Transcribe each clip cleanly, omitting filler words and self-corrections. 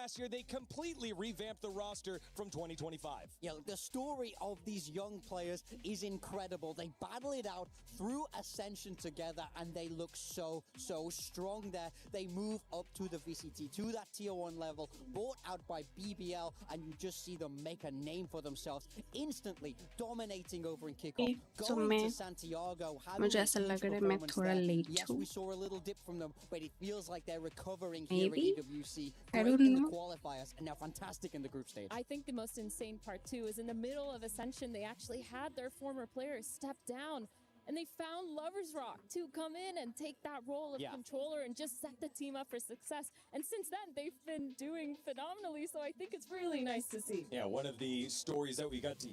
last year, they completely revamped the roster from 2025. Yeah, the story of these young players is incredible. They battle it out through Ascension together, and they look so strong there. They move up to the VCT, to that tier 1 level, bought out by BBL, and you just see them make a name for themselves, instantly dominating over in kickoff, going to Santiago, having a huge performance there. Yes, we saw a little dip from them, but it feels like they're recovering here at EWC. Great in the qualifiers, and now fantastic in the group stage. I think the most insane part too is in the middle of Ascension, they actually had their former players step down, and they found Lovers Rock to come in and take that role of controller and just set the team up for success. And since then, they've been doing phenomenally, so I think it's really nice to see. Yeah, one of the stories that we got to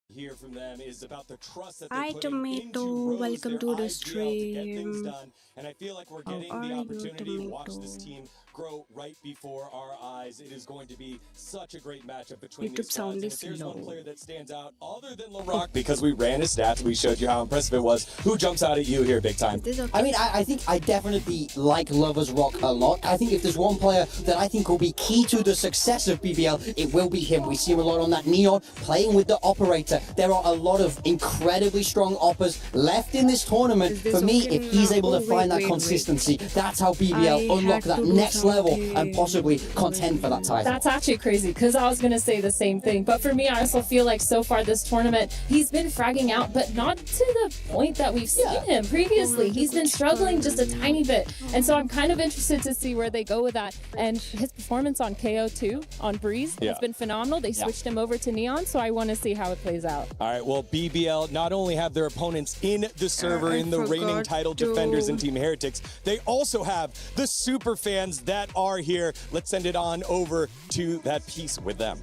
hear from them is about the trust that they're putting into welcome to the stream. To get things done. And I feel like we're getting the opportunity to watch this team grow right before our eyes. It is going to be such a great matchup between these squads. If there's one player that stands out other than LaRock, because we ran his stats, we showed you how impressive it was, who jumps out at you here big time? I mean, I think I definitely like Lovers Rock a lot. I think if there's one player that I think will be key to the success of BBL, it will be him. We see him a lot on that Neon, playing with the operator. There are a lot of incredibly strong oppers left in this tournament. For me, if he's able to find that consistency, that's how BBL unlock that next level and possibly contend for that title. That's actually crazy, because I was going to say the same thing. But for me, I also feel like so far this tournament, he's been fragging out, but not to the point that we've seen him previously. He's been struggling just a tiny bit. And so I'm kind of interested to see where they go with that. And his performance on KO2, on Breeze, has been phenomenal. They switched him over to Neon, so I want to see how it plays out. All right, well, BBL not only have their opponents in the server, in the reigning title defenders and Team Heretics, they also have the super fans that are here. Let's send it on over to that piece with them.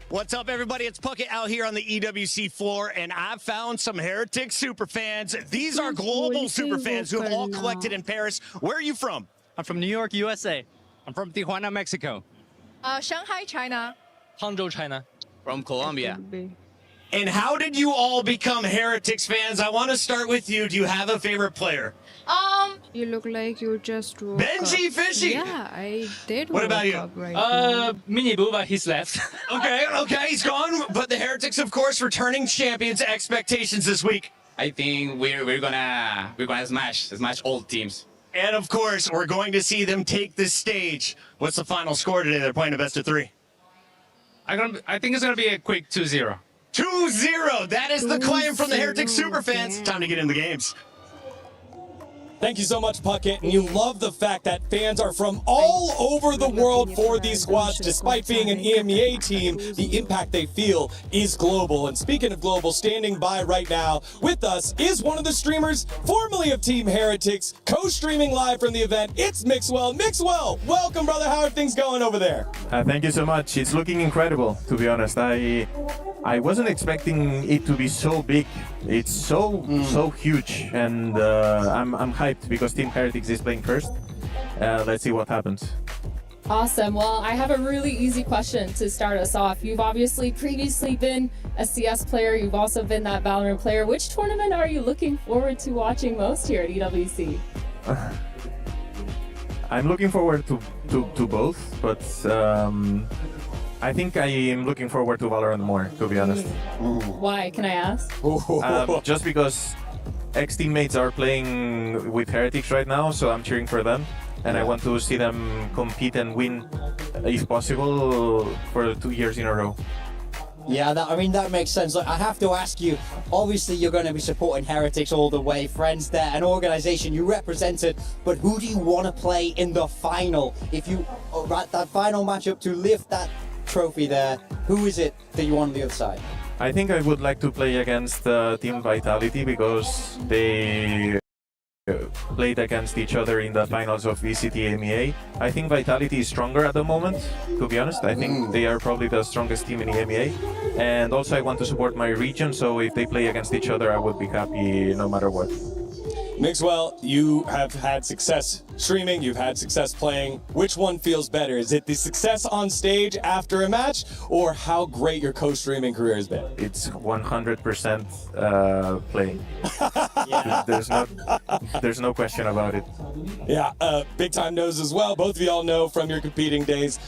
What's up, everybody? It's Puckett out here on the EWC floor, and I've found some Heretic super fans. These are global super fans who have all collected in Paris. Where are you from? I'm from New York, USA. I'm from Tijuana, Mexico. Shanghai, China. Hangzhou, China. From Colombia. And how did you all become Heretics fans? I want to start with you. Do you have a favorite player? You look like you just woke Benji up. Fishy. Yeah, I did. What about you? Mini Boo, but he's left. Okay, he's gone. But the Heretics, of course, returning champions. Expectations this week. I think we're gonna smash all teams. And of course, we're going to see them take the stage. What's the final score today? They're playing a best of 3. I think it's gonna be a quick 2-0. 2-0. That is the claim from the Heretic superfans. Time to get in the games. Thank you so much, Puckett. And you love the fact that fans are from all over the world for these squads. Despite being an EMEA team, the impact they feel is global. And speaking of global, standing by right now with us is one of the streamers formerly of Team Heretics, co-streaming live from the event. It's Mixwell. Mixwell, welcome, brother. How are things going over there? Thank you so much. It's looking incredible, to be honest. I wasn't expecting it to be so big. It's so huge, and I'm hyped because Team Heretics is playing first. Let's see what happens. Awesome. Well, I have a really easy question to start us off. You've obviously previously been a CS player. You've also been that Valorant player. Which tournament are you looking forward to watching most here at EWC? I'm looking forward to both, but I think I am looking forward to Valorant more, to be honest. Why, can I ask? Just because ex-teammates are playing with Heretics right now, so I'm cheering for them. And I want to see them compete and win, if possible, for 2 years in a row. Yeah, that makes sense. Look, I have to ask you, obviously you're going to be supporting Heretics all the way, friends there, an organization you represented, but who do you want to play in the final? If you are at that final matchup to lift that trophy there, who is it that you want on the other side? I think I would like to play against Team Vitality because they played against each other in the finals of VCT EMEA. I think Vitality is stronger at the moment, to be honest. I think they are probably the strongest team in EMEA. And also I want to support my region, so if they play against each other, I would be happy no matter what. Mixwell, you have had success streaming, you've had success playing. Which one feels better? Is it the success on stage after a match, or how great your co-streaming career has been? It's 100% playing. There's no question about it. Yeah, big time knows as well. Both of y'all know from your competing days,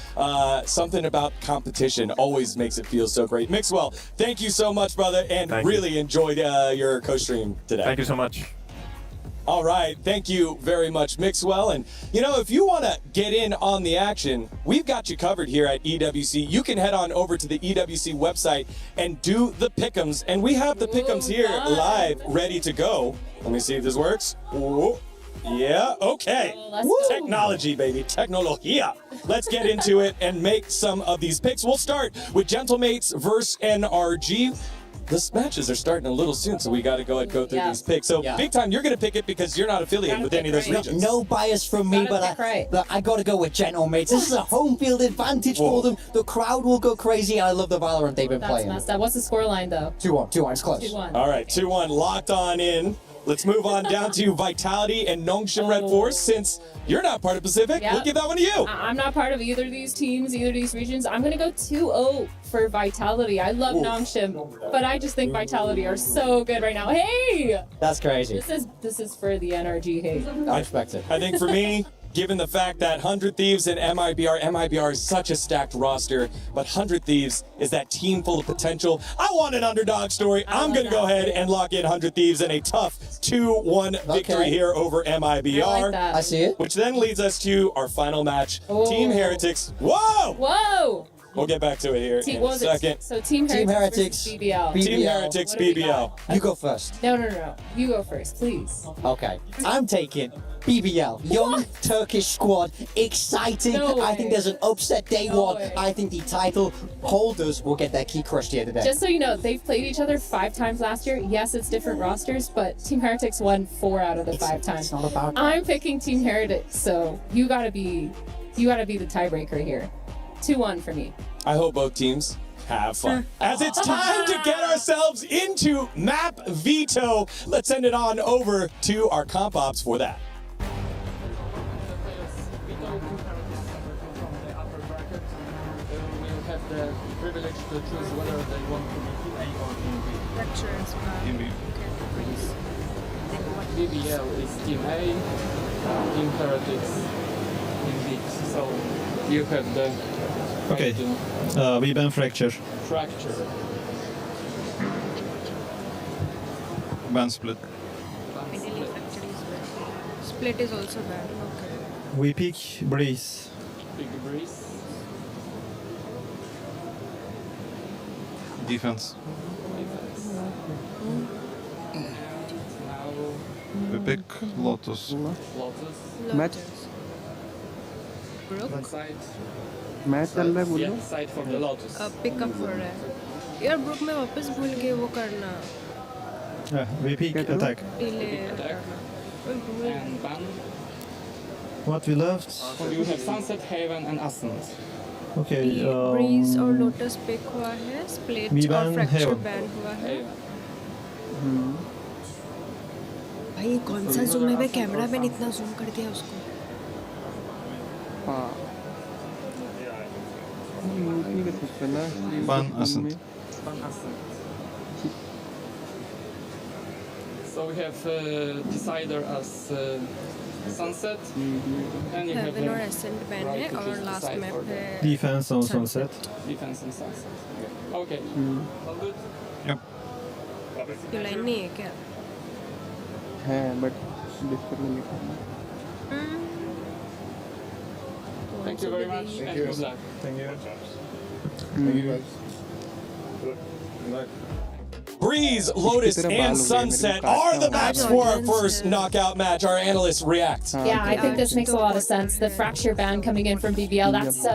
something about competition always makes it feel so great. Mixwell, thank you so much, brother, and really enjoyed your co-stream today. Thank you so much. All right, thank you very much, Mixwell. And you know, if you want to get in on the action, we've got you covered here at EWC. You can head on over to the EWC website and do the pick'ems. And we have the pick'ems here live, ready to go. Let me see if this works. Ooh. Yeah, okay. Technology, baby. Technologia. Let's get into it and make some of these picks. We'll start with Gentlemates versus NRG. These matches are starting a little soon, so we got to go through these picks. So, Big Time, you're going to pick it because you're not affiliated with any of those regions. No bias from me, but I got to go with Gentlemates. This is a home field advantage for them. The crowd will go crazy. I love the Valorant they've been playing. That's messed up. What's the scoreline, though? 2-1. It's close. 2-1. All right, 2-1, locked on in. Let's move on down to Vitality and Nongshim Red Force. Since you're not part of Pacific, we'll give that one to you. I'm not part of either of these teams, either of these regions. I'm going to go 2-0 for Vitality. I love Nongshim, but I just think Vitality are so good right now. Hey! That's crazy. This is for the NRG hate. I expect it. I think for me, given the fact that 100 Thieves and MIBR is such a stacked roster, but 100 Thieves is that team full of potential. I want an underdog story. I'm going to go ahead and lock in 100 Thieves in a tough 2-1 victory here over MIBR. I like that. I see it. Which then leads us to our final match, Team Heretics. Whoa! Whoa! We'll get back to it here in a second. So Team Heretics versus BBL. Team Heretics, BBL. You go first. No. You go first, please. Okay. I'm taking BBL. Young Turkish squad. Exciting. I think there's an upset day one. I think the title holders will get their key crushed here today. Just so you know, they've played each other 5 times last year. Yes, it's different rosters, but Team Heretics won 4 out of the 5 times. It's not about I'm picking Team Heretics, so you gotta be the tiebreaker here. 2-1 for me. I hope both teams have fun. As it's time to get ourselves into Map Veto, let's send it on over to our comp ops for that. Have the privilege to choose whether they want to be Team A or Team B. Lectures. Team B. BBL is Team A, Team Heretics Team B. So you have the we ban Fracture. Fracture. Ban Split. Split is also bad. Okay. We pick Breeze. Big Breeze. Defense. Now We pick Lotus. Match. Brook. Side. Match चल रहा है बोलो Yeah, side for the Lotus. Pick up हो रहा है यार book में वापस भूल गए वो करना we pick attack. Delay And ban. What we left? You have Sunset, Haven and Ascent. Okay. Breeze और लोटस पिक हुआ है स्प्लिट We और ban फ्रैक्चर Haven. बैन हुआ है भाई कौन सा जूम है मैं कैमरा में इतना जूम कर दिया उसको हाँ Ban Ascent. So we have Decider as Sunset, and you have Haven और एसेंट बैन है और लास्ट मैप है Defense on Sunset. Defense and Sunset. Okay. All good? Yep. ये लाइन नहीं है क्या है but Discord में लिखा है. Thank you very much. Thank you. Good luck. Thank you. Breeze, Lotus, and Sunset are the maps for our first knockout match. Our analysts react. Yeah, I think this makes a lot of sense. The fracture ban coming in from BBL, that's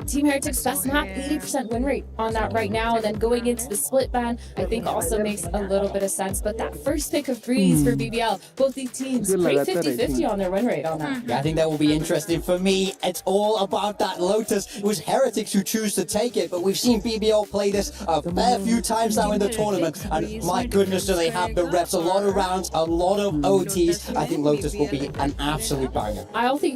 Team Heretics' best map, 80% win rate on that right now. And then going into the split ban, I think also makes a little bit of sense. But that first pick of Breeze for BBL, both these teams, great 50-50 on their win rate on that. Yeah, I think that will be interesting. For me, it's all about that Lotus. It was Heretics who choose to take it, but we've seen BBL play this a fair few times now in the tournament. And my goodness, do they have the reps. A lot of rounds, a lot of OTs. I think Lotus will be an absolute banger. I also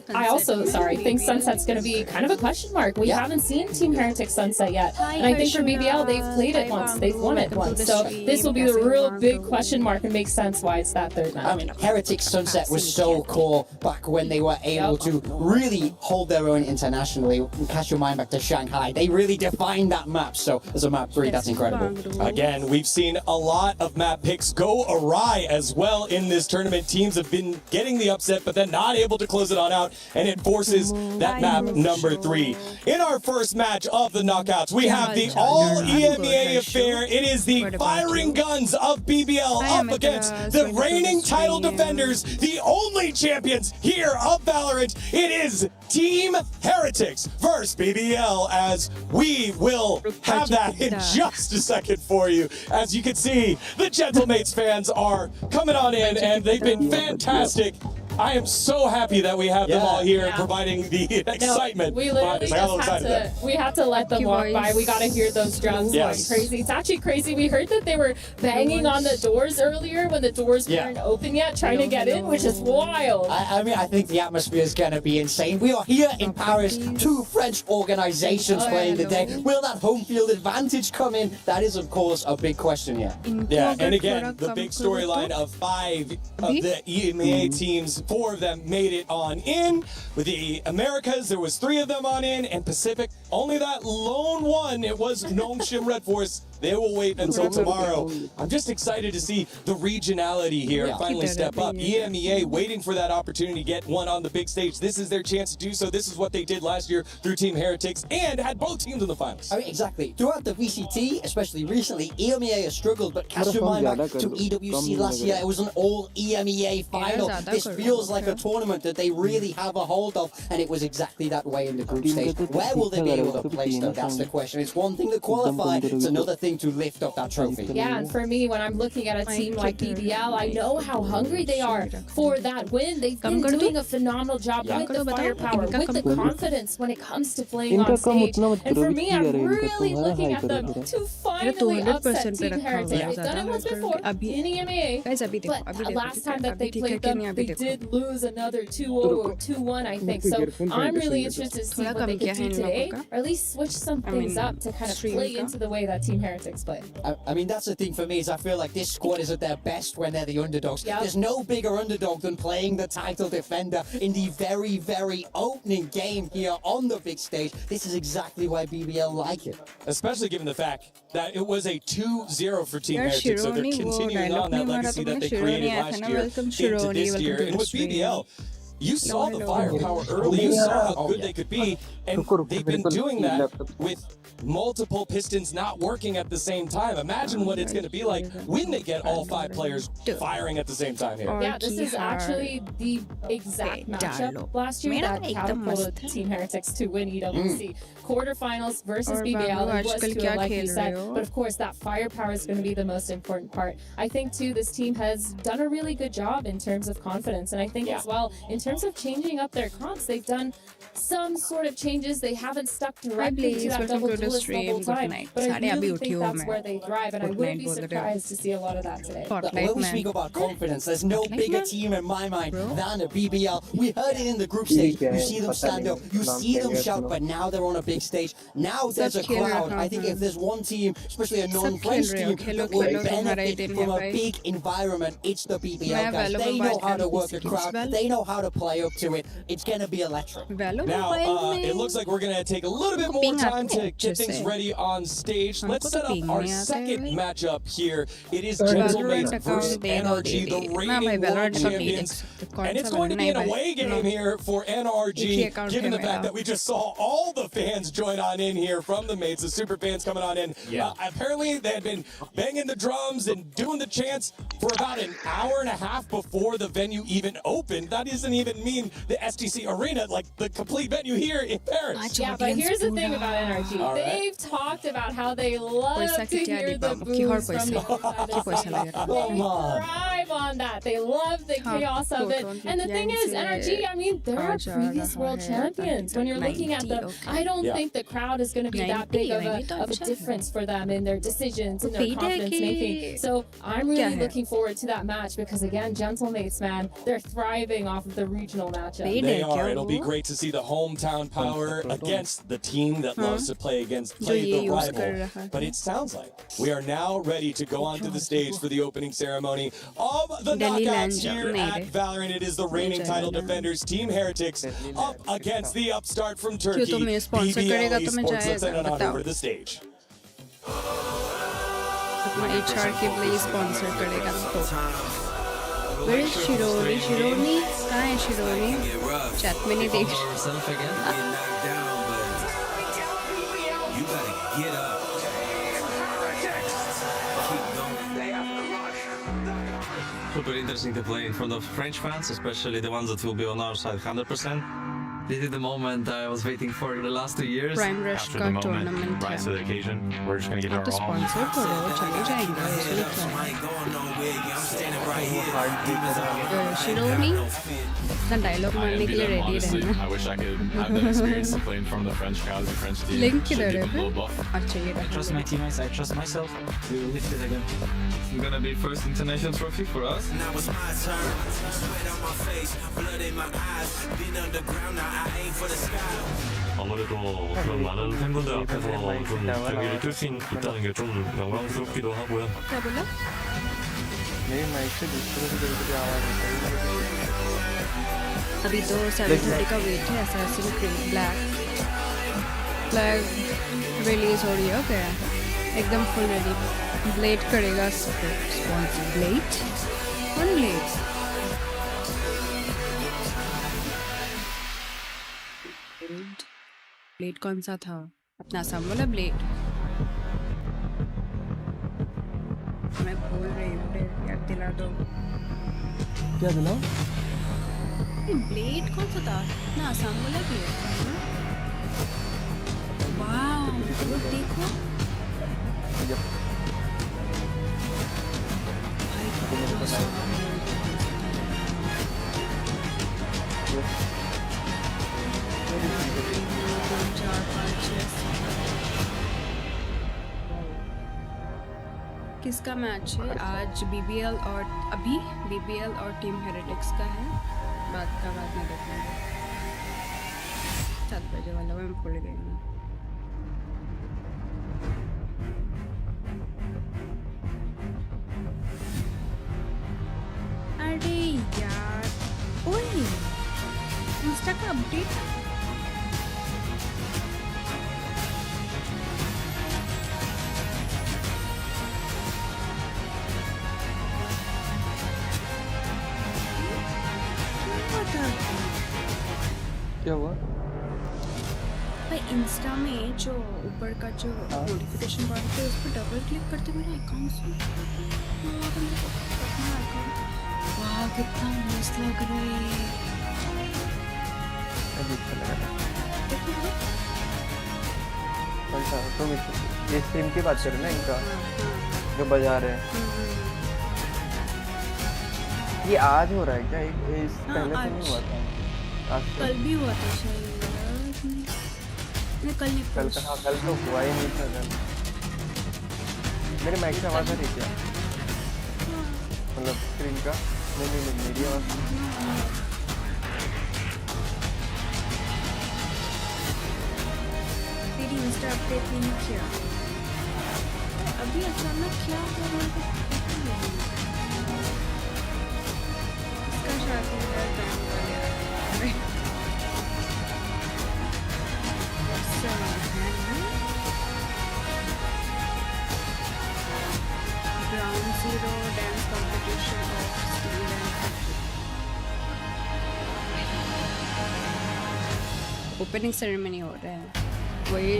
think Sunset's going to be kind of a question mark. We haven't seen Team Heretic Sunset yet. And I think for BBL, they've played it once, they've won it once. So this will be the real big question mark and makes sense why it's that third match. I mean, Heretic Sunset was so cool back when they were able to really hold their own internationally. Cast your mind back to Shanghai. They really defined that map. So as a map 3, that's incredible. Again, we've seen a lot of map picks go awry as well in this tournament. Teams have been getting the upset, but then not able to close it on out, and it forces that map number 3. In our first match of the knockouts, we have the all-EMEA affair. It is the firing guns of BBL up against the reigning title defenders, the only champions here of Valorant. It is Team Heretics versus BBL, as we will have that in just a second for you. As you can see, the Gentlemates fans are coming on in, and they've been fantastic. I am so happy that we have them all here and providing the excitement. We literally we had to let them walk by. We got to hear those drums going crazy. It's actually crazy. We heard that they were banging on the doors earlier when the doors weren't open yet, trying to get in, which is wild. I mean, I think the atmosphere is going to be insane. We are here in Paris, 2 French organizations playing today. Will that home field advantage come in? That is, of course, a big question here. Yeah, and again, the big storyline of 5 of the EMEA teams, 4 of them made it on in. With the Americas, there was 3 of them on in, and Pacific, only that lone one, it was Nongshim Red Force. They will wait until tomorrow. I'm just excited to see the regionality here finally step up. EMEA waiting for that opportunity to get one on the big stage. This is their chance to do so. This is what they did last year through Team Heretics and had both teams in the finals. I mean, exactly. Throughout the VCT, especially recently, EMEA has struggled, but cast your mind back to EWC last year. It was an all EMEA final. This feels like a tournament that they really have a hold of, and it was exactly that way in the group stage. Where will they be able to place them? That's the question. It's one thing to qualify, it's another thing to lift up that trophy. Yeah, and for me, when I'm looking at a team like BBL, I know how hungry they are for that win. They've been doing a phenomenal job with the firepower, with the confidence when it comes to playing on stage. And for me, I'm really looking at them to finally upset Team Heretics. They've done it once before in EMEA, but last time that they played them, they did lose another 2-0 or 2-1, I think. So I'm really interested to see what they can do today, or at least switch some things up to kind of play into the way that Team Heretics play. I mean, that's the thing for me, is I feel like this squad is at their best when they're the underdogs. There's no bigger underdog than playing the title defender in the very, very opening game here on the big stage. This is exactly why BBL like it. Especially given the fact that it was a 2-0 for Team Heretics, so they're continuing on that legacy that they created last year into this year. And with BBL, you saw the firepower early, you saw how good they could be, and they've been doing that with multiple pistons not working at the same time. Imagine what it's going to be like when they get all 5 players firing at the same time here. Yeah, this is actually the exact matchup last year that catapulted Team Heretics to win EWC. Quarterfinals versus BBL, it was 2-0 like you said, but of course that firepower is going to be the most important part. I think too, this team has done a really good job in terms of confidence, and I think as well, in terms of changing up their comps, they've done some sort of changes. They haven't stuck directly to that double duelist the whole time, but I really think that's where they thrive, and I wouldn't be surprised to see a lot of that today. When we speak about confidence, there's no bigger team in my mind than a BBL. We heard it in the group stage. You see them stand up, you see them shout, but now they're on a big stage. Now there's a crowd. I think if there's one team, especially a non-French team, that will benefit from a big environment, it's the BBL guys. They know how to work a crowd. They know how to play up to it. It's going to be electric. Now, it looks like we're going to take a little bit more time to get things ready on stage. Let's set up our second matchup here. It is Gentlemates versus NRG, the reigning world champions. And it's going to be an away game here for NRG, given the fact that we just saw all the fans join on in here from the mates, the super fans coming on in. Apparently, they had been banging the drums and doing the chants for about an hour and a half before the venue even opened. That doesn't even mean the STC Arena, like the complete venue here in Paris. Yeah, but here's the thing about NRG. They've talked about how they love to hear the boos from the inside. They thrive on that. They love the chaos of it. And the thing is, NRG, I mean, they're previous world champions. When you're looking at them, I don't think the crowd is going to be that big of a difference for them in their decisions and their confidence making. So I'm really looking forward to that match because, again, Gentlemates, man, they're thriving off of the regional matchup. They are. It'll be great to see the hometown power against the team that loves to play the rival. But it sounds like we are now ready to go onto the stage for the opening ceremony of the knockouts here at Valorant. It is the reigning title defenders, Team Heretics, up against the upstart from Turkey, BBL Esports. Let's send it on over to the stage. HR के लिए sponsor करेगा तो Where is Shironi? Shironi? कहाँ है Shironi? Chat में नहीं देख Super interesting to play in front of French fans, especially the ones that will be on our side 100%. This is the moment I was waiting for the last 2 years. Prime Rush After का the moment, tournament rise to the occasion. We're just gonna give आप our तो all. Sponsor करो चले जाएंगे Shironi ना dialogue मारने के लिए रेडी रहना I wish I could have that experience to play in front of the French crowd, the French team. Link किधर है Should give a little buff. अच्छा ये रहा Trust my teammates, I trust myself. We will lift it again. It's gonna be first international trophy for us. Now it's my turn. Sweat on my face, blood in my eyes. Been underground, now I aim for the sky. 아무래도 그런 많은 팬분들 앞에서 좀 경기를 뛸 수 있다는 게 좀 영광스럽기도 하고요. क्या बोला अभी तो 7:30 का wait है assassin creed black release हो रही है क्या एकदम फुल रेडी ब्लेड करेगा स्पॉन्सर ब्लेड कौन ब्लेड ब्लेड कौन सा था अपना साम वाला ब्लेड मैं बोल रही हूँ यार दिला दो क्या दिला ब्लेड कौन सा था ना आसाम वाला ब्लेड वाह वो देखो किसका मैच है आज बीबीएल और अभी बीबीएल और टीम हेरिटिक्स का है बाद में देखेंगे 7 बजे वाला मैं भूल गई हूँ अरे यार ओए इंस्टा का अपडेट क्या हुआ भाई इंस्टा में जो ऊपर का जो नोटिफिकेशन बार है उस पर डबल क्लिक करते मेरा अकाउंट से वाह कितना मस्त लग रहा है तुम ये स्ट्रीम की बात कर रहे ना इनका जो बजा रहे हैं ये आज हो रहा है क्या इस पहले तो नहीं हुआ था कल भी हुआ था शायद मैं कल कल तो हुआ ही नहीं था कल मेरे माइक से आवाज़ आ रही क्या मतलब स्क्रीन का नहीं मेरी आवाज़ तेरी इंस्टा अपडेट नहीं किया अभी अचानक क्या हो रहा है इसका शायद Ground Zero dance competition of steel and opening ceremony हो रहा है वही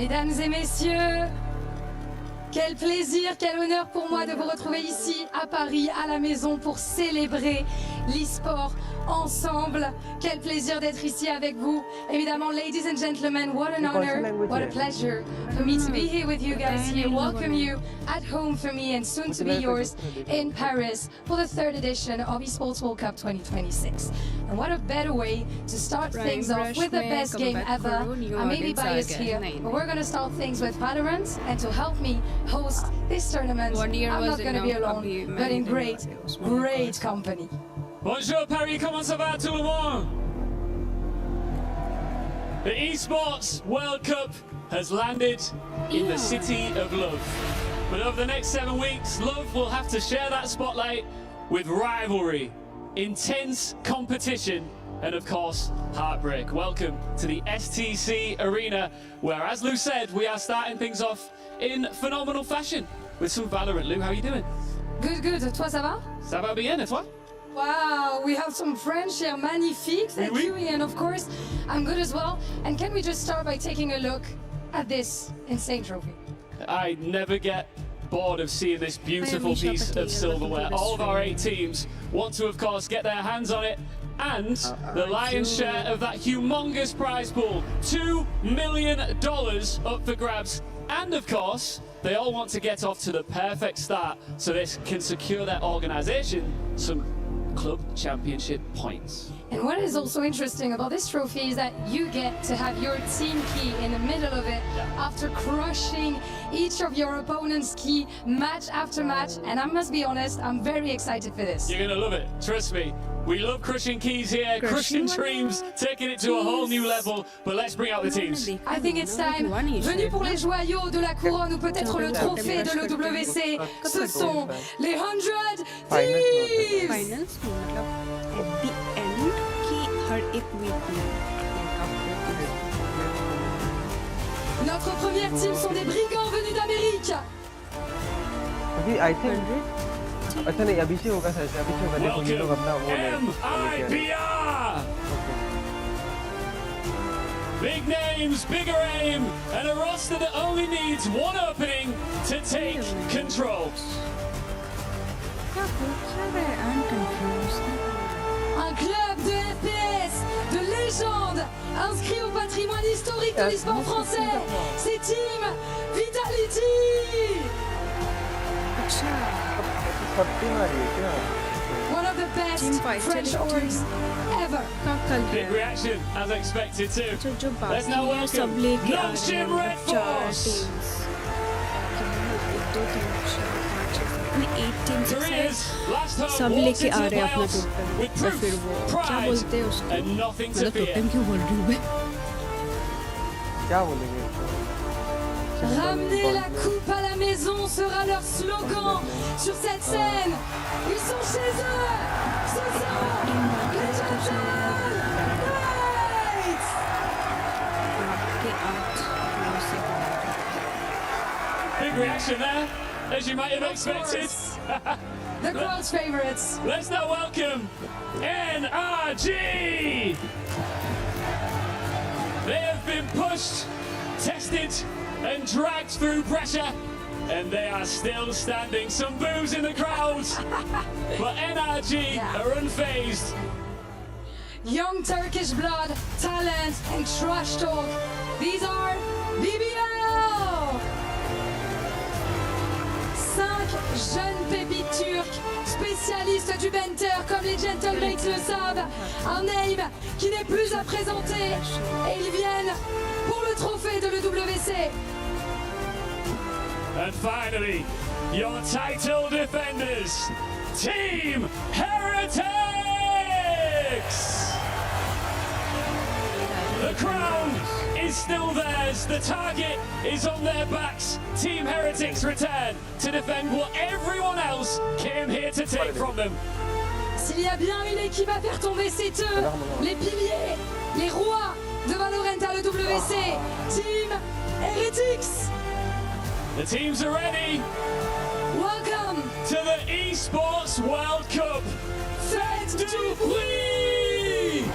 Mesdames et messieurs, quel plaisir, quel honneur pour moi de vous retrouver ici à Paris, à la maison, pour célébrer l'e-sport ensemble. Quel plaisir d'être ici avec vous. Évidemment, ladies and gentlemen, what an honor, what a pleasure for me to be here with you guys here. Welcome you at home for me and soon to be yours in Paris for the 3rd edition of Esports World Cup 2026. And what a better way to start things off with the best game ever. I may be biased here, but we're going to start things with Valorant, and to help me host this tournament, I'm not going to be alone, but in great, great company. Bonjour Paris, comment ça va tout le monde? The Esports World Cup has landed in the city of love. But over the next 7 weeks, love will have to share that spotlight with rivalry, intense competition, and of course, heartbreak. Welcome to the STC Arena, where, as Lou said, we are starting things off in phenomenal fashion with some Valorant. Lou, how are you doing? Good, good. Toi, ça va? Ça va bien, et toi? Wow, we have some French here. Magnifique. Thank you, Ian. Of course, I'm good as well. And can we just start by taking a look at this insane trophy? I never get bored of seeing this beautiful piece of silverware. All of our 8 teams want to, of course, get their hands on it. And the lion's share of that humongous prize pool, $2 million up for grabs. And of course, they all want to get off to the perfect start so this can secure their organization some club championship points. And what is also interesting about this trophy is that you get to have your team key in the middle of it after crushing each of your opponent's key match after match. And I must be honest, I'm very excited for this. You're gonna love it, trust me. We love crushing keys here, crushing dreams, taking it to a whole new level. But let's bring out the teams. I think it's time. Venu pour les joyaux de la couronne ou peut-être le trophée de l'EWC, ce sont les 100 Thieves. Finals मतलब at the end की हर एक week में Notre première team sont des brigands venus d'Amérique. अभी I think अच्छा नहीं अभी से होगा सर अभी से बने को ये लोग अपना वो MIBR! Big names, bigger aim, and a roster that only needs one opening to take control. Un club de FPS, de légende, inscrit au patrimoine historique de l'e-sport français. C'est Team Vitality. One of the best French orgs ever. Big reaction, as expected too. Let's now welcome Nongshim Red Force. Korea's last home walks into the playoffs with proof, pride, and nothing to fear. क्या बोलेंगे Ramener la coupe à la maison sera leur slogan sur cette scène. Ils sont chez eux. Ce sont les Japan Knights. Big reaction there, as you might have expected. The crowd's favorites. Let's now welcome NRG. They have been pushed, tested, and dragged through pressure, and they are still standing. Some boos in the crowds, but NRG are unfazed. Young Turkish blood, talent, and trash talk. These are BBL. 5 jeunes pépites turcs, spécialistes du banter comme les gentlemates le savent. Un name qui n'est plus à présenter, et ils viennent pour le trophée de l'EWC. And finally, your title defenders, Team Heretics! The crown is still theirs, the target is on their backs. Team Heretics return to defend what everyone else came here to take from them. S'il y a bien une équipe à faire tomber, c'est eux, les piliers, les rois de Valorant à l'EWC, Team Heretics! The teams are ready. Welcome to the Esports World Cup. Faites du bruit!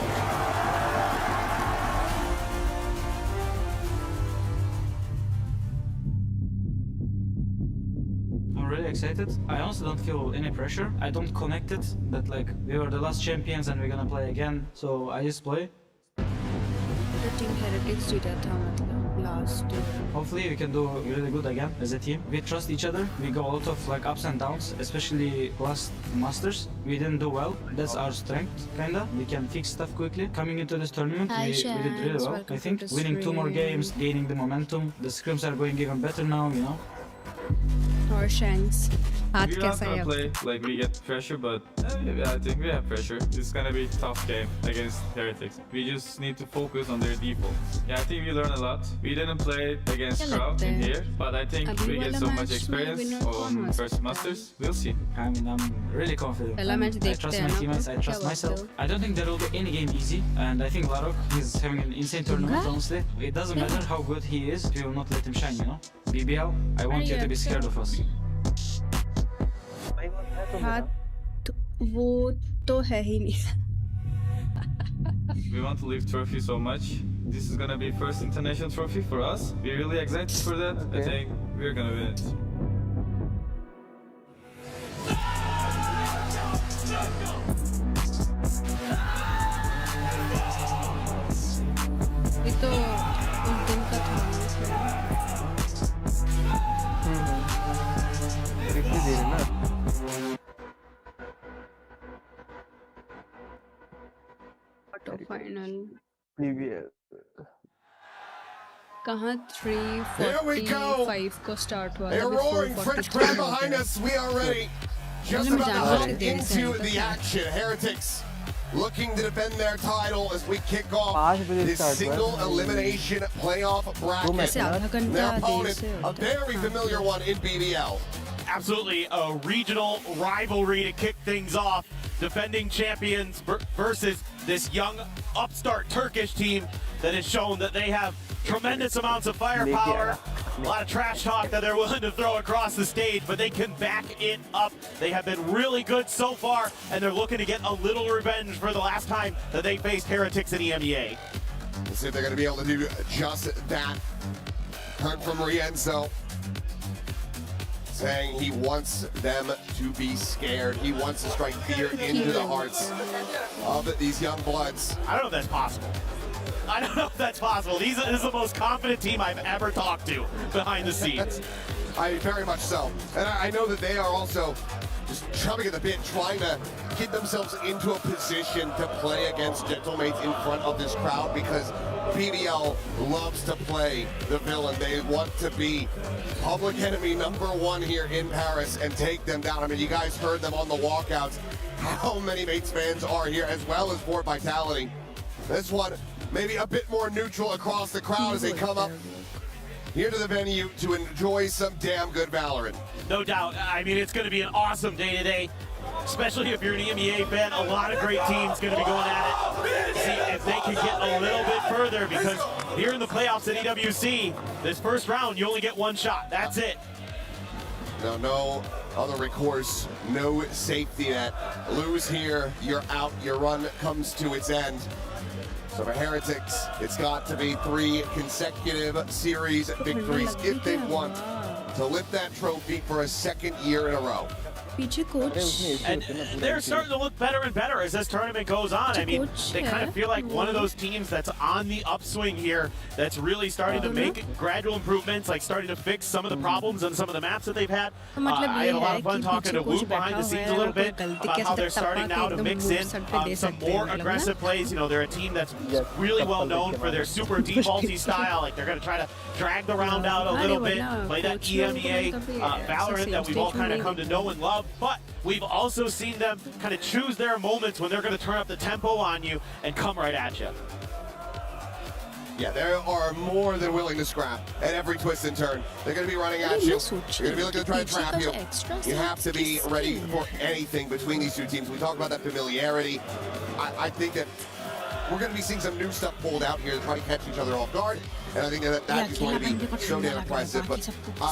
I'm really excited. I honestly don't feel any pressure. I don't connect it that like we were the last champions and we're gonna play again. So I just play. Team Heretics जीता था मतलब last year. Hopefully we can do really good again as a team. We trust each other. We go a lot of like ups and downs, especially last Masters. We didn't do well. That's our strength, kinda. We can fix stuff quickly. Coming into this tournament, we did really well. I think winning 2 more games, gaining the momentum. The scrims are going even better now, you know. Or Shanks. हाथ We're not कैसा gonna है play like we get pressure, but I think we have pressure. It's gonna be a tough game against Heretics. We just need to focus on their default. Yeah, I think we learn a lot. We didn't play against crowd in here, but I think we get so much experience on first Masters. We'll see. I mean, I'm really confident. पहला match I देखते trust हैं my ना teammates, I क्या trust बोलते myself. हो? I don't think there will be any game easy, and I think Larok is having an insane tournament, honestly. It doesn't matter how good he is, we will not let him shine, you know? BBL, I want you to be scared of us. हाथ वो तो है ही नहीं. We want to lift trophy so much. This is gonna be first international trophy for us. We're really excited for that. I think we're gonna win it. ये तो उस दिन का था. कितनी देर है ना Quarter final. कहाँ 3:45 को start हुआ था. A roaring French crowd behind us. We are ready. Just about to hop into the action. Heretics looking to defend their title as we kick off this single elimination playoff bracket. Their opponent, a very familiar one in BBL. Absolutely a regional rivalry to kick things off. Defending champions versus this young upstart Turkish team that has shown that they have tremendous amounts of firepower. A lot of trash talk that they're willing to throw across the stage, but they can back it up. They have been really good so far, and they're looking to get a little revenge for the last time that they faced Heretics in EMEA. Let's see if they're going to be able to do just that. Heard from valo, saying he wants them to be scared. He wants to strike fear into the hearts of these young bloods. I don't know if that's possible. I don't know if that's possible. This is the most confident team I've ever talked to behind the scenes. Very much so. And I know that they are also just chomping at the bit, trying to get themselves into a position to play against Gentlemates in front of this crowd, because BBL loves to play the villain. They want to be public enemy #1 here in Paris and take them down. I mean, you guys heard them on the walkouts. How many Mates fans are here, as well as Fort Vitality. This one, maybe a bit more neutral across the crowd as they come up here to the venue to enjoy some damn good Valorant. No doubt. I mean, it's going to be an awesome day today, especially if you're an EMEA fan. A lot of great teams going to be going at it. See if they can get a little bit further, because here in the playoffs at EWC, this first round, you only get one shot. That's it. No other recourse, no safety net. Lose here, you're out. Your run comes to its end. So for Heretics, it's got to be 3 consecutive series victories if they want to lift that trophy for a second year in a row. And they're starting to look better and better as this tournament goes on. I mean, they kind of feel like one of those teams that's on the upswing here, that's really starting to make gradual improvements, like starting to fix some of the problems on some of the maps that they've had. I had a lot of fun talking to Wu behind the scenes a little bit about how they're starting now to mix in some more aggressive plays. You know, they're a team that's really well known for their super defaulty style. Like, they're going to try to drag the round out a little bit, play that EMEA Valorant that we've all kind of come to know and love. But we've also seen them kind of choose their moments when they're going to turn up the tempo on you and come right at you. Yeah, they are more than willing to scrap at every twist and turn. They're going to be running at you. They're going to be looking to try to trap you. You have to be ready for anything between these two teams. We talk about that familiarity. I think that we're going to be seeing some new stuff pulled out here to try to catch each other off guard. And I think that is going to be so damn impressive. But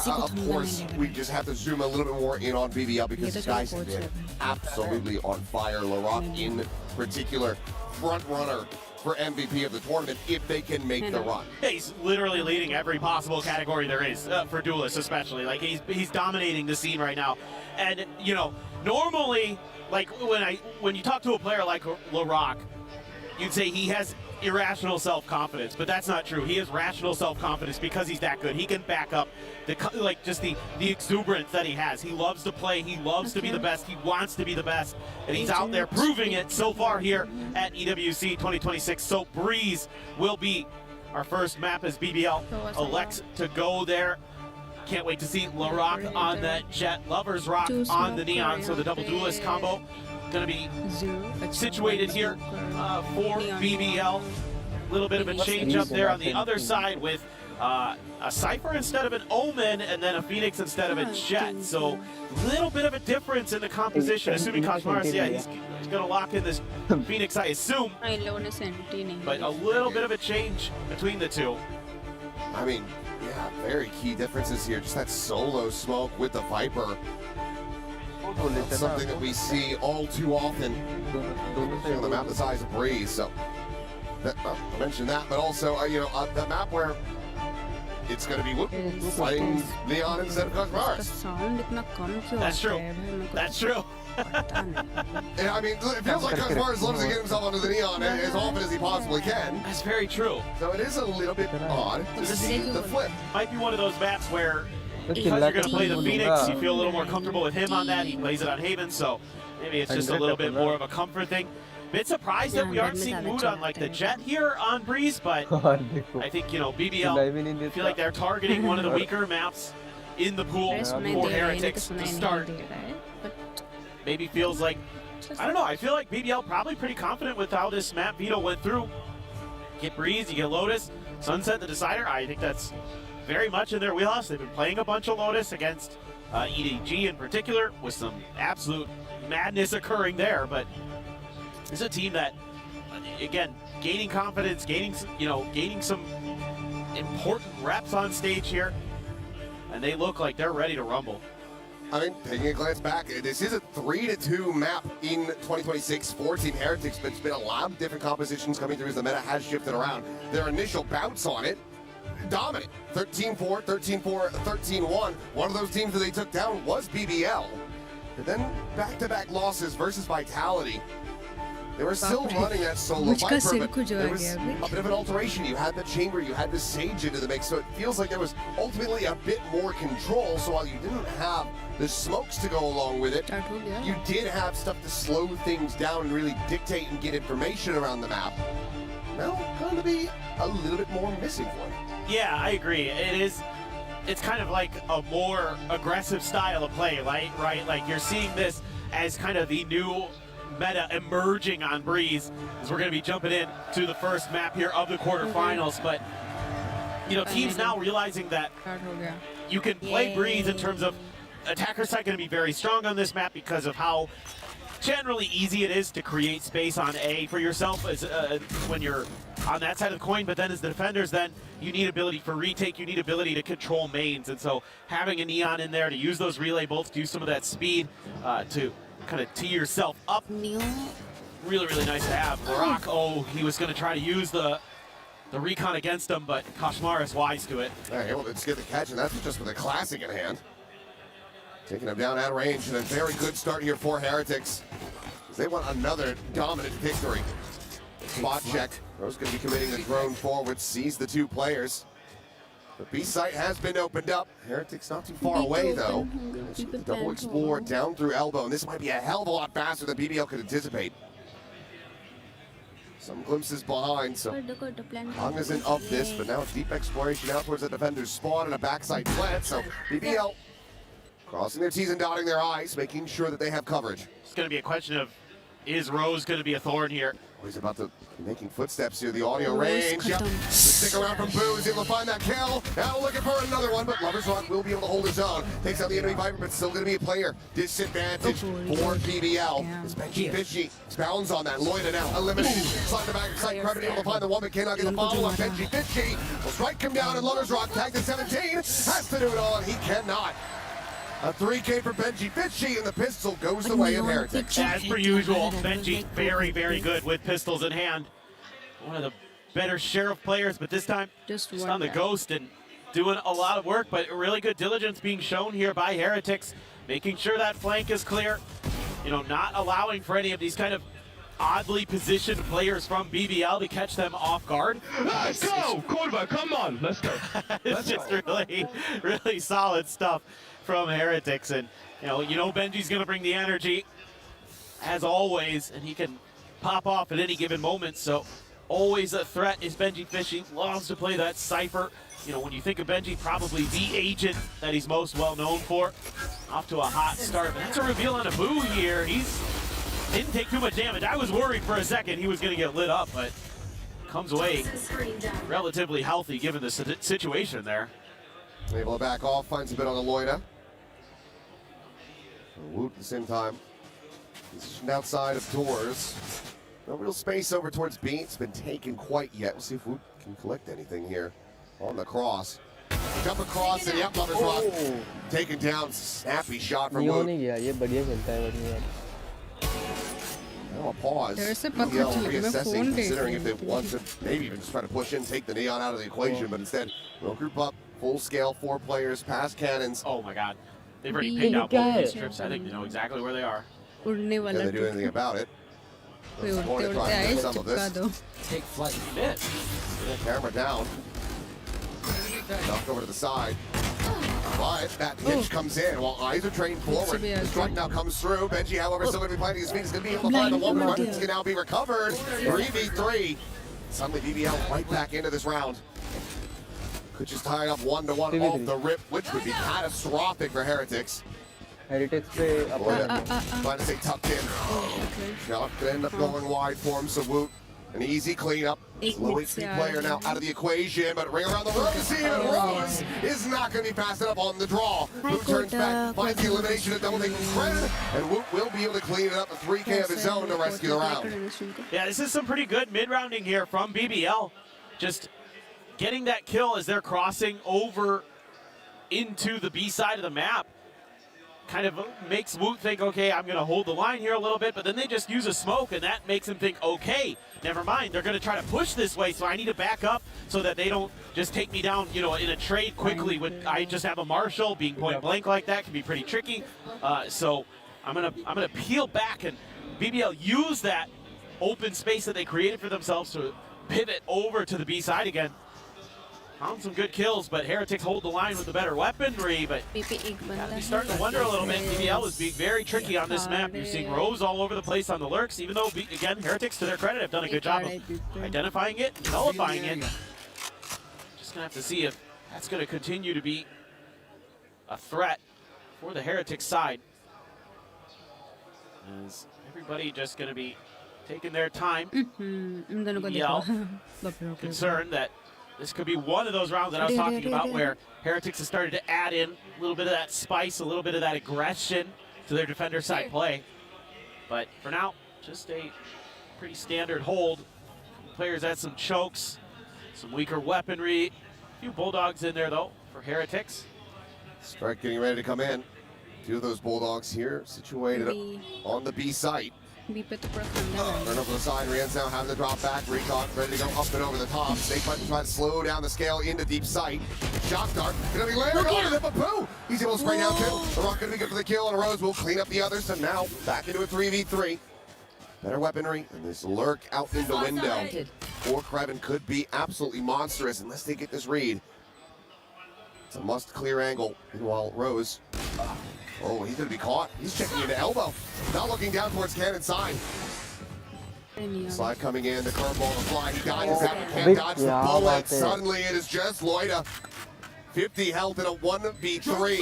of course, we just have to zoom a little bit more in on BBL, because this guy's been absolutely on fire. Larok in particular, front runner for MVP of the tournament if they can make the run. Yeah, he's literally leading every possible category there is for duelists, especially. Like he's dominating the scene right now, and you know, normally, like when you talk to a player like LaRock, you'd say he has irrational self-confidence, but that's not true. He has rational self-confidence because he's that good. He can back up the exuberance that he has. He loves to play. He loves to be the best. He wants to be the best, and he's out there proving it so far here at EWC 2026. So Breeze will be our first map as BBL elects to go there. Can't wait to see LaRock on that Jet, Lovers Rock on the Neon. So the double duelist combo going to be situated here for BBL. A little bit of a change up there on the other side with a Cypher instead of an Omen, and then a Phoenix instead of a Jet. So a little bit of a difference in the composition. Assuming ᴍᴇᴅɪᴜ, yeah, he's going to lock in this Phoenix, I assume. But a little bit of a change between the two. I mean, yeah, very key differences here. Just that solo smoke with the Viper. That's something that we see all too often on the map the size of Breeze. So I mentioned that, but also you know, the map where it's going to be playing Leon instead of ᴍᴇᴅɪ괜. That's true. That's true. Yeah, I mean, it feels like ᴍᴇᴅɪ괜 loves to get himself onto the Neon as often as he possibly can. That's very true. So it is a little bit odd to see the flip. Might be one of those maps where because you're going to play the Phoenix, you feel a little more comfortable with him on that. He plays it on Haven, so maybe it's just a little bit more of a comfort thing. Bit surprised that we aren't seeing Mood on like the Jet here on Breeze, but I think, you know, BBL, I feel like they're targeting one of the weaker maps in the pool for Heretics to start. Maybe feels like, I don't know, I feel like BBL probably pretty confident with how this map veto went through. Get Breeze, you get Lotus, Sunset the Decider. I think that's very much in their wheelhouse. They've been playing a bunch of Lotus against EDG in particular, with some absolute madness occurring there. But it's a team that, again, gaining confidence, gaining some important reps on stage here, and they look like they're ready to rumble. I mean, taking a glance back, this is a 3-2 map in 2026 for Team Heretics, but it's been a lot of different compositions coming through as the meta has shifted around. Their initial bounce on it, dominant. 13-4, 13-4, 13-1. One of those teams that they took down was BBL. But then back-to-back losses versus Vitality. They were still running that solo Viper, but there was a bit of an alteration. You had the Chamber, you had the Sage into the mix, so it feels like there was ultimately a bit more control. So while you didn't have the smokes to go along with it, you did have stuff to slow things down and really dictate and get information around the map. Now, going to be a little bit more missing for them. Yeah, I agree. It's kind of like a more aggressive style of play, right? Like you're seeing this as kind of the new meta emerging on Breeze, as we're going to be jumping in to the first map here of the quarterfinals. But you know, teams now realizing that you can play Breeze in terms of attacker side going to be very strong on this map because of how generally easy it is to create space on A for yourself as when you're on that side of the coin. But then as the defenders, then you need ability for retake, you need ability to control mains, and so having a Neon in there to use those relay bolts, to use some of that speed to kind of tee yourself up. Really, really nice to have. LaRock, he was going to try to use the recon against him, but ᴍᴇᴅɪ괜 is wise to it. Able to get the catch, and that's just with a classic in hand. Taking him down at range, and a very good start here for Heretics. They want another dominant victory. Spot check. Rose going to be committing the drone forward, sees the two players. The B site has been opened up. Heretics not too far away, though. The double explore down through elbow, and this might be a hell of a lot faster than BBL could anticipate. Some glimpses behind, so cognizant of this, but now deep exploration out towards the defender's spawn and a backside plant, so BBL crossing their T's and dotting their I's, making sure that they have coverage. It's going to be a question of, is Rose going to be a thorn here? He's about to be making footsteps here, the audio range. Yep. Stick around from Booze, able to find that kill. Now looking for another one, but Lovers Rock will be able to hold his own. Takes out the enemy Viper, but still going to be a player disadvantage for BBL. It's Benji bounds on that. Loida now eliminated. Slide the back of sight, Credit able to find the one, but cannot get the follow on Benji will strike him down, and Lovers Rock tag to 17. Has to do it all, and he cannot. A 3K for Benji, and the pistol goes the way of Heretics. As per usual, Benji very, very good with pistols in hand. one of the better Sheriff players, but this time just on the Ghost and doing a lot of work, but really good diligence being shown here by Heretics, making sure that flank is clear, you know, not allowing for any of these kind of oddly positioned players from BBL to catch them off guard. Let's go! Quarterback, come on, let's go. It's just really solid stuff from Heretics, and you know Benji's gonna bring the energy as always, and he can pop off at any given moment, so always a threat is Benji Fishy. Loves to play that Cypher. You know, when you think of Benji, probably the agent that he's most well known for. Off to a hot start, but that's a reveal on a Boo here. Didn't take too much damage. I was worried for a second he was going to get lit up, but comes away relatively healthy given the situation there. Able to back off, finds a bit on the Loida. Woot at the same time. Positioned outside of doors. No real space over towards B. It's been taken quite yet. We'll see if Woot can collect anything here on the cross. Jump across and yep, Lover's Rock taken down. Snappy shot from Woot. Now a pause. Reassessing, considering if they want to maybe even just try to push in, take the Neon out of the equation, but instead, we'll group up, full scale, 4 players, past cannons. Oh my god. They've already picked out both these strips. I think they know exactly where they are. Can they do anything about it? Some of this. Take flight. Camera down. Knocked over to the side. But that pitch comes in while eyes are trained forward. The strike now comes through. Benji, however, still going to be planting his feet. He's going to be able to find the one run. It's going to now be recovered. 3v3. Suddenly BBL right back into this round. Could just tie up 1-1 off the rip, which would be catastrophic for Heretics. Heretics play trying to stay tucked in. Shot could end up going wide for him, so Woot. An easy cleanup. Low HP player now out of the equation, but ring around the Rose here, and Rose is not going to be fast enough on the draw. Woot turns back, finds the elimination of double taking credit, and Woot will be able to clean it up with 3K of his own to rescue the round. Yeah, this is some pretty good mid-rounding here from BBL. Just getting that kill as they're crossing over into the B side of the map. Kind of makes Woot think, okay, I'm going to hold the line here a little bit, but then they just use a smoke, and that makes him think, okay, never mind, they're going to try to push this way, so I need to back up so that they don't just take me down, you know, in a trade quickly. When I just have a Marshall, being point blank like that can be pretty tricky. So I'm gonna peel back, and BBL use that open space that they created for themselves to pivot over to the B side again. Found some good kills, but Heretics hold the line with the better weaponry, but you're starting to wonder a little bit. BBL is being very tricky on this map. You're seeing Rose all over the place on the lurks, even though, again, Heretics, to their credit, have done a good job of identifying it, nullifying it. Just going to have to see if that's going to continue to be a threat for the Heretics side. As everybody just going to be taking their time. BBL concerned that this could be one of those rounds that I was talking about where Heretics has started to add in a little bit of that spice, a little bit of that aggression to their defender side play. But for now, just a pretty standard hold. Players had some chokes, some weaker weaponry. A few Bulldogs in there though for Heretics. Strike getting ready to come in. 2 of those Bulldogs here situated on the B site. Turn over the side, Rian's now having the drop back. Recon ready to go up and over the top. Snake button trying to slow down the scale into deep sight. Shock dart, gonna be layered on the Baboo. He's able to spray down 2. The Rock gonna be good for the kill, and Rose will clean up the others. So now back into a 3v3. Better weaponry, and this lurk out in the window. For Kreven could be absolutely monstrous unless they get this read. It's a must clear angle. Meanwhile, Rose. Oh, he's going to be caught. He's checking into elbow. Now looking down towards cannon side. Slide coming in, the curveball to fly. He dodges that, but can't dodge the bullet. Suddenly it is just Loida. 50 health in a 1v3.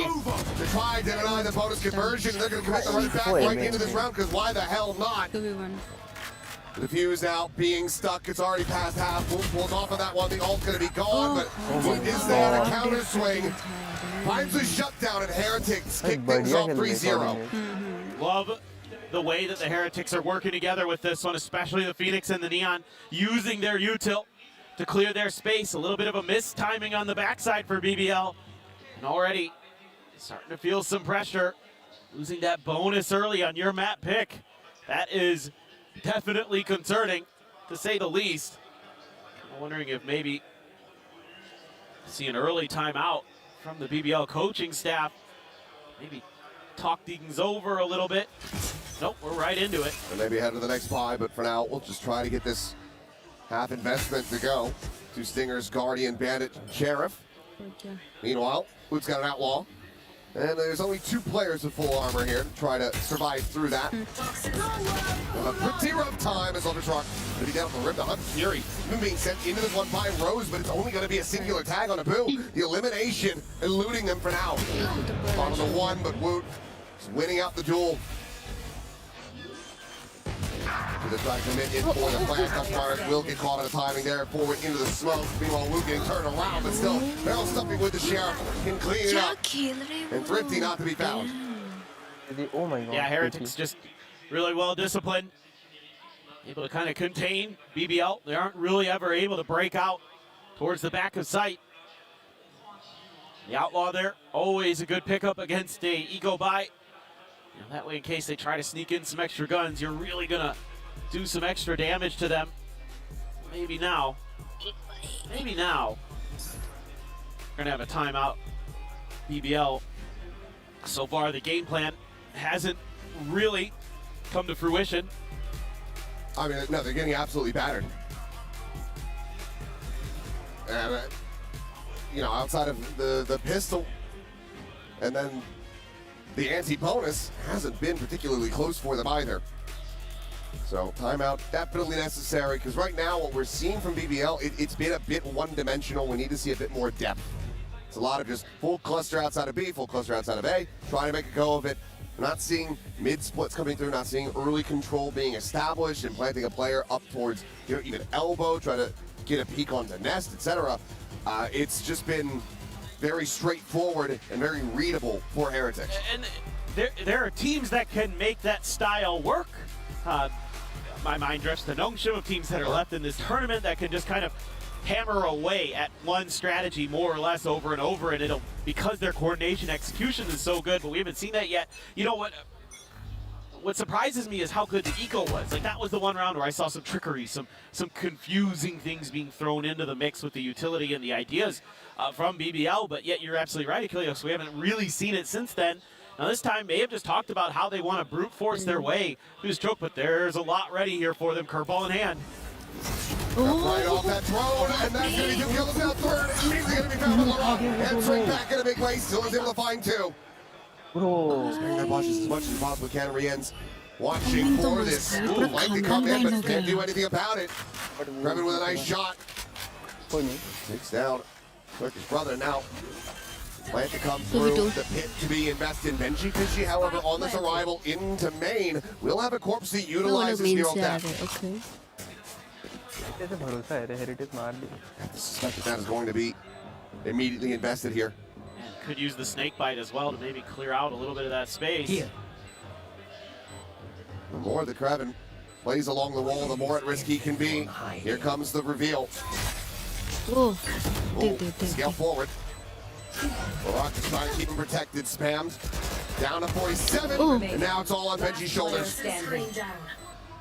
To try to deny the bonus conversion. They're going to commit the right back right into this round, because why the hell not? The fuse now being stuck. It's already past half. Boom pulls off of that one. The ult's going to be gone, but is there a counter swing? Finds a shutdown, and Heretics kick things off 3-0. Love the way that the Heretics are working together with this one, especially the Phoenix and the Neon, using their util to clear their space. A little bit of a mistiming on the backside for BBL. And already starting to feel some pressure. Losing that bonus early on your map pick. That is definitely concerning, to say the least. I'm wondering if maybe see an early timeout from the BBL coaching staff. Maybe talk things over a little bit. Nope, we're right into it. And maybe head to the next buy, but for now, we'll just try to get this half investment to go. 2 Stingers, Guardian, Bandit, Sheriff. Meanwhile, Luke's got an Outlaw. And there's only 2 players with full armor here to try to survive through that. A pretty rough time as Ultrashock going to be down the rim to Hunt Fury. Even being sent into this one by Rose, but it's only going to be a singular tag on Abu. The elimination eluding them for now. On the 1, but Woot is winning out the duel. They're trying to commit in for the flash. Customers will get caught in the timing there. Forward into the smoke. Meanwhile, Woot getting turned around, but still barrel stuffing with the Sheriff. Can clean it up. And Thrifty not to be found. Oh my god. Yeah, Heretics just really well disciplined. Able to kind of contain BBL. They aren't really ever able to break out towards the back of sight. The Outlaw there, always a good pickup against a eco buy. That way, in case they try to sneak in some extra guns, you're really gonna do some extra damage to them. Maybe now. Maybe now. We're gonna have a timeout. BBL. So far, the game plan hasn't really come to fruition. I mean, no, they're getting absolutely battered. And, you know, outside of the pistol, and then the anti-bonus hasn't been particularly close for them either. So timeout definitely necessary, because right now what we're seeing from BBL, it's been a bit one-dimensional. We need to see a bit more depth. It's a lot of just full cluster outside of B, full cluster outside of A, trying to make a go of it. We're not seeing mid-splits coming through, not seeing early control being established and planting a player up towards, you know, even elbow, try to get a peek onto nest, etc. It's just been very straightforward and very readable for Heretics. And there are teams that can make that style work. My mind drifts to Nongshim of teams that are left in this tournament that can just kind of hammer away at one strategy more or less over and over, and it'll, because their coordination execution is so good, but we haven't seen that yet. You know what surprises me is how good the eco was. Like, that was the one round where I saw some trickery, some confusing things being thrown into the mix with the utility and the ideas from BBL, but yet you're absolutely right, Achilles. We haven't really seen it since then. Now this time, may have just talked about how they want to brute force their way through this choke, but there's a lot ready here for them, curveball in hand. Right off that throne, and that's going to be 2 kills now. Third, immediately going to be found on the rock. And straight back in a big way, still is able to find 2. Sparing their bushes as much as possible can. Rien's watching for this. Ooh, like to come in, but can't do anything about it. Kreven with a nice shot. Takes down Turkish brother now. Plant to come through, the pit to be invested. Benji Fishy, however, on this arrival into main, will have a corpse that utilizes Neural Death. Okay. I suspect that is going to be immediately invested here. And could use the snake bite as well to maybe clear out a little bit of that space. Here. The more the Kreven plays along the wall, the more at risk he can be. Here comes the reveal. Oh, scale forward. Rock is trying to keep him protected. Spammed. Down to 47. And now it's all on Benji's shoulders.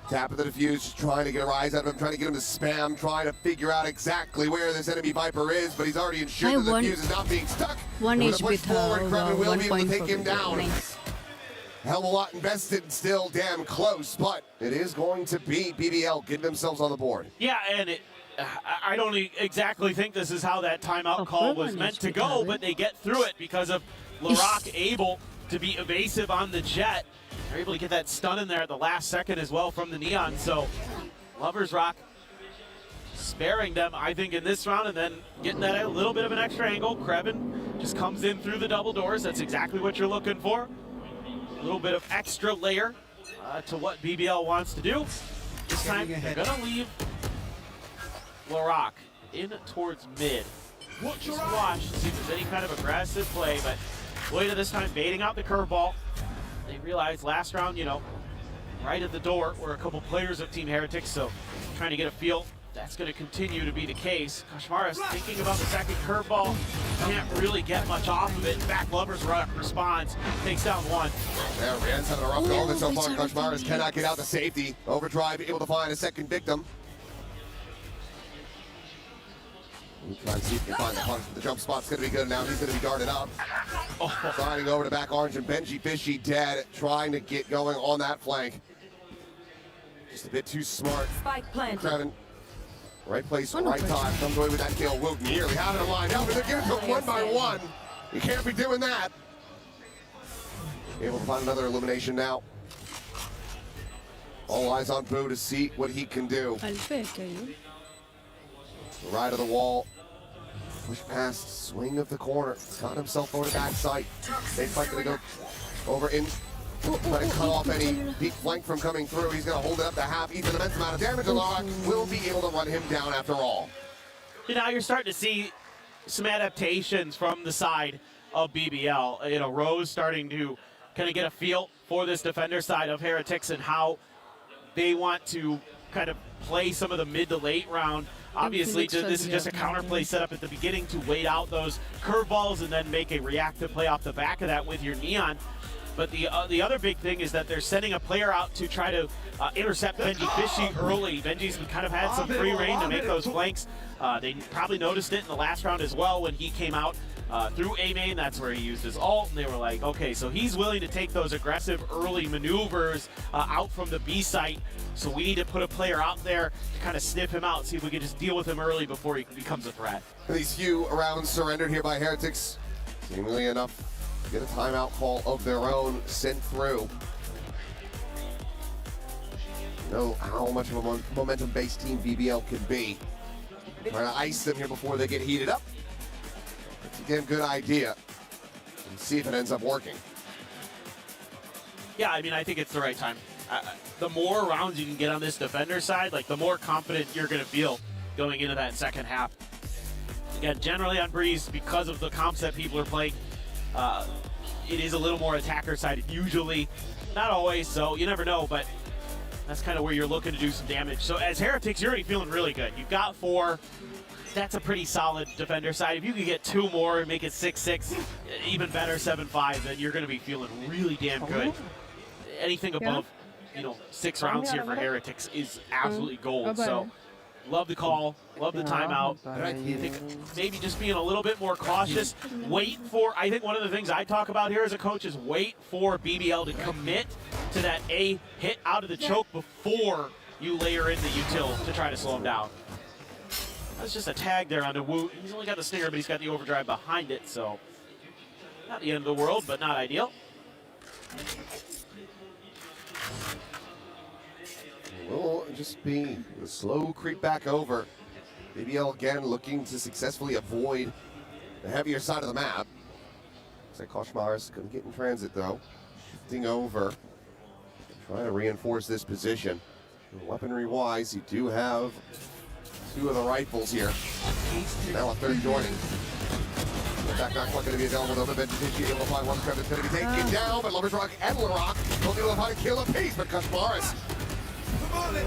Tap of the defuse, trying to get a rise out of him, trying to get him to spam, trying to figure out exactly where this enemy Viper is, but he's already ensured that the defuse is not being stuck. One HP forward, Kreven will be able to take him 1.4 down. nice. Hell of a lot invested, still damn close, but it is going to be BBL getting themselves on the board. Yeah, and I don't exactly think this is how that timeout call was meant to go, but they get through it because of Larock able to be evasive on the jet. They're able to get that stun in there at the last second as well from the Neon, so Lovers Rock sparing them, I think, in this round, and then getting that a little bit of an extra angle. Kreven just comes in through the double doors. That's exactly what you're looking for. A little bit of extra layer to what BBL wants to do. This time, they're going to leave Larock in towards mid. Just watch to see if there's any kind of aggressive play, but Loida this time baiting out the curveball. They realized last round, you know, right at the door were a couple players of Team Heretics, so trying to get a feel. That's going to continue to be the case. Kashmara's thinking about the second curveball. Can't really get much off of it. In fact, Lovers Rock responds, takes down 1. Yeah, Rien's having a rough go of it so far. Kashmara's cannot get out to safety. Overdrive able to find a second victim. He tries to see if he can find the punch. The jump spot's going to be good now. He's going to be guarded up. Sliding over to back orange, and Benji Fishy dead, trying to get going on that flank. Just a bit too smart. Spike planted. Krevin, right place, right time. Comes away with that kill. Woot nearly having him lined up, but they're giving him one by one. You can't be doing that. Able to find another elimination now. All eyes on Boo to see what he can do. Right of the wall. Push past, swing of the corner. Got himself over the backside. They fight gonna go over in. Trying to cut off any deep flank from coming through. He's gonna hold it up to half, eats an immense amount of damage. Alara will be able to run him down after all. Now you're starting to see some adaptations from the side of BBL. You know, Rose starting to kind of get a feel for this defender side of Heretics and how they want to kind of play some of the mid to late round. Obviously, this is just a counterplay set up at the beginning to wait out those curveballs and then make a reactive play off the back of that with your Neon. But the other big thing is that they're sending a player out to try to intercept Benji Fishy early. Benji's kind of had some free reign to make those flanks. They probably noticed it in the last round as well when he came out through A main. That's where he used his ult, and they were like, okay, so he's willing to take those aggressive early maneuvers out from the B site. So we need to put a player out there to kind of sniff him out, see if we can just deal with him early before he becomes a threat. These few rounds surrendered here by Heretics. Seemingly enough. Get a timeout call of their own sent through. You know how much of a momentum-based team BBL can be. Trying to ice them here before they get heated up. It's a damn good idea. And see if it ends up working. Yeah, I mean, I think it's the right time. The more rounds you can get on this defender side, like the more confident you're going to feel going into that second half. Again, generally on Breeze, because of the comps that people are playing, it is a little more attacker sided usually, not always, so you never know, but that's kind of where you're looking to do some damage. So as Heretics, you're already feeling really good. You've got 4. That's a pretty solid defender side. If you could get 2 more and make it 6-6, even better, 7-5, then you're going to be feeling really damn good. Anything above, 6 rounds here for Heretics is absolutely gold. So love the call, love the timeout. I think maybe just being a little bit more cautious. Wait for, I think one of the things I talk about here as a coach is wait for BBL to commit to that A hit out of the choke before you layer in the util to try to slow him down. That's just a tag there onto Wu. He's only got the stinger, but he's got the overdrive behind it, so not the end of the world, but not ideal. Will just be a slow creep back over. BBL again looking to successfully avoid the heavier side of the map. Looks like Koshmar going to get in transit though. Shifting over. Trying to reinforce this position. Weaponry wise, you do have 2 of the rifles here. Now a 3rd joining. The back not quite going to be available though. The Benji able to find one Trevor's going to be taken down, but Lovers Rock and Larock will be able to find a kill apiece, but Koshmar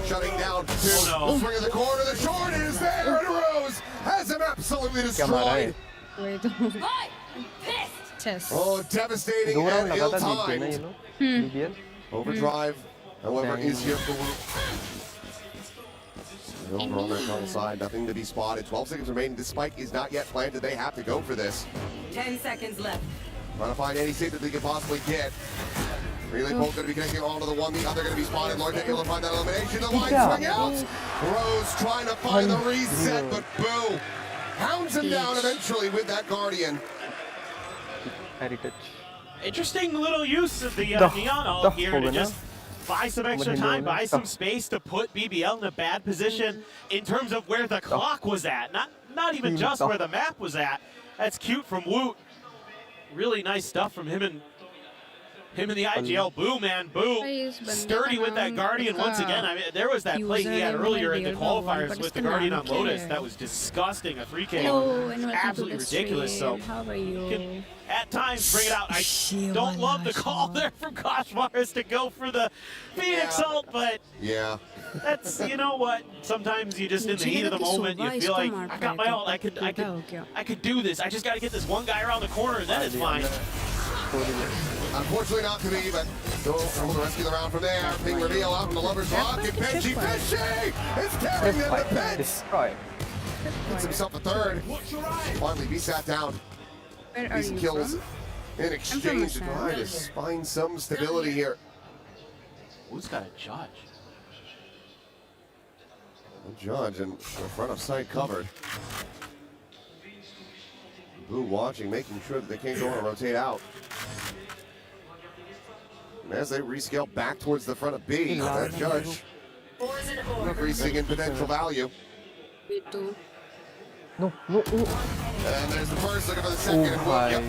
shutting down 2. Swing of the corner, the short is there, and Rose has him absolutely destroyed. Oh, devastating and ill-timed. Overdrive, however, is here for Wu. Over on their tunnel side, nothing to be spotted. 12 seconds remaining. The spike is not yet planted. They have to go for this. 10 seconds left. Trying to find any save that they can possibly get. Relay both going to be connecting onto the one, the other going to be spotted. Lord able to find that elimination. The line swing out. Rose trying to find the reset, but Boo hounds him down eventually with that Guardian. Interesting little use of the Neon ult here to just buy some extra time, buy some space to put BBL in a bad position in terms of where the clock was at. Not even just where the map was at. That's cute from Woot. Really nice stuff from him and the IGL. Boo, man, Boo. Sturdy with that Guardian once again. I mean, there was that play he had earlier in the qualifiers with the Guardian on Lotus. That was disgusting. A 3K. Absolutely ridiculous. So, you can at times bring it out. I don't love the call there from Koshmar to go for the Phoenix ult, but that's, you know what? Sometimes you just in the heat of the moment, you feel like, I got my ult. I could do this. I just got to get this one guy around the corner, and then it's fine. Unfortunately not to be, but still able to rescue the round from there. Ping reveal out from the Lover's Rock, and Benji Fishy is tearing them to bits. Gets himself a third. Finally, be sat down. These kills in exchange to try to find some stability here. Who's got a judge? A judge and the front of sight covered. Blue watching, making sure that they can't go and rotate out. And as they rescale back towards the front of B, that judge increasing in potential value. No. And there's the first, looking for the second. Yep.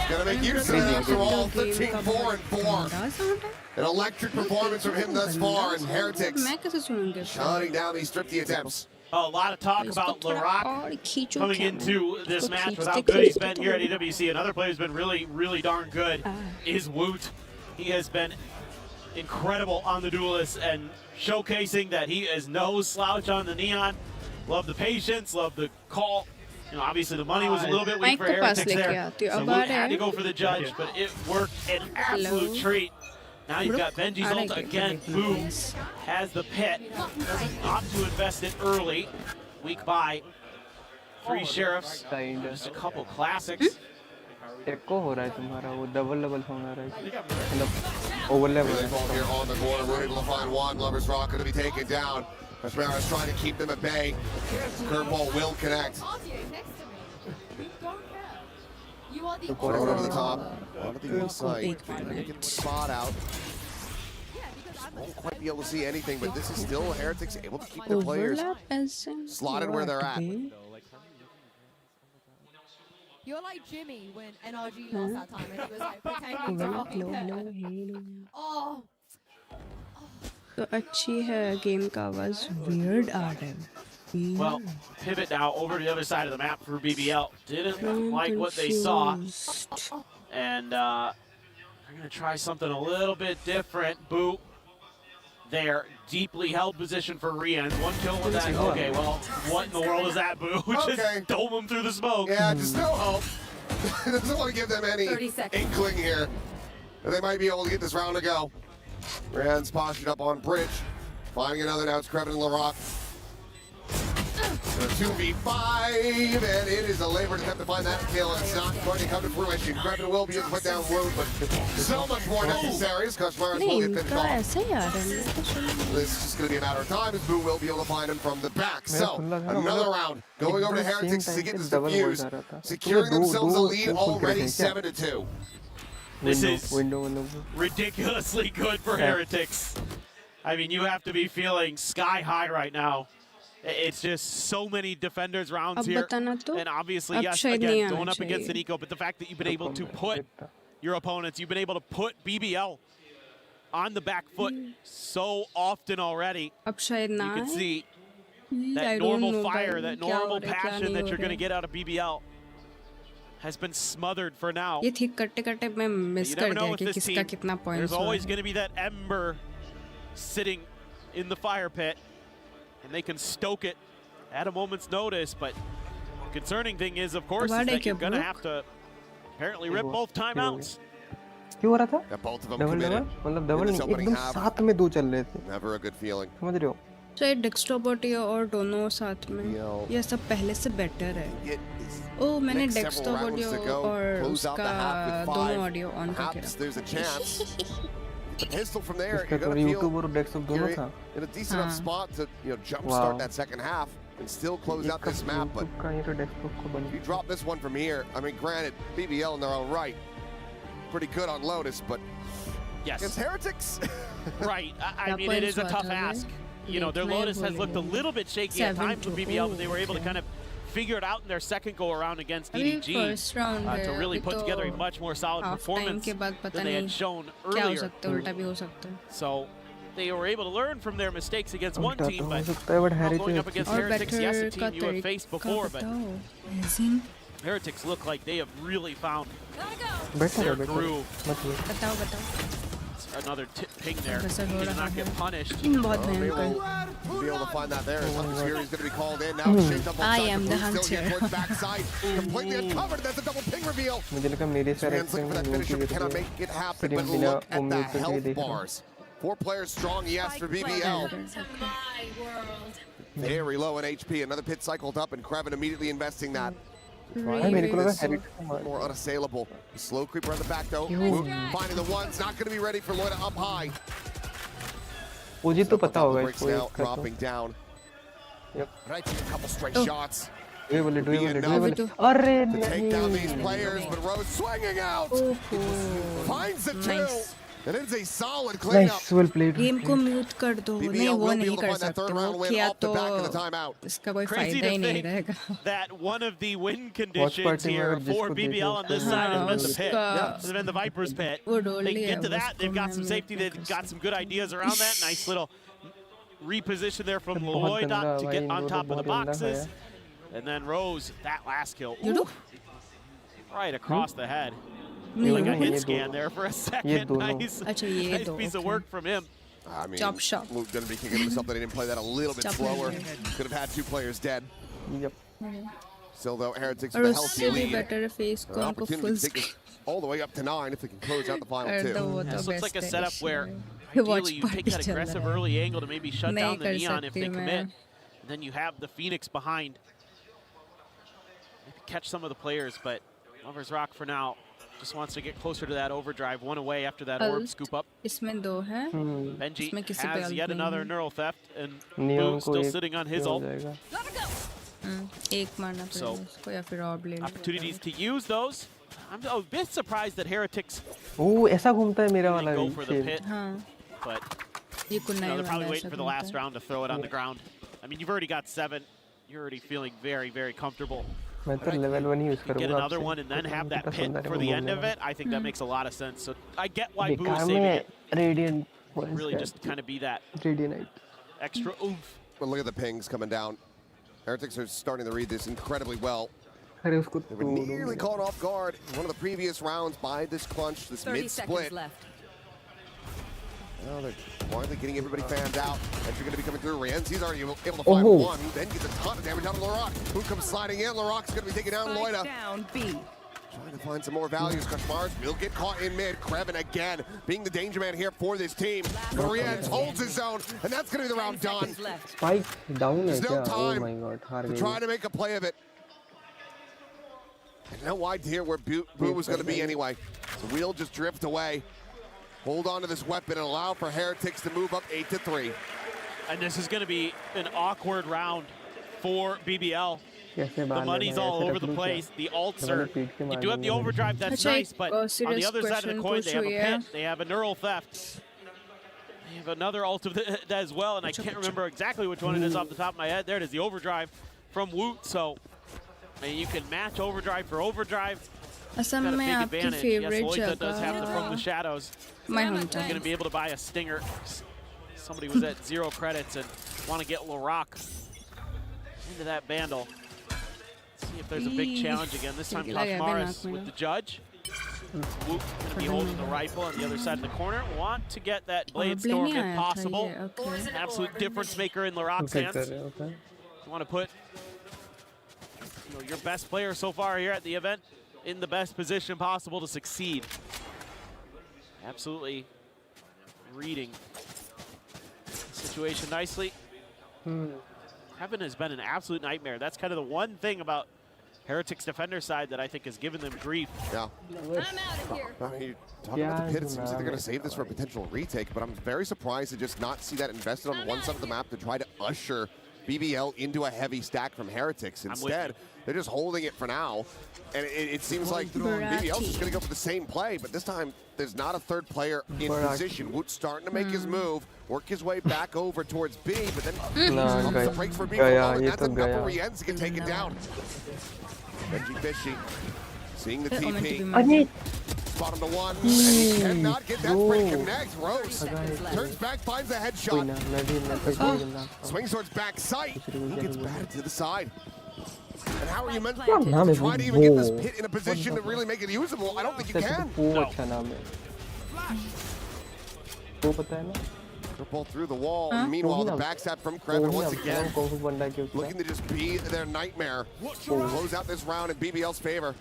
Gonna make use of it after all. 13-4-4. An electric performance from him thus far, and Heretics shutting down these thrifty attempts. A lot of talk about Larock coming into this match with how good he's been here at EWC. Another player who's been really, really darn good is Woot. He has been incredible on the Duelists and showcasing that he is no slouch on the Neon. Love the patience, love the call. You know, obviously the money was a little bit weak for Heretics there. So Woot had to go for the judge, but it worked an absolute treat. Now you've got Benji's ult again. Boo has the pit. Doesn't opt to invest it early. Weak buy. 3 sheriffs. Just a couple classics. Echo हो रहा है तुम्हारा वो double song आ रहा है मतलब overlap Really fall here on the corner. We're able to find one. Lover's Rock going to be taken down. Kashmir is trying to keep them at bay. Curveball will connect. Throw it over the top. Onto the east side. Trying to get the spot out. Won't quite be able to see anything, but this is still Heretics able to keep their players slotted where they're at. You're like Jimmy when NRG lost that time and he was like pretending to Oh. तो अच्छी है game का आवाज weird आ रहा है. Well, pivot now over to the other side of the map for BBL. Didn't like what they saw. And they're going to try something a little bit different. Boo. There, deeply held position for Rian. 1 kill with that. Okay, well, what in the world is that, Boo? Just dove him through the smoke. Yeah, just no hope. Doesn't want to give them any inkling here that they might be able to get this round to go. Rian's postured up on bridge. Finding another now. It's Krevin and Larock. 2v5, and it is a labored attempt to find that kill, and it's not going to come to fruition. Krevin will be able to put down Woot, but so much more necessary as Kashmir will get finished off. This is just going to be a matter of time as Boo will be able to find him from the back. So, another round. Going over to Heretics to get this defused. Securing themselves a lead already 7-2. This is ridiculously good for Heretics. I mean, you have to be feeling sky high right now. It's just so many defenders rounds here. And obviously, yes, again, going up against the Nico, but the fact that you've been able to put your opponents, you've been able to put BBL on the back foot so often already. You can see that normal fire, that normal passion that you're going to get out of BBL has been smothered for now. ये ठीक करते मैं miss कर दिया कि किसका कितना point. There's always going to be that ember sitting in the fire pit. And they can stoke it at a moment's notice, but concerning thing is, of course, is that you're going to have to apparently rip both timeouts. क्यों हो रहा था? Both of them double मतलब double नहीं एकदम साथ में दो चल रहे थे. Never a good feeling. समझ रहे हो? शायद डेक्सटोबॉटी और दोनों साथ में ये सब पहले से बेटर है. ओ मैंने डेक्सटोबॉटी और उसका दोनों ऑडियो ऑन करके रखा. The pistol from there, you're going to feel you're in a decent enough spot to jumpstart that second half and still close out this map. But if you drop this one from here, I mean, granted, BBL in their own right, pretty good on Lotus, but against Heretics? Right. I mean, it is a tough ask. You know, their Lotus has looked a little bit shaky at times with BBL, but they were able to kind of figure it out in their second go-around against EDG to really put together a much more solid performance than they had shown earlier. So they were able to learn from their mistakes against one team, but going up against Heretics, yes, a team you have faced before, but Heretics look like they have really found their groove. Another ping there. He did not get punished. Be able to find that there. Fury is going to be called in now. I am the hunter. Backside, completely uncovered. That's a double ping reveal. Man's looking for that finisher, but cannot make it happen. But look at the health bars. 4 players strong, yes, for BBL. very low in HP. Another pit cycled up, and Kreven immediately investing that. More unassailable. Slow creeper on the back though. Finding the ones, not going to be ready for Loida up high. मुझे तो पता होगा इसको now dropping down. Yep. Right, a couple straight shots. Do it. To take down these players, but Rose swinging out. Finds the two. And it's a solid cleanup. Nice, well played. Game को mute कर दो नहीं वो नहीं कर सकते वो किया तो इसका कोई फायदा ही नहीं रहेगा that one of the win conditions here for BBL on this side has been the pit. Has been the Viper's pit. They can get to that. They've got some safety. They've got some good ideas around that. Nice little reposition there from Loida to get on top of the boxes. And then Rose, that last kill. Right across the head. Like a hit scan there for a second. Nice piece of work from him. I mean, Luke going to be kicking himself that he didn't play that a little bit slower. Could have had 2 players dead. Yep. Still though, Heretics with a healthy lead. better face Opportunity to take this all the way up to 9 if they can close out the final 2. This looks like a setup where ideally you take that aggressive early angle to maybe shut down the Neon if they commit. And then you have the Phoenix behind. Maybe catch some of the players, but Lover's Rock for now just wants to get closer to that overdrive. One away after that orb scoop up. इसमें 2 हैं. Benji has yet another neural theft, and Boo still sitting on his ult. एक मारना पड़ेगा उसको या फिर orb ले लेगा. Opportunities to use those. I'm a bit surprised that Heretics ऐसा घूमता है मेरा वाला go for the pit, हाँ. but ये कुछ नहीं they're probably waiting for the last round to throw it on the ground. I mean, you've already got 7. You're already feeling very, very comfortable. Get another one and then have that pit for the end of it. I think that makes a lot of sense. So I get why Boo is saving it. Radiant. Really just kind of be that extra oomph. But look at the pings coming down. Heretics are starting to read this incredibly well. They were nearly caught off guard in one of the previous rounds by this clutch, this mid-split. Now they're quietly getting everybody fanned out. As you're going to be coming through. Rienzi's already able to find one. Then gets a ton of damage out of Larock. Who comes sliding in? Larock's going to be taking down Loida. Trying to find some more values. Kashmars will get caught in mid. Kreven again being the danger man here for this team. But Rienz holds his zone, and that's going to be the round done. Spike down. There's no time oh to try to make a play of it. And no idea where Boo was going to be anyway. So we'll just drift away. Hold on to this weapon and allow for Heretics to move up 8-3. And this is going to be an awkward round for BBL. The money's all over the place. The ults are... You do have the overdrive, that's nice, but on the other side of the coin, they have a pit. They have a neural theft. They have another ult of that as well, and I can't remember exactly which one it is off the top of my head. There it is, the overdrive from Woot. So, I mean, you can match overdrive for overdrive. असल में आपकी favorite Loida does have the From the Shadows. You're going to be able to buy a Stinger. Somebody was at 0 credits and want to get Larock into that bandle. See if there's a big challenge again. This time Kashmaris with the judge. Woot going to be holding the rifle on the other side of the corner. Want to get that Blade Storm if possible. Absolute difference maker in Larock's hands. You want to put your best player so far here at the event in the best position possible to succeed. Absolutely reading the situation nicely. Kreven has been an absolute nightmare. That's kind of the one thing about Heretics defender side that I think has given them grief. Yeah. I'm out of here. I mean, talking about the pit, it seems like they're going to save this for a potential retake, but I'm very surprised to just not see that invested on one side of the map to try to usher BBL into a heavy stack from Heretics. Instead, they're just holding it for now. And it seems like BBL's just going to go for the same play, but this time there's not a third player in position. Woot's starting to make his move, work his way back over towards B, but then comes the breaks for B for a moment. That's enough for Rienz to get taken down. Benji Fishy seeing the TP. Bottom to 1, and he cannot get that free connect. Rose turns back, finds a headshot. Swings towards back sight. Who gets batted to the side? And how are you meant to try to even get this pit in a position to really make it usable? I don't think you can. Triple through the wall. Meanwhile, the backstab from Kreven once again. Looking to just be their nightmare. Close out this round in BBL's favor.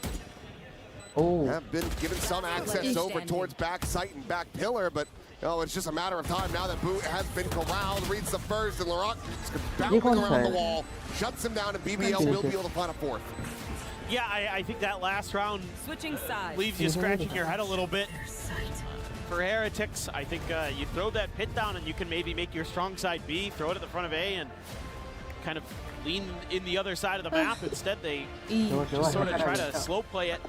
Have been given some access over towards back sight and back pillar, but Oh, it's just a matter of time now that Boot has been corralled, reads the first, and Larock is bouncing around the wall, shuts him down, and BBL will be able to find a fourth. Yeah, I think that last round Switching sides. leaves you scratching your head a little bit. For Heretics, I think you throw that pit down and you can maybe make your strong side B, throw it at the front of A, and kind of lean in the other side of the map. Instead, they just sort of try to slow play it.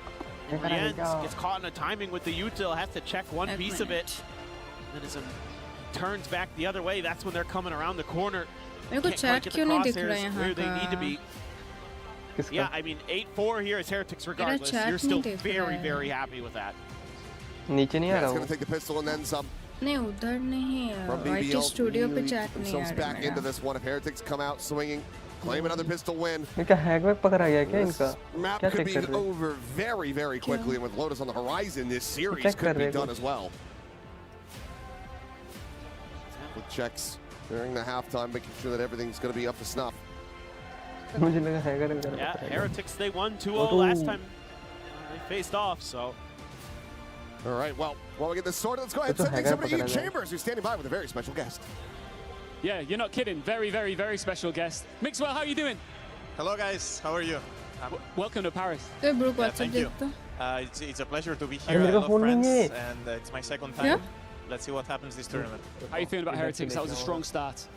Rienz gets caught in a timing with the util, has to check one piece of it. Then as it turns back the other way, that's when they're coming around the corner. मेरे को chat क्यों नहीं दिख रहा है यहाँ where they need to be. Yeah, I mean, 8-4 here is Heretics regardless. You're still very, very happy with that. नीचे नहीं आ रहा It's going to take the pistol and then some. नहीं उधर नहीं है From IT BBL, स्टूडियो पे chat नहीं themselves आ back रहा into this one. If Heretics come out swinging, claim another pistol win. क्या हैक वैक पकड़ा गया क्या इनका? Map क्या could check be कर रहे हैं? over very, very quickly, and with Lotus on the horizon, this series could be done as well. With checks during the halftime, making sure that everything's going to be up to snuff. मुझे लगा hacker कर Yeah, Heretics, they won 2-0 last time they faced off, so. All right, well, while we get this sorted, let's go ahead and send things over to Ian Chambers, who's standing by with a very special guest. Yeah, you're not kidding. Very, very, very special guest. Mixwell, how are you doing? Hello, guys. How are you? Welcome to Paris. तो bro Yeah, WhatsApp thank you. देखता It's a pleasure to be here. I love France, and it's my second time. Let's see what happens this tournament. How are you feeling about Heretics? That was a strong start.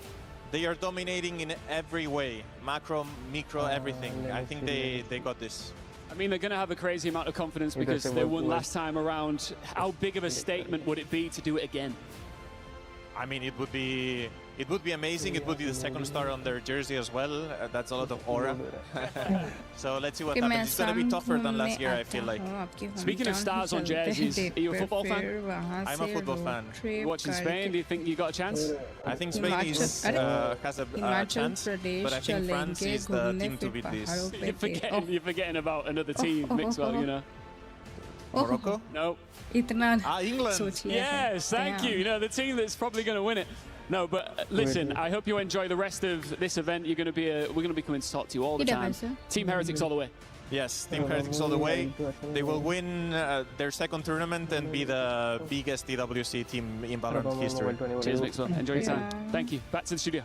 They are dominating in every way, macro, micro, everything. I think they got this. I mean, they're going to have a crazy amount of confidence because they won last time around. How big of a statement would it be to do it again? I mean, it would be amazing. It would be the second star on their jersey as well. That's a lot of aura. So let's see what happens. It's going to be tougher than last year, I feel like. Speaking of stars on jerseys, are you a football fan? I'm a football fan. Watching Spain, do you think you got a chance? I think Spain has a chance, but I think France is the team to beat this. You're forgetting about another team, Mixwell, you know. Morocco? No. England. Yes, thank you. You know, the team that's probably going to win it. No, but listen, I hope you enjoy the rest of this event. We're going to be coming to talk to you all the time. Team Heretics all the way. Yes, Team Heretics all the way. They will win their second tournament and be the biggest DWC team in Valorant history. Cheers, Mixwell. Enjoy your time. Thank you. Back to the studio.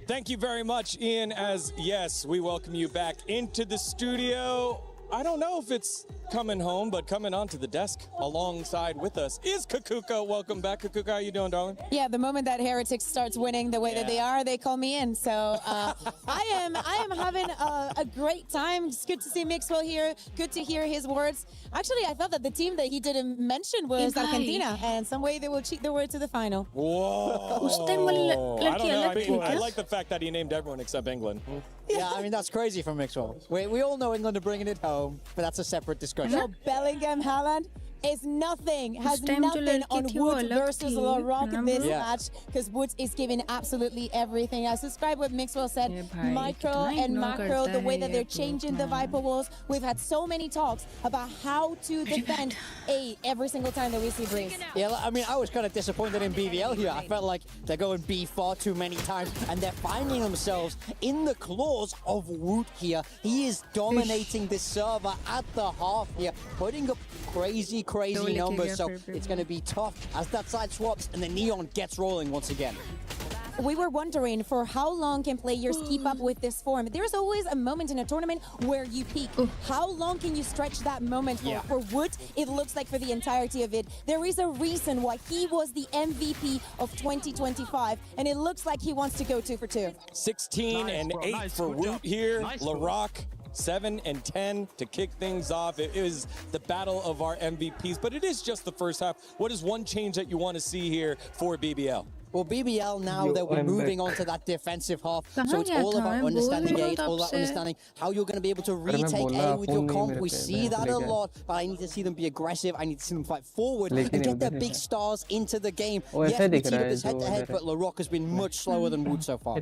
Thank you very much, Ian, as yes, we welcome you back into the studio. I don't know if it's coming home, but coming onto the desk alongside with us is Kakuka. Welcome back, Kakuka. How you doing, darling? Yeah, the moment that Heretics starts winning the way that they are, they call me in. So I am having a great time. It's good to see Mixwell here. Good to hear his words. Actually, I thought that the team that he didn't mention was Argentina, and some way they will cheat their way to the final. Whoa! I don't know. I like the fact that he named everyone except England. Yeah, I mean, that's crazy from Mixwell. We all know England are bringing it home, but that's a separate discussion. So Bellingham, Haaland is nothing, has nothing on Wood versus Larock in this match, because Wood is giving absolutely everything. I subscribe what Mixwell said, micro and macro, the way that they're changing the Viper walls. We've had so many talks about how to defend A every single time that we see Breeze. Yeah, I mean, I was kind of disappointed in BVL here. I felt like they're going B far too many times, and they're finding themselves in the claws of Wood here. He is dominating this server at the half here, putting up crazy numbers, so it's going to be tough as that side swaps and the Neon gets rolling once again. We were wondering for how long can players keep up with this form. There's always a moment in a tournament where you peak. How long can you stretch that moment for? For Wood, it looks like for the entirety of it. There is a reason why he was the MVP of 2025, and it looks like he wants to go 2 for 2. 16 and 8 for Woot here. Larock 7 and 10 to kick things off. It is the battle of our MVPs, but it is just the first half. What is one change that you want to see here for BBL? Well, BBL now that we're moving on to that defensive half, so it's all about understanding A, it's all about understanding how you're going to be able to retake A with your comp. We see that a lot, but I need to see them be aggressive. I need to see them fight forward and get their big stars into the game. Yes, we teed up his head-to-head, but Larock has been much slower than Wood so far.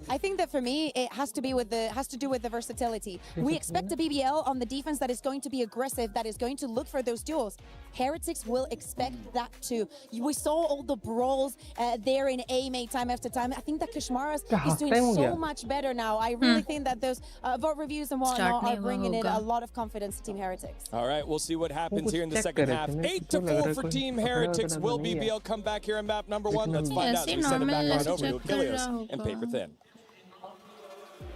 I think that for me, it has to do with the versatility. We expect a BBL on the defense that is going to be aggressive, that is going to look for those duels. Heretics will expect that too. We saw all the brawls there in A mate time after time. I think that Kashmaras is doing so much better now. I really think that those vote reviews and whatnot are bringing in a lot of confidence to Team Heretics. All right, we'll see what happens here in the second half. 8-4 for Team Heretics. Will BBL come back here in map number 1? Let's find out. We send it back on over to ʻŌcylios and Paper Thin.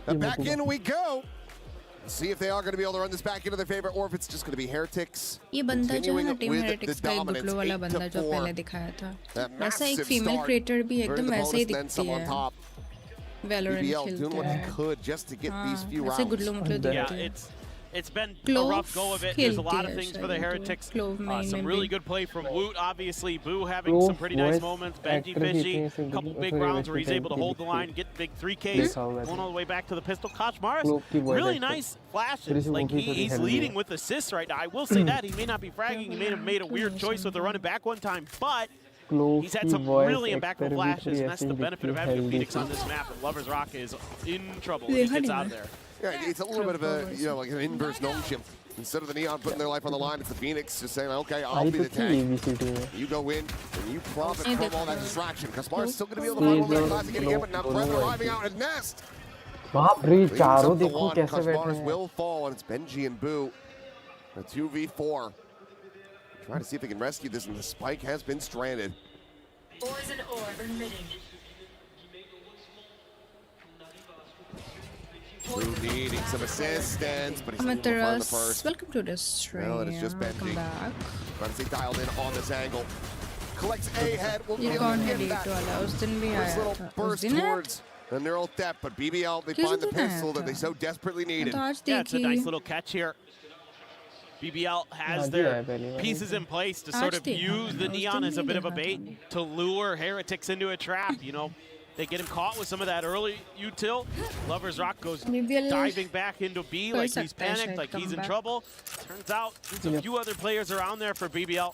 And back in we go. See if they are going to be able to run this back into their favor, or if it's just going to be Heretics continuing with the dominance. 8-4. That massive start. Very the bonus, then some on top. BBL doing what he could just to get these few rounds. Yeah, it's been a rough go of it. There's a lot of things for the Heretics. Some really good play from Woot, obviously. Boo having some pretty nice moments. Benji Fishy, a couple big rounds where he's able to hold the line, get big 3Ks, going all the way back to the pistol. Kashmaras, really nice flashes. Like he's leading with assists right now. I will say that. He may not be fragging. He may have made a weird choice with the running back one time, but he's had some really impactful flashes, and that's the benefit of having a Phoenix on this map. And Lovers Rock is in trouble if he gets out of there. Yeah, it's a little bit of a, like an inverse gnome ship. Instead of the Neon putting their life on the line, it's the Phoenix just saying, okay, I'll be the tank. You go in, and you profit from all that distraction. Kashmaras still going to be able to find one more classic in here, but now Prem arriving out at Nest. Kashmaras will fall, and it's Benji and Boo. A 2v4. Trying to see if they can rescue this, and the spike has been stranded. Poison orb emitting. Boo needing some assistance, but he's able to find the first. Welcome to the stream. Well, it is just Benji. Trying to stay dialed in on this angle. Collects A head. Will be able to get that first little burst towards the neural theft, but BBL, they find the pistol that they so desperately needed. Yeah, it's a nice little catch here. BBL has their pieces in place to sort of use the Neon as a bit of a bait to lure Heretics into a trap, you know. They get him caught with some of that early util. Lovers Rock goes diving back into B like he's panicked, like he's in trouble. Turns out there's a few other players around there for BBL.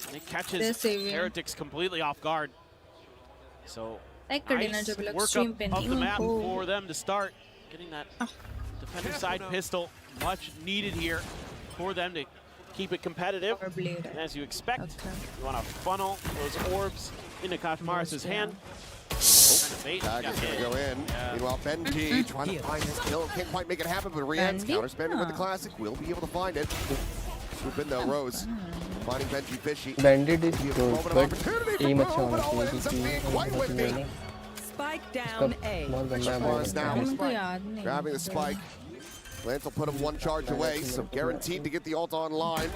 And it catches Heretics completely off guard. So nice work up of the map for them to start. Getting that defender side pistol, much needed here for them to keep it competitive. And as you expect, you want to funnel those orbs into Kashmaras' hand. Tagger's going to go in. Meanwhile, Benji trying to find his kill. Can't quite make it happen, but Rian's counter-spending with the classic. Will be able to find it. Swoop in though, Rose. Finding Benji Fishy. Bandit is good, but aim Spike down A. Kashmaras now grabbing the spike. Lance will put him one charge away, so guaranteed to get the ult online.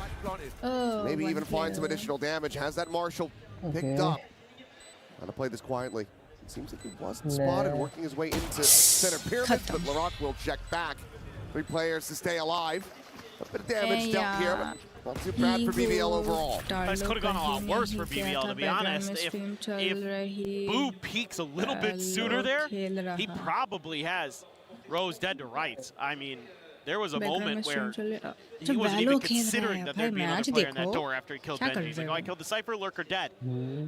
Maybe even find some additional damage. Has that Marshall picked up. Trying to play this quietly. It seems like he wasn't spotted, working his way into center pyramid, but Laroc will check back. 3 players to stay alive. A bit of damage dealt here, but not too bad for BBL overall. This could have gone a lot worse for BBL, to be honest. If Boo peaks a little bit sooner there, he probably has Rose dead to rights. I mean, there was a moment where he wasn't even considering that there'd be another player in that door after he killed Benji. He's like, oh, I killed the Cypher, Lurker dead.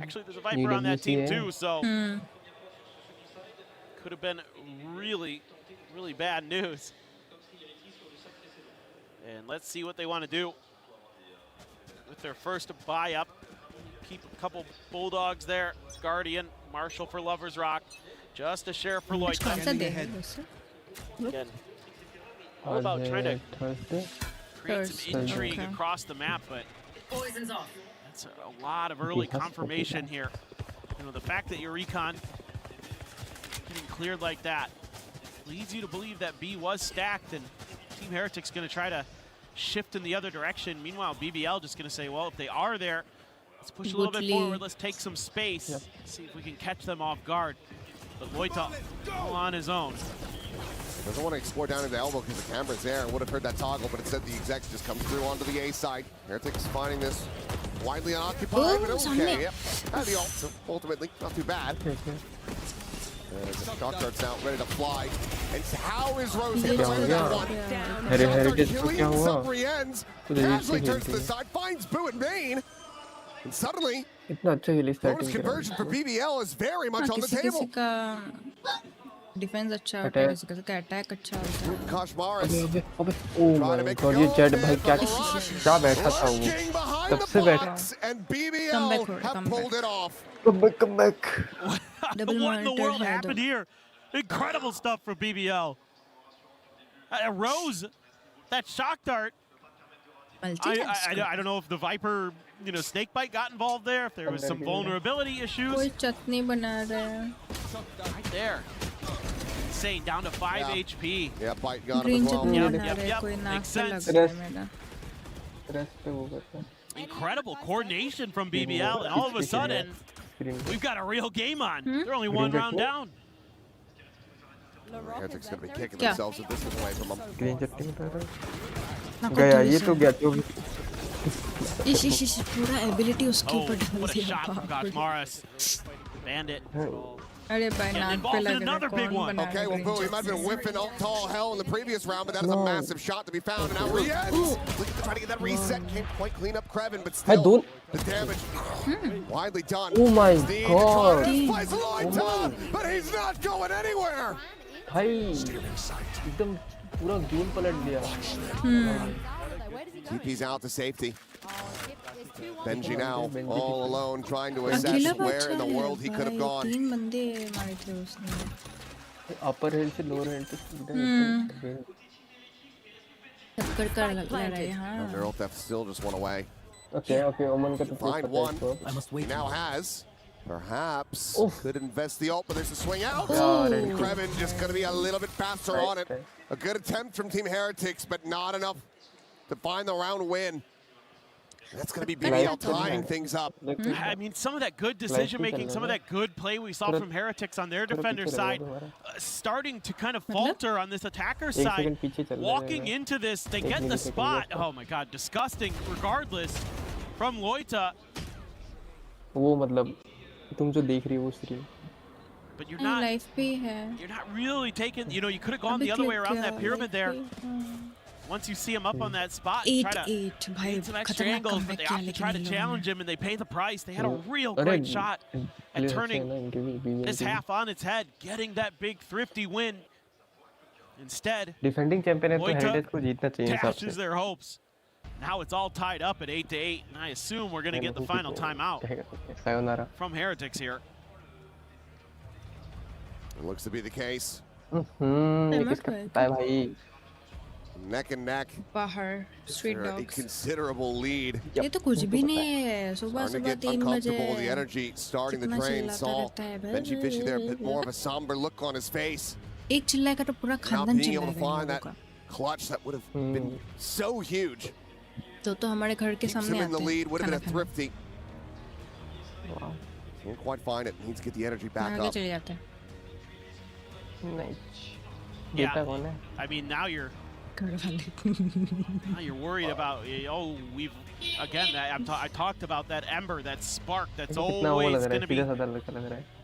Actually, there's a Viper on that team too, so could have been really, really bad news. And let's see what they want to do with their first buy up. Keep a couple Bulldogs there. Guardian, Marshall for Lovers Rock. Just a share for Lloyd. Again, all about trying to create some intrigue across the map, but that's a lot of early confirmation here. You know, the fact that your recon getting cleared like that leads you to believe that B was stacked, and Team Heretic's going to try to shift in the other direction. Meanwhile, BBL just going to say, well, if they are there, let's push a little bit forward, let's take some space, see if we can catch them off guard. But Loita all on his own. Doesn't want to explore down into elbow because the camera's there. Would have heard that toggle, but instead the exec just comes through onto the A side. Heretics finding this widely unoccupied, but okay. Yep, had the ult, so ultimately not too bad. The Shock Dart's now ready to fly. And how is Rose hit away with that one? Killing sᴏᴄɪᴜ. Casually turns to the side, finds Boo and Bane. And suddenly, bonus conversion for BBL is very much on the table. Defence अच्छा होता है किसी का attack अच्छा होता है अबे oh my God ये जेट भाई क्या बैठा था वो तब से बैठा comeback What in the world happened here? Incredible stuff from BBL. Rose, that shock dart. I don't know if the Viper, snake bite got involved there, if there was some vulnerability issues. कोई चटनी बना रहा है. Right there. Insane, down to 5 HP. Yeah, bite got Green him as well. चटनी बना रहा है कोई नाक पे लग रहा है मेरा. Incredible coordination from BBL, and all of a sudden, we've got a real game on. They're only one round down. Heretics going to be kicking themselves if this is away from them. Green chutney बता रहा गया ये तो गया जो भी इस पूरा एबिलिटी उसके ऊपर डाल What a दिया. shot from Gosh Morris. Bandit. अरे भाई नाक पे लग रहा है कौन बना Okay, well, Boo, he might have been whipping tall hell in the previous round, but that is a massive shot to be found. And now Riens, looking to try to get that reset. Can't quite clean up Krevin, but still, the damage widely done. Oh my Steve God. plays Loita, but he's not going anywhere. भाई एकदम पूरा game पलट दिया. TP's out to safety. Benji now all alone trying to assess where in the world he could have gone. 3 बंदे मारे थे उसने. Upper hill से lower hill तक सीधा. टक्कर कर लग रहा है हाँ. Girl theft still just went away. Okay, Oman का तो Find one. He now has. Perhaps could invest the ult, but there's a swing out. Krevin just going to be a little bit faster on it. A good attempt from Team Heretics, but not enough to find the round win. That's going to be BBL tying things up. I mean, some of that good decision-making, some of that good play we saw from Heretics on their defender side, starting to kind of falter on this attacker side. Walking into this, they get the spot. Oh my God, disgusting regardless from Loita. वो मतलब तुम जो देख रही हो वो stream. But you're not life पे है. You're not really taking, you could have gone the other way around that pyramid there. Once you see him up on that spot, try to gain some extra angles, but they have to try to challenge him, and they pay the price. They had a real great shot at turning this half on its head, getting that big thrifty win. Instead, defending champion है तो Heritage को जीतना चाहिए dashes their hopes. Now it's all tied up at 8-8, and I assume we're going to get the final timeout from Heretics here. It looks to be the case. Neck and neck. बाहर street A dogs. considerable lead. ये तो कुछ भी नहीं है. सुबह 3 बजे. The energy starting the drain. Saw Benji Fishy there, a bit more of a somber look on his face. एक चिल्लाएगा तो पूरा खानदान Not being able to चिल्लाएगा find that clutch that would have been so huge. तो हमारे घर के Keeps him सामने in the आते lead. हैं Would have been खाना a thrifty. Can't quite find it. Needs to get the energy back आगे up. चले जाते हैं. Yeah, I mean, now you're worried about, I talked about that ember, that spark that's always going to be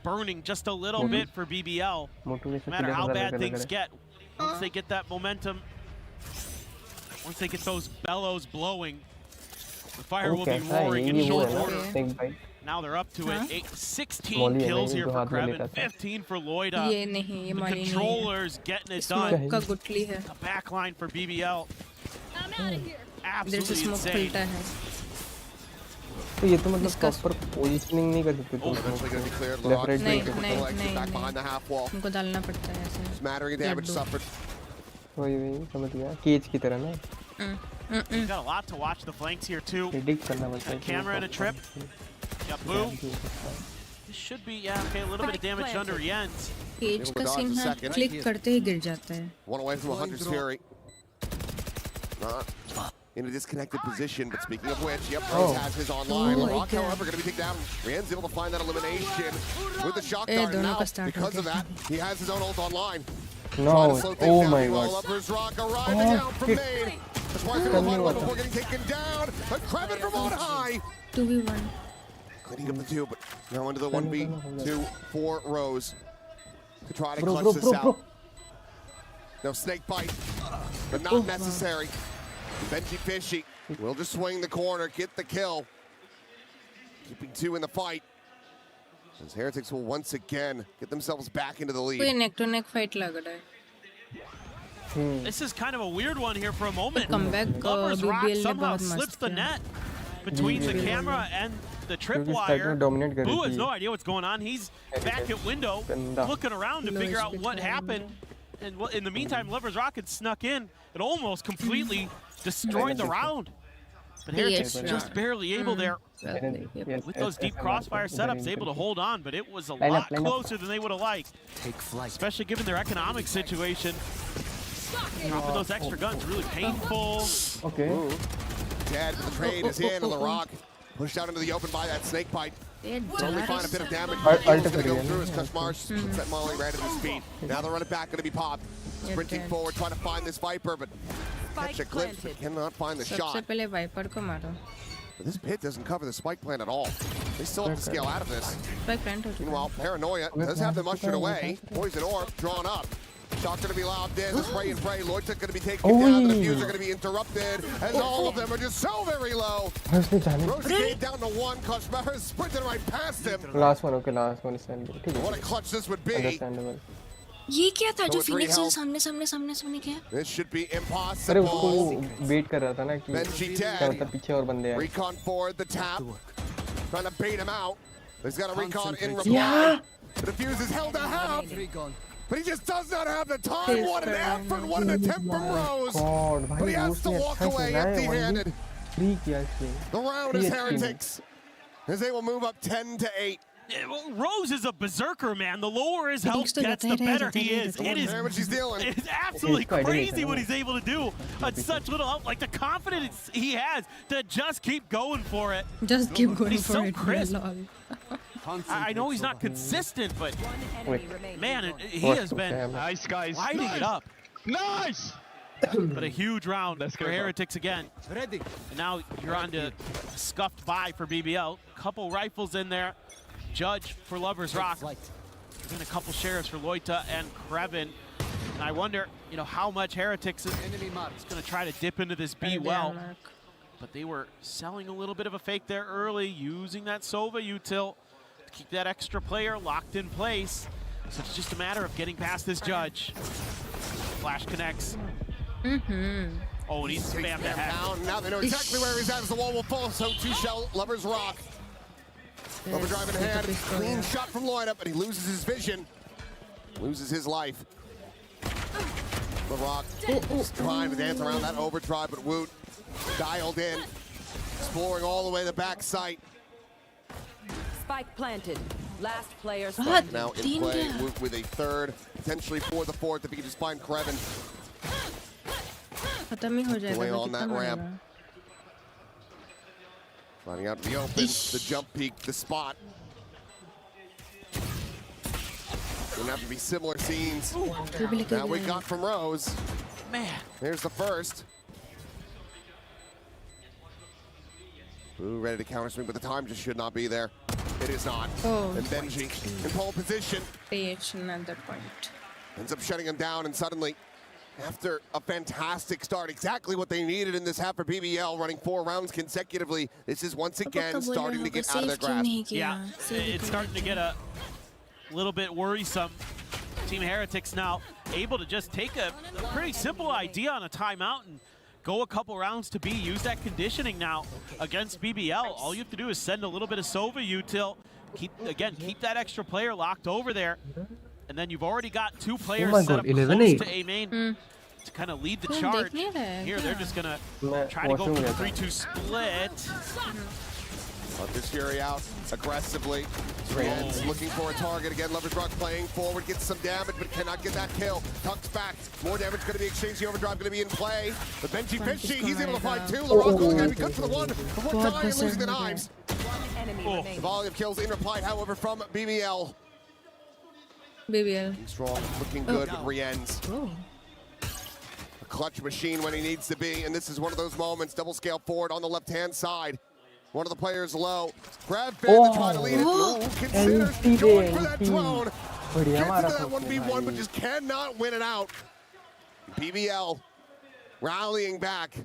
burning just a little bit for BBL. No matter how bad things get, once they get that momentum, once they get those bellows blowing, the fire will be roaring in short order. Now they're up to it. 16 kills here for Krevin, 15 for Loita. The controllers getting it done. The back line for BBL. Absolutely insane. तो ये तो मतलब proper positioning नहीं कर सकते तुम. Left right back behind the half wall. उनको डालना पड़ता है ऐसे. Smattering damage suffered. वही समझ गया. केज की तरह ना. We've got a lot to watch the flanks here too. A camera and a trip. Got Boo. This should be, a little bit of damage under Jens. Cage का scene है. Click करते ही गिर जाता है. One away from 100's Fury. Not in a disconnected position, but speaking of which, Rose has his online. Rock, however, going to be taken down. Rien's able to find that elimination with the shock dart. Now, because of that, he has his own ult online. No, oh my God. Rock arriving out from main. That's why they're going to before getting taken down. But Krevin from on high. 2v1. Cleaning up the 2, but now into the 1v2 for Rose to try to clutch this out. No snake bite, but not necessary. Benji Fishy will just swing the corner, get the kill. Keeping 2 in the fight. As Heretics will once again get themselves back into the lead. कोई neck to neck fight लग रहा है. This is kind of a weird one here for a moment. Comeback, Lovers Rock BBL somehow ने बहुत slips मस्त the किया. net between the camera and the tripwire. Boo has no idea what's going on. He's back at window looking around to figure out what happened. And in the meantime, Lovers Rock had snuck in and almost completely destroyed the round. But Heretics just barely able there. With those deep crossfire setups, able to hold on, but it was a lot closer than they would have liked. Especially given their economic situation. Dropping those extra guns, really painful. Okay. Dead, but the trade is in on the rock. Pushed out into the open by that snake bite. Only find a bit of damage. He's going to go through as Kushmarsh puts that Molly right at his feet. Now they'll run it back, going to be popped. Sprinting forward, trying to find this Viper, but catch a glimpse, but cannot find the shot. सबसे पहले Viper को मारो. But this pit doesn't cover the spike plant at all. They still have to scale out of this. Spike plant हो चुका. Meanwhile, Paranoia does have them ushered away. Poison Orb drawn up. Shot going to be lobbed in. The spray and pray. Lloyd's going to be taken down. The defuse are going to be interrupted. And all of them are just so very low. Rose came down to one. Kushmarsh sprinted right past him. Last one, okay, last one is What a clutch this would be. Understandable. ये क्या था जो Phoenix ने सामने किया? This should be अरे impossible. उसको wait कर रहा था ना कि Benji क्या dead. मतलब पीछे और बंदे आए. Recon forward, the tap. Trying to bait him out. He's got a recon in reply. Yeah. The defuse is held to half. But he just does not have the time. What an effort. What an attempt from Rose. God, But he has to walk away empty-handed. The round is Heretics. As they will move up 10-8. Yeah, well, Rose is a berserker, man. The lower his health gets, the better he is. It is absolutely crazy what he's able to do on such little health. Like the confidence he has to just keep going for it. Just keep going he's for so it. crisp. I know he's not consistent, but man, he has been lighting it up. Nice! But a huge round for Heretics again. And now you're on to scuffed by for BBL. Couple rifles in there. Judge for Lovers Rock. And a couple sheriffs for Loita and Krevin. And I wonder, how much Heretics is going to try to dip into this B well. But they were selling a little bit of a fake there early, using that Sova util to keep that extra player locked in place. So it's just a matter of getting past this Judge. Flash connects. Oh, and he's spammed ahead. Now they know exactly where he's at as the wall will fall. So two-shell Lovers Rock. Overdrive in hand, clean shot from Loita, but he loses his vision, loses his life. The Rock trying to dance around that overdrive, but Woot dialed in, exploring all the way the back site. Spike planted. Last player now in play, Woot with a third, potentially for the fourth if he can just find Krevin. Away on that ramp. Finding out the open, the jump peak, the spot. Gonna have to be similar scenes. That we got from Rose. Man. Here's the first. Ooh, ready to counter swing, but the time just should not be there. It is not. And Benji in pole position. At that point. Ends up shutting him down, and suddenly, after a fantastic start, exactly what they needed in this half for BBL, running 4 rounds consecutively, this is once again starting to get out of their grasp. Yeah, it's starting to get a little bit worrisome. Team Heretics now able to just take a pretty simple idea on a timeout and go a couple rounds to B. Use that conditioning now against BBL. All you have to do is send a little bit of Sova util. Keep that extra player locked over there. And then you've already got 2 players set up close to A main to kind of lead the charge. Here, they're just going to try to go for the 3-2 split. This Fury out aggressively. Rand's looking for a target again. Lovers Rock playing forward, gets some damage, but cannot get that kill. Tucks back. More damage going to be exchanged. The overdrive going to be in play. But Benji Fishy, he's able to find 2. LaRock only going to be cut to the 1 before dying and losing the knives. The volume of kills in reply, however, from BBL. BBL. Strong, looking good with Rienz. A clutch machine when he needs to be, and this is one of those moments. Double scale forward on the left-hand side. One of the players low. Grab Finn to try to lead it. Ooh, considers going for that drone. Gets into that 1v1, but just cannot win it out. BBL rallying back,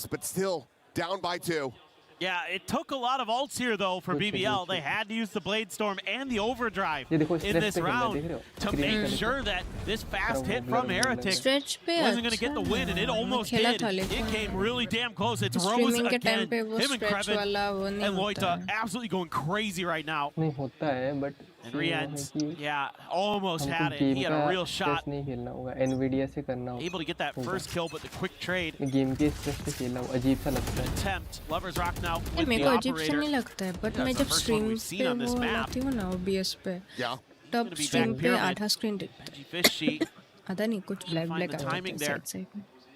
but still down by 2. Yeah, it took a lot of ults here, though, for BBL. They had to use the Blade Storm and the Overdrive in this round to make sure that this fast hit from Heretics wasn't going to get the win, and it almost did. It came really damn close. It's Rose again. Him and Krevin and Loita absolutely going crazy right now. And Rienz, yeah, almost had it. He had a real shot. Able to get that first kill, but the quick trade. Attempt. Lovers Rock now with the operator. नहीं लगता है, but मैं जब stream पे वो लाती हूँ ना OBS पे, तब stream पे आधा screen दिखता है. आधा नहीं, कुछ black आता है side.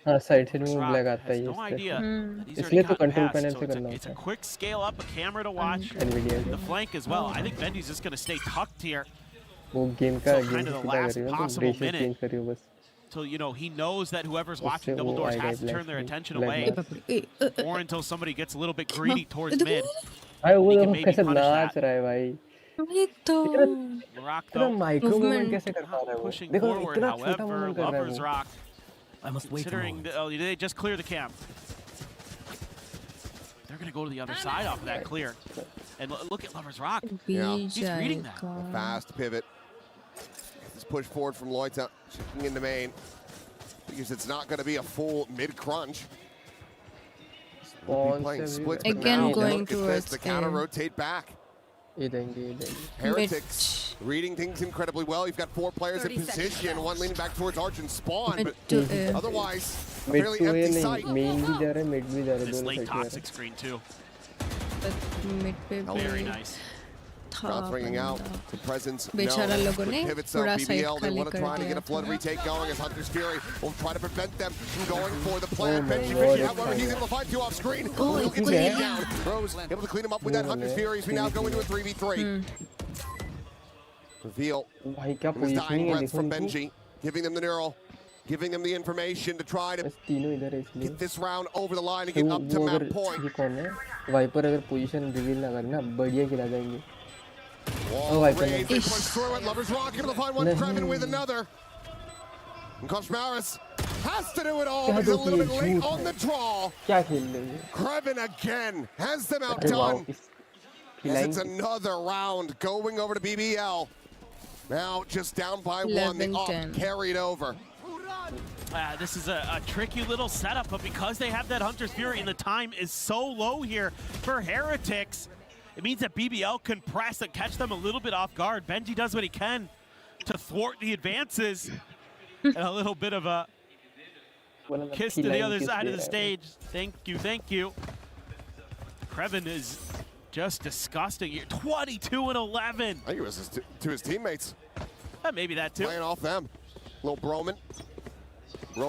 हाँ, side में black आता है इसलिए तो control panel से करना होता है. It's a quick scale up, a camera to watch. The flank as well. I think Benji's just going to stay tucked here. वो game का kind of the last possible minute. Until, you know, he knows that whoever's watching Double Doors has to turn their attention away, or until somebody gets a little bit greedy towards mid. He can maybe punish that. Rock though, pushing forward, however, Lovers Rock, considering, they just clear the camp. They're going to go to the other side off of that clear. And look at Lovers Rock. Yeah. He's reading that. Fast pivot. This push forward from Loita, shifting into main. Because it's not going to be a full mid-crunch. Again going towards the counter rotate back. Heretics reading things incredibly well. You've got 4 players in position, one leaning back towards Arch and Spawn, but otherwise a fairly empty site. This late toxic screen too. Very nice. Crowd's ringing out. The presence बेचारा लोगों ने पूरा BBL, they want to try to get a flood retake going as Hunter's Fury will try to prevent them from going for the plan. Benji, however, he's able to find 2 off screen. He'll get taken down. Rose able to clean him up with that Hunter's Fury as we now go into a 3v3. Reveal. His dying breath from Benji, giving them the neural, giving them the information to try to get this round over the line and get up to map point. Viper अगर position reveal ना करे ना बढ़िया खिला देंगे. Rage, they punch through it. Lovers Rock able to find one Krevin with another. And Koshmaris has to do it all, but he's a little bit late on the draw. Krevin again has them outdone. It's another round going over to BBL. Now just down by 1, the off carried over. This is a tricky little setup, but because they have that Hunter's Fury and the time is so low here for Heretics, it means that BBL can press and catch them a little bit off guard. Benji does what he can to thwart the advances. And a little bit of a kiss to the other side of the stage. Thank you, thank you. Krevin is just disgusting here. 22 and 11. I think it was to his teammates. Maybe that too. Playing off them. Little bro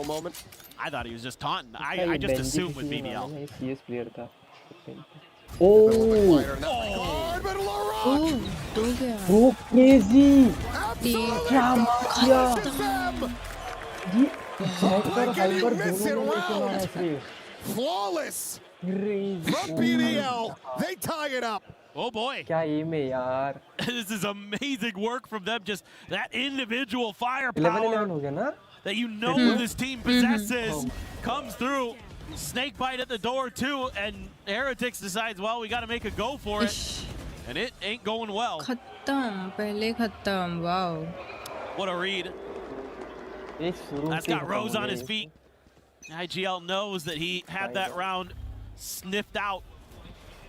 moment. I thought he was just taunting. I just assumed with BBL. Oh, crazy! Flawless from BBL. They tie it up. Oh boy. This is amazing work from them. Just that individual firepower that you know this team possesses comes through. Snake bite at the door too, and Heretics decides, well, we got to make a go for it, and it ain't going well. Wow. What a read. That's got Rose on his feet. IGL knows that he had that round sniffed out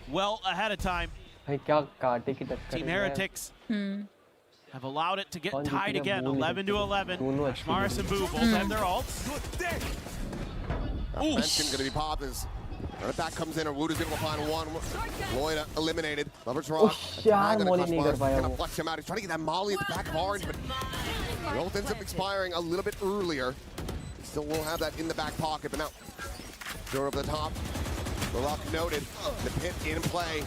well ahead of time. Team Heretics have allowed it to get tied again, 11 to 11. Shmaris and Boo both have their ults. Benson going to be popped as that comes in, and Wood is able to find one. Loita eliminated. Lovers Rock. Gonna flex him out. He's trying to get that molly at the back of Orange, but the ult ends up expiring a little bit earlier. Still will have that in the back pocket, but now throw over the top. The Rock noted. The pit in play.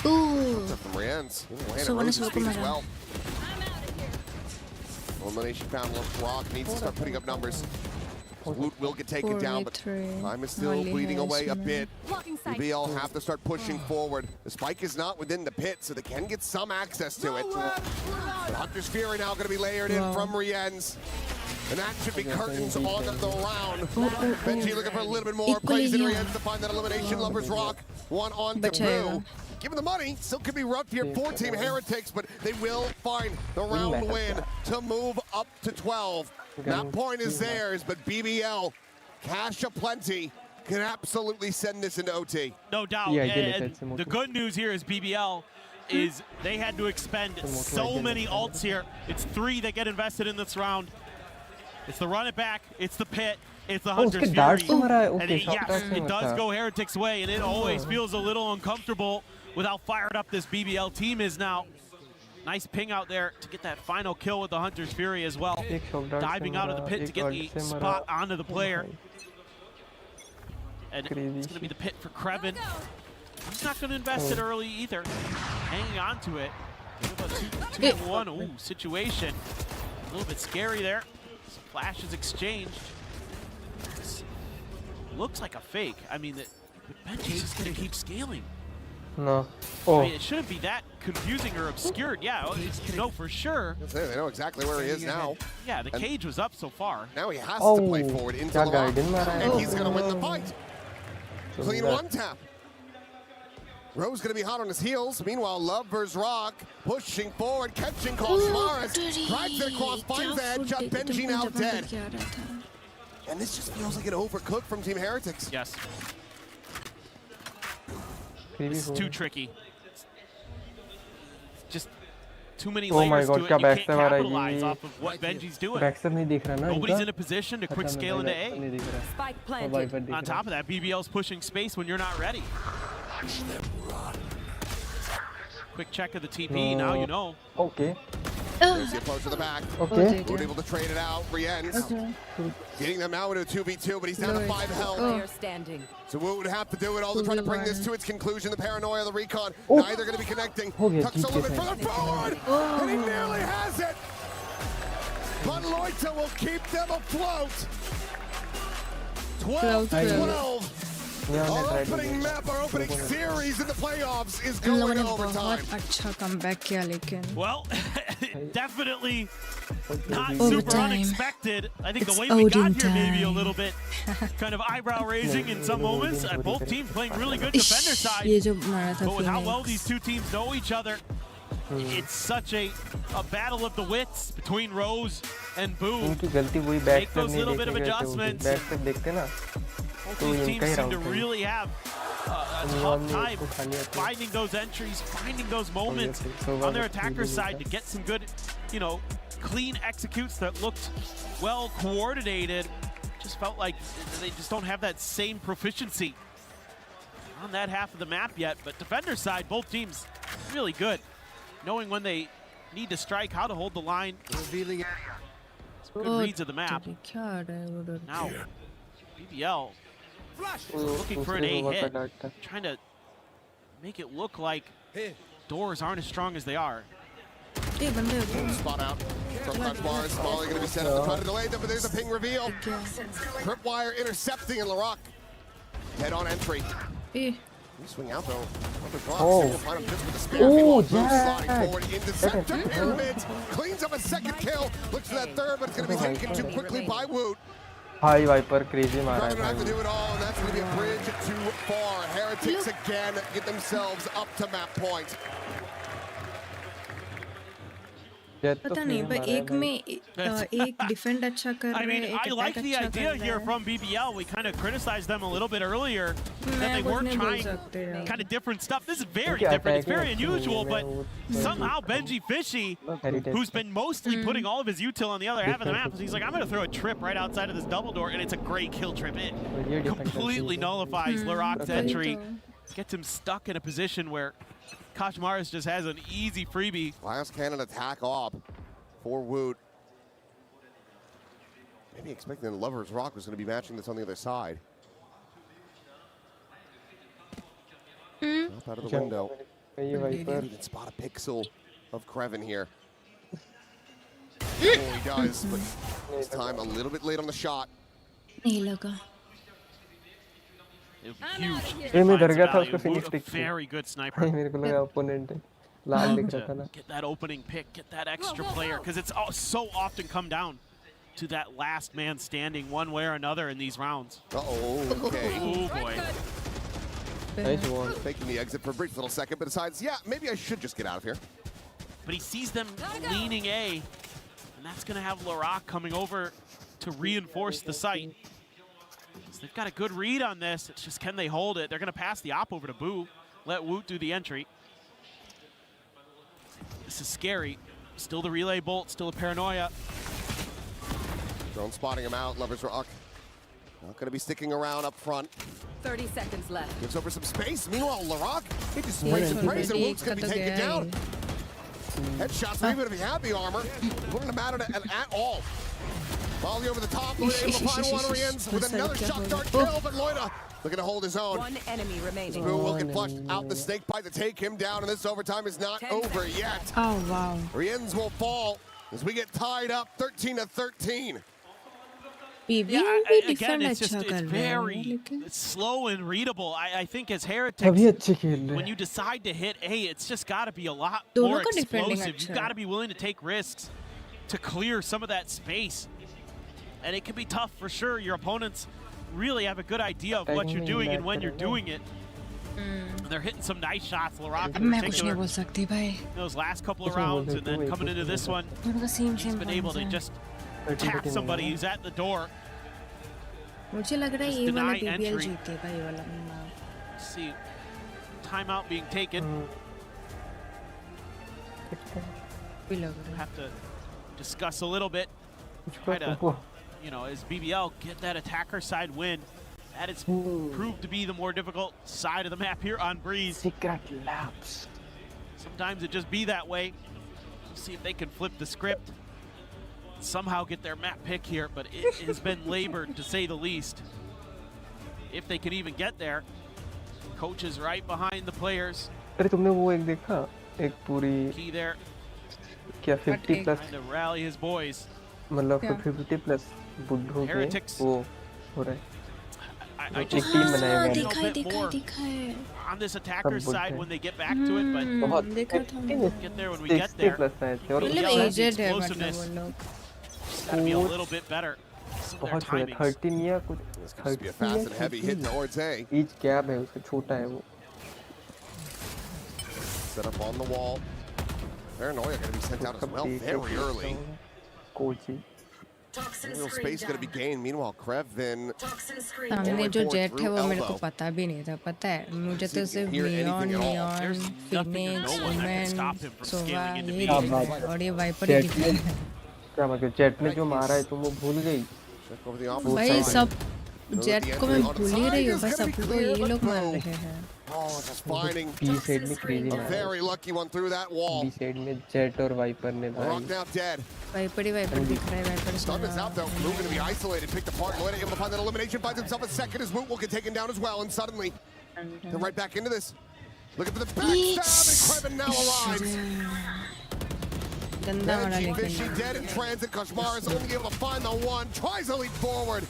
Ooh. From Rienz. So when is Rook as well. Elimination found. Rock needs to start putting up numbers. Woot will get taken down, but time is still bleeding away a bit. BBL have to start pushing forward. The spike is not within the pit, so they can get some access to it. But Hunter's Fury now going to be layered in from Rienz. And that should be curtains on the round. Benji looking for a little bit more. Plays in Rienz to find that elimination. Lovers Rock. One on to Blue. Given the money, still could be rough here for Team Heretics, but they will find the round win to move up to 12. That point is theirs, but BBL, cash aplenty, can absolutely send this into OT. No doubt. And the good news here is BBL is they had to expend so many ults here. It's 3 that get invested in this round. It's the run it back, it's the pit, it's the Hunter's Fury. And yes, it does go Heretics' way, and it always feels a little uncomfortable with how fired up this BBL team is now. Nice ping out there to get that final kill with the Hunter's Fury as well. Diving out of the pit to get the spot onto the player. And it's going to be the pit for Krevin. He's not going to invest it early either. Hanging on to it. A 2-1 situation. A little bit scary there. Some flashes exchanged. Looks like a fake. I mean, Benji's just going to keep scaling. No. I mean, it shouldn't be that confusing or obscured. Yeah, you know for sure. They know exactly where he is now. Yeah, the cage was up so far. Now he has to play forward into the rock, and he's going to win the fight. Clean one tap. Rose going to be hot on his heels. Meanwhile, Lovers Rock pushing forward, catching Cosmaris, drags it across, finds the headshot. Benji now dead. And this just feels like an overcook from Team Heretics. Yes. This is too tricky. Just too many layers to it. You can't capitalize off of what Benji's doing. Nobody's in a position to quick scale into A. Spike planted. On top of that, BBL's pushing space when you're not ready. Quick check of the TP, now you know. Okay. There's the approach to the back. Okay. Wood able to trade it out. Rienz getting them now into a 2v2, but he's down to 5 health. So Wood would have to do it all to try to bring this to its conclusion. The paranoia, the recon, neither going to be connecting. Tucks a little bit further forward, and he nearly has it. But Loita will keep them afloat. 12-12. Our opening map, our opening series in the playoffs is going to overtime. Well, definitely not super unexpected. I think the way we got here maybe a little bit kind of eyebrow raising in some moments. Both teams playing really good defender side. But with how well these two teams know each other, it's such a battle of the wits between Rose and Boo. Make those little bit of adjustments. Both these teams seem to really have a tough time finding those entries, finding those moments on their attacker's side to get some good, you know, clean executes that looked well coordinated. Just felt like they just don't have that same proficiency on that half of the map yet. But defender side, both teams really good, knowing when they need to strike, how to hold the line. Revealing good reads of the map. Now, BBL looking for an A hit, trying to make it look like doors aren't as strong as they are. Spot out from Cosmaris. Smalley going to be set up to try to delay them, but there's a ping reveal. Tripwire intercepting, and Larock head on entry. Swing out though. Find him just with the spear. Sliding forward into center pyramid. Cleans up a second kill. Looks for that third, but it's going to be taken too quickly by Woot. Hi Viper, crazy mara. Going to have to do it all, and that's going to be a bridge too far. Heretics again get themselves up to map point. पता नहीं पर एक में एक defend अच्छा कर रहे हैं एक I like the idea here from BBL. We kind of criticized them a little bit earlier that they weren't trying kind of different stuff. This is very different. It's very unusual, but somehow Benji Fishy, who's been mostly putting all of his util on the other half of the map, he's like, I'm going to throw a trip right outside of this double door, and it's a great kill trip. It completely nullifies Larock's entry, gets him stuck in a position where Cosmaris just has an easy freebie. Last cannon attack off for Woot. Maybe expecting that Lover's Rock was going to be matching this on the other side. Up out of the window. Maybe even spot a pixel of Krevin here. Oh, he does, but this time a little bit late on the shot. Huge. Very good sniper. Get that opening pick, get that extra player, because it's so often come down to that last man standing one way or another in these rounds. Uh-oh, okay. Oh, boy. Nice one. Taking the exit for a brief little second, but decides, yeah, maybe I should just get out of here. But he sees them leaning A, and that's going to have Larock coming over to reinforce the site. So they've got a good read on this. It's just, can they hold it? They're going to pass the op over to Boo, let Woot do the entry. This is scary. Still the relay bolt, still a paranoia. Drone spotting him out. Lovers Rock not going to be sticking around up front. 30 seconds left. Gives over some space. Meanwhile, Larock, he just sprays and prays, and Woot's going to be taken down. Headshots, not even going to be happy armor. Wouldn't have mattered at all. Volley over the top. Loida able to find one. Riens with another shock dart kill, but Loida looking to hold his own. One enemy remaining. Boo will get flushed out the snake bite to take him down, and this overtime is not over yet. Oh, wow. Riens will fall as we get tied up 13-13. Yeah, again, it's just very slow and readable. I think as Heretics, when you decide to hit A, it's just got to be a lot more explosive. You've got to be willing to take risks to clear some of that space. And it can be tough for sure. Your opponents really have a good idea of what you're doing and when you're doing it. They're hitting some nice shots, Larock in particular. Those last couple of rounds, and then coming into this one, he's been able to just tap somebody who's at the door. मुझे लग रहा है ये वाला BBL जीतेगा ये वाला. See, timeout being taken. Have to discuss a little bit. Try to, you know, as BBL get that attacker side win. That has proved to be the more difficult side of the map here on Breeze. Secret labs. Sometimes it just be that way. We'll see if they can flip the script. Somehow get their map pick here, but it has been labored to say the least. If they can even get there. Coach is right behind the players. अरे तुमने वो एक देखा एक पूरी Key there. क्या 50 plus trying to rally his boys. मतलब 50 plus बुद्धों के वो हो रहा है. I just team बनाया a little bit more on this attacker side when they get back to it, but get there when we get there. Explosiveness. Gotta be a little bit better. बहुत छोटा 13 या कुछ. This could be a fast and heavy hit towards A. Each gap है उसका छोटा है वो. Set up on the wall. Paranoia going to be sent out as well very early. Coachy. Real space going to be gained. Meanwhile, Krevin. सामने जो jet है वो मेरे को पता भी नहीं था. पता है मुझे तो सिर्फ नियॉन फिनिक्स वुमेन सोवा ये और ये वाइपर ही दिखा है. क्या मतलब जेट ने जो मारा है तुम वो भूल गई. भाई सब जेट को मैं भूल ही रही हूँ. बस सबको ये लोग मार रहे हैं. Oh, just finding B side में crazy a very lucky one through that wall. B side में जेट और वाइपर ने Rock now dead. वाइपर दिख रहा है. Viper Stun is out though. Moog going to be isolated, picked apart. Loida able to find that elimination, finds himself a second as Woot will get taken down as well, and suddenly they're right back into this. Looking for the backstab, and Krevin now arrives. Fishy dead in transit. Koshmar is only able to find the one. Tries to leap forward,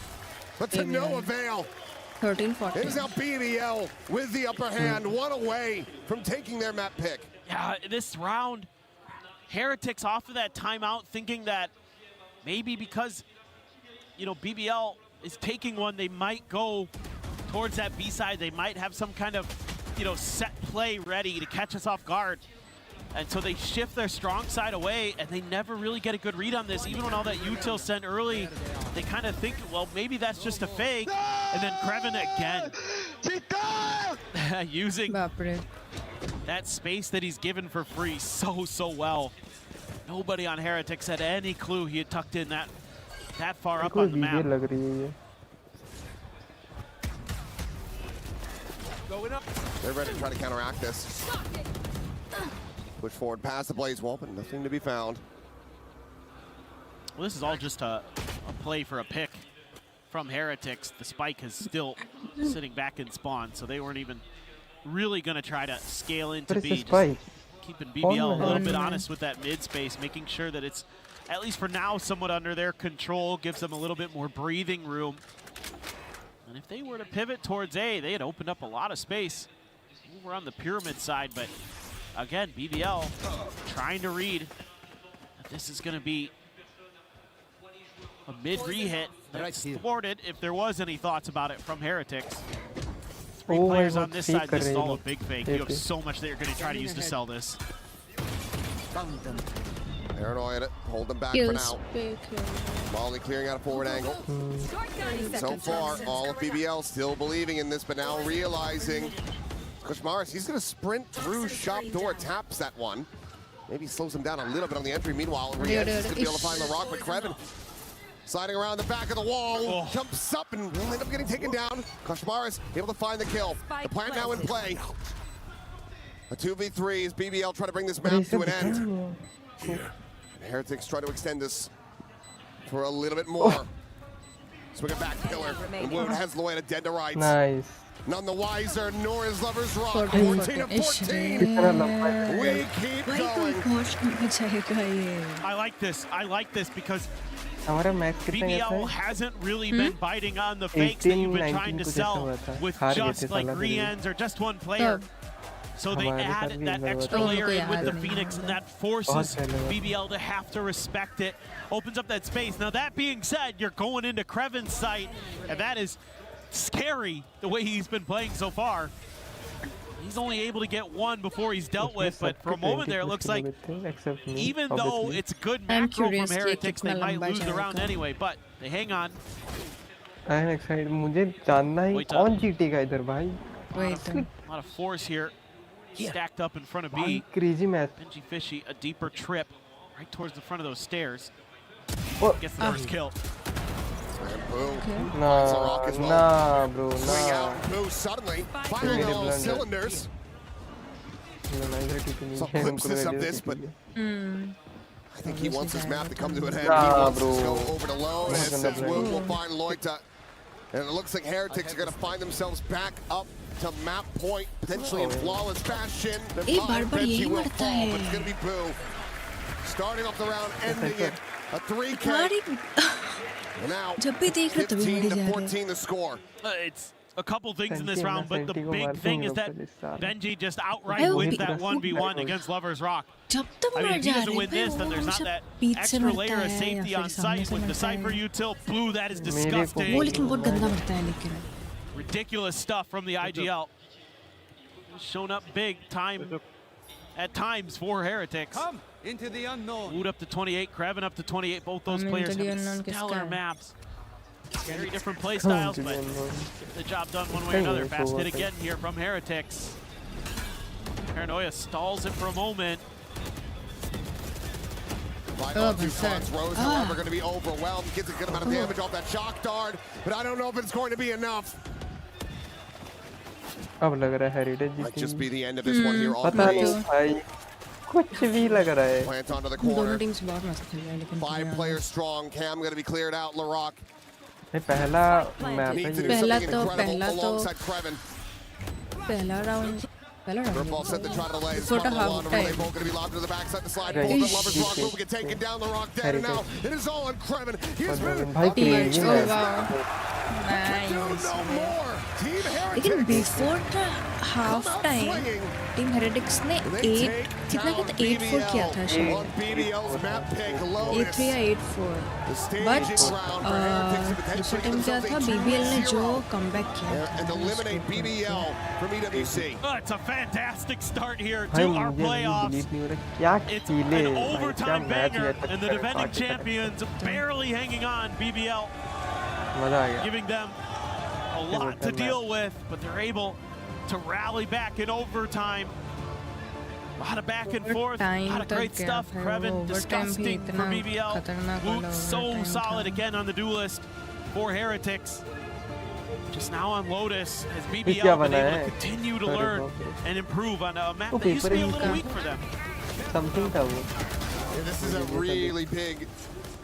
but to no avail. 13-14. It is now BBL with the upper hand, one away from taking their map pick. Yeah, this round, Heretics off of that timeout, thinking that maybe because, you know, BBL is taking one, they might go towards that B side. They might have some kind of, you know, set play ready to catch us off guard. And so they shift their strong side away, and they never really get a good read on this. Even when all that util sent early, they kind of think, well, maybe that's just a fake. And then Krevin again. Using that space that he's given for free so well. Nobody on Heretics had any clue he had tucked in that far up on the map. Going up. They're ready to try to counteract this. Push forward past the Blaze Wall, but nothing to be found. Well, this is all just a play for a pick from Heretics. The spike is still sitting back in spawn, so they weren't even really going to try to scale into B. Just keeping BBL a little bit honest with that mid space, making sure that it's, at least for now, somewhat under their control, gives them a little bit more breathing room. And if they were to pivot towards A, they had opened up a lot of space. We're on the pyramid side, but again, BBL trying to read that this is going to be a mid-re-hit that's thwarted, if there was any thoughts about it from Heretics. Three players on this side, this is all a big fake. You have so much that you're going to try to use to sell this. Paranoia, hold them back for now. Molly clearing out a forward angle. So far, all of BBL still believing in this, but now realizing Kushmaris, he's going to sprint through shop door, taps that one. Maybe slows him down a little bit on the entry. Meanwhile, Riaz is going to be able to find the rock, but Kreven sliding around the back of the wall, jumps up and will end up getting taken down. Kushmaris able to find the kill. The plant now in play. A 2v3 as BBL try to bring this map to an end. And Heretics try to extend this for a little bit more. Swing it back pillar. And Wood has Loeta dead to rights. Nice. None the wiser, nor is Lover's Rock. 14 of 14. We keep going. I like this. I like this because BBL hasn't really been biting on the fakes that you've been trying to sell with just like re-ends or just one player. So they add that extra layer in with the Phoenix, and that forces BBL to have to respect it. Opens up that space. Now that being said, you're going into Kreven's site, and that is scary the way he's been playing so far. He's only able to get one before he's dealt with, but for a moment there it looks like even though it's good macro from Heretics, they might lose the round anyway, but they hang on. I'm excited. मुझे जानना है कौन जीतेगा इधर भाई. A lot of force here. Stacked up in front of B. Crazy match. Benji Fishy, a deeper trip right towards the front of those stairs. Gets the first kill. Nah, bro, Swing out, move suddenly, firing on all cylinders. Some glimpses of this, but I think he wants his map to come to an end. He wants to go over to low, and says Wood will find Loita. And it looks like Heretics are going to find themselves back up to map point, potentially in flawless fashion. Benji will fall, but it's going to be Boo. Starting off the round, ending it. A 3K. Now, 15 to 14 the score. It's a couple things in this round, but the big thing is that Benji just outright wins that 1v1 against Lover's Rock. I mean, if he doesn't win this, then there's not that extra layer of safety on site with the Cypher util. Blue, that is disgusting. Ridiculous stuff from the IGL. Shown up big time at times for Heretics. Come into the unknown. Wood up to 28, Kreven up to 28. Both those players have stellar maps. Very different play styles, but get the job done one way or another. Fast hit again here from Heretics. Paranoia stalls it for a moment. Rose, however, going to be overwhelmed. Gets a good amount of damage off that shock dart, but I don't know if it's going to be enough. Might just be the end of this one here on base. Plant onto the corner. 5 players strong. Cam going to be cleared out. LaRock needs to do something incredible alongside Kreven. Ball set to try to delay. Relay ball going to be lobbed to the backside. The slide pull. Lover's Rock will get taken down. The Rock dead. And now it is all on Kreven. He's been no more. Team लेकिन before half time team heretics ने 8 कितना किया था 8-4 किया था शायद 8-3 या 8-4 but दूसरे टाइम क्या था BBL ने जो कमबैक किया It's a fantastic start here to our playoffs. It's an overtime banger and the defending champions barely hanging on. BBL giving them a lot to deal with, but they're able to rally back in overtime. A lot of back and forth, a lot of great stuff. Kreven, disgusting for BBL. Woot, so solid again on the duelist for Heretics. Just now on Lotus, has BBL been able to continue to learn and improve on a map that used to be a little weak for them. This is a really big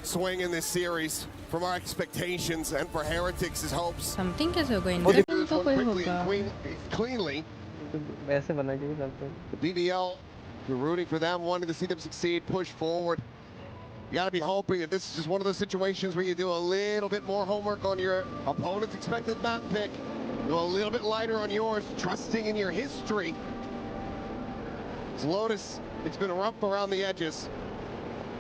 swing in this series from our expectations and for Heretics' hopes. Something कैसे होगा इन तो कोई होगा cleanly. The BBL, you're rooting for them, wanting to see them succeed, push forward. You got to be hoping that this is just one of those situations where you do a little bit more homework on your opponent's expected map pick, go a little bit lighter on yours, trusting in your history. It's Lotus, it's been rough around the edges.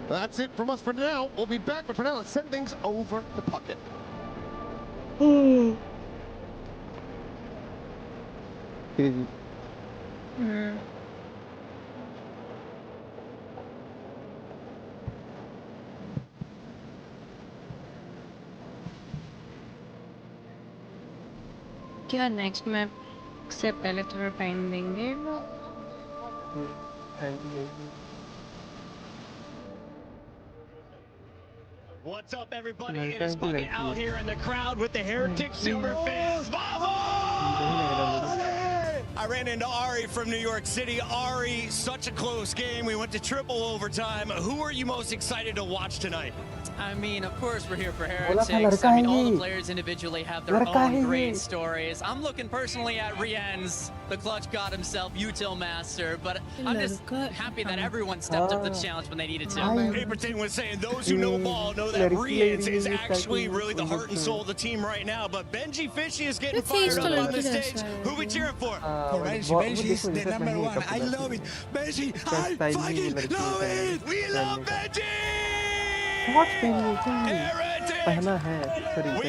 That's it from us for now. We'll be back, but for now, let's send things over to Puckett. क्या next map से पहले थोड़ा time देंगे? What's up, everybody? It is Puckett out here in the crowd with the Heretic Superfans. I ran into Ari from New York City. Ari, such a close game. We went to triple overtime. Who are you most excited to watch tonight? I mean, of course, we're here for Heretics. I mean, all the players individually have their own great stories. I'm looking personally at Rien's, the clutch god himself, util master, but I'm just happy that everyone stepped up the challenge when they needed to. Paperton was saying those who know ball know that Rien's is actually really the heart and soul of the team right now, but Benji Fishy is getting fired up on the stage. Who are we cheering for? Benji is the number one. I love it. Benji, I fucking love it. We love Benji! We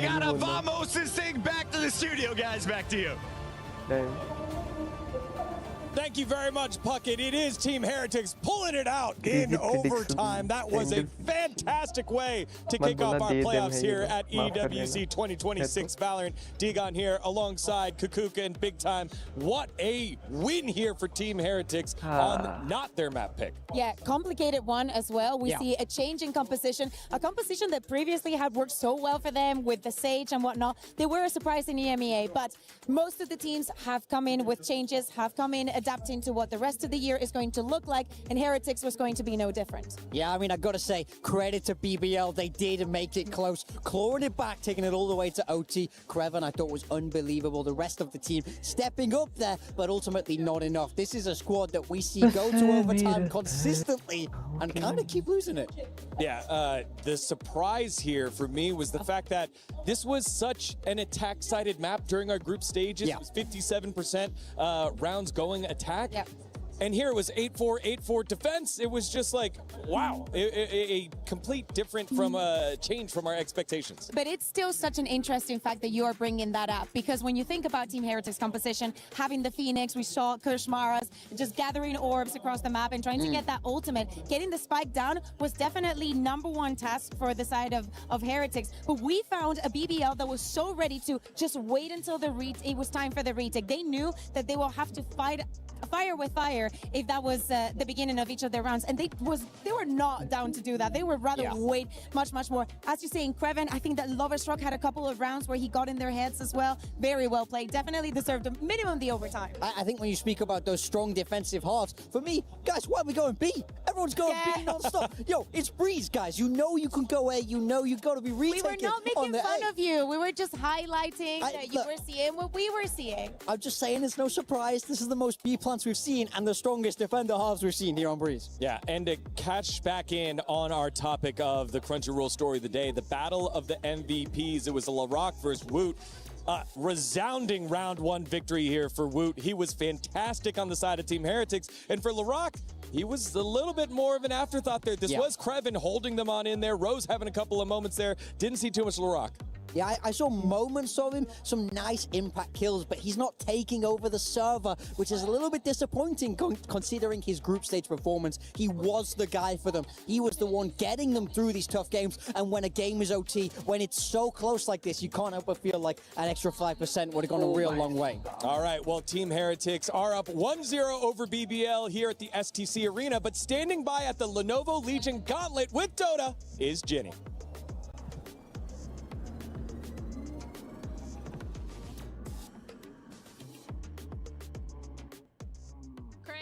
gotta vamos this thing back to the studio, guys. Back to you. Thank you very much, Puckett. It is Team Heretics pulling it out in overtime. That was a fantastic way to kick off our playoffs here at EWC 2026 Valorant. Digon here alongside Kukuka and Big Time. What a win here for Team Heretics on not their map pick. Yeah, complicated one as well. We see a change in composition, a composition that previously had worked so well for them with the Sage and whatnot. They were a surprise in EMEA, but most of the teams have come in with changes, have come in adapting to what the rest of the year is going to look like, and Heretics was going to be no different. Yeah, I mean, I gotta say, credit to BBL. They did make it close, clawing it back, taking it all the way to OT. Kreven, I thought, was unbelievable. The rest of the team stepping up there, but ultimately not enough. This is a squad that we see go to overtime consistently and kind of keep losing it. Yeah, the surprise here for me was the fact that this was such an attack-sided map during our group stages. It was 57% rounds going attack. And here it was 8-4, 8-4 defense. It was just like, wow, a complete different from change from our expectations. But it's still such an interesting fact that you are bringing that up, because when you think about Team Heretics composition, having the Phoenix, we saw Kushmaras just gathering orbs across the map and trying to get that ultimate. Getting the spike down was definitely #1 task for the side of Heretics. But we found a BBL that was so ready to just wait until it was time for the retake. They knew that they will have to fight fire with fire if that was the beginning of each of their rounds, and they were not down to do that. They would rather wait much more. As you say, in Kreven, I think that Loverstruck had a couple of rounds where he got in their heads as well. Very well played. Definitely deserved a minimum the overtime. I think when you speak about those strong defensive halves, for me, guys, why are we going B? Everyone's going B non-stop. Yo, it's Breeze, guys. You know you can go A. You know you've got to be retaking. We were not making fun of you. We were just highlighting that you were seeing what we were seeing. I'm just saying it's no surprise. This is the most B plants we've seen and the strongest defender halves we've seen here on Breeze. Yeah, and to catch back in on our topic of the Crunchyroll story of the day, the battle of the MVPs. It was a Larocque versus Woot. Resounding round 1 victory here for Woot. He was fantastic on the side of Team Heretics. And for Larocque, he was a little bit more of an afterthought there. This was Kreven holding them on in there. Rose having a couple of moments there. Didn't see too much Larocque. Yeah, I saw moments of him, some nice impact kills, but he's not taking over the server, which is a little bit disappointing considering his group stage performance. He was the guy for them. He was the one getting them through these tough games, and when a game is OT, when it's so close like this, you can't help but feel like an extra 5% would have gone a real long way. All right, well, Team Heretics are up 1-0 over BBL here at the STC Arena, but standing by at the Lenovo Legion Gauntlet with Dota is Ginny.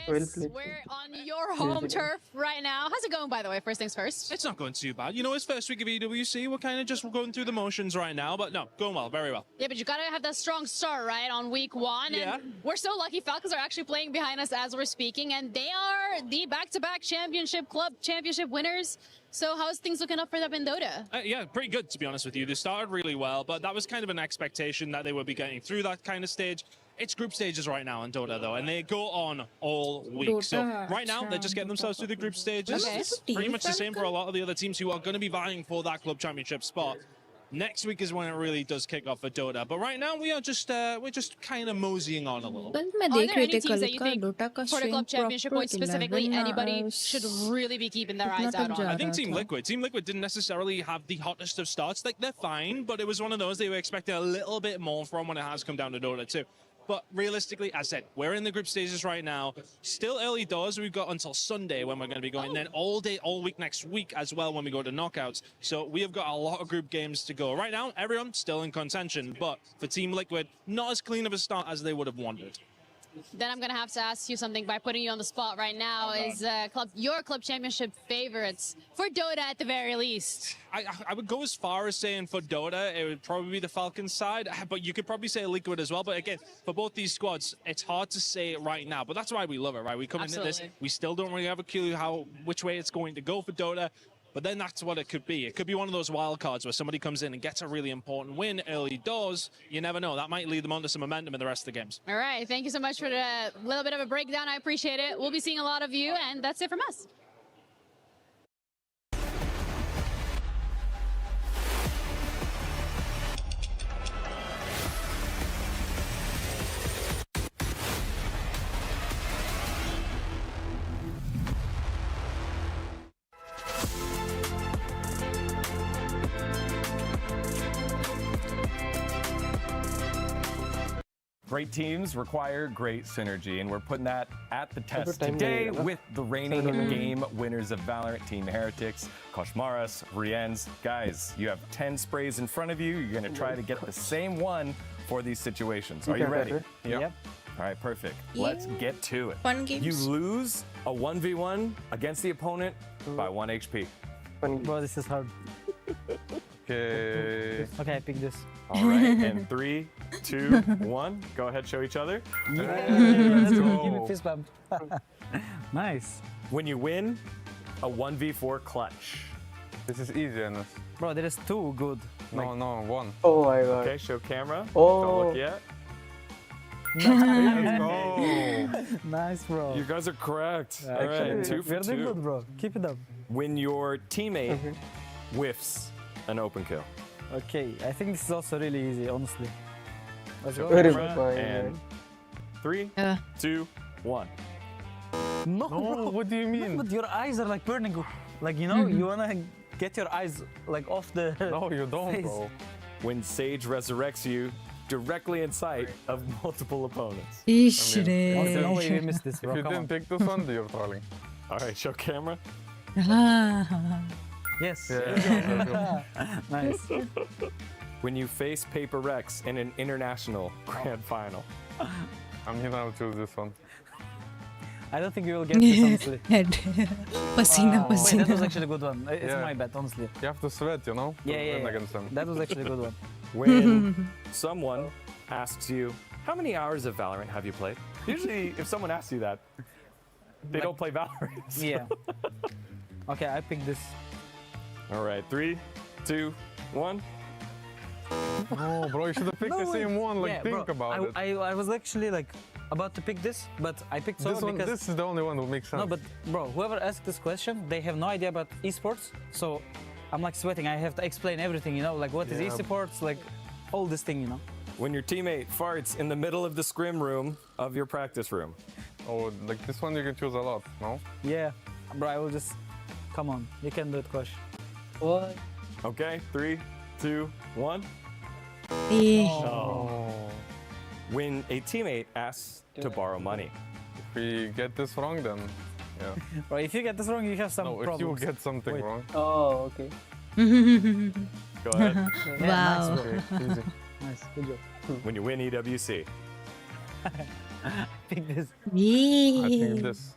Chris, we're on your home turf right now. How's it going, by the way? First things first. It's not going too bad. You know, it's first week of EWC. We're kind of just going through the motions right now, but no, going well, very well. Yeah, but you gotta have that strong start, right, on week 1. Yeah. And we're so lucky. Falcons are actually playing behind us as we're speaking, and they are the back-to-back championship club championship winners. So how's things looking up for them in Dota? Yeah, pretty good, to be honest with you. They started really well, but that was kind of an expectation that they would be getting through that kind of stage. It's group stages right now in Dota, though, and they go on all week. So right now, they're just getting themselves through the group stages. Okay. It's pretty much the same for a lot of the other teams who are going to be vying for that club championship spot. Next week is when it really does kick off for Dota. But right now, we are just we're just kind of moseying on a little bit. Are there any teams that you think for the club championship points specifically, anybody should really be keeping their eyes out on? I think Team Liquid didn't necessarily have the hottest of starts. Like, they're fine, but it was one of those they were expecting a little bit more from when it has come down to Dota 2. But realistically, as I said, we're in the group stages right now. Still early doors. We've got until Sunday when we're going to be going. Then all day, all week next week as well when we go to knockouts. So we have got a lot of group games to go. Right now, everyone's still in contention. But for Team Liquid, not as clean of a start as they would have wanted. Then I'm going to have to ask you something by putting you on the spot right now. Is your club championship favorites for Dota at the very least? I would go as far as saying for Dota, it would probably be the Falcons side, but you could probably say Liquid as well. But again, for both these squads, it's hard to say right now. But that's why we love it, right? We come into this, we still don't really have a clue which way it's going to go for Dota. But then that's what it could be. It could be one of those wild cards where somebody comes in and gets a really important win early doors. You never know. That might lead them onto some momentum in the rest of the games. All right. Thank you so much for the little bit of a breakdown. I appreciate it. We'll be seeing a lot of you, and that's it from us. Great teams require great synergy, and we're putting that at the test today with the reigning game winners of Valorant, Team Heretics, Koshmaras, Riens. Guys, you have 10 sprays in front of you. You're going to try to get the same one for these situations. Are you ready? Yep. All right, perfect. Let's get to it. Fun games. You lose a 1v1 against the opponent by 1 HP. Bro, this is hard. Okay. Okay, I pick this. All right, and 3, 2, 1. Go ahead, show each other. Yeah, let's give go. me fist bump. Nice. When you win, a 1v4 clutch. This is easy, Enes. Bro, there is 2 good. No, no, 1. Oh my god. Okay, show camera. Oh. Don't look yet. Let's go. Nice, bro. You guys are correct. All right, 2 for 2. We're good, bro. Keep it up. When your teammate whiffs an open kill. Okay, I think this is also really easy, honestly. Let's go. And 3, 2, 1. No, what do you mean? But your eyes are like burning. Like, you know, you wanna get your eyes like off the No, you don't, face. bro. When Sage resurrects you directly in sight of multiple opponents. No way you missed this, bro. If you didn't pick this one, you're trolling. All right, show camera. Yes. Yeah. Nice. When you face Paper Rex in an international grand final. I'm gonna choose this one. I don't think you will get this, honestly. Pasina, Wait, that was actually a good one. It's my bet, honestly. You have to sweat, you know? Yeah, to yeah, win yeah. against them. That was actually a good one. When someone asks you, how many hours of Valorant have you played? Usually, if someone asks you that, they don't play Valorant. So. Yeah. Okay, I picked this. All right, 3, 2, 1. No, bro, you should have picked the same one. Like, Yeah, think bro, about it. I was actually like about to pick this, but I picked This Sova one, because this is the only one that makes sense. no, but bro, whoever asked this question, they have no idea about esports, so I'm like sweating. I have to explain everything, you know, like what is Yeah. esports, like all this thing, you know. When your teammate farts in the middle of the scrim room of your practice room. Oh, like this one you can choose a lot, no? Yeah, bro, I will just come on, you can do it, Kosh. What? Okay, 3, 2, 1. Oh. When a teammate asks to borrow money. If we get this wrong, then yeah. Bro, if you get this wrong, you have some No, if problems. you get something Wait. wrong. Oh, okay. Go ahead. Yeah, Wow. Nice, bro. Okay, easy. Nice, good job. When you win EWC. Pick this. I think this.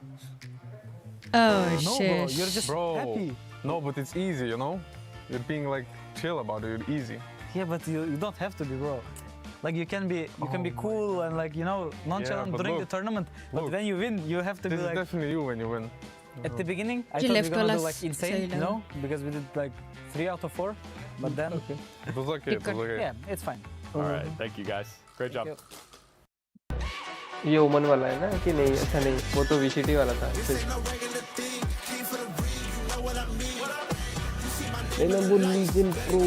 Oh No, shit. bro, you're just Bro, happy. no, but it's easy, you know? You're being like chill about it, you're easy. Yeah, but you don't have to be, bro. Like you can be cool and like, you know, nonchalant but during the look, tournament. But when you win, you have to This be is like. definitely you when you win. At the beginning, I You thought we left were gonna do us like insane, you silent. know, because we did like 3 out of 4. But then, It was okay, it was okay. yeah, it's fine. All right, thank you guys. Great job. Thank you. ये ओमन वाला है ना कि नहीं? अच्छा नहीं, वो तो VCT वाला था। लीजन प्रो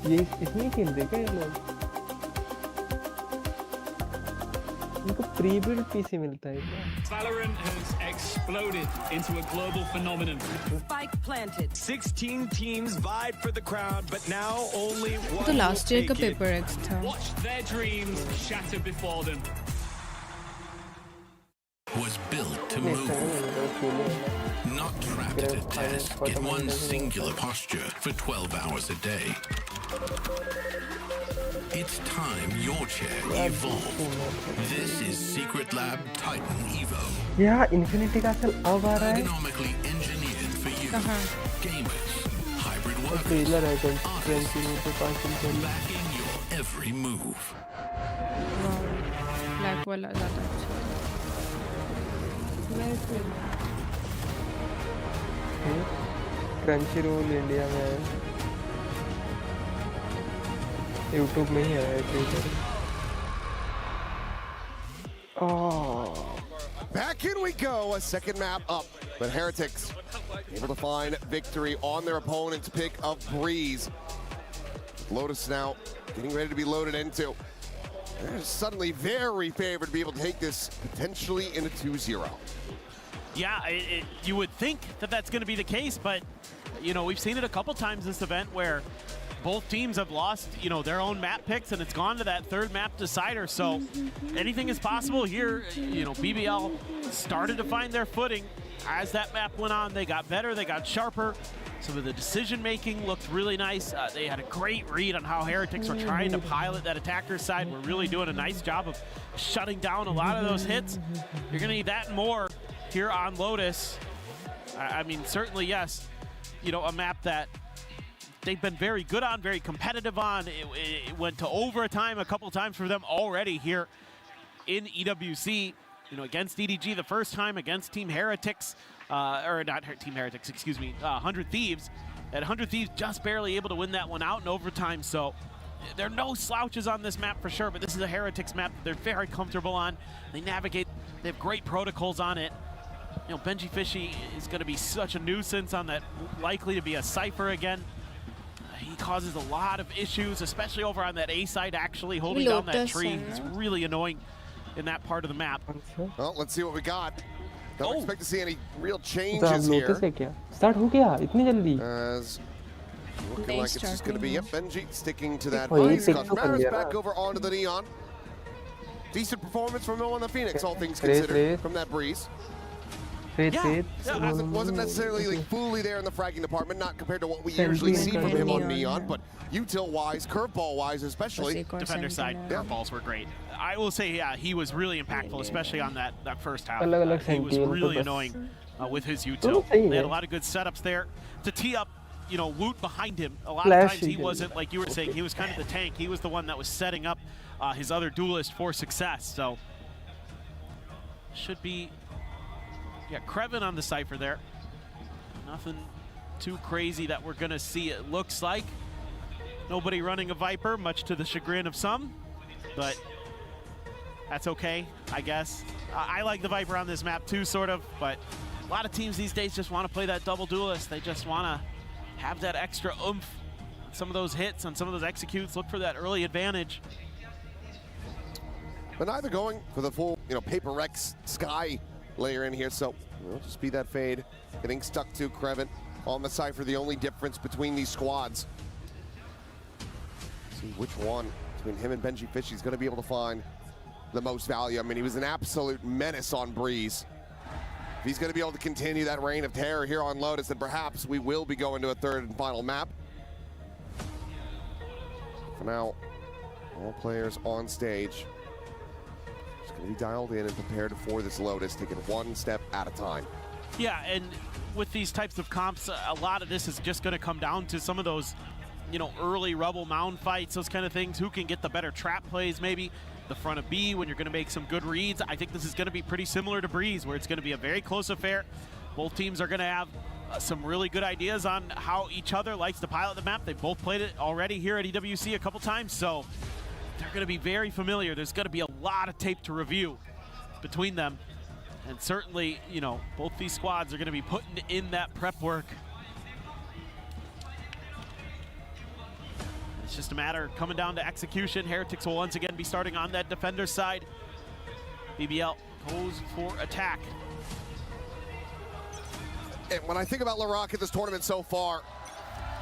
ये इसमें खेलते क्या ये लोग? इनको प्री-बिल्ड पीसी मिलता है क्या? Valorant has exploded into a global phenomenon. Spike planted. 16 teams vied for the crown, but now only one. तो last year का paper X था. Watch their dreams shatter before them. Was built to move, not trapped at a desk in one singular posture for 12 hours a day. It's time your chair evolved. This is Secret Lab Titan Evo. Yeah, Infinity Castle अब आ रहा है. Ergonomically engineered for you. Gamers, hybrid workers, trailer है तो artists, backing your every move. Black वाला ज़्यादा अच्छा. Crunchyroll India में YouTube में ही है. Oh. Back in we go, a second map up. But Heretics able to find victory on their opponent's pick of Breeze. Lotus now getting ready to be loaded into. They're suddenly very favored to be able to take this potentially in a 2-0. Yeah, you would think that that's going to be the case, but, you know, we've seen it a couple times this event where both teams have lost, you know, their own map picks, and it's gone to that third map decider. So anything is possible here. You know, BBL started to find their footing as that map went on. They got better, they got sharper. Some of the decision-making looked really nice. They had a great read on how Heretics were trying to pilot that attacker's side. We're really doing a nice job of shutting down a lot of those hits. You're going to need that and more here on Lotus. I mean, certainly, yes, you know, a map that they've been very good on, very competitive on. It went to overtime a couple times for them already here in EWC. You know, against EDG the first time, against Team Heretics, or not Team Heretics, excuse me, 100 Thieves. And 100 Thieves just barely able to win that one out in overtime. So there are no slouches on this map for sure, but this is a Heretics map that they're very comfortable on. They navigate, they have great protocols on it. You know, Benji Fishy is going to be such a nuisance on that, likely to be a Cypher again. He causes a lot of issues, especially over on that A side, actually holding down that tree. He's really annoying in that part of the map. Well, let's see what we got. Don't expect to see any real changes here. Start हो गया इतनी जल्दी. As looking like it's just going to be Benji sticking to that. Maris back over onto the Neon. Decent performance from him on the Phoenix, all things considered, from that Breeze. Wasn't necessarily like fully there in the fragging department, not compared to what we usually see from him on Neon, but util-wise, curveball-wise especially. Defender side, curveballs were great. I will say, yeah, he was really impactful, especially on that first half. He was really annoying with his util. They had a lot of good setups there to tee up, you know, Woot behind him. A lot of times he wasn't, like you were saying, he was kind of the tank. He was the one that was setting up his other duelist for success. So should be, yeah, Krevin on the Cypher there. Nothing too crazy that we're going to see, it looks like. Nobody running a Viper, much to the chagrin of some, but that's okay, I guess. I like the Viper on this map too, sort of, but a lot of teams these days just want to play that double duelist. They just want to have that extra oomph on some of those hits, on some of those executes, look for that early advantage. But neither going for the full, you know, Paper Rex Sky layer in here, so it'll just be that fade. Getting stuck to Krevin on the Cypher, the only difference between these squads. See which one between him and Benji Fishy is going to be able to find the most value. I mean, he was an absolute menace on Breeze. If he's going to be able to continue that reign of terror here on Lotus, then perhaps we will be going to a third and final map. For now, all players on stage just going to be dialed in and prepared for this Lotus, taking one step at a time. Yeah, and with these types of comps, a lot of this is just going to come down to some of those, you know, early rubble mound fights, those kind of things. Who can get the better trap plays, maybe the front of B when you're going to make some good reads. I think this is going to be pretty similar to Breeze, where it's going to be a very close affair. Both teams are going to have some really good ideas on how each other likes to pilot the map. They both played it already here at EWC a couple times, so they're going to be very familiar. There's going to be a lot of tape to review between them. And certainly, you know, both these squads are going to be putting in that prep work. It's just a matter of coming down to execution. Heretics will once again be starting on that defender side. BBL goes for attack. And when I think about Larock at this tournament so far,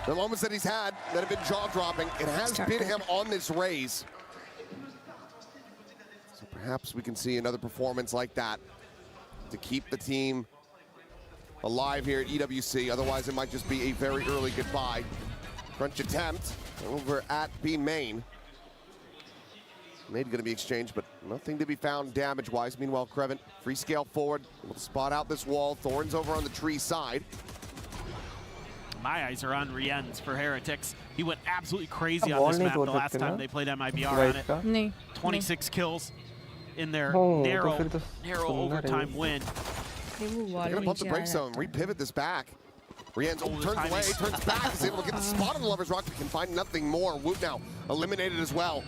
the moments that he's had that have been jaw-dropping, it has been him on this raise. So perhaps we can see another performance like that to keep the team alive here at EWC. Otherwise, it might just be a very early goodbye. Crunch attempt over at B main. Nade going to be exchanged, but nothing to be found damage-wise. Meanwhile, Krevin, free scale forward, able to spot out this wall. Thorns over on the tree side. My eyes are on Rienz for Heretics. He went absolutely crazy on this map the last time they played MIBR on it. 26 kills in their narrow overtime win. They're gonna pump the brake zone, repivot this back. Rienz turns away, turns back, is able to get the spot on the Lover's Rock, but can find nothing more. Woot now eliminated as well.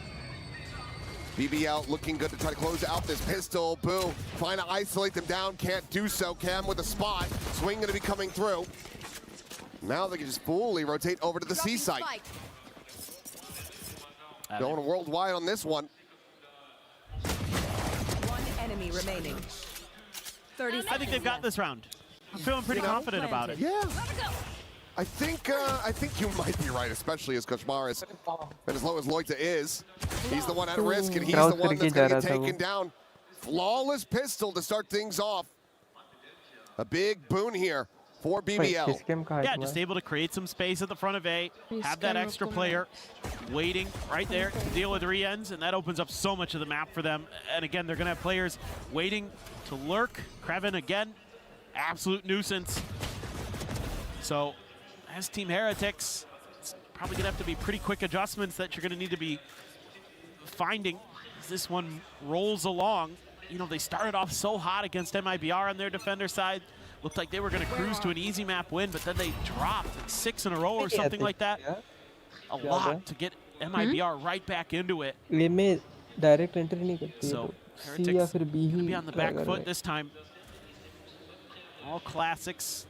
BBL looking good to try to close out this pistol. Boo, trying to isolate them down, can't do so. Cam with a spot, swing gonna be coming through. Now they can just fully rotate over to the C site. Going worldwide on this one. One enemy remaining. 30 seconds. I think they've got this round. I'm feeling pretty confident about it. Yeah. I think you might be right, especially as ᴍᴇᴅɪᴜ, and as low as Loita is, he's the one at risk, and he's the one that's going to get taken down. Flawless pistol to start things off. A big boon here for BBL. Yeah, just able to create some space at the front of A, have that extra player waiting right there to deal with Rienz, and that opens up so much of the map for them. And again, they're going to have players waiting to lurk. Krevin again, absolute nuisance. So as Team Heretics, it's probably going to have to be pretty quick adjustments that you're going to need to be finding as this one rolls along. You know, they started off so hot against MIBR on their defender side. Looked like they were going to cruise to an easy map win, but then they dropped like 6 in a row or something like that. A lot to get MIBR right back into it. So Heretics going to be on the back foot this time. All classics.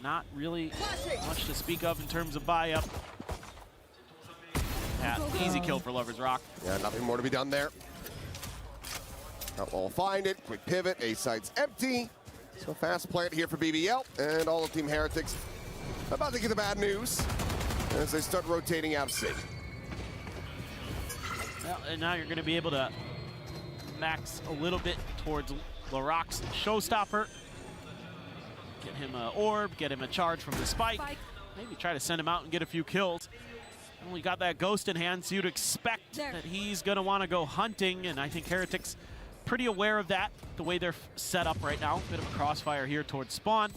Not really much to speak of in terms of buy-up. Yeah, easy kill for Lover's Rock. Yeah, nothing more to be done there. Outlaw will find it, quick pivot, A side's empty. So fast plant here for BBL, and all of Team Heretics about to get the bad news as they start rotating out of C. Well, and now you're going to be able to max a little bit towards Larock's showstopper. Get him an orb, get him a charge from the spike. Maybe try to send him out and get a few kills. Only got that ghost in hand, so you'd expect that he's going to want to go hunting, and I think Heretics pretty aware of that, the way they're set up right now. Bit of a crossfire here towards spawn.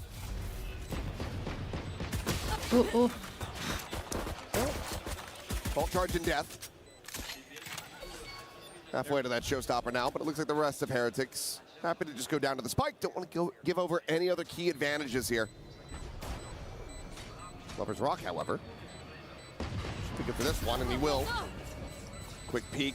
Bolt charge in death. Halfway to that showstopper now, but it looks like the rest of Heretics happy to just go down to the spike. Don't want to give over any other key advantages here. Lover's Rock, however, should be good for this one, and he will. Quick peek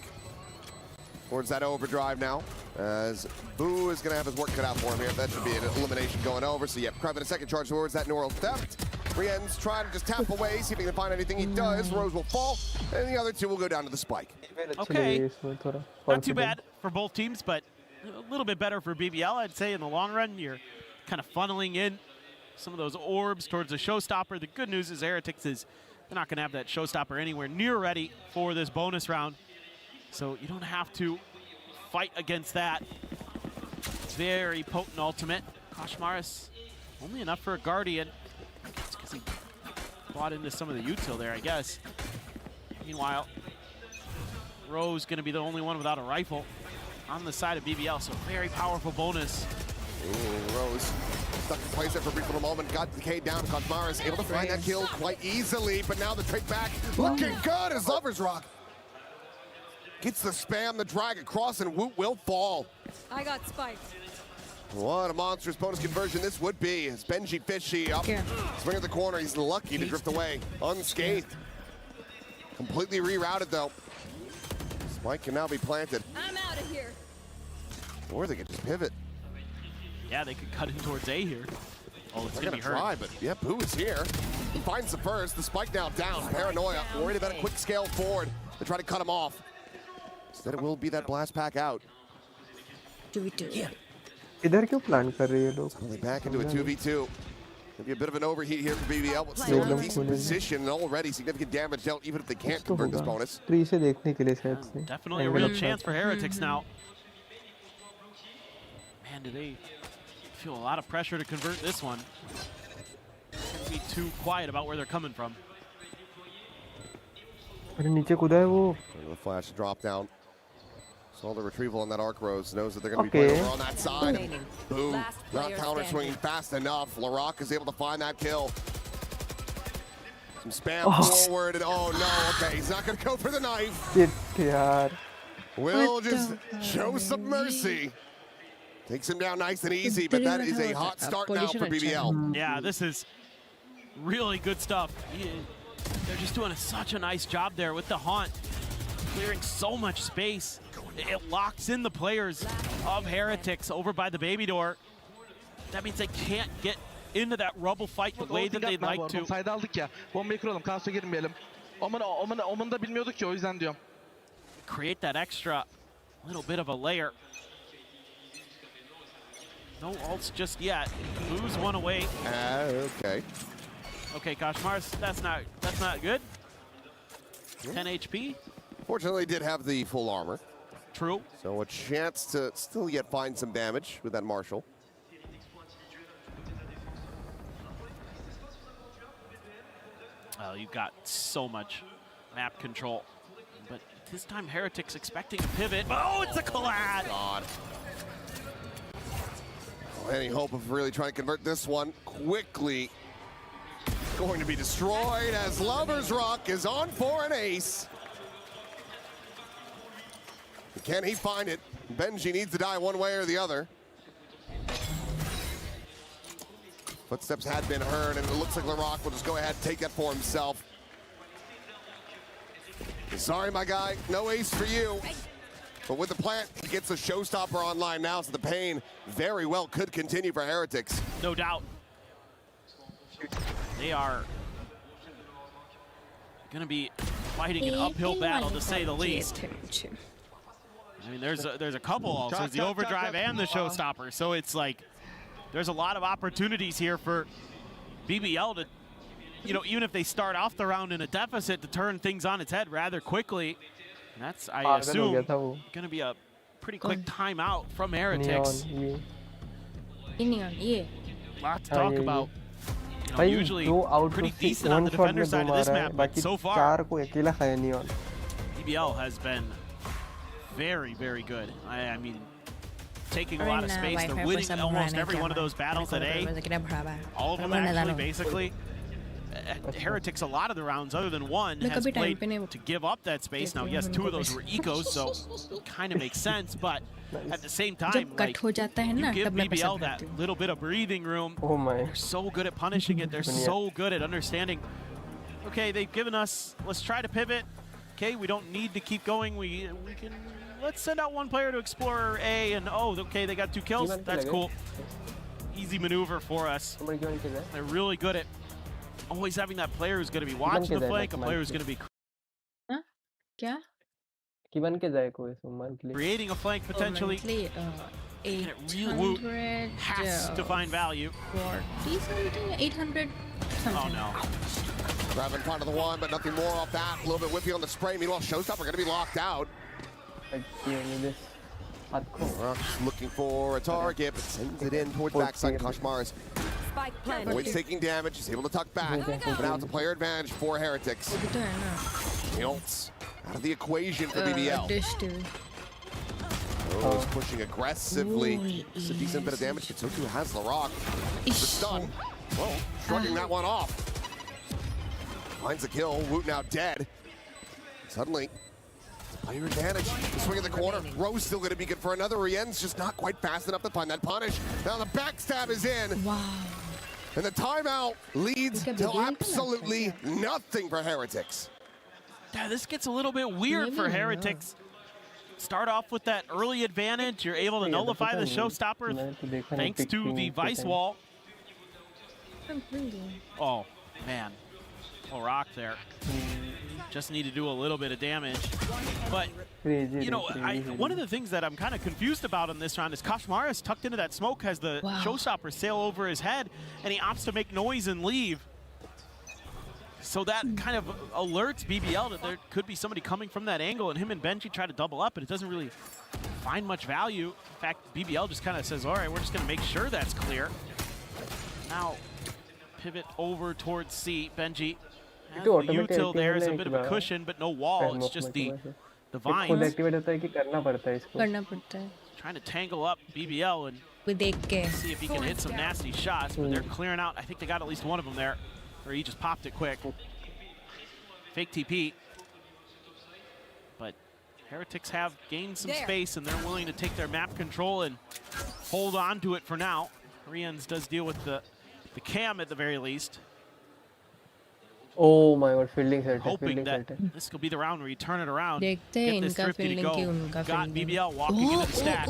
towards that overdrive now, as Boo is going to have his work cut out for him here. That should be an elimination going over. So, yep, Krevin a second charge towards that neural theft. Rienz trying to just tap away, see if he can find anything. He does. Rose will fall, and the other two will go down to the spike. Okay, not too bad for both teams, but a little bit better for BBL, I'd say, in the long run. You're kind of funneling in some of those orbs towards the showstopper. The good news is Heretics is they're not going to have that showstopper anywhere near ready for this bonus round. So you don't have to fight against that. Very potent ultimate. ᴍᴇᴅɪᴜ only enough for a Guardian. It's because he bought into some of the util there, I guess. Meanwhile, Rose going to be the only one without a rifle on the side of BBL, so very powerful bonus. Ooh, Rose stuck in place there for a brief little moment, got decayed down. ᴍᴇᴅɪ괜 able to find that kill quite easily, but now the trade back looking good as Lover's Rock gets the spam, the drag across, and Woot will fall. I got spiked. What a monstrous bonus conversion this would be. As Benji Fishy up, swing at the corner. He's lucky to drift away unscathed. Completely rerouted though. Spike can now be planted. I'm out of here. Or they could just pivot. Yeah, they could cut in towards A here. Oh, it's They're gonna be gonna hurt. try, but yeah, Boo is here. He finds the first. The Spike now down. Paranoia, worried about a quick scale forward. They try to cut him off. Instead, it will be that blast pack out. 2v2. इधर क्यों plan कर रहे हैं लोग? Only back into a 2v2. Maybe a bit of an overheat here for BBL, but still in a decent position and already significant damage dealt, even if they can't convert this bonus. 3 से देखने के लिए शायद से. Definitely a real chance for Heretics now. Man, do they feel a lot of pressure to convert this one. Can't be too quiet about where they're coming from. अरे नीचे कूदा है वो. The flash drop down. Saw the retrieval on that arc rose. Knows that they're going to be playing over on that side. Boom. Not counter swinging fast enough. Larocque is able to find that kill. Some spam forward and oh no. Okay, he's not going to go for the knife. Shit, yaar. Will just show some mercy. Takes him down nice and easy, but that is a hot start now for BBL. Yeah, this is really good stuff. They're just doing such a nice job there with the haunt, clearing so much space. It locks in the players of Heretics over by the baby door. That means they can't get into that rubble fight the way that they'd like to. Sayda aldık ya. Bombayı kuralım, kaosa girmeyelim. Oman'ı da bilmiyorduk ki, o yüzden diyorum. Create that extra little bit of a layer. No ults just yet. Boo's one away. Okay. Okay, Koshmars, that's not good. 10 HP. Fortunately, did have the full armor. True. So a chance to still yet find some damage with that Marshall. Well, you've got so much map control. But this time, Heretics expecting a pivot. Oh, it's a collide! God. Any hope of really trying to convert this one quickly going to be destroyed as Lover's Rock is on for an ace. Can he find it? Benji needs to die one way or the other. Footsteps had been heard, and it looks like Larocque will just go ahead and take that for himself. Sorry, my guy, no ace for you. But with the plant, he gets a showstopper online now, so the pain very well could continue for Heretics. No doubt. They are going to be fighting an uphill battle, to say the least. I mean, there's a couple also, the overdrive and the showstopper. So it's like there's a lot of opportunities here for BBL to, you know, even if they start off the round in a deficit, to turn things on its head rather quickly. And that's, I assume, going to be a pretty quick timeout from Heretics. Yeah. Lot to talk about. You know, usually pretty decent on the defender side of this map, but so far, BBL has been very, very good. I mean, taking a lot of space. They're winning almost every one of those battles at A. All of them actually, basically. Heretics, a lot of the rounds, other than one, has played to give up that space. Now, yes, 2 of those were ecos, so it kind of makes sense, but at the same time, like, you give BBL that little bit of breathing room. They're so good at punishing it. They're so good at understanding, okay, they've given us, let's try to pivot. Okay, we don't need to keep going. We can, let's send out one player to explore A, and oh, okay, they got 2 kills. That's cool. Easy maneuver for us. They're really good at always having that player who's going to be watching the flank, a player who's going to be creating a flank potentially. And it really Woot has to find value. 800 something. Oh no. Grabbing front of the one, but nothing more off that. A little bit whiffy on the spray. Meanwhile, Showstopper going to be locked out. Rock's looking for a target, but sends it in towards backside. Koshmars avoids taking damage. He's able to tuck back. But now it's a player advantage for Heretics. Hilts out of the equation for BBL. Oh, he's pushing aggressively. It's a decent bit of damage. Kitsuku has Larocque. The stun. Well, shrugging that one off. Finds the kill. Woot now dead. Suddenly, Player advantage. The swing in the corner. Rose still going to be good for another. Rien's just not quite fast enough to find that punish. Now the backstab is in. Wow. And the timeout leads to absolutely nothing for Heretics. Yeah, this gets a little bit weird for Heretics. Start off with that early advantage. You're able to nullify the showstopper thanks to the Vice Wall. Oh, man. Oh, rock there. Just need to do a little bit of damage. But, you know, one of the things that I'm kind of confused about in this round is ᴍᴇᴅɪᴜ tucked into that smoke has the showstopper sail over his head, and he opts to make noise and leave. So that kind of alerts BBL that there could be somebody coming from that angle, and him and Benji try to double up, but it doesn't really find much value. In fact, BBL just kind of says, all right, we're just going to make sure that's clear. Now, pivot over towards C. Benji has the util there as a bit of a cushion, but no wall. It's just the vines. Trying to tangle up BBL and see if he can hit some nasty shots, but they're clearing out. I think they got at least one of them there, or he just popped it quick. Fake TP. But Heretics have gained some space, and they're willing to take their map control and hold on to it for now. Riens does deal with the cam at the very least. Oh my god, fielding set. Hoping that this could be the round where you turn it around, get this thrifty to go. Got BBL walking into the stack.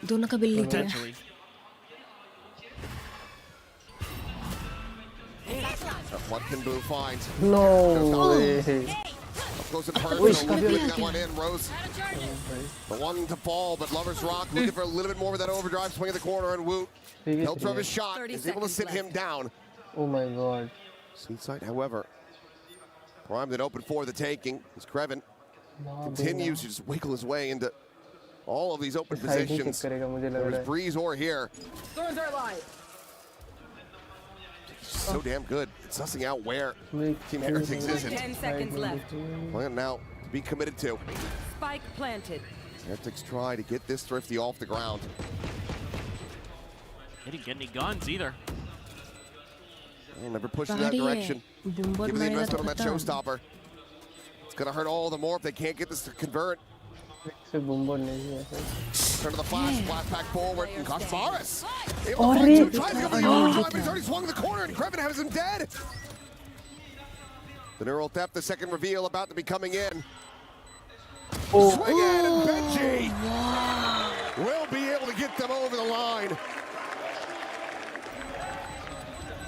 Potentially. What can Boo find? No way. Up close and personal, putting that one in. Rose, the one to fall, but Lover's Rock looking for a little bit more with that overdrive swing in the corner, and Woot held from his shot, is able to sit him down. Oh my god. Seaside, however, primed and open for the taking as Kreven continues to just wiggle his way into all of these open positions. There's Breeze or here. Thorns are alive. So damn good at sussing out where Team Heretics isn't. 10 seconds left. Plan now to be committed to. Spike planted. Heretics try to get this thrifty off the ground. He didn't get any guns either. Well, never push in that direction. Given the investment on that showstopper. It's going to hurt all the more if they can't get this to convert. Turn to the flash, blast back forward, and ᴍᴇᴅɪᴜ able to find two, tries to go for the overdrive, but he's already swung the corner, and Kreven has him dead. The neural theft, the second reveal about to be coming in. Swing in, and Benji will be able to get them over the line.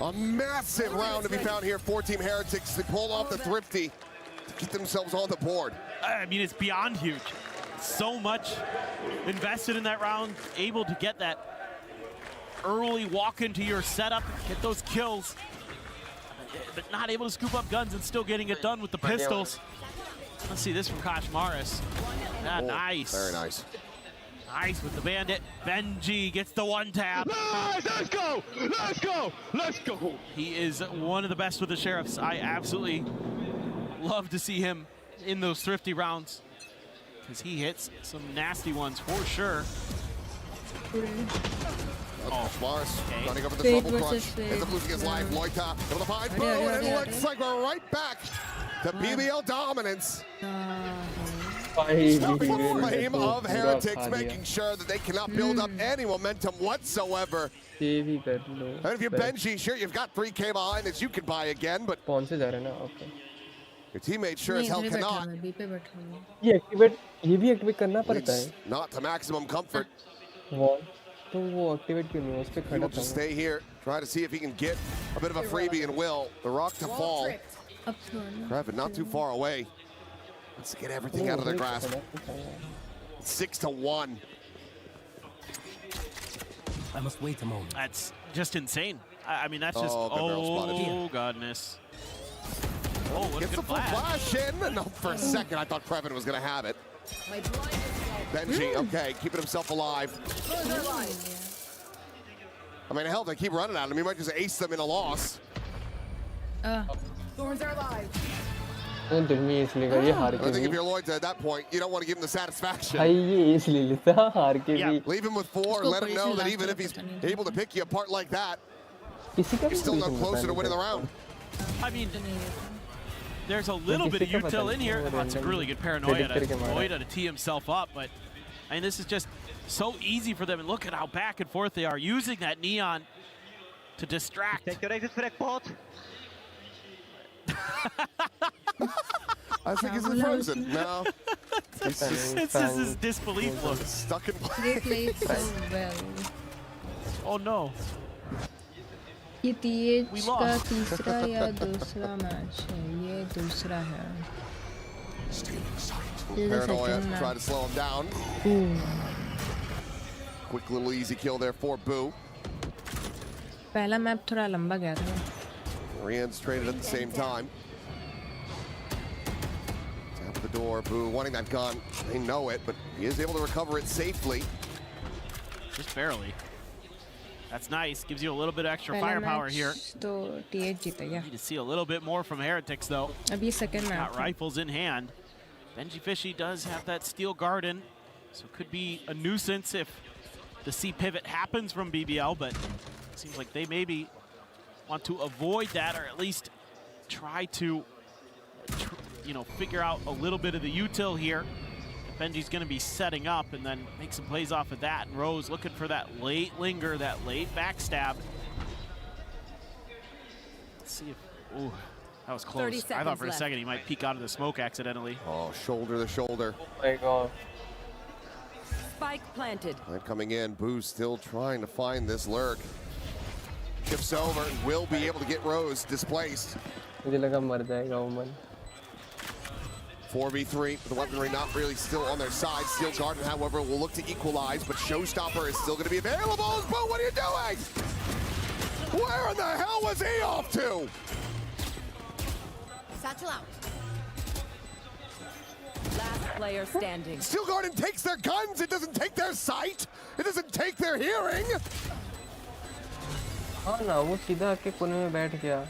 A massive round to be found here for Team Heretics. They pull off the thrifty to get themselves on the board. I mean, it's beyond huge. So much invested in that round, able to get that early walk into your setup, get those kills, but not able to scoop up guns and still getting it done with the pistols. Let's see this from ᴍᴇᴅɪ괜. Nice. Very nice. Nice with the bandit. Benji gets the one tap. Nice, let's go! Let's go! Let's go! He is one of the best with the Sheriffs. I absolutely love to see him in those thrifty rounds, because he hits some nasty ones for sure. ᴍᴇᴅɪ괜 running over the double crunch. Ends up losing his life. Loita able to find Boo, and it looks like we're right back to BBL dominance. Flame of Heretics making sure that they cannot build up any momentum whatsoever. And if you're Benji, sure, you've got 3K behind this, you can buy again, but your teammate sure as hell cannot. Not to maximum comfort. He will just stay here, try to see if he can get a bit of a freebie, and will. The rock to fall. Kreven not too far away. Let's get everything out of their grasp. 6-1. I must wait a moment. That's just insane. I mean, that's just, oh, godness. Oh, what a good flash in. No, for a second, I thought Kreven was going to have it. Benji, okay, keeping himself alive. I mean, hell, they keep running at him. He might just ace them in a loss. Thorns are alive. I think if you're Lloyd at that point, you don't want to give him the satisfaction. Leave him with 4, let him know that even if he's able to pick you apart like that, you're still no closer to winning the round. I mean, there's a little bit of util in here. That's a really good paranoia to tee himself up, but I mean, this is just so easy for them. And look at how back and forth they are, using that neon to distract. I think he's frozen. No. This is his disbelief look. Stuck in They played so well. Oh no. ये TH का तीसरा या दूसरा match है, ये दूसरा है. Paranoia try to slow him down. Quick little easy kill there for Boo. पहला मैप थोड़ा लंबा गया था. Rian's traded at the same time. Tap the door, Boo wanting that gun. They know it, but he is able to recover it safely. Just barely. That's nice. Gives you a little bit of extra firepower here. तो TH जीतेगा. Need to see a little bit more from Heretics though. अभी second map. Got rifles in hand. Benji Fishy does have that steel garden, so it could be a nuisance if the C pivot happens from BBL, but it seems like they maybe want to avoid that, or at least try to, you know, figure out a little bit of the util here. Benji's going to be setting up and then make some plays off of that. And Rose looking for that late linger, that late backstab. Let's see if, ooh, that was close. I thought for a second he might peek out of the smoke accidentally. Oh, shoulder to shoulder. Oh my god. Spike planted. And coming in, Boo still trying to find this lurk. Shifts over and will be able to get Rose displaced. मुझे लगा मर जाएगा Oman. 4v3, the weaponry not really still on their side. Steel Garden, however, will look to equalize, but Showstopper is still going to be available. Boo, what are you doing? Where in the hell was he off to? Satchel out. Last player standing. Steel Garden takes their guns. It doesn't take their sight. It doesn't take their hearing. हाँ ना, वो सीधा आके कोने में बैठ गया.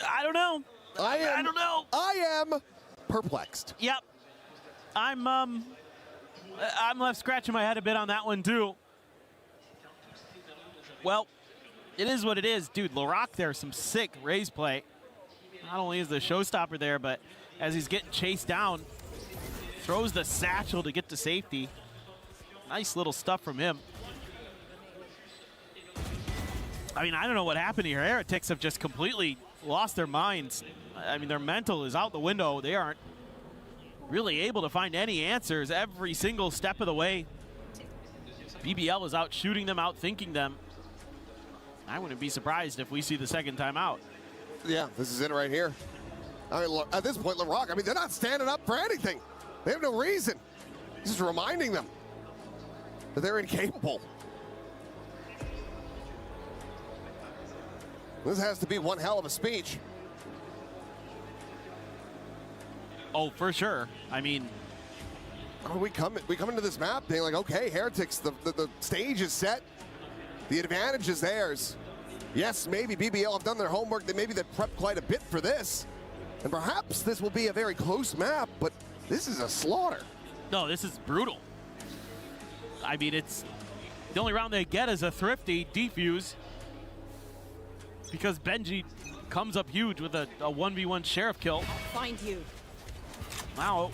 I don't know. I don't know. I am perplexed. Yep. I'm left scratching my head a bit on that one too. Well, it is what it is. Dude, Larock there, some sick raise play. Not only is the showstopper there, but as he's getting chased down, throws the satchel to get to safety. Nice little stuff from him. I mean, I don't know what happened here. Heretics have just completely lost their minds. I mean, their mental is out the window. They aren't really able to find any answers every single step of the way. BBL is out shooting them, out thinking them. I wouldn't be surprised if we see the second time out. Yeah, this is it right here. I mean, at this point, Larock, I mean, they're not standing up for anything. They have no reason. This is reminding them that they're incapable. This has to be one hell of a speech. Oh, for sure. I mean, we come into this map being like, okay, Heretics, the stage is set. The advantage is theirs. Yes, maybe BBL have done their homework. Maybe they've prepped quite a bit for this. And perhaps this will be a very close map, but this is a slaughter. No, this is brutal. I mean, it's the only round they get is a thrifty defuse, because Benji comes up huge with a 1v1 Sheriff kill. Find you. Now,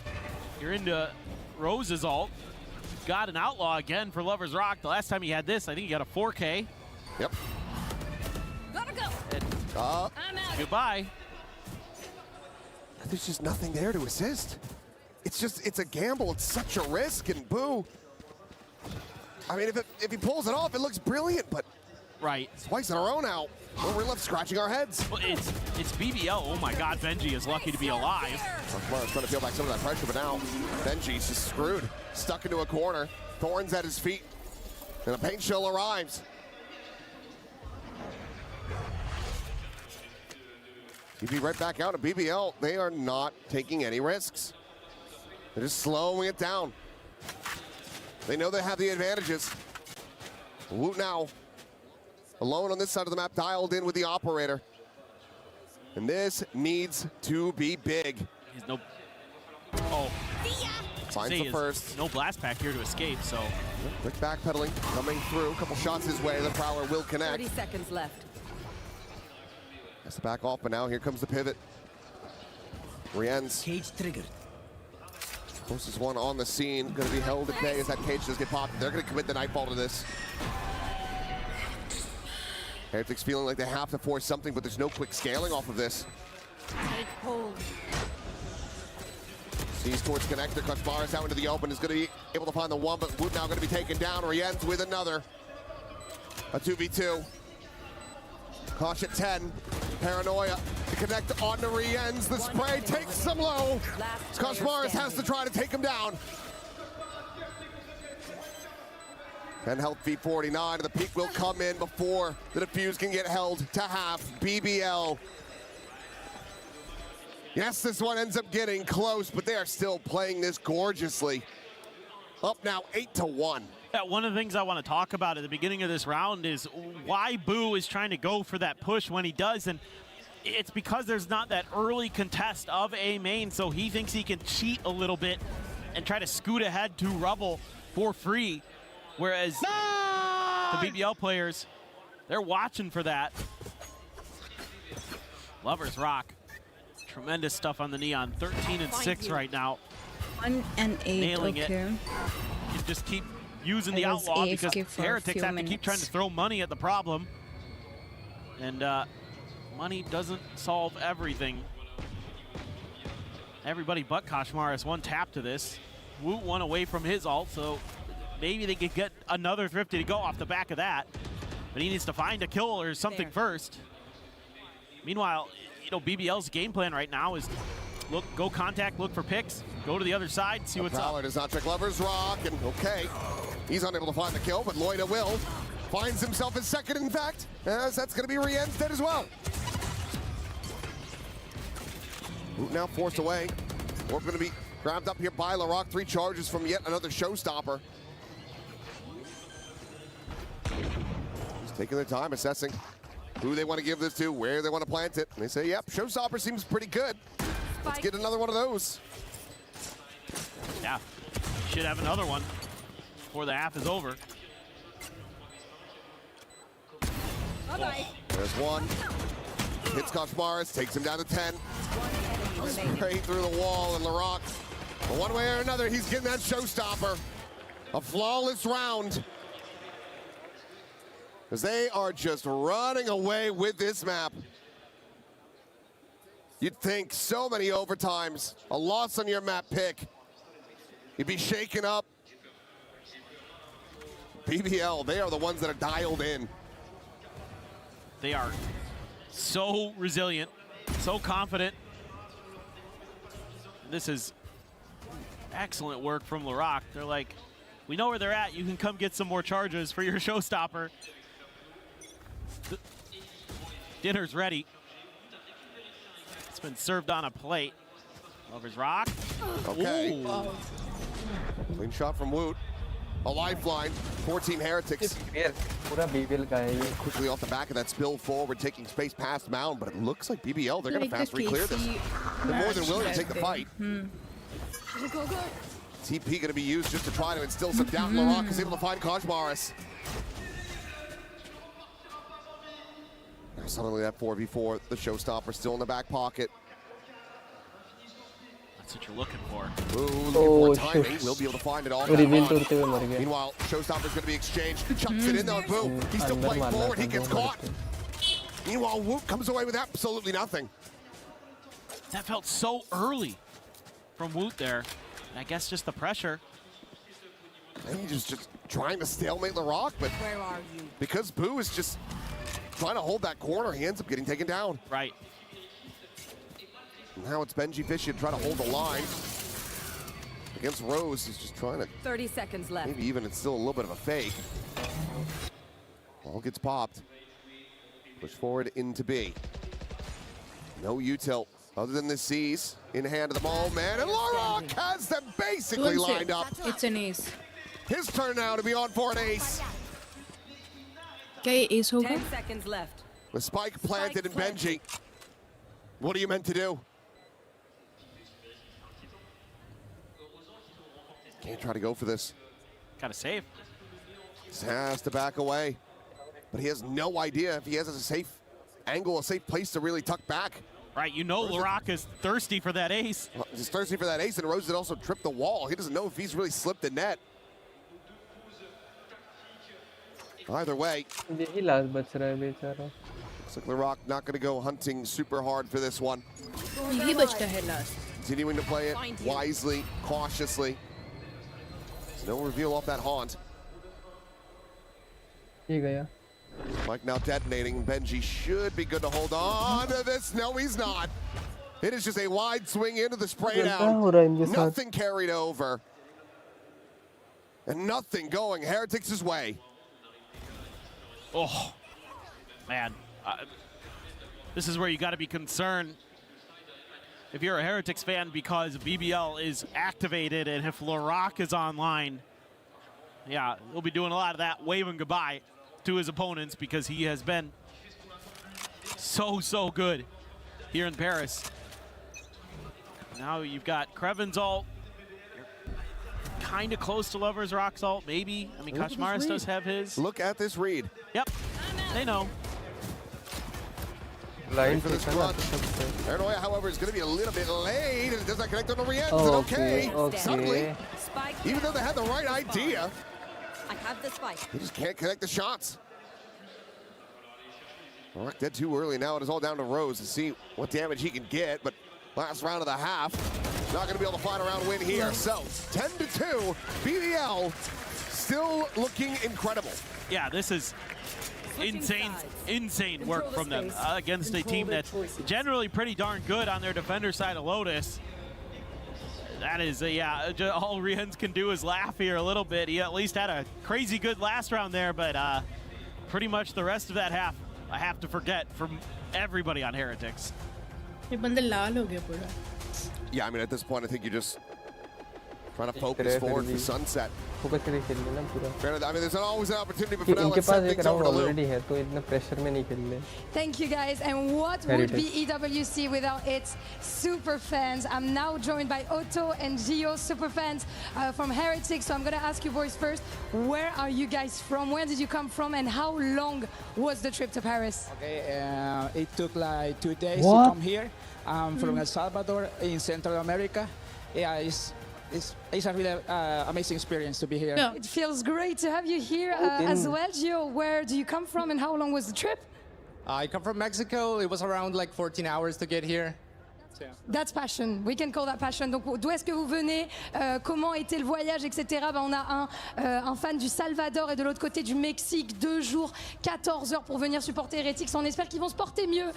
you're into Rose's ult. Got an Outlaw again for Lover's Rock. The last time he had this, I think he got a 4K. Yep. Gotta go. I'm out. Goodbye. There's just nothing there to assist. It's a gamble. It's such a risk, and Boo. I mean, if he pulls it off, it looks brilliant, but right. Twice in a row now. Well, we're left scratching our heads. Well, it's BBL. Oh my God, Benji is lucky to be alive. Well, trying to feel back some of that pressure, but now Benji's just screwed. Stuck into a corner. Thorns at his feet. And a paint show arrives. TP right back out of BBL. They are not taking any risks. They're just slowing it down. They know they have the advantages. Woot now. Alone on this side of the map, dialed in with the operator. And this needs to be big. He's no... Oh. Finds the first. No blast pack here to escape, so... Quick backpedaling, coming through. A couple shots his way. The Prowler will connect. 30 seconds left. Has to back off, but now here comes the pivot. Rien's cage triggered. Closest one on the scene, going to be held at bay as that cage does get popped. They're going to commit the Nightfall to this. Heretics feeling like they have to force something, but there's no quick scaling off of this. Take hold. Sees towards connector, ⴍᴍɪᴜ out into the open, is going to be able to find the one, but Woot now going to be taken down. Rien's with another. A 2v2. Caution 10. Paranoia to connect onto Rien's. The spray takes him low. ⴍᴍɪ괜 has to try to take him down. And health V49. The peak will come in before the defuse can get held to half. BBL. Yes, this one ends up getting close, but they are still playing this gorgeously. Up now 8-1. Yeah, one of the things I want to talk about at the beginning of this round is why Boo is trying to go for that push when he does, and it's because there's not that early contest of A main, so he thinks he can cheat a little bit and try to scoot ahead to Rubble for free, whereas the BBL players, they're watching for that. Lovers rock. Tremendous stuff on the Neon. 13 and 6 right now. 1 and 8. Nailing it. Okay. You just keep using the outlaw because Heretics have to keep trying to throw money at the problem. And money doesn't solve everything. Everybody but ⴍᴍɪ괜 one tap to this. Woot one away from his ult, so maybe they could get another Thrifty to go off the back of that. But he needs to find a kill or something first. Meanwhile, you know, BBL's game plan right now is go contact, look for picks, go to the other side, see what's up. Does not check Lovers rock, and okay. He's unable to find the kill, but Loida will. Finds himself his second, in fact, as that's going to be Rien's dead as well. Woot now forced away. We're going to be grabbed up here by Larocque. 3 charges from yet another showstopper. Just taking their time, assessing who they want to give this to, where they want to plant it. And they say, yep, showstopper seems pretty good. Let's get another one of those. Yeah, should have another one before the half is over. Bye-bye. There's one. Hits ⴍᴍɪ괜, takes him down to 10. Straight through the wall, and Larocque, but one way or another, he's getting that showstopper. A flawless round. As they are just running away with this map. You'd think so many overtimes, a loss on your map pick, you'd be shaken up. BBL, they are the ones that are dialed in. They are so resilient, so confident. This is excellent work from Larocque. They're like, we know where they're at. You can come get some more charges for your showstopper. Dinner's ready. It's been served on a plate. Lovers rock. Okay. Clean shot from Woot. A lifeline. 14 Heretics. Quickly off the back of that spill forward, taking space past Mound, but it looks like BBL, they're going to fast re-clear this. They're more than willing to take the fight. TP going to be used just to try to instill some doubt. Larocque is able to find ⴍᴍɪ괜. Now suddenly that 4v4, the showstopper still in the back pocket. That's what you're looking for. Ooh, looking for timing. We'll be able to find it all. Meanwhile, showstopper's going to be exchanged. Chucks it in though, and boom. He's still playing forward. He gets caught. Meanwhile, Woot comes away with absolutely nothing. That felt so early from Woot there. I guess just the pressure. And he's just trying to stalemate Larocque, but where are you? Because Boo is just trying to hold that corner, he ends up getting taken down. Right. Now it's Benji to try to hold the line. Against Rose, he's just trying to... 30 seconds left. Maybe even it's still a little bit of a fake. Ball gets popped. Push forward into B. No util other than the C's in hand of the ball man. And Larocque has them basically lined up. It's an ace. His turn now to be on for an ace. Okay, ace hoga. 10 seconds left. The spike planted in Benji. What are you meant to do? Can't try to go for this. Gotta save. Just has to back away. But he has no idea if he has a safe angle, a safe place to really tuck back. Right, you know Larock is thirsty for that ace. Well, he's thirsty for that ace, and Rose had also tripped the wall. He doesn't know if he's really slipped the net. Either way. यही last बच रहा है बेचारा. Looks like Larock not going to go hunting super hard for this one. यही बचता है last. Continuing to play it wisely, cautiously. No reveal off that haunt. ये गया. Mike now detonating. Benji should be good to hold on to this. No, he's not. It is just a wide swing into the spray down. Nothing carried over. And nothing going Heretics' way. Oh, man. This is where you got to be concerned if you're a Heretics fan, because BBL is activated, and if Larock is online, yeah, he'll be doing a lot of that, waving goodbye to his opponents, because he has been so good here in Paris. Now you've got Kreven's ult. Kind of close to Lover's Rock's ult, maybe. I mean, Kashmaris does have his. Look at this read. Yep, they know. Line for this clutch. Paranoia, however, is going to be a little bit late, and it does not connect on the Riens. Okay. Suddenly, even though they had the right idea, I have the spike. they just can't connect the shots. Rock dead too early now. It is all down to Rose to see what damage he can get, but last round of the half, not going to be able to find a round win here. So 10-2, BBL still looking incredible. Yeah, this is insane work from them against a team that's generally pretty darn good on their defender side of Lotus. That is, yeah, all Riens can do is laugh here a little bit. He at least had a crazy good last round there, but pretty much the rest of that half, I have to forget from everybody on Heretics. Yeah, I mean, at this point, I think you're just trying to focus forward for Sunset. I mean, there's not always an opportunity, but for now, let's send things over to Lou. Thank you, guys. And what would be EWC without its super fans? I'm now joined by Otto and Gio, super fans from Heretics. So I'm going to ask you boys first, where are you guys from? Where did you come from? And how long was the trip to Paris? Okay, it took like 2 days to come here. I'm from El Salvador in Central America. Yeah, it's a really amazing experience to be here. Yeah. It feels great to have you here as well. Gio, where do you come from and how long was the trip? I come from Mexico. It was around like 14 hours to get here. That's passion. We can call that passion. Donc, d'où est-ce que vous venez? Comment était le voyage, etc. Ben, on a un fan du Salvador et de l'autre côté du Mexique. 2 jours, 14 heures pour venir supporter Heretics. On espère qu'ils vont se porter mieux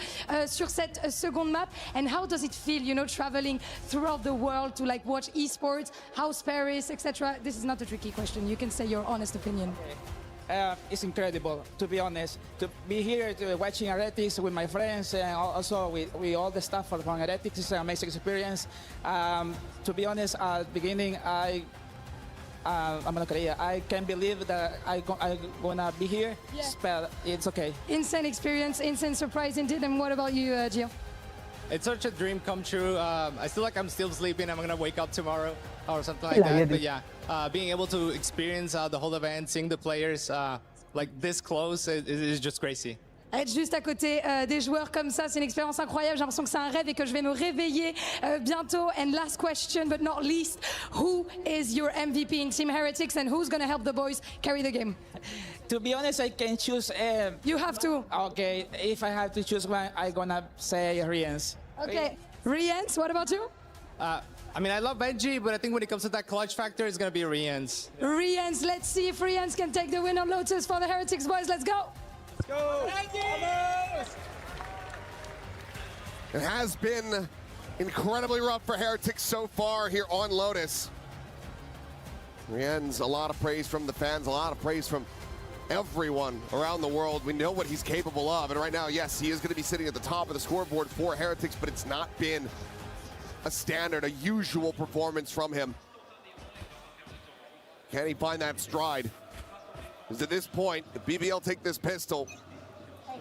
sur cette seconde map. And how does it feel, you know, traveling throughout the world to like watch esports, House Paris, etc. This is not a tricky question. You can say your honest opinion. It's incredible, to be honest, to be here watching Heretics with my friends and also with all the staff from Heretics. It's an amazing experience. To be honest, at the beginning, I can't believe that I'm gonna be here, but it's okay. Insane experience, insane surprise indeed. And what about you, Gio? It's such a dream come true. I feel like I'm still sleeping. I'm going to wake up tomorrow or something like that. But yeah, being able to experience the whole event, seeing the players like this close, it is just crazy. Être juste à côté des joueurs comme ça, c'est une expérience incroyable. J'ai l'impression que c'est un rêve et que je vais me réveiller bientôt. And last question, but not least, who is your MVP in Team Heretics and who's going to help the boys carry the game? To be honest, I can choose. You have to. Okay, if I have to choose one, I'm gonna say Riens. Okay, Riens, what about you? I mean, I love Benji, but I think when it comes to that clutch factor, it's going to be Riens. Riens, let's see if Riens can take the win on Lotus for the Heretics boys. Let's go. Let's go. It has been incredibly rough for Heretics so far here on Lotus. Riens, a lot of praise from the fans, a lot of praise from everyone around the world. We know what he's capable of, and right now, yes, he is going to be sitting at the top of the scoreboard for Heretics, but it's not been a standard, a usual performance from him. Can he find that stride? Because at this point, if BBL take this pistol,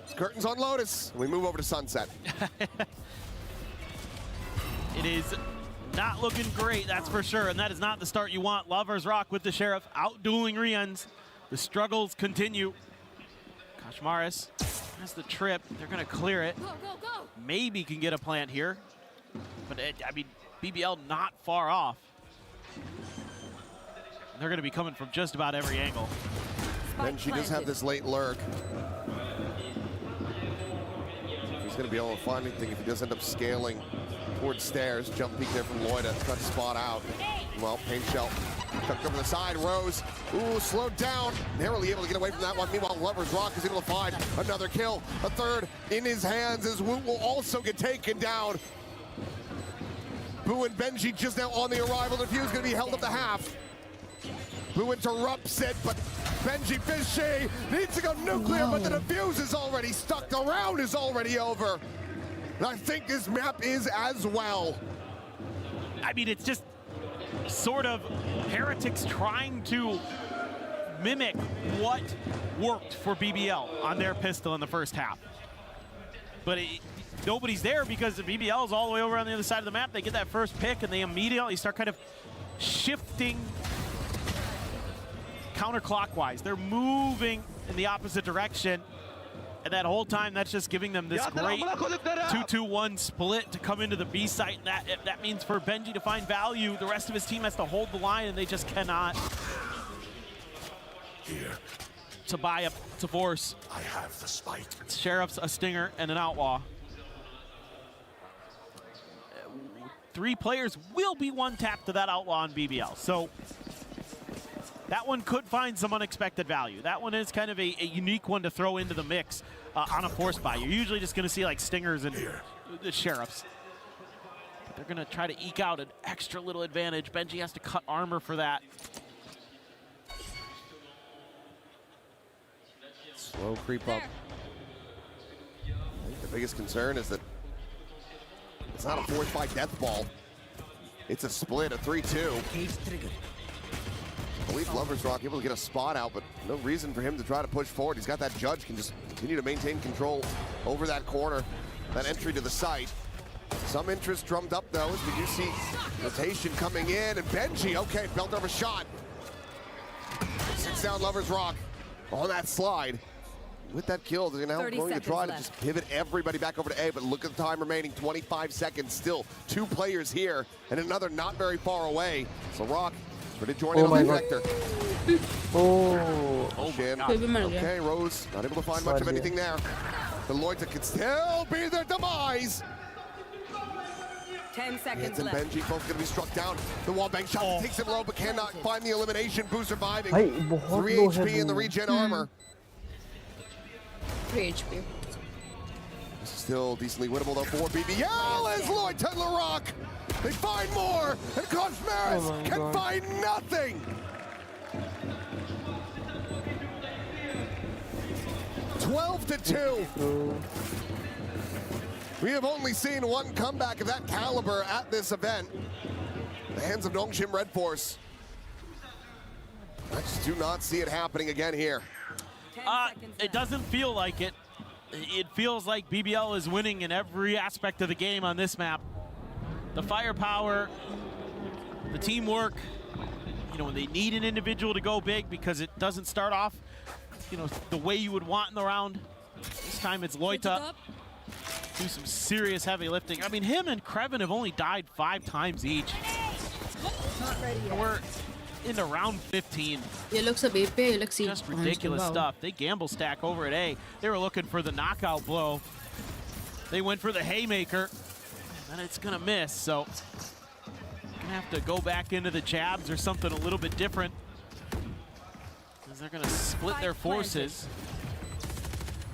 it's curtains on Lotus, and we move over to Sunset. It is not looking great, that's for sure, and that is not the start you want. Lovers Rock with the Sheriff, out-dueling Riens. The struggles continue. Kashmaris has the trip. They're going to clear it. Maybe can get a plant here. But, I mean, BBL not far off. And they're going to be coming from just about every angle. And she does have this late lurk. He's going to be able to find anything if he does end up scaling towards stairs. Jump peek there from Loida, trying to spot out. Well, Pain Shell tucked over the side. Rose, ooh, slowed down. Narrowly able to get away from that one. Meanwhile, Lover's Rock is able to find another kill. A third in his hands as Woot will also get taken down. Boo and Benji just now on the arrival. The Defuse going to be held up to half. Boo interrupts it, but Benji Fishy needs to go nuclear, but the Defuse is already stuck. The round is already over. And I think this map is as well. I mean, it's just sort of Heretics trying to mimic what worked for BBL on their pistol in the first half. But nobody's there because the BBL is all the way over on the other side of the map. They get that first pick and they immediately start kind of shifting counterclockwise. They're moving in the opposite direction. And that whole time, that's just giving them this great 2-2-1 split to come into the B site. And that means for Benji to find value, the rest of his team has to hold the line, and they just cannot. Here. To buy up to force. I have the spike. Sheriff's a stinger and an outlaw. 3 players will be one tap to that outlaw on BBL. So that one could find some unexpected value. That one is kind of a unique one to throw into the mix on a force buy. You're usually just going to see like stingers and the sheriffs. But they're going to try to eke out an extra little advantage. Benji has to cut armor for that. Slow creep up. I think the biggest concern is that it's not a force buy death ball. It's a split, a 3-2. I believe Lover's Rock able to get a spot out, but no reason for him to try to push forward. He's got that judge, can just continue to maintain control over that corner, that entry to the site. Some interest drummed up though, as we do see rotation coming in, and Benji, okay, belt over shot. 6 down Lover's Rock on that slide. With that kill, they're now going to try to just pivot everybody back over to A, but look at the time remaining, 25 seconds still. 2 players here, and another not very far away. So Rock, ready to join in on the vector. Shin. Okay, Rose, not able to find much of anything there. The Loita could still be their demise. 10 seconds and left. Benji both going to be struck down. The wallbang shot takes him low, but cannot find the elimination. Boo surviving. 3 HP in the regen armor. 3 HP. This is still decently winnable though for BBL as Loita and LaRock. They find more, and ᴍᴇᴅɪᴜ can find nothing. 12-2. We have only seen one comeback of that caliber at this event. The hands of Nongshim Red Force. I just do not see it happening again here. It doesn't feel like it. It feels like BBL is winning in every aspect of the game on this map. The firepower, the teamwork, you know, when they need an individual to go big because it doesn't start off, you know, the way you would want in the round. This time it's Loita. Do some serious heavy lifting. I mean, him and Kreven have only died 5 times each. We're into round 15. It looks a bit big. It looks just ridiculous stuff. They gamble stack over at A. They were looking for the knockout blow. They went for the haymaker, and it's gonna miss. So gonna have to go back into the jabs or something a little bit different, because they're gonna split their forces.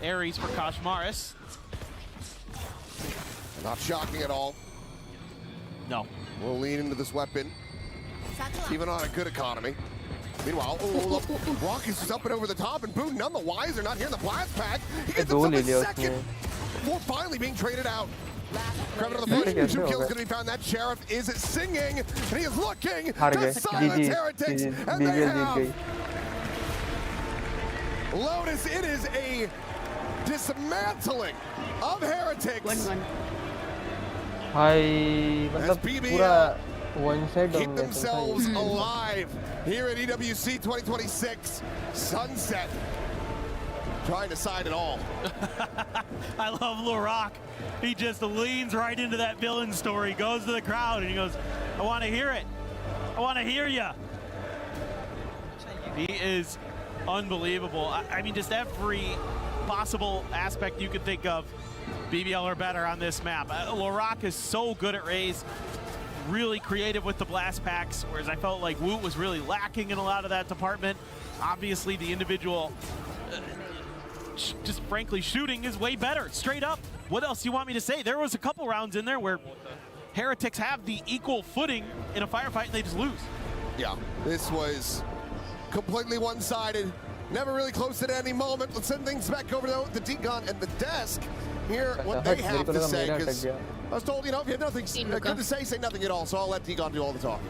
Ares for ᴍᴇᴅɪᴜ. Not shocking at all. No. We'll lean into this weapon, even on a good economy. Meanwhile, look, Rock is just up and over the top, and Boo none the wiser, not here in the blast pack. He gets himself a second before finally being traded out. Kreven on the push, 2 kills gonna be found. That Sheriff is singing, and he is looking to silence Heretics, and they have. Lotus, it is a dismantling of Heretics. As BBL keep themselves alive here at EWC 2026 Sunset. trying to sign it all. I love Larock. He just leans right into that villain story, goes to the crowd, and he goes, I want to hear it. I want to hear you. He is unbelievable. I mean, just every possible aspect you could think of, BBL are better on this map. Larock is so good at Raze, really creative with the blast packs, whereas I felt like Woot was really lacking in a lot of that department. Obviously, the individual, just frankly, shooting is way better, straight up. What else do you want me to say? There was a couple rounds in there where Heretics have the equal footing in a firefight and they just lose. Yeah, this was completely one-sided. Never really close at any moment. Let's send things back over to the Deacon and the desk. Hear what they have to say, because I was told, you know, if you had nothing good to say nothing at all, so I'll let Deacon do all the talking.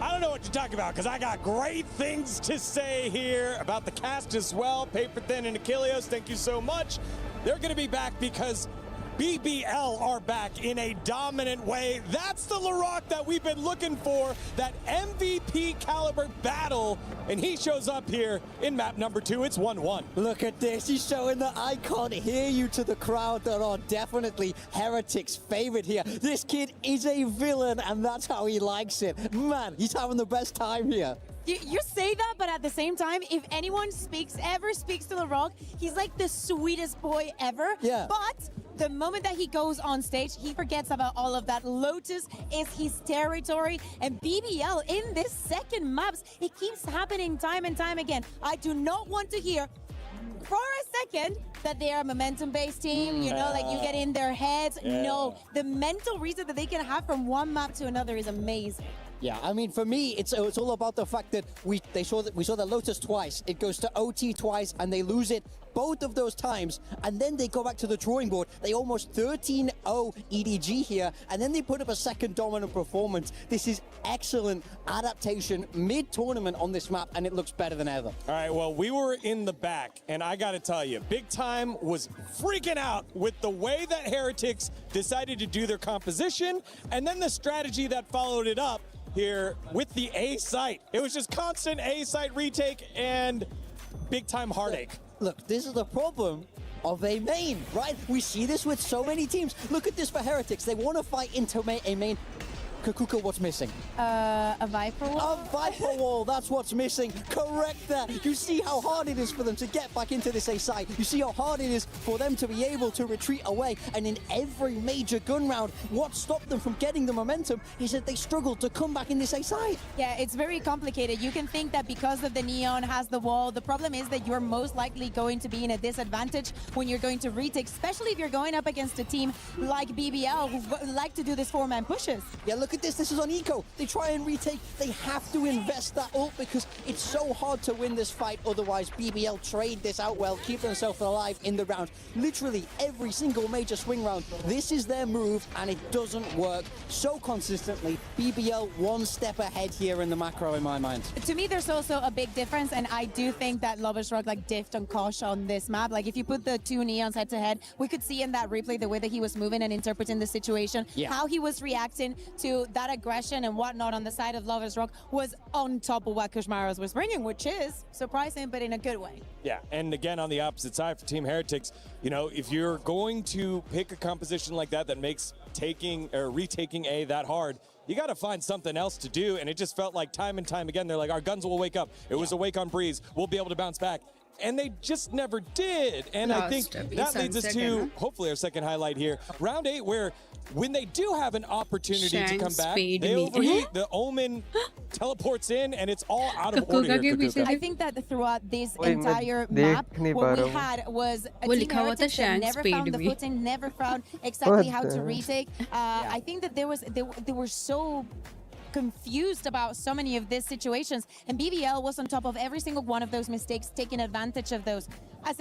I don't know what you're talking about, because I got great things to say here about the cast as well. Paper Thin and Achilleos, thank you so much. They're going to be back because BBL are back in a dominant way. That's the Larock that we've been looking for, that MVP caliber battle, and he shows up here in map number 2. It's 1-1. Look at this, he's showing that I can't hear you to the crowd that are definitely Heretics' favorite here. This kid is a villain, and that's how he likes it. Man, he's having the best time here. You say that, but at the same time, if anyone ever speaks to Larock, he's like the sweetest boy ever. Yeah. But the moment that he goes on stage, he forgets about all of that. Lotus is his territory, and BBL in this second maps, it keeps happening time and time again. I do not want to hear for a second that they are a momentum-based team, you know, like you get in their heads. Yeah. No, the mental reset that they can have from one map to another is amazing. Yeah, I mean, for me, it's all about the fact that we saw the Lotus twice. It goes to OT twice, and they lose it both of those times, and then they go back to the drawing board. They almost 13-0 EDG here, and then they put up a second dominant performance. This is excellent adaptation mid-tournament on this map, and it looks better than ever. All right, well, we were in the back, and I got to tell you, Big Time was freaking out with the way that Heretics decided to do their composition, and then the strategy that followed it up here with the A site. It was just constant A site retake and Big Time heartache. Look, this is the problem of a main, right? We see this with so many teams. Look at this for Heretics. They want to fight into a main. Kakuka, what's missing? A Viper wall? A Viper wall, that's what's missing. Correct that. You see how hard it is for them to get back into this A site. You see how hard it is for them to be able to retreat away. And in every major gun round, what stopped them from getting the momentum is that they struggled to come back in this A site. Yeah, it's very complicated. You can think that because of the Neon has the wall, the problem is that you're most likely going to be in a disadvantage when you're going to retake, especially if you're going up against a team like BBL who like to do this 4-man pushes. Yeah, look at this. This is on Eco. They try and retake. They have to invest that ult because it's so hard to win this fight. Otherwise, BBL trade this out well, keep themselves alive in the round. Literally every single major swing round, this is their move, and it doesn't work so consistently. BBL one step ahead here in the macro, in my mind. To me, there's also a big difference, and I do think that Loversrock like diffed on Kosh on this map. Like if you put the two Neons head to head, we could see in that replay the way that he was moving and interpreting the situation, how he was reacting to that aggression and whatnot on the side of Loversrock was on top of what kuzmaros was bringing, which is surprising, but in a good way. Yeah, and again, on the opposite side for Team Heretics, you know, if you're going to pick a composition like that that makes taking or retaking A that hard, you got to find something else to do. And it just felt like time and time again, they're like, our guns will wake up. It was a wake on Breeze. We'll be able to bounce back. And they just never did. And I think that leads us to hopefully our second highlight here. Round 8, where when they do have an opportunity to come back, they overheat. The Omen teleports in, and it's all out of order here, Kakuka. I think that throughout this entire map, what we had was a Team Heretics that never found the footing, never found exactly how to retake. I think that they were so confused about so many of these situations, and BBL was on top of every single one of those mistakes, taking advantage of those.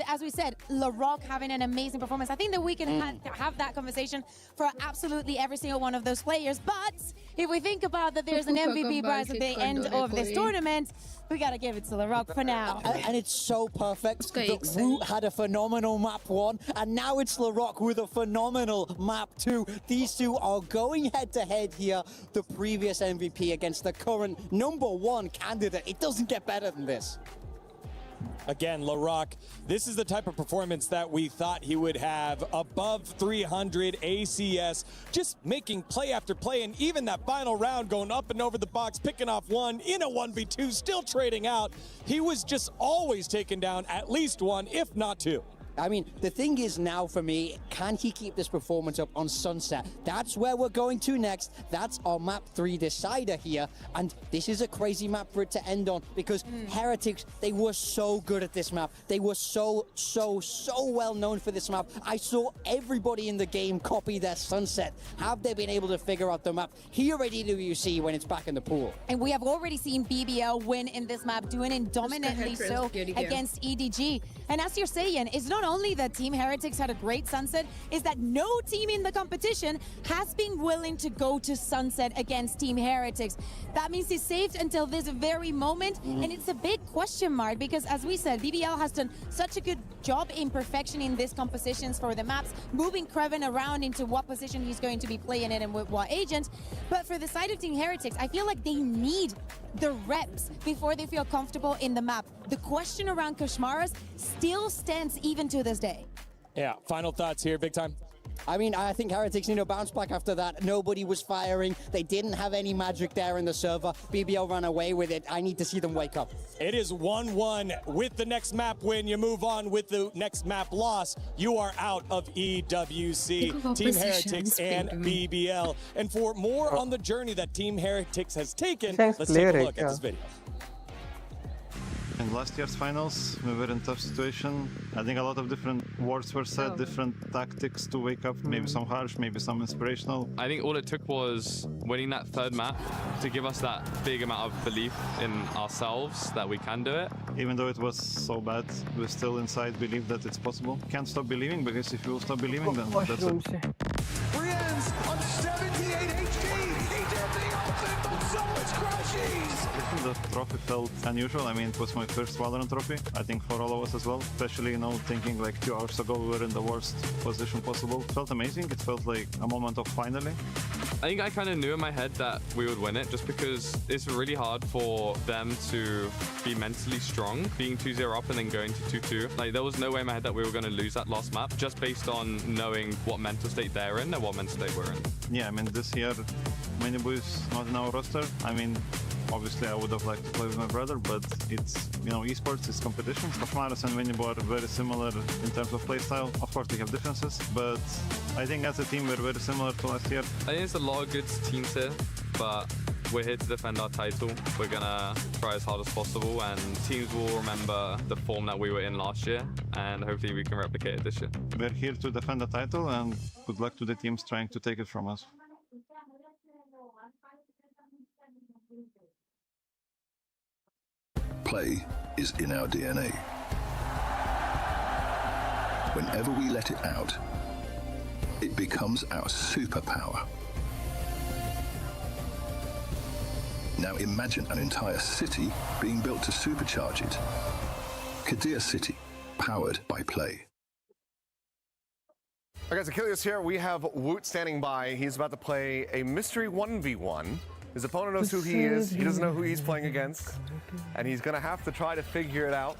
As we said, Larock having an amazing performance. I think that we can have that conversation for absolutely every single one of those players, but if we think about that there's an MVP prize at the end of this tournament, we gotta give it to Larock for now. And it's so perfect that Woot had a phenomenal map 1, and now it's Larock with a phenomenal map 2. These two are going head to head here. The previous MVP against the current #1 candidate. It doesn't get better than this. Again, LaRock, this is the type of performance that we thought he would have. Above 300 ACS, just making play after play, and even that final round going up and over the box, picking off one in a 1v2, still trading out. He was just always taking down at least one, if not two. I mean, the thing is now for me, can he keep this performance up on Sunset? That's where we're going to next. That's our map 3 decider here. And this is a crazy map for it to end on, because Heretics, they were so good at this map. They were so well known for this map. I saw everybody in the game copy their Sunset. Have they been able to figure out the map here at EWC when it's back in the pool? And we have already seen BBL win in this map, doing it dominantly so against EDG. And as you're saying, it's not only that Team Heretics had a great Sunset, is that no team in the competition has been willing to go to Sunset against Team Heretics. That means it's saved until this very moment, and it's a big question mark, because as we said, BBL has done such a good job in perfectioning these compositions for the maps, moving Kreven around into what position he's going to be playing in and with what agent. But for the side of Team Heretics, I feel like they need the reps before they feel comfortable in the map. The question around Koshmaras still stands even to this day. Yeah, final thoughts here, big time. I mean, I think Heretics need a bounce back after that. Nobody was firing. They didn't have any magic there in the server. BBL ran away with it. I need to see them wake up. It is 1-1 with the next map win. You move on with the next map loss. You are out of EWC, Team Heretics and BBL. And for more on the journey that Team Heretics has taken, let's take a look at this video. In last year's finals, we were in a tough situation. I think a lot of different words were said, different tactics to wake up, maybe some harsh, maybe some inspirational. I think all it took was winning that third map to give us that big amount of belief in ourselves that we can do it. Even though it was so bad, we still inside believe that it's possible. Can't stop believing, because if you stop believing, then that's it. Friends on 78 HP! He did the ultimate, but so much crashes! The trophy felt unusual. I mean, it was my first Valorant trophy. I think for all of us as well. Especially, you know, thinking like 2 hours ago we were in the worst position possible. It felt amazing. It felt like a moment of finally. I think I kind of knew in my head that we would win it, just because it's really hard for them to be mentally strong, being 2-0 up and then going to 2-2. Like, there was no way in my head that we were going to lose that last map, just based on knowing what mental state they're in and what mental state we're in. Yeah, I mean, this year, Minibu is not in our roster. I mean, obviously, I would have liked to play with my brother, but it's, you know, esports, it's competitions. Koshmaras and Minibu are very similar in terms of playstyle. Of course, they have differences, but I think as a team, we're very similar to last year. I think there's a lot of good teams here, but we're here to defend our title. We're gonna try as hard as possible, and teams will remember the form that we were in last year, and hopefully we can replicate it this year. We're here to defend the title, and good luck to the teams trying to take it from us. Play is in our DNA. Whenever we let it out, it becomes our superpower. Now imagine an entire city being built to supercharge it. Kadir City, powered by Play. All right, guys, Achilles here. We have Woot standing by. He's about to play a mystery 1v1. His opponent knows who he is. He doesn't know who he's playing against. And he's going to have to try to figure it out.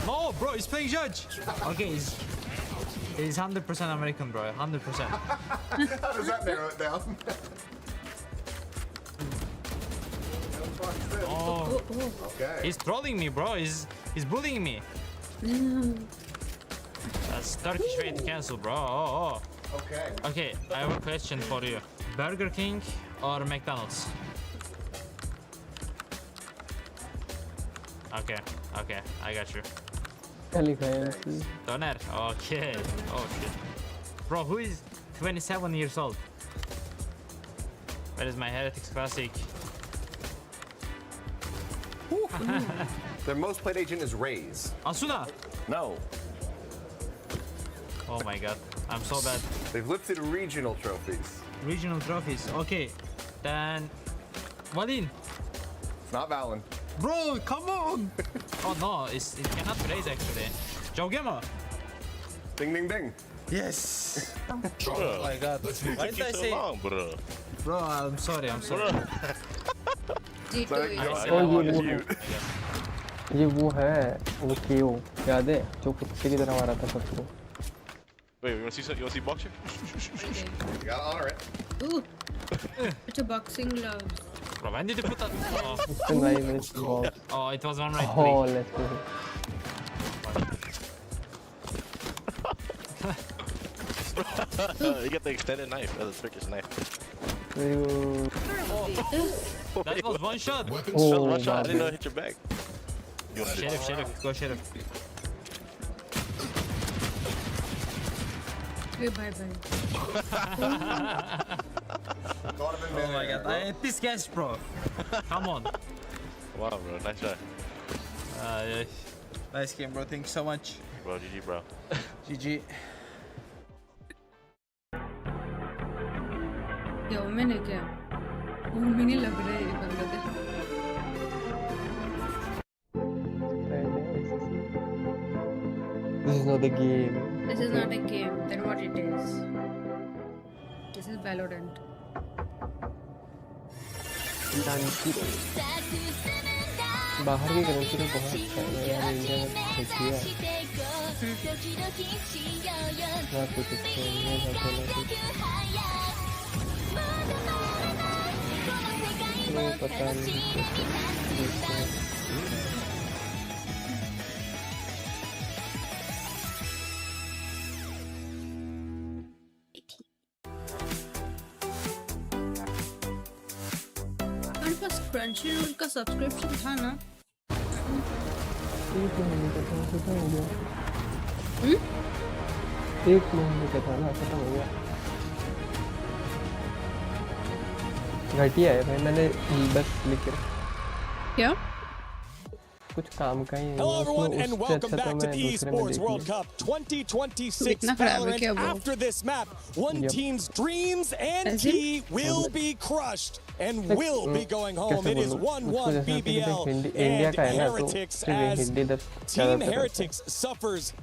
No, bro, he's playing Judge. Okay, he's 100% American, bro. 100%. How does that narrow it down? Oh, okay. He's trolling me, bro. He's bullying me. That's Turkish way to cancel, bro. Oh. Okay. Okay, I have a question for you. Burger King or McDonald's? Okay, I got you. Doner, okay. Oh shit. Bro, who is 27 years old? Where is my Heretics Classic? Their most played agent is Raze. Asuna? No. Oh my god, I'm so bad. They've lifted regional trophies. Regional trophies, okay. Then, Valin. It's not Valin. Bro, come on! Oh no, it cannot be Raze actually. ᴍᴇᴅɪᴜ. Ding, ding, ding. Yes! Oh my god, why did I say long, bro? Bro, I'm sorry. ये वो है वो KO याद है जो कुत्ते की तरह मारा था सबको. Wait, you wanna see boxing? You gotta honor it. Ooh, it's a boxing gloves. Bro, when did you put that? It's a nice ball. Oh, it was one right. Oh, let's go. You get the extended knife, the Turkish knife. That was one shot. Oh, one shot. I didn't know it hit your back. Sheriff, go Sheriff. Bye. Oh my god, I hate this guy, bro. Come on. Wow, bro, nice shot. Yeah. Nice game, bro. Thank you so much. Bro, GG, bro. GG. क्या मैंने क्या मैंने लग रहा है ये बंदा देखो. This is not a game. This is not a game. Then what it is? This is Valorant. बाहर की करेंसी तो बहुत अच्छा है यार इंडिया में देखी है ना कुछ इसके में जाते ना कुछ पता नहीं मेरे पास Crunchyroll का सब्सक्रिप्शन था ना. एक महीने का था खत्म हो गया. एक महीने का था ना खत्म हो गया. घटिया है भाई मैंने बस लिख के क्या कुछ काम का ही Hello everyone and welcome back to the Esports World Cup 2026 Valorant. After this map, one team's dreams and key will be crushed and will be going home. It is 1-1 BBL and Heretics as Team Heretics suffers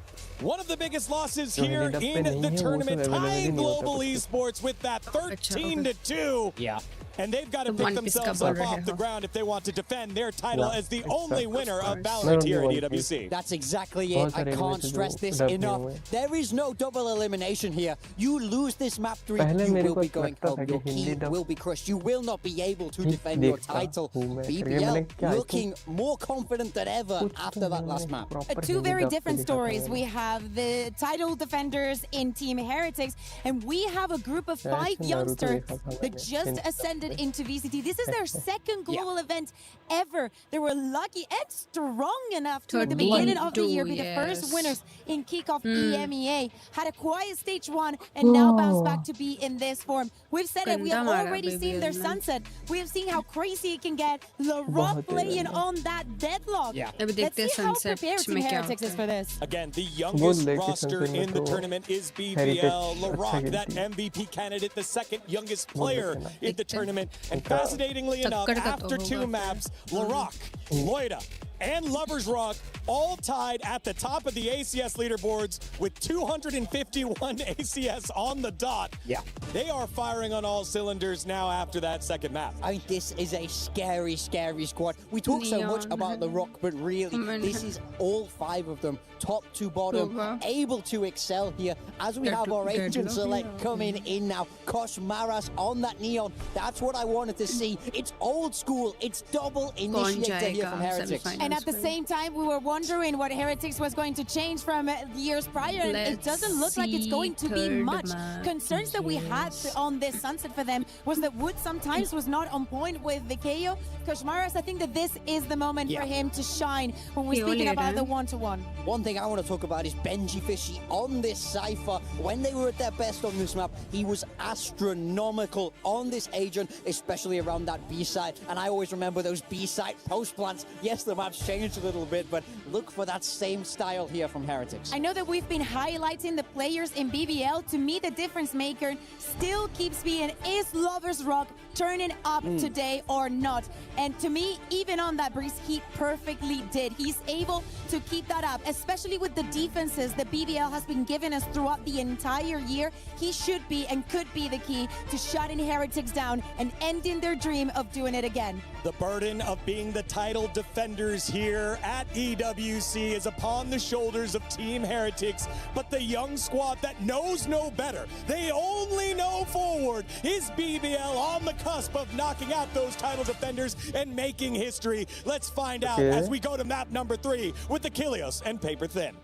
one of the biggest losses here in the tournament, tying global esports with that 13-2. Yeah. And they've got to pick themselves up off the ground if they want to defend their title as the only winner of Valorant here at EWC. That's exactly it. I can't stress this enough. There is no double elimination here. You lose this map 3, you will be going home. Your key will be crushed. You will not be able to defend your title. BBL looking more confident than ever after that last map. Two very different stories. We have the title defenders in Team Heretics, and we have a group of 5 youngsters that just ascended into VCT. This is their second global event ever. They were lucky and strong enough to, at the beginning of the year, be the first winners in kickoff EMEA. Had a quiet stage 1 and now bounce back to be in this form. We've said it. We have already seen their sunset. We have seen how crazy it can get. The Rock playing on that deadlock. Let's see how prepared Team Heretics is for this. Again, the youngest roster in the tournament is BBL. LaRock, that MVP candidate, the second youngest player in the tournament. And fascinatingly enough, after 2 maps, LaRock, Loida, and Lovers Rock all tied at the top of the ACS leaderboards with 251 ACS on the dot. Yeah. They are firing on all cylinders now after that second map. I mean, this is a scary, scary squad. We talk so much about the Rock, but really, this is all 5 of them, top to bottom, able to excel here. As we have our Agent Select coming in now, Kosh Maras on that Neon. That's what I wanted to see. It's old school. It's double initiator here from Heretics. And at the same time, we were wondering what Heretics was going to change from years prior, and it doesn't look like it's going to be much. Concerns that we had on this sunset for them was that Wood sometimes was not on point with the KO. Koshmaras, I think that this is the moment for him to shine when we're speaking about the one-to-one. One thing I want to talk about is Benji Fishy on this Cypher. When they were at their best on this map, he was astronomical on this agent, especially around that B side. And I always remember those B side post plants. Yes, the map's changed a little bit, but look for that same style here from Heretics. I know that we've been highlighting the players in BBL. To me, the difference maker still keeps being, is Lovers Rock turning up today or not? And to me, even on that breeze, he perfectly did. He's able to keep that up, especially with the defenses that BBL has been giving us throughout the entire year. He should be and could be the key to shutting Heretics down and ending their dream of doing it again. The burden of being the title defenders here at EWC is upon the shoulders of Team Heretics, but the young squad that knows no better, they only know forward, is BBL on the cusp of knocking out those title defenders and making history. Let's find out as we go to map number 3 with the Achilles and Paper Thin.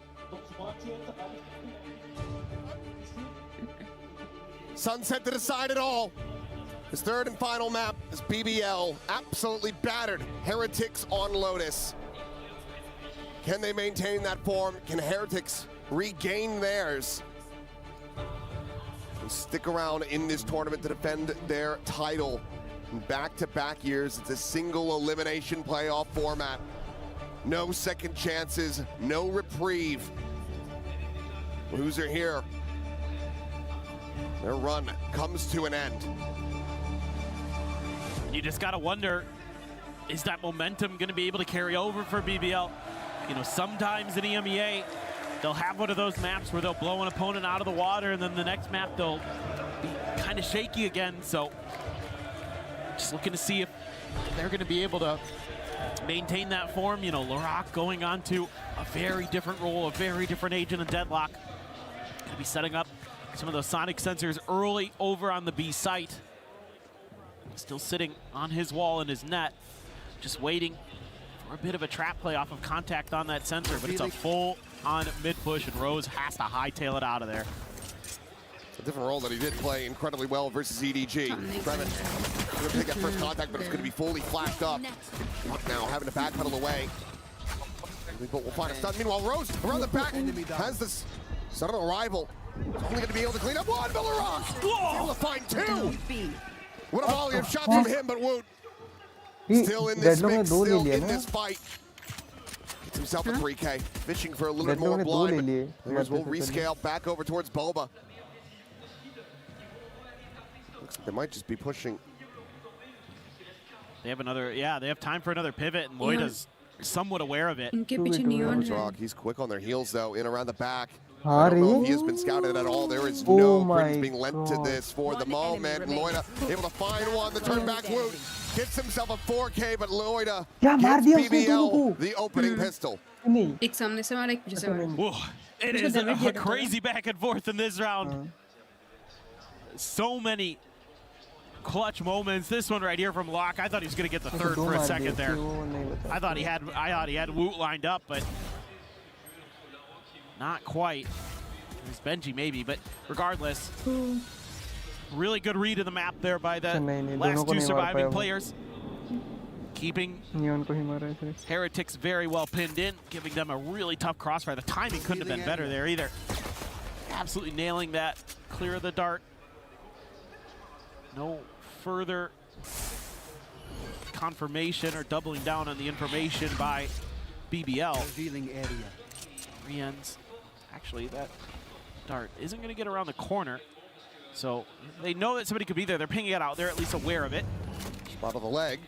Sunset to decide it all. His third and final map is BBL absolutely battered Heretics on Lotus. Can they maintain that form? Can Heretics regain theirs and stick around in this tournament to defend their title? In back-to-back years, it's a single elimination playoff format. No second chances, no reprieve. Loser here. Their run comes to an end. You just gotta wonder, is that momentum gonna be able to carry over for BBL? You know, sometimes in EMEA, they'll have one of those maps where they'll blow an opponent out of the water, and then the next map they'll be kind of shaky again. So just looking to see if they're gonna be able to maintain that form. You know, Laroc going on to a very different role, a very different agent of Deadlock. Gonna be setting up some of those sonic sensors early over on the B site. Still sitting on his wall in his net, just waiting for a bit of a trap play off of contact on that sensor, but it's a full-on mid-push, and Rose has to hightail it out of there. It's a different role that he did play incredibly well versus EDG. Trevin going to take that first contact, but it's going to be fully flashed up. Now having to backpedal away. But we'll find a stun. Meanwhile, Rose around the back has this sudden arrival. Only going to be able to clean up one, Valorant! Able to find 2! What a volley of shots from him, but Woot still in this mix, still in this fight. Gets himself a 3K, fishing for a little bit more blood. Players will rescale back over towards Boba. Looks like they might just be pushing. They have another, they have time for another pivot, and Loida's somewhat aware of it. Rock, he's quick on their heels, though, in around the back. I don't know if he has been scouted at all. There is no credence being lent to this for the moment. Loida able to find one. The turn back Woot gets himself a 4K, but Loida gives BBL the opening pistol. एक सामने से मारा, एक पीछे से मारा. Whoa, it is a crazy back and forth in this round. So many clutch moments. This one right here from Locke. I thought he was going to get the third for a second there. I thought he had Woot lined up, but not quite. It was Benji maybe, but regardless, really good read of the map there by the last 2 surviving players. Keeping Heretics very well pinned in, giving them a really tough crossfire. The timing couldn't have been better there either. Absolutely nailing that. Clear of the dart. No further confirmation or doubling down on the information by BBL. Revealing area. Rien's. Actually, that dart isn't going to get around the corner. So they know that somebody could be there. They're pinging it out. They're at least aware of it. Spot of the leg.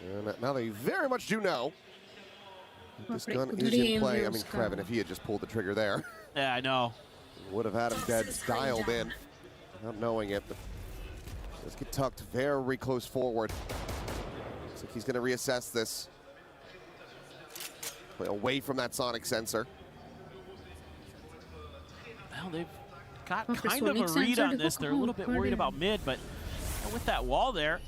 And now they very much do know that this gun is in play. I mean, Krevin, if he had just pulled the trigger there. Yeah, I know. Would have had him dead, dialed in, not knowing it. But let's get tucked very close forward. Looks like he's going to reassess this. Play away from that sonic sensor. Well, they've got kind of a read on this. They're a little bit worried about mid, but with that wall there,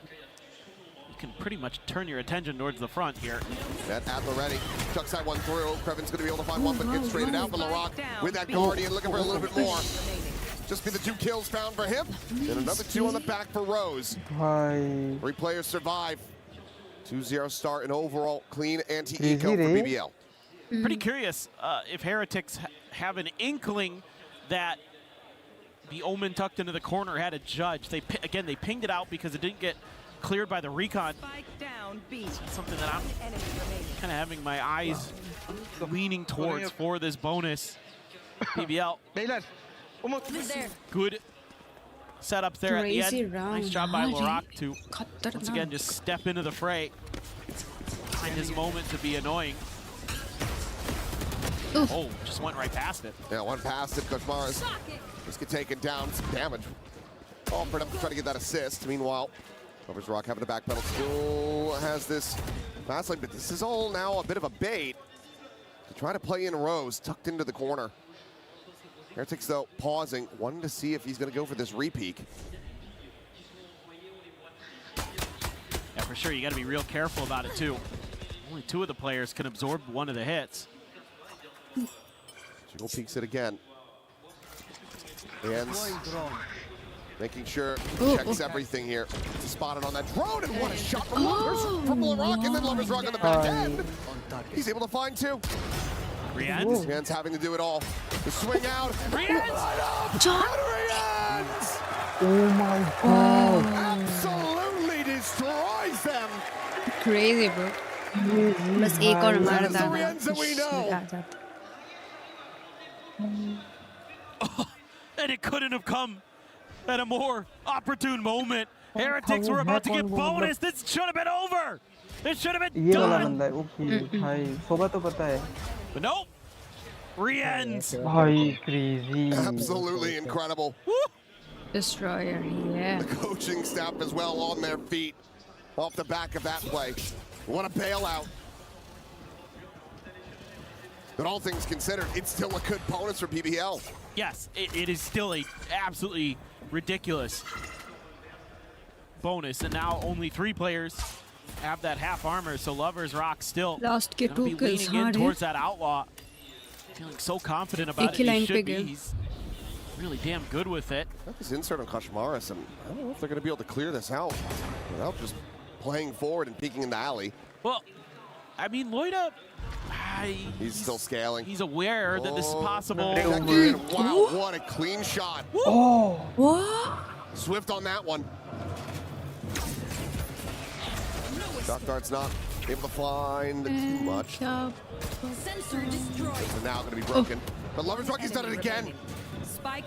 you can pretty much turn your attention towards the front here. That at the ready. Chuck side one through. Krevin's going to be able to find one, but gets traded out. But Laroc with that Guardian looking for a little bit more. Just be the 2 kills found for him. And another 2 on the back for Rose. 3 players survive. 2-0 start, an overall clean anti-eco for BBL. Pretty curious if Heretics have an inkling that the Omen tucked into the corner had a judge. They pinged it out because it didn't get cleared by the recon. Something that I'm kind of having my eyes leaning towards for this bonus. BBL. Good setup there at the end. Nice job by Lorak to once again just step into the fray. Find his moment to be annoying. Oh, just went right past it. Yeah, went past it. Koshmara's just get taken down. Some damage. All for them to try to get that assist. Meanwhile, lovers_rock having to backpedal. Still has this fast lane, but this is all now a bit of a bait to try to play in rows, tucked into the corner. Heretics, though, pausing, wanting to see if he's going to go for this repeak. Yeah, for sure, you got to be real careful about it, too. Only 2 of the players can absorb one of the hits. Jiggle peeks it again. And making sure he checks everything here. Spotted on that drone, and what a shot from lovers_rock, and then lovers_rock on the back end. He's able to find 2. Rian's having to do it all. The swing out. Rian's! Oh my god. Absolutely destroys them. Crazy, bro. बस एक और मार था. And it couldn't have come at a more opportune moment. Heretics were about to get bonus. This should have been over. It should have been done. But no. Rian's. Crazy. Absolutely incredible. Destroyer, yeah. The coaching staff as well on their feet off the back of that play. What a bailout. But all things considered, it's still a good bonus for BBL. Yes, it is still a absolutely ridiculous bonus. And now only 3 players have that half armor, so lovers_rock still Last के 2 kills leaning in towards that outlaw. Feeling so confident about it. He should be. He's really damn good with it. Got this insert on Koshmaris, and I don't know if they're going to be able to clear this out without just playing forward and peeking in the alley. Well, I mean, Loida, he's still scaling. He's aware that this is possible. Wow, what a clean shot. Oh. What? Swift on that one. Shock dart's not able to find too much. Sensor destroyed. They're now going to be broken. But lovers_rock has done it again.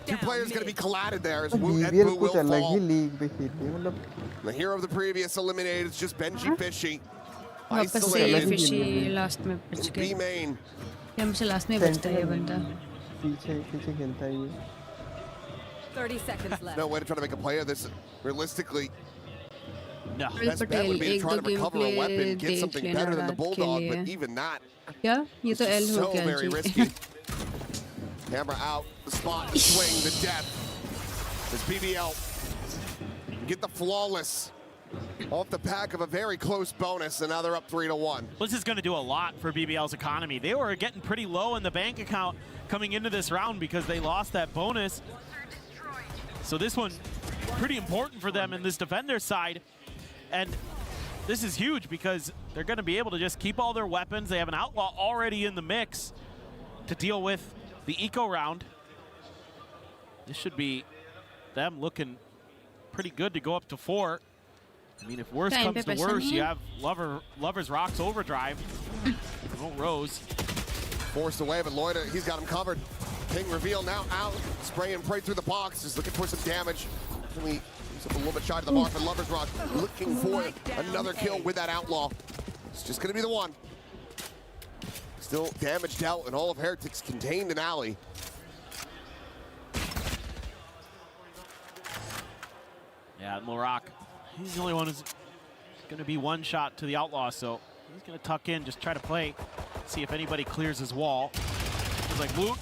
2 players going to be collided there as Wu and Boo will fall. The hero of the previous eliminated is just Benji Fishy. Isolated. Fishy last में बच गए. B main. ये हमसे last में बचता है ये बंदा. पीछे खेलता है ये. 30 seconds left. No way to try to make a play of this realistically. No. Best bet would be to try to recover a weapon, get something better than the Bulldog, but even that is so very risky. Camera out, the spot, the swing, the death. As BBL get the flawless off the back of a very close bonus, and now they're up 3-1. This is going to do a lot for BBL's economy. They were getting pretty low in the bank account coming into this round because they lost that bonus. So this one, pretty important for them in this defender side. And this is huge because they're going to be able to just keep all their weapons. They have an outlaw already in the mix to deal with the eco round. This should be them looking pretty good to go up to 4. I mean, if worse comes to worse, you have lovers_rock's overdrive. No Rose. Forced away, but Loida, he's got him covered. Ping reveal now out, spraying right through the box, just looking for some damage. He's up a little bit shy to the mark for lovers_rock, looking for another kill with that outlaw. It's just gonna be the one. Still damaged out, and all of Heretics contained in alley. Yeah, Lorak, he's the only one who's gonna be one shot to the outlaw, so he's gonna tuck in, just try to play, see if anybody clears his wall. He's like, Luke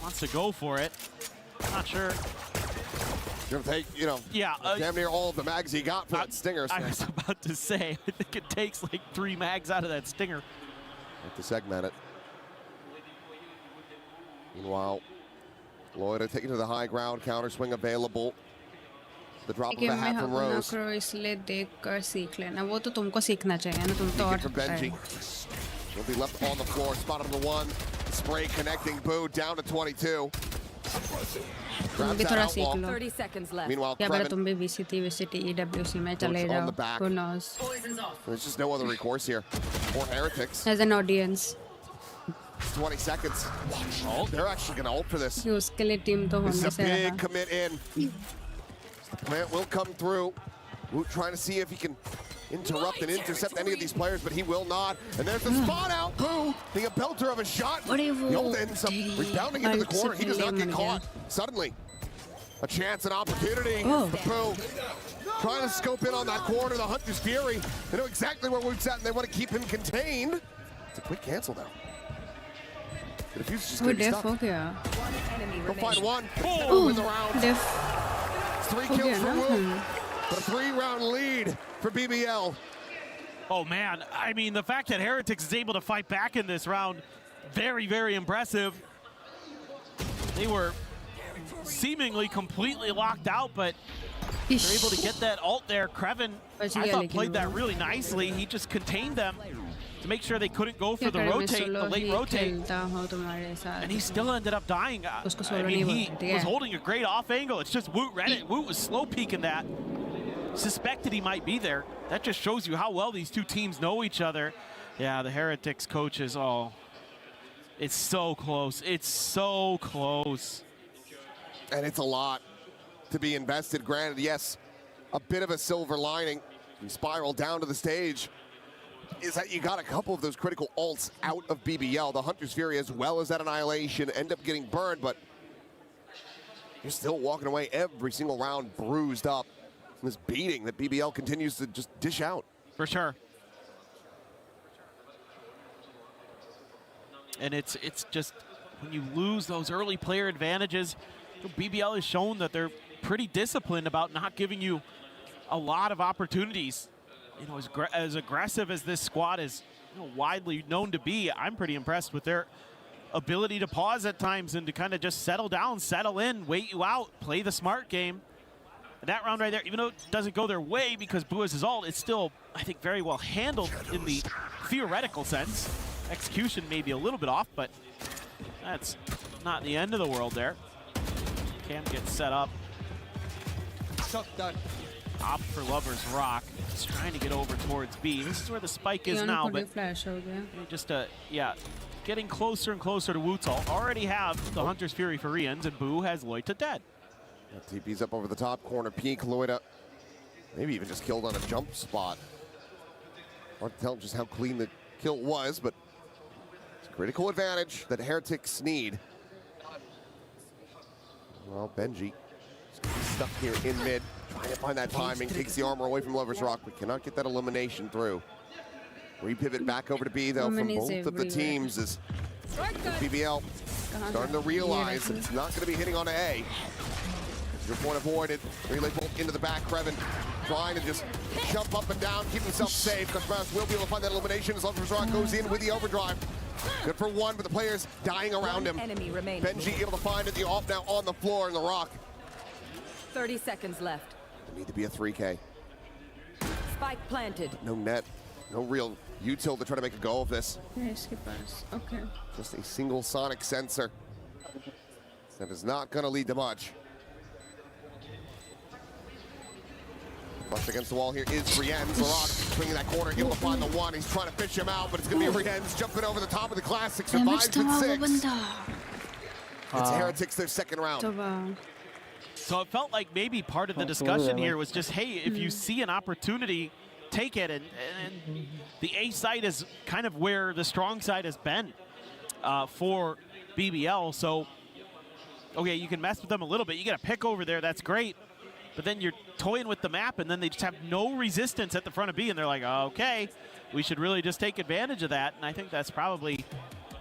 wants to go for it. Not sure. You're gonna take, damn near all of the mags he got for that stinger. I was about to say, I think it takes like 3 mags out of that stinger. Have to segment it. Meanwhile, Loida taking to the high ground, counter swing available. The drop of a hat from Rose. इसलिए देखकर सीख लेना. वो तो तुमको सीखना चाहिए ना, तुम तो और Benji. Will be left on the floor, spot on the 1. Spray connecting Boo down to 22. तुम भी थोड़ा सीख लो 30 seconds left. Meanwhile, क्या पता Kreven, तुम भी VCT EWC में चले on the जाओ. back. Who knows? there's just no other recourse here for Heretics. As an audience. 20 seconds. Oh, they're actually going to ult for this. कि उसके लिए टीम तो This is होने a से big रहा. commit in. The plant will come through. Woot trying to see if he can interrupt and intercept any of these players, but he will not. And there's the spawn out. Boo! Being a belter of a shot. The ult ends up rebounding into the corner. He does not get caught. Suddenly, a chance, an opportunity. Boo! Trying to scope in on that corner. The Hunter's Fury. They know exactly where Woot's at, and they want to keep him contained. It's a quick cancel now. The defuse is just वो going to be def stuck. हो गया. They'll find one. Oh, Win the round. Def 3 हो kills गया for ना. Woot. But a 3-round lead for BBL. Oh man, I mean, the fact that Heretics is able to fight back in this round, very, very impressive. They were seemingly completely locked out, but they're able to get that ult there. Kreven, I thought, played that really nicely. He just contained them to make sure they couldn't go for the rotate, the late rotate. And he still ended up dying. I mean, he was holding a great off angle. It's just Woot read it. Woot was slow peeking that. Suspected he might be there. That just shows you how well these two teams know each other. Yeah, the Heretics coaches, oh, it's so close. It's so close. And it's a lot to be invested. Granted, yes, a bit of a silver lining. You spiral down to the stage is that you got a couple of those critical ults out of BBL. The Hunter's Fury, as well as that Annihilation, end up getting burned, but you're still walking away every single round bruised up. This beating that BBL continues to just dish out. For sure. And it's just, when you lose those early player advantages, BBL has shown that they're pretty disciplined about not giving you a lot of opportunities. You know, as aggressive as this squad is widely known to be, I'm pretty impressed with their ability to pause at times and to kind of just settle down, settle in, wait you out, play the smart game. And that round right there, even though it doesn't go their way because Boo has his ult, it's still, I think, very well handled in the theoretical sense. Execution may be a little bit off, but that's not the end of the world there. Cam gets set up. Opt for Lover's Rock. He's trying to get over towards B. This is where the spike is now, but just, yeah, getting closer and closer to Woot's ult. Already have the Hunter's Fury for Rians, and Boo has Loita dead. TP's up over the top corner. Peek, Loita, maybe even just killed on a jump spot. Hard to tell just how clean the kill was, but it's a critical advantage that Heretics need. Well, Benji is stuck here in mid, trying to find that timing, takes the armor away from Lover's Rock, but cannot get that elimination through. Repivot back over to B, though, from both of the teams is BBL starting to realize that it's not going to be hitting on A. Your point avoided. Relay bolt into the back. Kreven trying to just jump up and down, keep himself safe. Cosmos will be able to find that elimination as Lover's Rock goes in with the overdrive. Good for one, but the players dying around him. Enemy remaining. Benji able to find it. The off now on the floor in the Rock. 30 seconds left. They need to be a 3K. Spike planted. No net. No real util to try to make a go of this. Okay. Just a single sonic sensor. That is not going to lead to much. Flushed against the wall here is Riens. Laroc swinging that corner, able to find the one. He's trying to fish him out, but it's going to be Riens jumping over the top of the Classic. Survives with 6. It's Heretics, their second round. So it felt like maybe part of the discussion here was just, hey, if you see an opportunity, take it. And the A side is kind of where the strong side has been for BBL. So, okay, you can mess with them a little bit. You get a pick over there, that's great. But then you're toying with the map, and then they just have no resistance at the front of B, and they're like, okay, we should really just take advantage of that. And I think that's probably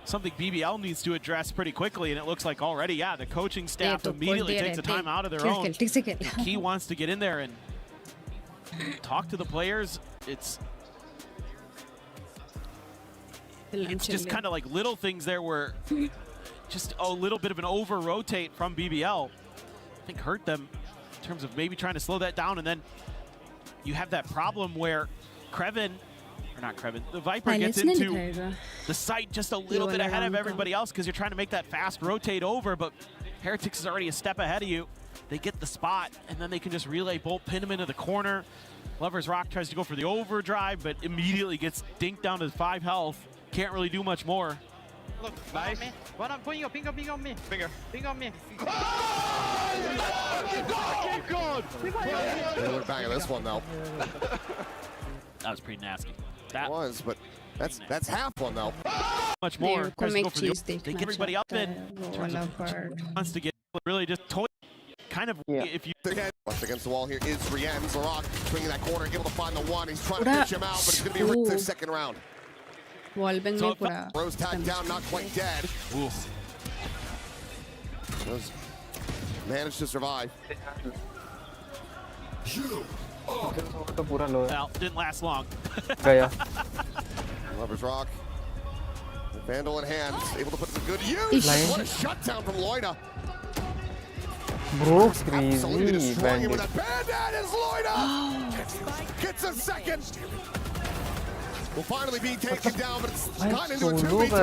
something BBL needs to address pretty quickly, and it looks like already, yeah, the coaching staff immediately takes the time out of their own. Key wants to get in there and talk to the players. It's just kind of like little things there where just a little bit of an over-rotate from BBL, I think, hurt them in terms of maybe trying to slow that down. And then you have that problem where Kreven, or not Kreven, the Viper gets into the site just a little bit ahead of everybody else because you're trying to make that fast rotate over, but Heretics is already a step ahead of you. They get the spot, and then they can just relay bolt, pin him into the corner. Lover's Rock tries to go for the overdrive, but immediately gets dinked down to 5 health. Can't really do much more. Look, nice. One on ping on me. Ping on me. We're back at this one though. That was pretty nasty. That was, but that's half one though. Much more. They get everybody up in. Wants to get really just toy. Kind of if you Rushed against the wall here is Rian. Zarok swinging that corner, able to find the one. He's trying to pitch him out, but it's going to be ripped to the second round. Rose tagged down, not quite dead. Rose managed to survive. Well, didn't last long. Lover's Rock. Vandal in hand, able to put some good use. What a shutdown from Loida. Bro, Absolutely crazy destroying him with bandit. a bandit is Loida. Gets a second. Will finally be taken down, but it's gone into a 2v2.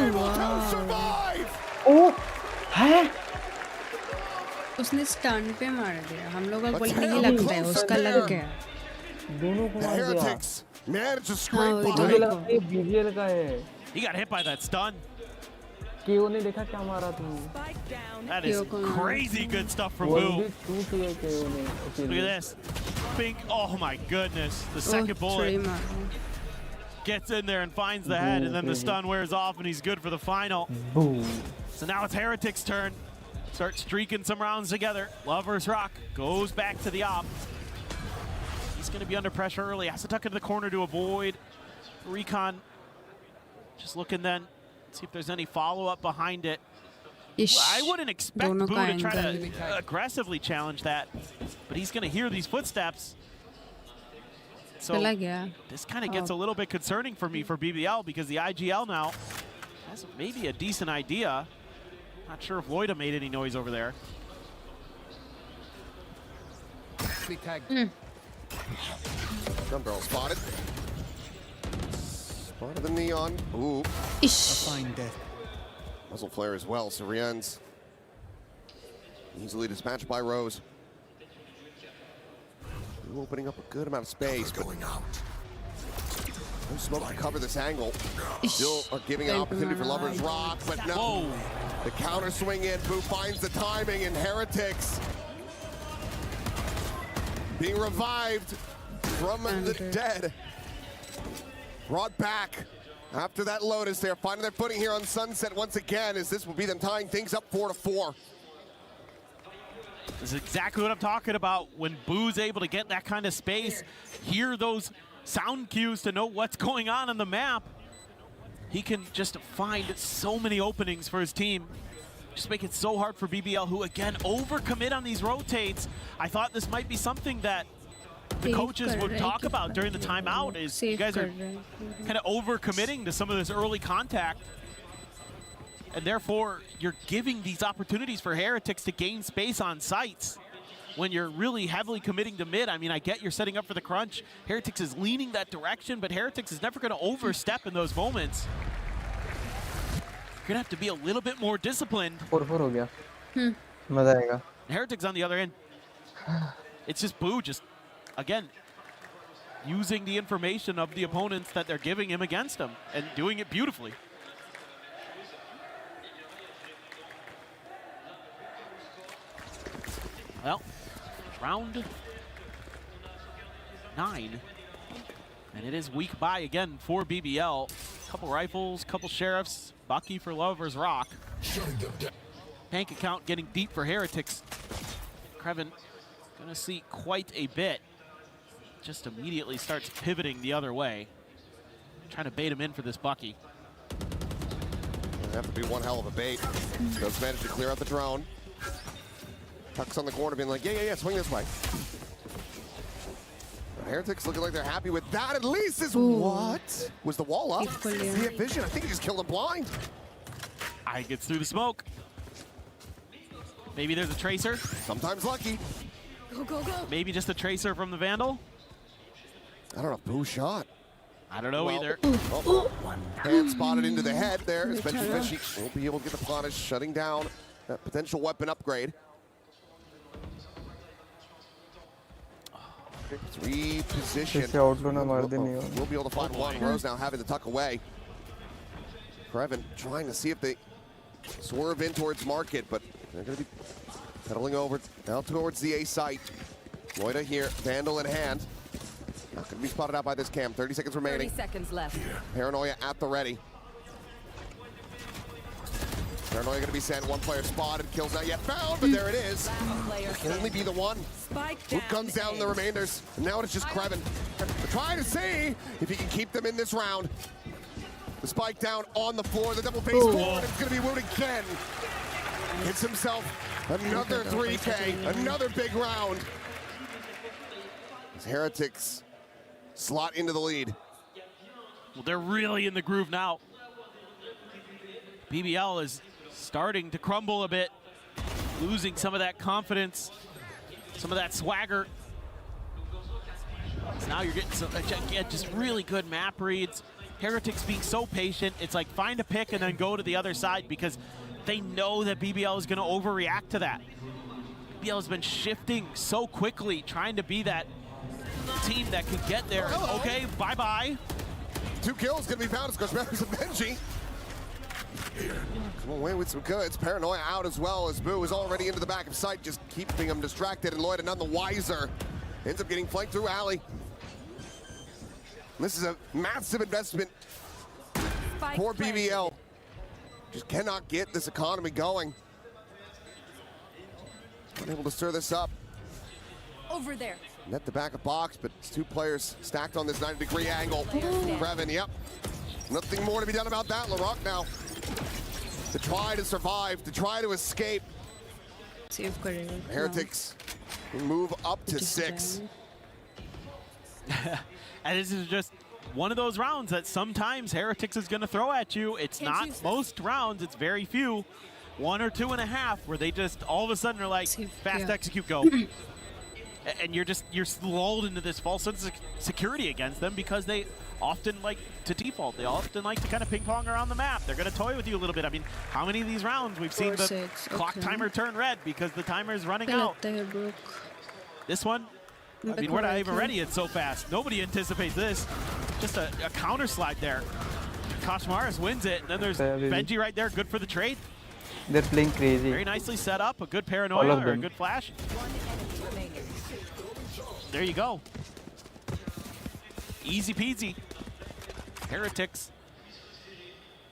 Able to survive. है? उसने stun पे मार दिया हम लोगों को नहीं लगता है उसका लग गया दोनों को मार दिया managed to scrape मुझे लगा ये BBL का है He got hit by that stun. केओ ने देखा क्या मारा तू That is crazy good stuff from Boo. Look at this. Bink. Oh my goodness. The second bullet gets in there and finds the head, and then the stun wears off, and he's good for the final. So now it's Heretic's turn. Start streaking some rounds together. Lover's Rock goes back to the op. He's going to be under pressure early. Has to tuck into the corner to avoid. Recon just looking then. See if there's any follow-up behind it. I wouldn't expect Boo to try to aggressively challenge that, but he's going to hear these footsteps. So this kind of gets a little bit concerning for me for BBL because the IGL now has maybe a decent idea. Not sure if Loida made any noise over there. Gun barrel spotted. Spotted the neon. Ooh. A fine death. Muzzle flare as well. Sirian's easily dispatched by Rose. Ooh, opening up a good amount of space. Going out. No smoke to cover this angle. Still are giving an opportunity for Lover's Rock, but no. Whoa. The counter swing in. Boo finds the timing, and Heretics being revived from the dead. Brought back after that Lotus. They're finding their footing here on Sunset once again, as this will be them tying things up 4-4. This is exactly what I'm talking about. When Boo's able to get that kind of space, hear those sound cues to know what's going on the map, he can just find so many openings for his team. Just make it so hard for BBL, who again overcommit on these rotates. I thought this might be something that the coaches would talk about during the timeout, is you guys are kind of overcommitting to some of this early contact, and therefore you're giving these opportunities for Heretics to gain space on sites when you're really heavily committing to mid. I mean, I get you're setting up for the crunch. Heretics is leaning that direction, but Heretics is never going to overstep in those moments. You're going to have to be a little bit more disciplined. 4-4 हो गया मजा आएगा Heretics on the other end. It's just Boo just, again, using the information of the opponents that they're giving him against him and doing it beautifully. Well, round 9, and it is weak bye again for BBL. Couple rifles, couple sheriffs, Bucky for Lover's Rock. Tank account getting deep for Heretics. Krevin gonna see quite a bit. Just immediately starts pivoting the other way. Trying to bait him in for this Bucky. It'll have to be one hell of a bait. Does manage to clear out the drone. Tucks on the corner, being like, yeah, swing this way. But Heretics looking like they're happy with that. At least is what? Was the wall up? He had vision. I think he just killed him blind. I gets through the smoke. Maybe there's a tracer. Sometimes lucky. Go, go, go. Maybe just a tracer from the Vandal. I don't know. Boo shot. I don't know either. Hand spotted into the head there. As Benji won't be able to get the punish, shutting down that potential weapon upgrade. Reposition. We'll be able to find one. Rose now having to tuck away. Krevin trying to see if they swerve in towards market, but they're going to be pedaling over now towards the A site. Loida here, Vandal in hand. Not going to be spotted out by this cam. 30 seconds remaining. 30 seconds left. Paranoia at the ready. Paranoia going to be sent. One player spotted. Kills not yet found, but there it is. It can only be the one. Who comes down the remainders? And now it's just Krevin. They're trying to see if he can keep them in this round. The spike down on the floor. The double face forward. It's going to be Wood again. Hits himself another 3K. Another big round. As Heretics slot into the lead. Well, they're really in the groove now. BBL is starting to crumble a bit, losing some of that confidence, some of that swagger. So now you're getting some just really good map reads. Heretics being so patient. It's like find a pick and then go to the other side because they know that BBL is going to overreact to that. BBL has been shifting so quickly, trying to be that team that could get there. Okay, bye-bye. 2 kills gonna be found as members of Benji. Come away with some goods. Paranoia out as well as Boo is already into the back of sight, just keeping him distracted, and Loida none the wiser. Ends up getting flanked through alley. This is a massive investment for BBL. Just cannot get this economy going. Unable to stir this up. Over there. Net the back of box, but it's 2 players stacked on this 90-degree angle. Krevin, yep. Nothing more to be done about that. LaRock now to try to survive, to try to escape. Heretics move up to 6. And this is just one of those rounds that sometimes Heretics is going to throw at you. It's not most rounds, it's very few. 1 or 2.5 where they just all of a sudden are like, fast execute, go. And you're lulled into this false sense of security against them because they often like to default. They often like to kind of ping pong around the map. They're going to toy with you a little bit. I mean, how many of these rounds we've seen the clock timer turn red because the timer is running out. This one, I mean, we're not even ready. It's so fast. Nobody anticipates this. Just a counter slide there. Koshmaris wins it. And then there's Benji right there. Good for the trade. They're playing crazy. Very nicely set up. A good paranoia or a good flash. There you go. Easy peasy. Heretics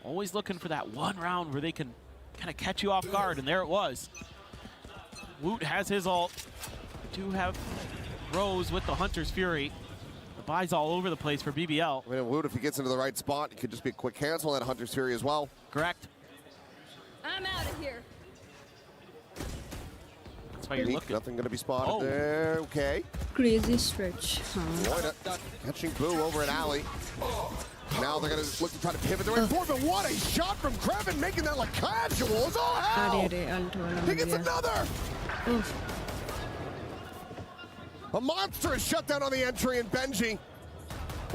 always looking for that one round where they can kind of catch you off guard, and there it was. Woot has his ult. Do have Rose with the Hunter's Fury. The buys all over the place for BBL. I mean, Woot, if he gets into the right spot, it could just be a quick cancel on that Hunter's Fury as well. Correct. I'm out of here. That's why you're looking. Nothing going to be spotted there. Okay. Crazy stretch. Catching Boo over at alley. Now they're going to look to try to pivot their way forward, but what a shot from Krevin, making that like casual. It's all hell. He gets another. A monstrous shutdown on the entry, and Benji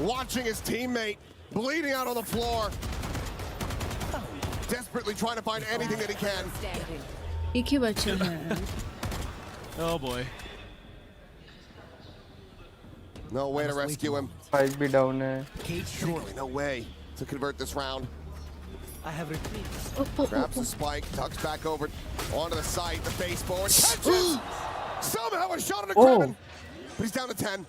watching his teammate bleeding out on the floor. Desperately trying to find anything that he can. Oh boy. No way to rescue him. Spike be down. Surely no way to convert this round. I have retreated. Grabs the spike, tucks back over onto the site, the face forward, catches! Somehow a shot on a Krevin, but he's down to 10.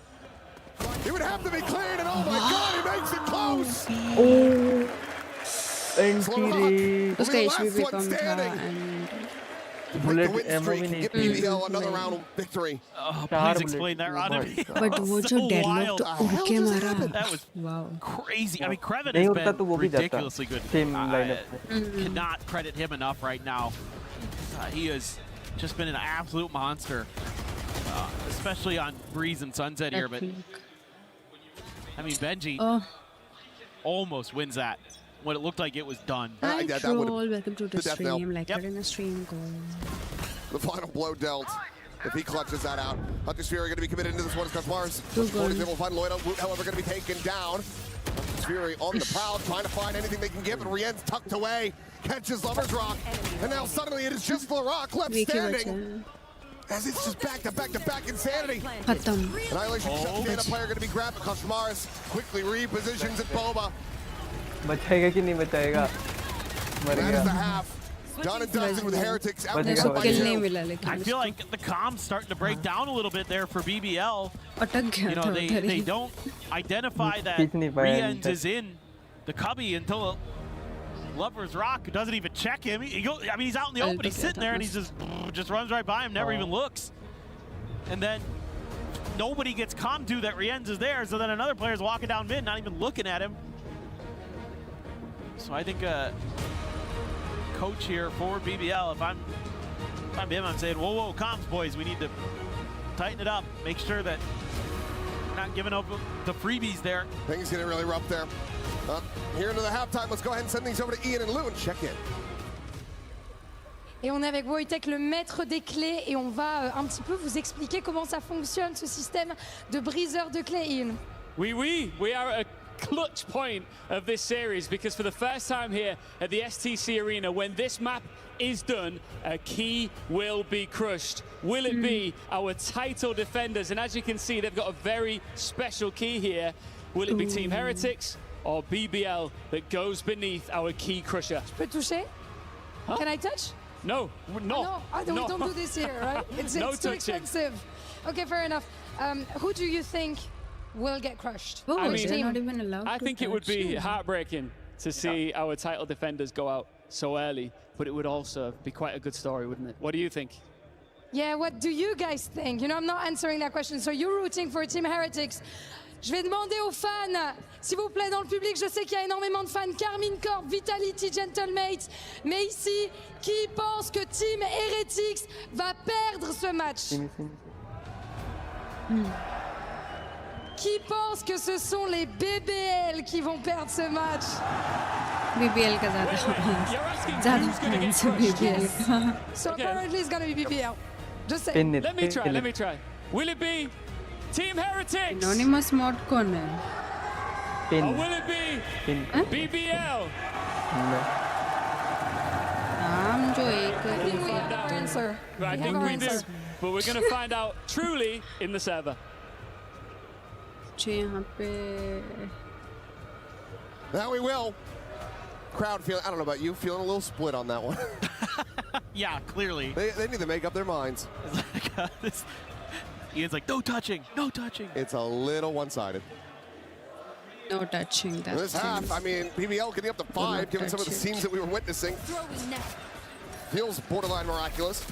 He would have to be cleared, and oh my god, he makes it close! उसका HP भी कम था Bullet ammo can get BBL another round victory. Oh, please explain that, Rodney. But वो जो deadlock उड़ के मारा, that was wow, crazy. I mean, Krevin has been ridiculously good. Cannot credit him enough right now. He has just been an absolute monster, especially on Breeze and Sunset here. But I mean, Benji almost wins that when it looked like it was done. Hi troll, welcome to the stream. Like we're in a stream going. The final blow dealt. If he clutches that out, Hunter's Fury going to be committed into this one as Mars. We'll find Loida, however, going to be taken down. Fury on the prowl, trying to find anything they can get, but Rien's tucked away, catches Lover's Rock, and now suddenly it is just Larock left standing. As it's just back-to-back insanity. Annihilation shuts down a player going to be grabbed, but Koshmaris quickly repositions at Boba. बचेगा कि नहीं बचेगा? मर That is the गया. half. Done and dusted with Heretics out I feel like the comms starting to break down a little bit there for BBL. You know, they don't identify that Rienz is in the cubby until Lover's Rock doesn't even check him. I mean, he's out in the open, he's sitting there, and he just runs right by him, never even looks. And then nobody gets comm to that Rienz is there, so then another player's walking down mid, not even looking at him. So I think coach here for BBL, if I'm him, I'm saying, whoa, comms boys, we need to tighten it up, make sure that we're not giving up the freebies there. Things getting really rough there. Here into the halftime, let's go ahead and send things over to Ian and Lou and check in. Et on est avec Wojtek, le maître des clés, et on va un petit peu vous expliquer comment ça fonctionne, ce système de briseur de clés, Ian. We are at a clutch point of this series because for the first time here at the STC Arena, when this map is done, a key will be crushed. Will it be our title defenders? And as you can see, they've got a very special key here. Will it be Team Heretics or BBL that goes beneath our key crusher? Je peux toucher? Huh? Can I touch? No. We don't do this here, right? It's too expensive. Okay, fair enough. Who do you think will get crushed? Oh, I mean, they're not even allowed I to think it would be touch. heartbreaking to see our title defenders go out so early, but it would also be quite a good story, wouldn't it? What do you think? Yeah, what do you guys think? You know, I'm not answering that question. So you're rooting for Team Heretics. Je vais demander aux fans, s'il vous plaît, dans le public, je sais qu'il y a énormément de fans, Carmine Corp, Vitality, Gentlemate, mais ici, qui pense que Team Heretics va perdre ce match? Qui pense que ce sont les BBL qui vont perdre ce match? BBL का ज़्यादा fans है BBL का. So apparently it's gonna be BBL. Just say. Let me try. Will it be Team Heretics? Anonymous mod कौन है? Or will it be BBL? नाम जो एक I think we have our answer. I think we do, but we're going to find out truly in the server. यहाँ पे. Now we will. Crowd feeling, I don't know about you, feeling a little split on that one. Yeah, clearly. They need to make up their minds. Ian's like, no touching. It's a little one-sided. No touching. That's This half, I mean, BBL getting up to 5, given some of the scenes that we were witnessing. Feels borderline miraculous.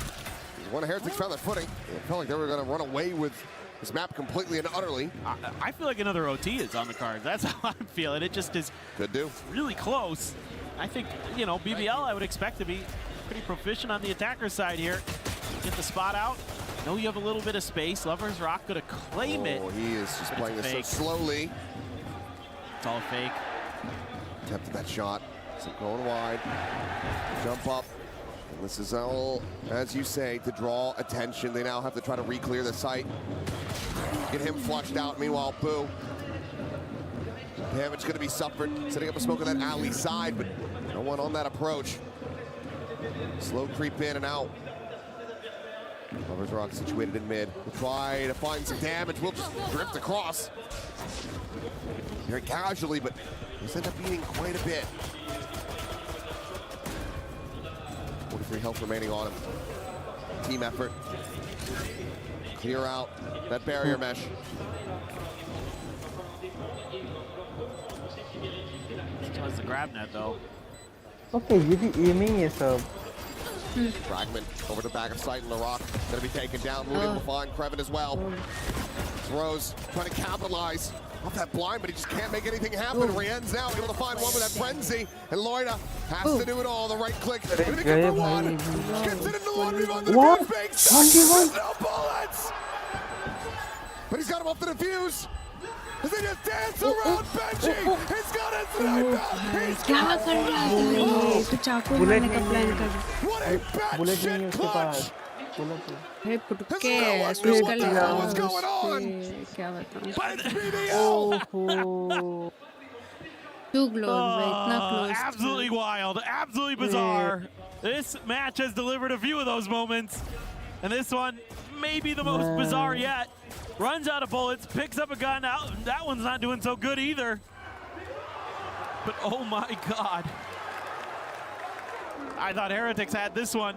When Heretics found their footing, it felt like they were going to run away with this map completely and utterly. I feel like another OT is on the cards. That's how I'm feeling. It just is really close. I think, you know, BBL I would expect to be pretty proficient on the attacker side here. Get the spot out. Know you have a little bit of space. Lover's Rock gonna claim it. He is just playing this so slowly. It's all fake. Attempted that shot. So going wide. Jump up. And this is all, as you say, to draw attention. They now have to try to re-clear the site. Get him flushed out. Meanwhile, Boo. Damage going to be suffered. Setting up a smoke on that alley side, but no one on that approach. Slow creep in and out. Lover's Rock situated in mid. We'll try to find some damage. We'll just drift across. Very casually, but he's ended up eating quite a bit. 43 health remaining on him. Team effort. Clear out that barrier mesh. Still has the grab net though. Okay, ये भी aiming है सब. Fragment over the back of sight, and Larock gonna be taken down. Looting will find Kreven as well. Throws, trying to capitalize off that blind, but he just can't make anything happen. Rien's now able to find one with that frenzy, and Loida has to do it all. The right click, gonna be good for one. Gets it into laundry on the defuse. No bullets, but he's got him off the defuse. As they just dance around Benji. He's got a sniper. He's got चाकू मारने का plan कर. What a bad shit clutch. हे पुटके switch कर लेगा. क्या बताऊं? Too close, absolutely wild, absolutely bizarre. This match has delivered a few of those moments, and this one may be the most bizarre yet. Runs out of bullets, picks up a gun out. That one's not doing so good either. But oh my God. I thought Heretics had this one.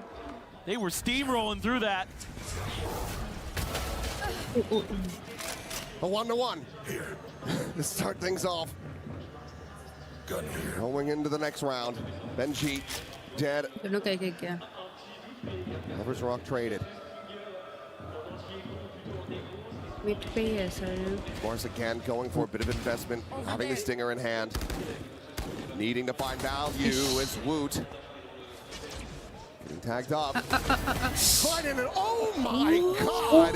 They were steamrolling through that. A 1-1 to start things off. Going into the next round. Benji dead. Lovers Rock traded. Mars again going for a bit of investment, having the stinger in hand. Needing to find value is Woot. Getting tagged up. Sliding it. Oh my God!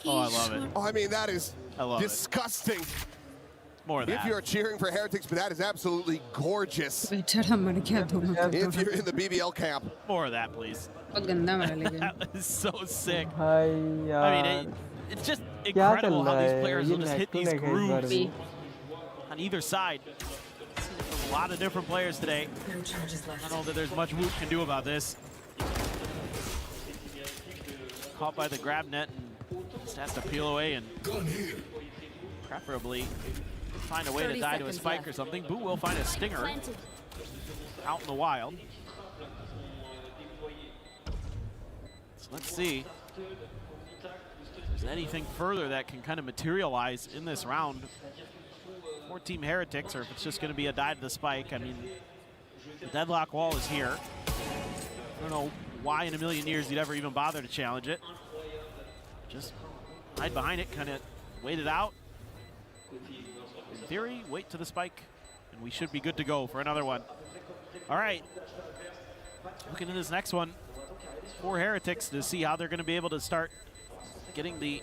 Oh, I love it. Oh, I mean, that is disgusting. More of that. If you're cheering for Heretics, but that is absolutely gorgeous. If you're in the BBL camp. More of that, please. That is so sick. I mean, it's just incredible how these players will just hit these grooves on either side. A lot of different players today. I don't know that there's much Woot can do about this. Caught by the grab net and just has to peel away and preferably find a way to die to a spike or something. Boo will find a stinger out in the wild. So let's see if there's anything further that can kind of materialize in this round for Team Heretics, or if it's just going to be a die to the spike. I mean, the deadlock wall is here. I don't know why in a million years you'd ever even bother to challenge it. Just hide behind it, kind of wait it out. In theory, wait to the spike, and we should be good to go for another one. All right, looking at this next one for Heretics to see how they're going to be able to start getting the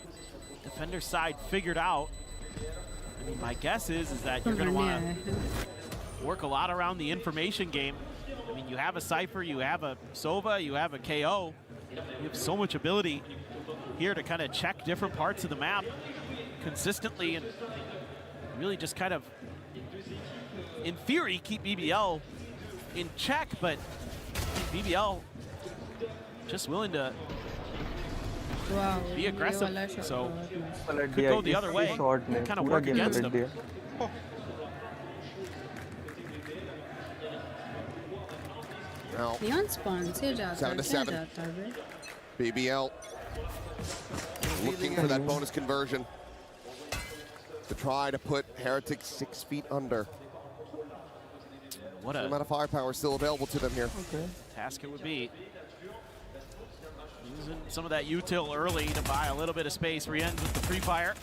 defender side figured out. I mean, my guess is that you're going to want to work a lot around the information game. I mean, you have a Cypher, you have a Sova, you have a KO. You have so much ability here to kind of check different parts of the map consistently and really just kind of, in theory, keep BBL in check, but BBL just willing to be aggressive. So could go the other way, kind of work against them. Now, Beyond spawn से जाता 7-7. BBL looking for that bonus conversion to try to put Heretics 6 feet under. What a amount of firepower still available to them here. Okay. Task it would be. Using some of that util early to buy a little bit of space. Rienz with the free fire.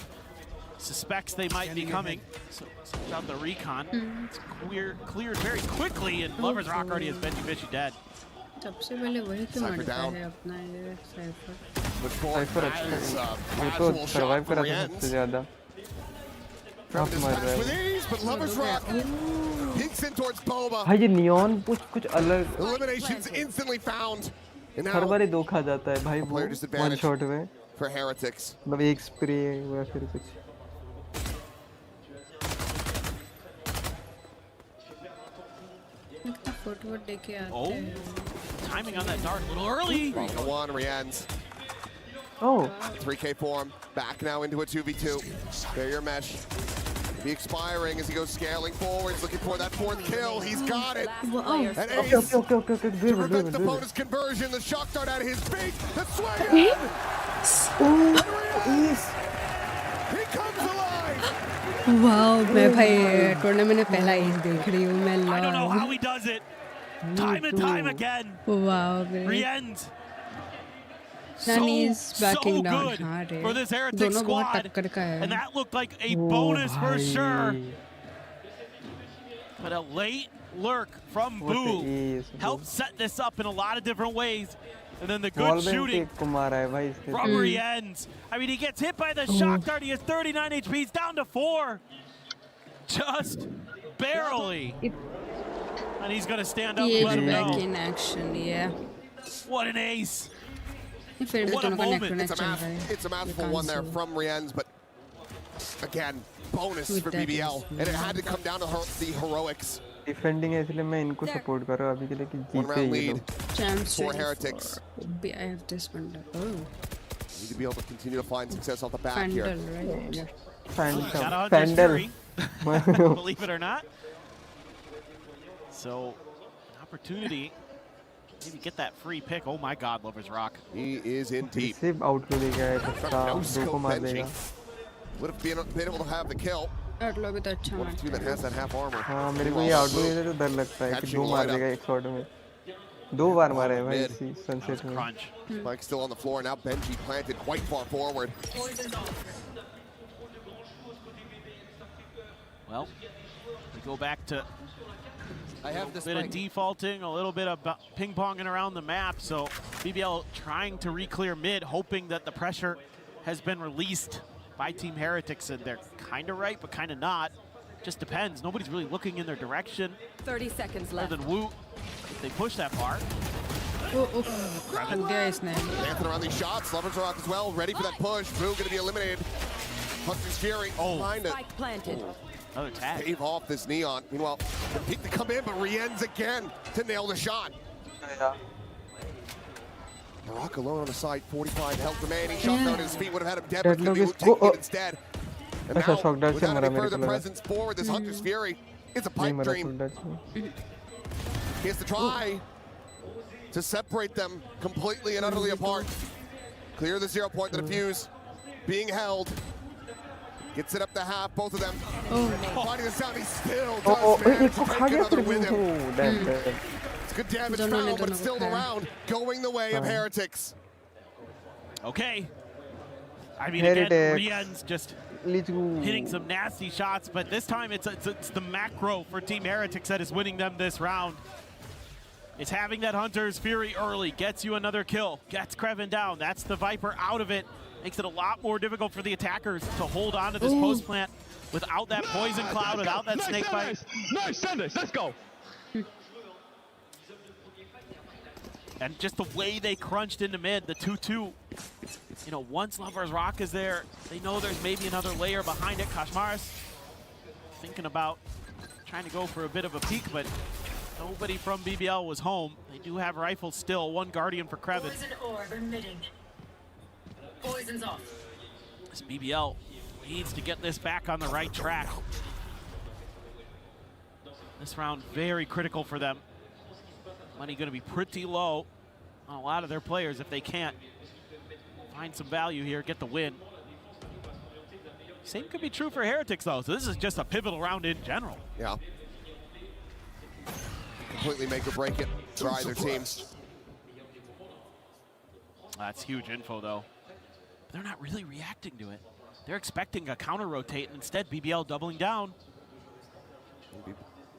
Suspects they might be coming. So sends out the recon. It's cleared very quickly, and Lover's Rock already has Benji Fishy dead. सबसे पहले वही तो मरता है अपना ये cipher ये तो सर्वाइव करा था सबसे ज़्यादा आप मर रहे हो but Lover's Rock peeks in towards Boba. भाई ये नियॉन कुछ अलग Eliminations instantly found. हर बार ही दो खा जाता है भाई वो वन शॉट में for Heretics. मतलब एक स्प्रे या फिर कुछ Oh, timing on that dart a little early. One Rienz. Oh. 3K form. Back now into a 2v2. Barrier mesh. Be expiring as he goes scaling forwards, looking for that fourth kill. He's got it. And Ace to prevent the bonus conversion. The shock dart out of his feet. The swing. He comes alive. Wow, मैं भाई tournament में पहला as देख रही हूँ मैं I don't know how he does it. Time and time again. Wow, Rienz. Sunny's backing down hard for this Heretic squad. And that looked like a bonus for sure. But a late lurk from Boo helped set this up in a lot of different ways. And then the good shooting from Rienz. I mean, he gets hit by the shock dart. He has 39 HP. He's down to 4. Just barely. And he's going to stand up and let him know. Back in action, yeah. What an ace. What a moment. It's a mouthful one there from Rienz, but again, bonus for BBL, and it had to come down to the heroics. Defending है इसलिए मैं इनको support कर रहा हूँ अभी के लिए कि जीते ये लोग. Champs for Heretics. I have this bundle. Oh. Need to be able to continue to find success off the back Fandle, here. right? Fandle. Believe it or not. So, an opportunity. Maybe get that free pick. Oh my God, Lover's Rock. He is in deep. सिर्फ out को देगा है तो दो को मार देगा. Would have been able to have the kill. DARLO भी तो अच्छा मारता है. That has that half armor. हाँ मेरे को ये out को देता तो डर लगता है कि दो मार देगा एक shot में. 2 बार मारा है भाई इसी sunset में. Spike still on the floor. Now Benji planted quite far forward. Well, we go back to a bit of defaulting, a little bit of ping-ponging around the map. So BBL trying to re-clear mid, hoping that the pressure has been released by Team Heretics, and they're kind of right, but kind of not. Just depends. Nobody's really looking in their direction. 30 seconds left. Other than Wu, if they push that far. Dancing around these shots. Lover's Rock as well, ready for that push. Boo going to be eliminated. Hunter's Fury behind it. Spike planted. Another tag. Cave off this Neon. Meanwhile, the peak to come in, but Rien's again to nail the shot. Yeah. Rock alone on the side, 45 health remaining. Shot down at his feet would have had him dead, but he's going to be taking it instead. And now, without any further presence forward, this Hunter's Fury is a pipe dream. He has to try to separate them completely and utterly apart. Clear the 0 point, the defuse being held. Gets it up to half, both of them. Finding the sound, he still does manage to take another with him. It's good damage found, but it's still the round going the way of Heretics. Okay. I mean, again, Rien's just hitting some nasty shots, but this time it's the macro for Team Heretics that is winning them this round. It's having that Hunter's Fury early, gets you another kill, gets Kreven down. That's the Viper out of it. Makes it a lot more difficult for the attackers to hold on to this post plant without that poison cloud, without that snake bite. Nice, Sundays, let's go. And just the way they crunched into mid, the 2-2. You know, once Lover's Rock is there, they know there's maybe another layer behind it. Kashmaris thinking about trying to go for a bit of a peek, but nobody from BBL was home. They do have rifles still, one Guardian for Kreven. Poison orb emitting. Poison's off. This BBL needs to get this back on the right track. This round very critical for them. Money going to be pretty low on a lot of their players if they can't find some value here, get the win. Same could be true for Heretics though, so this is just a pivotal round in general. Yeah. Completely make or break it for either team. That's huge info though. But they're not really reacting to it. They're expecting a counter rotate, and instead BBL doubling down.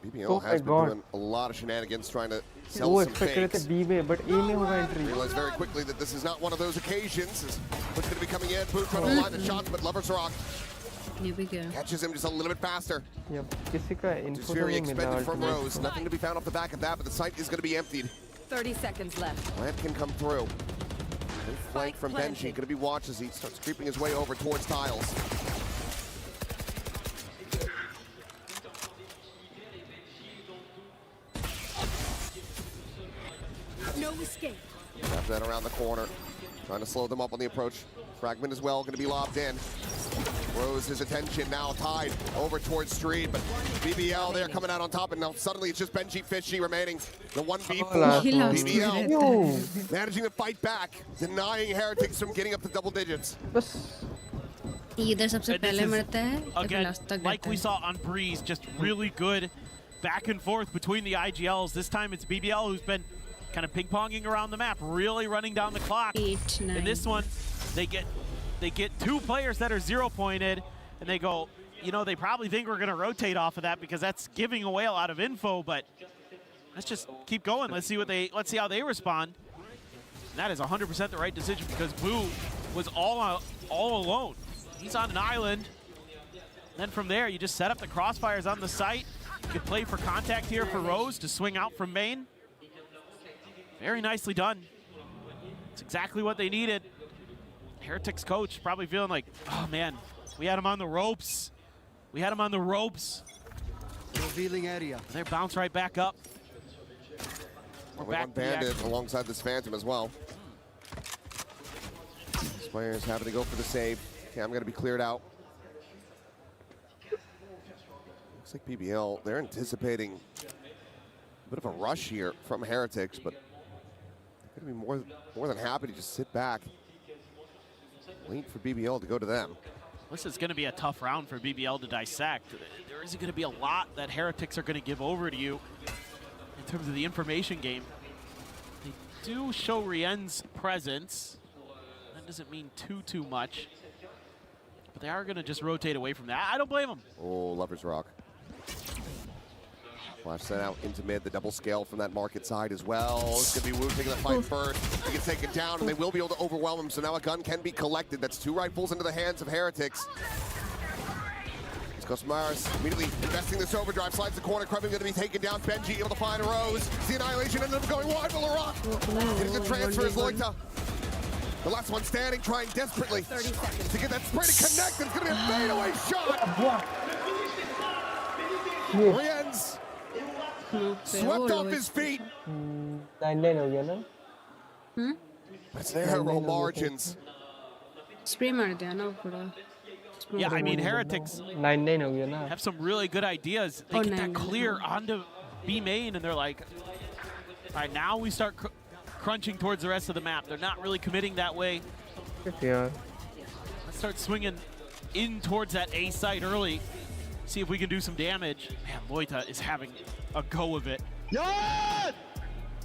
BBL has been doing a lot of shenanigans trying to sell some fakes. Realize very quickly that this is not one of those occasions. What's going to be coming in? Boo trying to line the shots, but Lover's Rock catches him just a little bit faster. Just very expended from Rose. Nothing to be found off the back of that, but the site is going to be emptied. 30 seconds left. Plant can come through. Good flank from Benji. Going to be watched as he starts creeping his way over towards tiles. No escape. Grab that around the corner. Trying to slow them up on the approach. Fragment as well, going to be lobbed in. Rose, his attention now tied over towards Street, but BBL there coming out on top, and now suddenly it's just Benji Fishy remaining. The 1v4. BBL managing to fight back, denying Heretics from getting up to double digits. Again, like we saw on Breeze, just really good back and forth between the IGLs. This time it's BBL who's been kind of ping-ponging around the map, really running down the clock. In this one, they get two players that are 0-pointed, and they go, you know, they probably think we're going to rotate off of that because that's giving away a lot of info, but let's just keep going. Let's see how they respond. And that is 100% the right decision because Boo was all alone. He's on an island. Then from there, you just set up the crossfires on the site. You can play for contact here for Rose to swing out from main. Very nicely done. It's exactly what they needed. Heretics coach probably feeling like, oh man, We had him on the ropes. We had him on the ropes. Revealing area. They bounce right back up. We're back one bandit alongside this Phantom as well. These players having to go for the save. Okay, I'm going to be cleared out. Looks like BBL, they're anticipating a bit of a rush here from Heretics, but they're going to be more than happy to just sit back, wait for BBL to go to them. This is going to be a tough round for BBL to dissect. There isn't going to be a lot that Heretics are going to give over to you in terms of the information game. They do show Rien's presence. That doesn't mean too much. But they are going to just rotate away from that. I don't blame them. Oh, Lover's Rock. Flash sent out into mid, the double scale from that market side as well. It's going to be Wu taking the fight first. He gets taken down, and they will be able to overwhelm him, so now a gun can be collected. That's 2 rifles into the hands of Heretics. Let's go Samaras, immediately investing this overdrive, slides the corner. Krevin going to be taken down. Benji able to find Rose. The Annihilation ended up going wide for Larock. Getting the transfer is Loita. The last one standing, trying desperately to get that spray to connect. It's going to be a fadeaway shot. Rien's swept off his feet. 9-9 हो गया ना? That's narrow margins. Spray मार दिया ना पूरा. Yeah, I mean, Heretics 9-9 हो गया ना? have some really good ideas. They get that clear onto B main, and they're like, all right, now we start crunching towards the rest of the map. They're not really committing that way. Yeah. Let's start swinging in towards that A site early. See if we can do some damage. Man, Loita is having a go of it. Yes!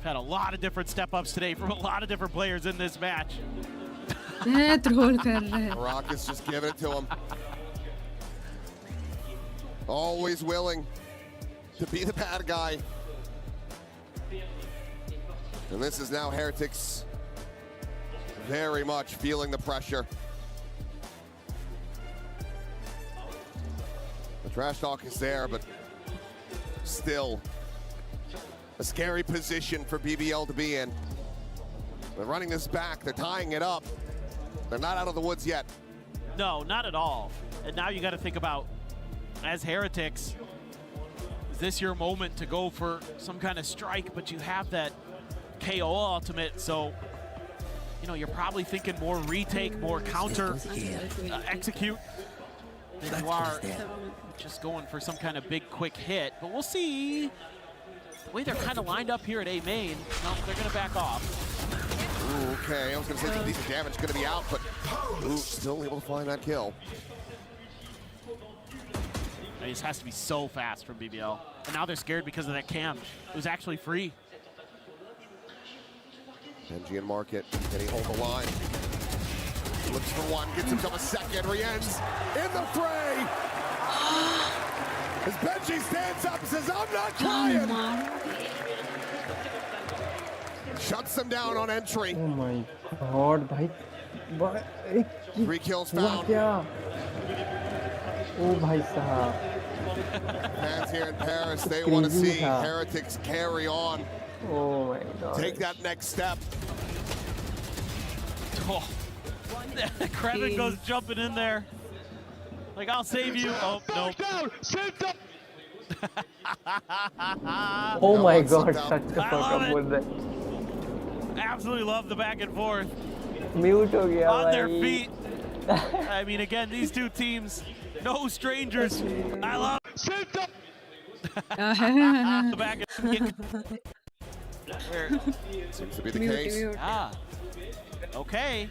Had a lot of different step-ups today from a lot of different players in this match. Rock is just giving it to him. Always willing to be the bad guy. And this is now Heretics very much feeling the pressure. The trash talk is there, but still a scary position for BBL to be in. They're running this back, they're tying it up. They're not out of the woods yet. No, not at all. And now you got to think about, as Heretics, is this your moment to go for some kind of strike, but you have that KO ultimate, so you know you're probably thinking more retake, more counter, execute than you are just going for some kind of big quick hit. But we'll see. The way they're kind of lined up here at A main, no, they're going to back off. Ooh, okay, I was going to say the decent damage is going to be out, but Ooh, still able to find that kill. This has to be so fast from BBL. And now they're scared because of that cam. It was actually free. Benji and Market, can he hold the line? Looks for one, gets himself a second. Rien's in the fray. As Benji stands up and says, I'm not crying. Shuts them down on entry. Oh my god, bhai. 3 kills found. Oh bhai sahab. Fans here in Paris, they want to see Heretics carry on. Oh my god. Take that next step. Oh. Krevin goes jumping in there. Like, I'll save you. Oh, nope. Oh my god, such a fuck up there. Absolutely love the back and forth. Mute ho gaya on their bhai. feet. I mean, again, these two teams, no strangers. I love the back and seems to be the case. Ah, okay.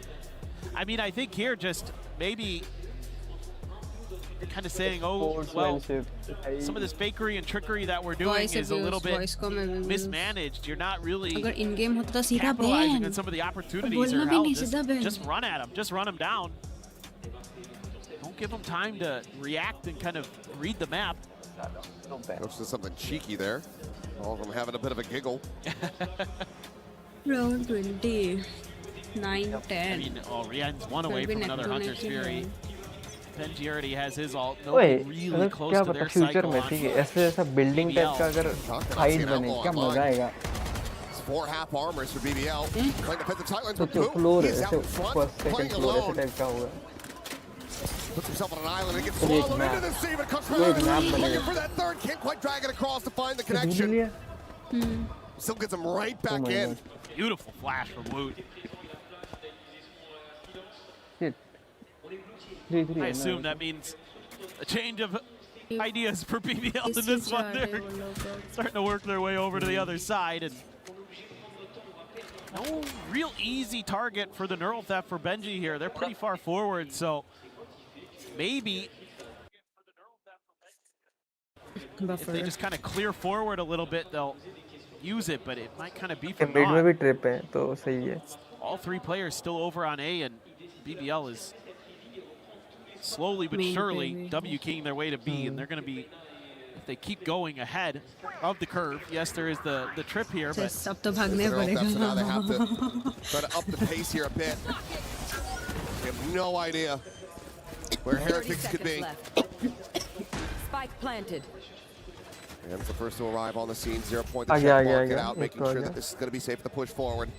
I mean, I think here just maybe kind of saying, oh, well, some of this fakery and trickery that we're doing is a little bit mismanaged. You're not really capitalizing on some of the opportunities or help. Just run at them. Just run them down. Don't give them time to react and kind of read the map. Coach does something cheeky there. All of them having a bit of a giggle. Round 20. 9, 10. I mean, oh, Rien's one away from another Hunter's Fury. Benji already has his ult. ओए Really close क्या to पता their future cycle में on. ठीक है ऐसे ऐसा building type का अगर हाइट बने क्या मजा आएगा 4 half armors for BBL. Playing defensive sidelines तो with जो Pooh. फ्लोर He's out ऐसे in front, first playing second floor ऐसे alone. टाइप का होगा Puts himself on an island and gets swallowed into the sea, but comes looking for that third. Can't quite drag it across to find the connection. Still gets him right back in. Beautiful flash from Woot. I assume that means a change of ideas for BBL in this one. They're starting to work their way over to the other side, and no real easy target for the Neural Theft for Benji here. They're pretty far forward, so maybe if they just kind of clear forward a little bit, they'll use it, but it might kind of be for naught. All three players still over on A, and BBL is slowly but surely W-keying their way to B, and they're going to be, if they keep going ahead of the curve, yes, there is the trip here, but so now they have to try to up the pace here a bit. They have no idea where Heretics could be. Spike planted. And it's the first to arrive on the scene. 0 point to check mark it out, making sure that this is going to be safe to push forward.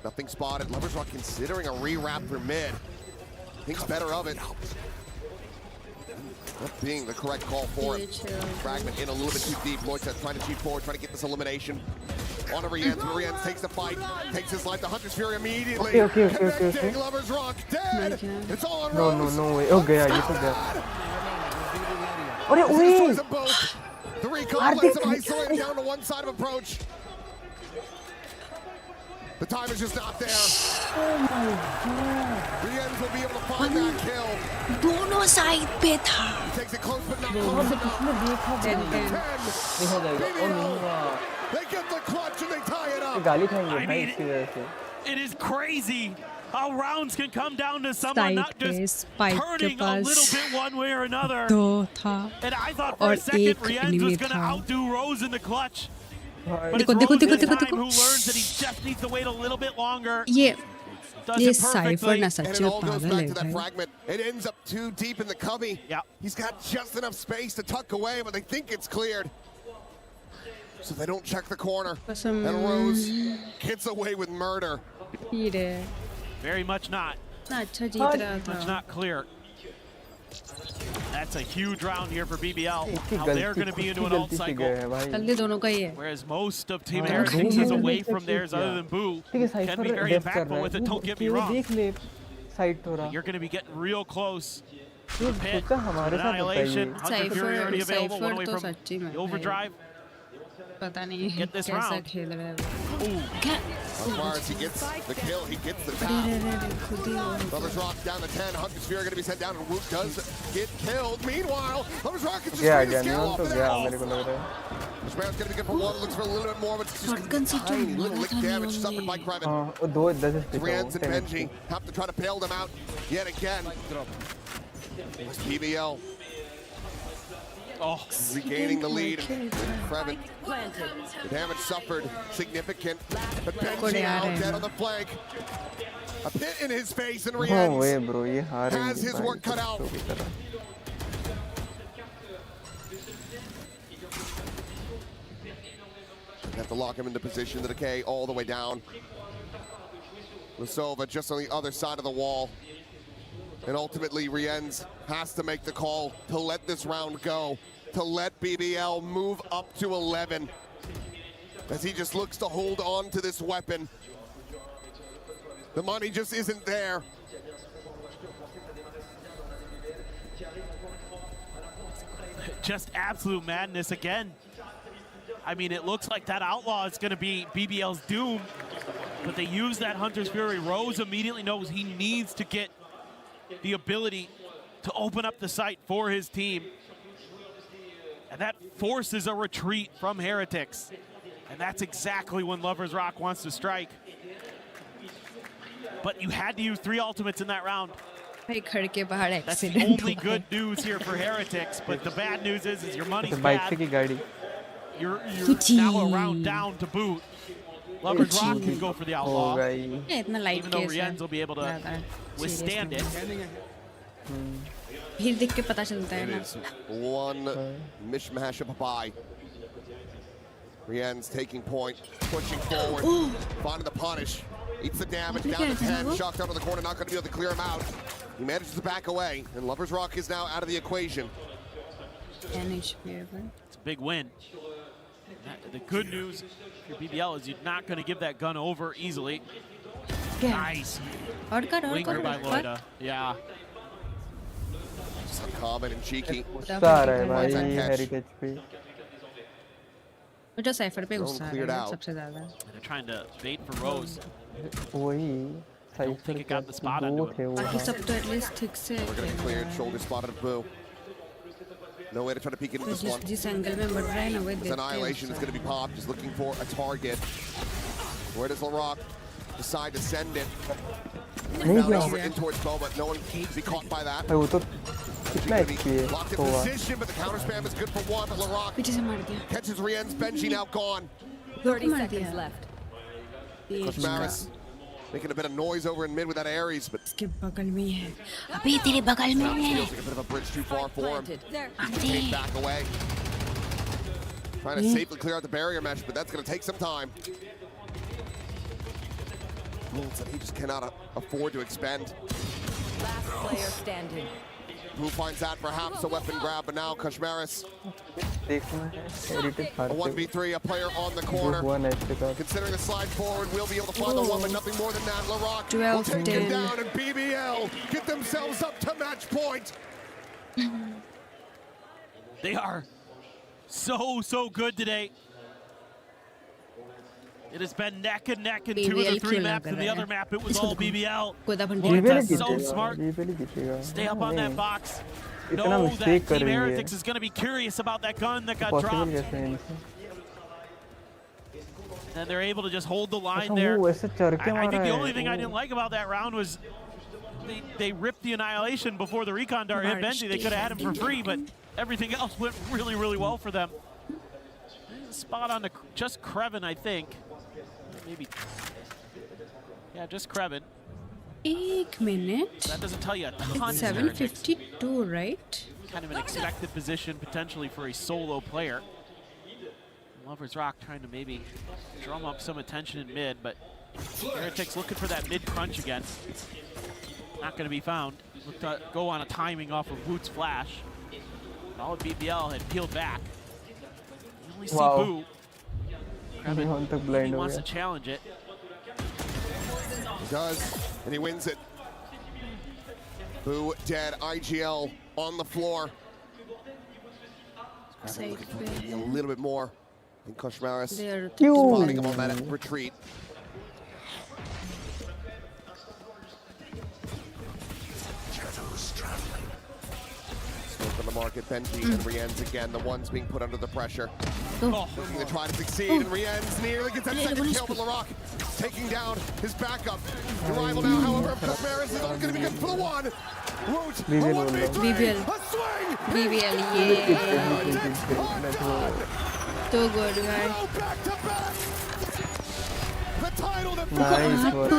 Nothing spotted. Lovers Rock considering a rewrap for mid. Thinks better of it. Not being the correct call for it. Fragment in a little bit too deep. Moises trying to cheat forward, trying to get this elimination. On to Rienz, but Rienz takes the fight, takes his life. The Hunter's Fury immediately. Okay. Lovers Rock dead. It's all on Rose. No way. Okay, Destroys them both. The recon lets him isolated down to one side of approach. The time is just not there. Oh my god. Rienz will be able to find that kill. दोनों side पे था. He takes it close but not close enough. 10. They get the clutch and they tie it up. I mean, it is crazy how rounds can come down to someone not just turning a little bit one way or another. And I thought for a second Rienz was going to outdo Rose in the clutch. But it's Rose this time who learns that he just needs to wait a little bit longer. ये Cypher ना सच्चे पागल है भाई. It ends up too deep in the cubby. Yeah. He's got just enough space to tuck away, but they think it's cleared. So they don't check the corner. And Rose gets away with murder. Very much not. Much not clear. That's a huge round here for BBL. Now they're going to be into an ult cycle. Whereas most of Team Heretics is away from theirs other than Boo. Can be very impactful with it, don't get me wrong. You're going to be getting real close. Pit, Annihilation, Hunter Fury already available, one away from the overdrive. Get this round. Mars, he gets the kill, he gets the tap. Lovers Rock down to 10. Hunter Sphere going to be sent down, and Woot does get killed. Meanwhile, Lovers Rock is just trying to scale off there. This man's going to be good for one, looks for a little bit more, but it's just tiny little lick damage suffered by Kreven. Rienz and Benji have to try to bail them out yet again. It's PBL. Regaining the lead. Kreven. The damage suffered significant, but Benji now dead on the flank. A pit in his face, and Rienz has his work cut out. Have to lock him into position. The decay all the way down. Lusova just on the other side of the wall. And ultimately, Rienz has to make the call to let this round go, to let BBL move up to 11, as he just looks to hold on to this weapon. The money just isn't there. Just absolute madness again. I mean, it looks like that Outlaw is going to be BBL's doom, but they use that Hunter's Fury. Rose immediately knows he needs to get the ability to open up the site for his team. And that forces a retreat from Heretics. And that's exactly when Lovers Rock wants to strike. But you had to use 3 ultimates in that round. That's the only good news here for Heretics, but the bad news is your money's bad. You're now a round down to boot. Lovers Rock can go for the Outlaw, even though Rienz will be able to withstand it. It is one mishmash of a bye. Rienz taking point, pushing forward, finding the punish, eats the damage, down to 10, shocked out of the corner, not going to be able to clear him out. He manages to back away, and Lover's Rock is now out of the equation. It's a big win. The good news for BBL is you're not going to give that gun over easily. Nice. Linger by Loida. Yeah. Just uncommon and cheeky. मुझे cipher पे गुस्सा आ रहा है सबसे ज़्यादा. They're trying to bait for Rose. वही Don't think it got the spot onto him. बाकी सब तो at least ठीक से. We're going to clear shoulder spotted of Boo. No way to try to peek into this one. जिस angle में बढ़ रहा है ना वो देखते हैं. Annihilation is going to be popped. Just looking for a target. Where does LaRock decide to send it? Now over in towards Bo, but no one can be caught by that. वो तो कितना HP है. Locked in position, but the counter spam is good for one. But LaRock पीछे से मार दिया. catches Rien's Benji now gone. 30 seconds left. Maris making a bit of noise over in mid with that Ares, but इसके बगल में है. अभी तेरे बगल में है. feels like a bit of a bridge too far for him. He's back away. Trying to safely clear out the barrier mesh, but that's going to take some time. Bullets that he just cannot afford to expend. Last player standing. Who finds that perhaps a weapon grab, but now ʻŌșmaris. A 1v3, a player on the corner. Considering the slide forward, we'll be able to find the one, but nothing more than that. LaRock will take him down, and BBL get themselves up to match point. They are so good today. It has been neck and neck in 2 of the 3 maps. In the other map, it was all BBL. It's so smart. Stay up on that box. Know that Team Heretics is going to be curious about that gun that got dropped. And they're able to just hold the line there. I think the only thing I didn't like about that round was they ripped the Annihilation before the Recon Dart hit Benji. They could have had him for free, but everything else went really well for them. Spot on just Krevin, I think. Maybe. Yeah, just Krevin. 1 minute. That doesn't tell you a ton. It's 7:52, right? Kind of an expected position potentially for a solo player. Lover's Rock trying to maybe drum up some attention in mid, but Heretics looking for that mid crunch again. Not going to be found. Looked to go on a timing off of Woot's flash. All of BBL had peeled back. You only see Boo. He wants to challenge it. He does, and he wins it. Boo dead, IGL on the floor. Looking for a little bit more than ʻŌșmaris. Spotting him on that retreat. On the market, Benji and Rien's again, the ones being put under the pressure. Looking to try to succeed, and Rien's nearly gets that second kill, but LaRock taking down his backup. The rival now, however, ʻŌșmaris is only going to be good for the one. Woot, a 1v3, a swing! BBL, so good, man. Back to back! The title तो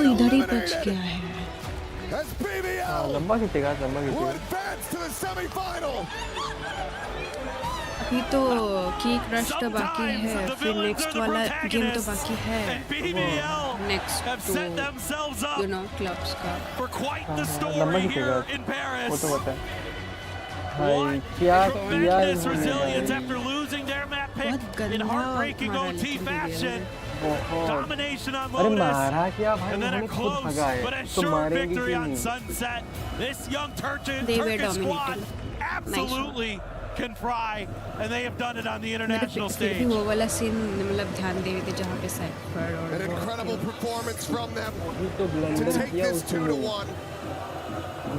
इधर ही बच गया है. As BBL will advance to the semi-final. अभी तो की crush तो बाकी है, फिर नेक्स्ट वाला गेम तो बाकी है. Next to you know clubs का. वो तो पता है. भाई क्या किया Domination on अरे मारा क्या Lotus, भाई, and then a हमने खुद close भगाए but a तो sure मारेंगे victory क्यों on नहीं. Sunset. This young They were Turkish squad dominating. absolutely can fry, and they have done it on the international फिर stage. भी वो वाला सीन मतलब ध्यान दे रहे थे जहाँ पे साइफर और An incredible performance from them तो to ब्लंडर take किया this 2-1.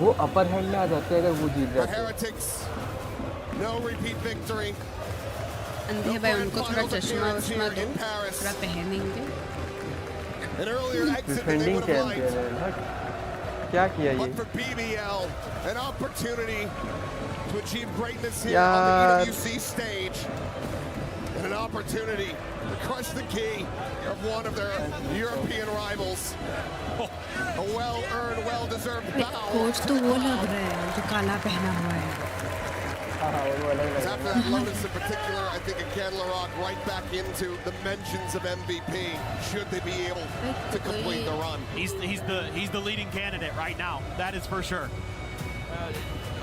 वो अपर हैंड में आ जाते हैं अगर वो जीत For जाते. Heretics, no repeat victory. अंधे भाई उनको थोड़ा चश्मा वश्मा दो, थोड़ा पहनेंगे. An earlier exit than they defending would have liked. Champion है. क्या किया ये? But for BBL, an opportunity to achieve greatness here on the EWC stage. And an opportunity to crush the key of one of their European rivals. A well-earned, well-deserved bow. Coach तो वो लग रहा है जो काला पहना हुआ है. After that Lotus in particular, I think again LaRock right back into the mentions of MVP. Should they be able to complete the run? He's the leading candidate right now. That is for sure.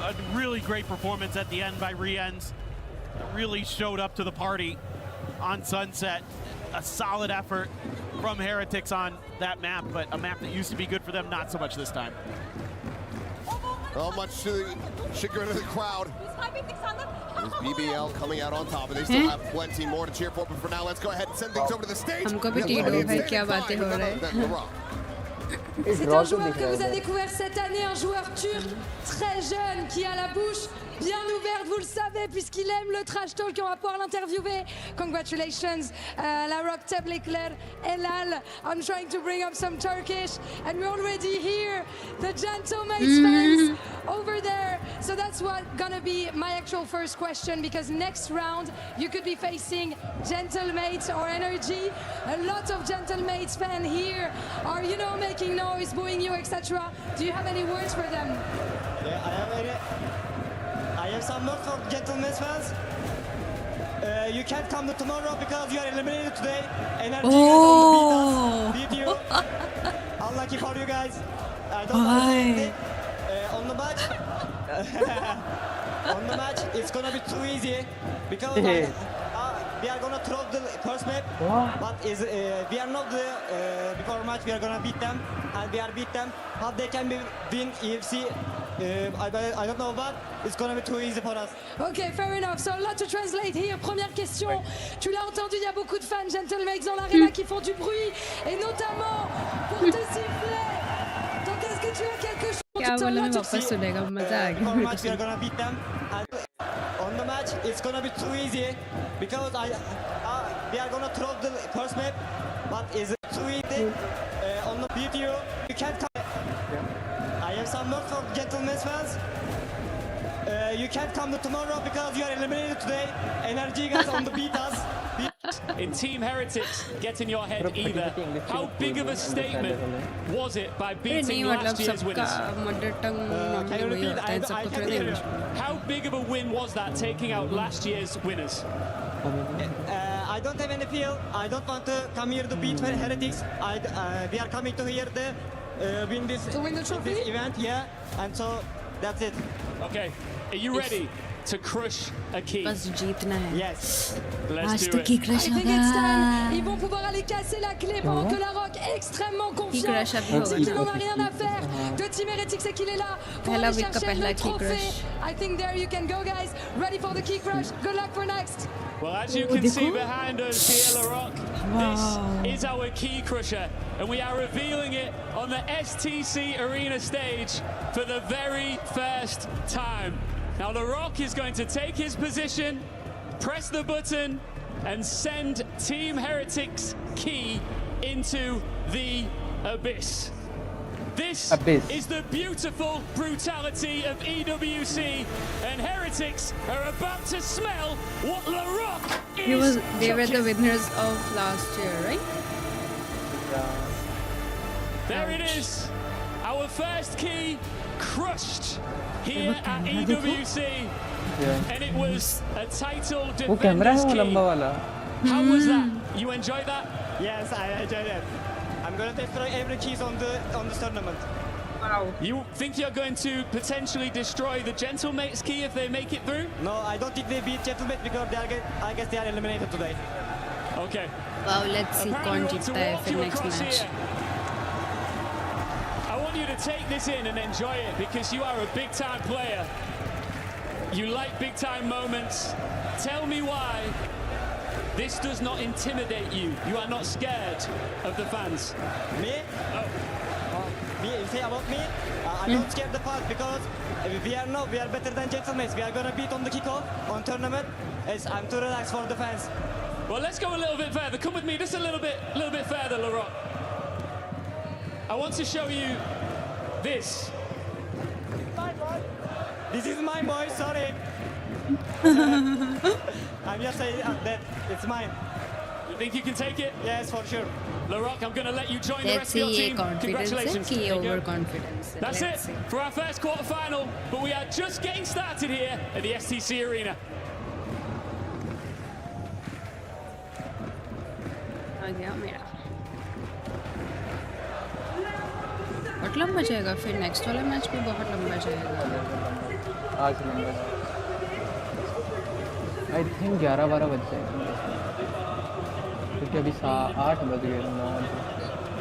A really great performance at the end by Riens. Really showed up to the party on Sunset. A solid effort from Heretics on that map, but a map that used to be good for them, not so much this time. Well, much to the chagrin of the crowd. There's BBL coming out on top, and they still have plenty more to cheer for. But for now, let's go ahead and send things over to the stage. हमको भी टीडो है क्या बातें हो रहा है? C'est un joueur que vous avez découvert cette année, un joueur turc très jeune qui a la bouche bien ouverte, vous le savez, puisqu'il aime le trash talk. On va pouvoir l'interviewer. Congratulations, Larok Teblikler Elal. I'm trying to bring up some Turkish, and we already hear the Gentlemates fans over there. So that's what gonna be my actual first question, because next round you could be facing Gentlemates or Energy. A lot of Gentlemates fans here are, you know, making noise, booing you, etc. Do you have any words for them? Yeah, I have some words for Gentlemates fans. You can't come to tomorrow because you are eliminated today. Energy guys beat you. Unlucky for you guys. I don't know. On the match, on the match, it's gonna be too easy because we are gonna throw the first map, but we are not the before match. We are gonna beat them, and we are beat them. How they can win EFC? I don't know, but it's gonna be too easy for us. Ok, fair enough. So a lot to translate here. Première question. Tu l'as entendu, il y a beaucoup de fans Gentlemates dans l'arena qui font du bruit, et notamment pour te siffler. Donc est-ce que tu as quelque chose? क्या बोला मैं वापस सुनेगा मजा आ गया मेरे को We are gonna beat them. And on the match, it's gonna be too easy because we are gonna throw the first map, but it's too easy. On the beat you can't come. I have some words for Gentlemates fans. You can't come to tomorrow because you are eliminated today. Energy guys on the beat us. In Team Heretics, get in your head either. How big of a statement was it by beating last year's winners? How big of a win was that, taking out last year's winners? I don't have any feel. I don't want to come here to beat Heretics. We are coming to here to win this event, yeah. And so that's it. Okay, are you ready to crush a key? बस जीतना है. Yes. Let's do it. I think it's time. Ils vont pouvoir aller casser la clé pendant que Larok est extrêmement confiant. Il dit qu'il n'en a rien à faire de Team Heretics et qu'il est là pour aller chercher le trophée. I think there you can go, guys. Ready for the key crush. Good luck for next. Well, as you can see behind us here, Larok, this is our key crusher, and we are revealing it on the STC Arena stage for the very first time. Now Larok is going to take his position, press the button, and send Team Heretics key into the abyss. This is the beautiful brutality of EWC, and Heretics are about to smell what Larok is. They were the winners of last year, right? There it is, our first key crushed here at EWC, and it was a title defender's key. How was that? You enjoyed that? Yes, I enjoyed it. I'm gonna destroy every keys on this tournament. Wow. You think you're going to potentially destroy the Gentlemates key if they make it through? No, I don't think they beat Gentlemates because I guess they are eliminated today. Okay. Wow, let's see कौन जीतता है फिर next match. I want you to take this in and enjoy it because you are a big-time player. You like big-time moments. Tell me why this does not intimidate you. You are not scared of the fans. Me? Oh. Me? You say about me? I don't scare the fans because we are better than Gentlemates. We are gonna beat on the kickoff on tournament. I'm too relaxed for the fans. Well, let's go a little bit further. Come with me, just a little bit further, Larok. I want to show you this. This is mine, boy. Sorry. I'm just saying that it's mine. You think you can take it? Yes, for sure. Larok, I'm going to let you join the Let's rest of your see team. confidence. Congratulations. Key overconfidence. That's it for our first quarterfinal, but we are just getting started here at the STC Arena. आ गया मेरा. बहुत लंबा जाएगा फिर next वाला match भी बहुत लंबा जाएगा आज लंबा आई थिंक 11-12 बज जाएगा क्योंकि अभी 8 बज गए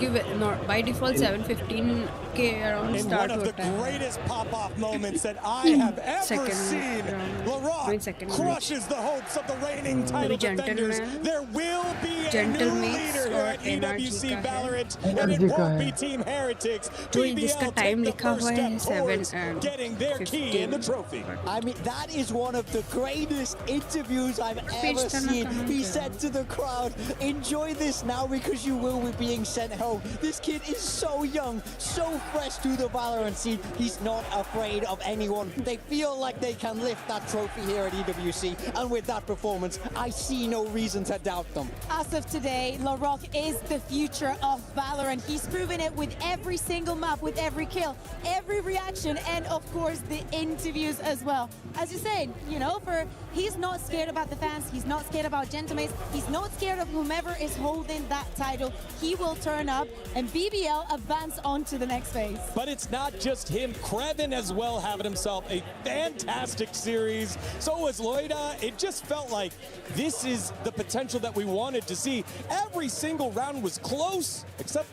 9 by default 7:15 के around In start one of the होता है greatest pop-off moments that I have ever seen, LaRock crushes the hopes of the reigning title defenders. There will be a new leader here at EWC Valorant, and it won't be Team Heretics. जिसका time लिखा हुआ है 7 getting their key in the trophy. I mean, that is one of the greatest interviews I've ever seen. He said to the crowd, enjoy this now because you will be being sent home. This kid is so young, so fresh to the Valorant scene. He's not afraid of anyone. They feel like they can lift that trophy here at EWC. And with that performance, I see no reason to doubt them. As of today, LaRock is the future of Valorant. He's proven it with every single map, with every kill, every reaction, and of course the interviews as well. As you said, you know, he's not scared about the fans. He's not scared about gentlemen. He's not scared of whomever is holding that title. He will turn up and BBL advance on to the next phase. But it's not just him. Krevin as well having himself a fantastic series. So was Loida. It just felt like this is the potential that we wanted to see. Every single round was close, except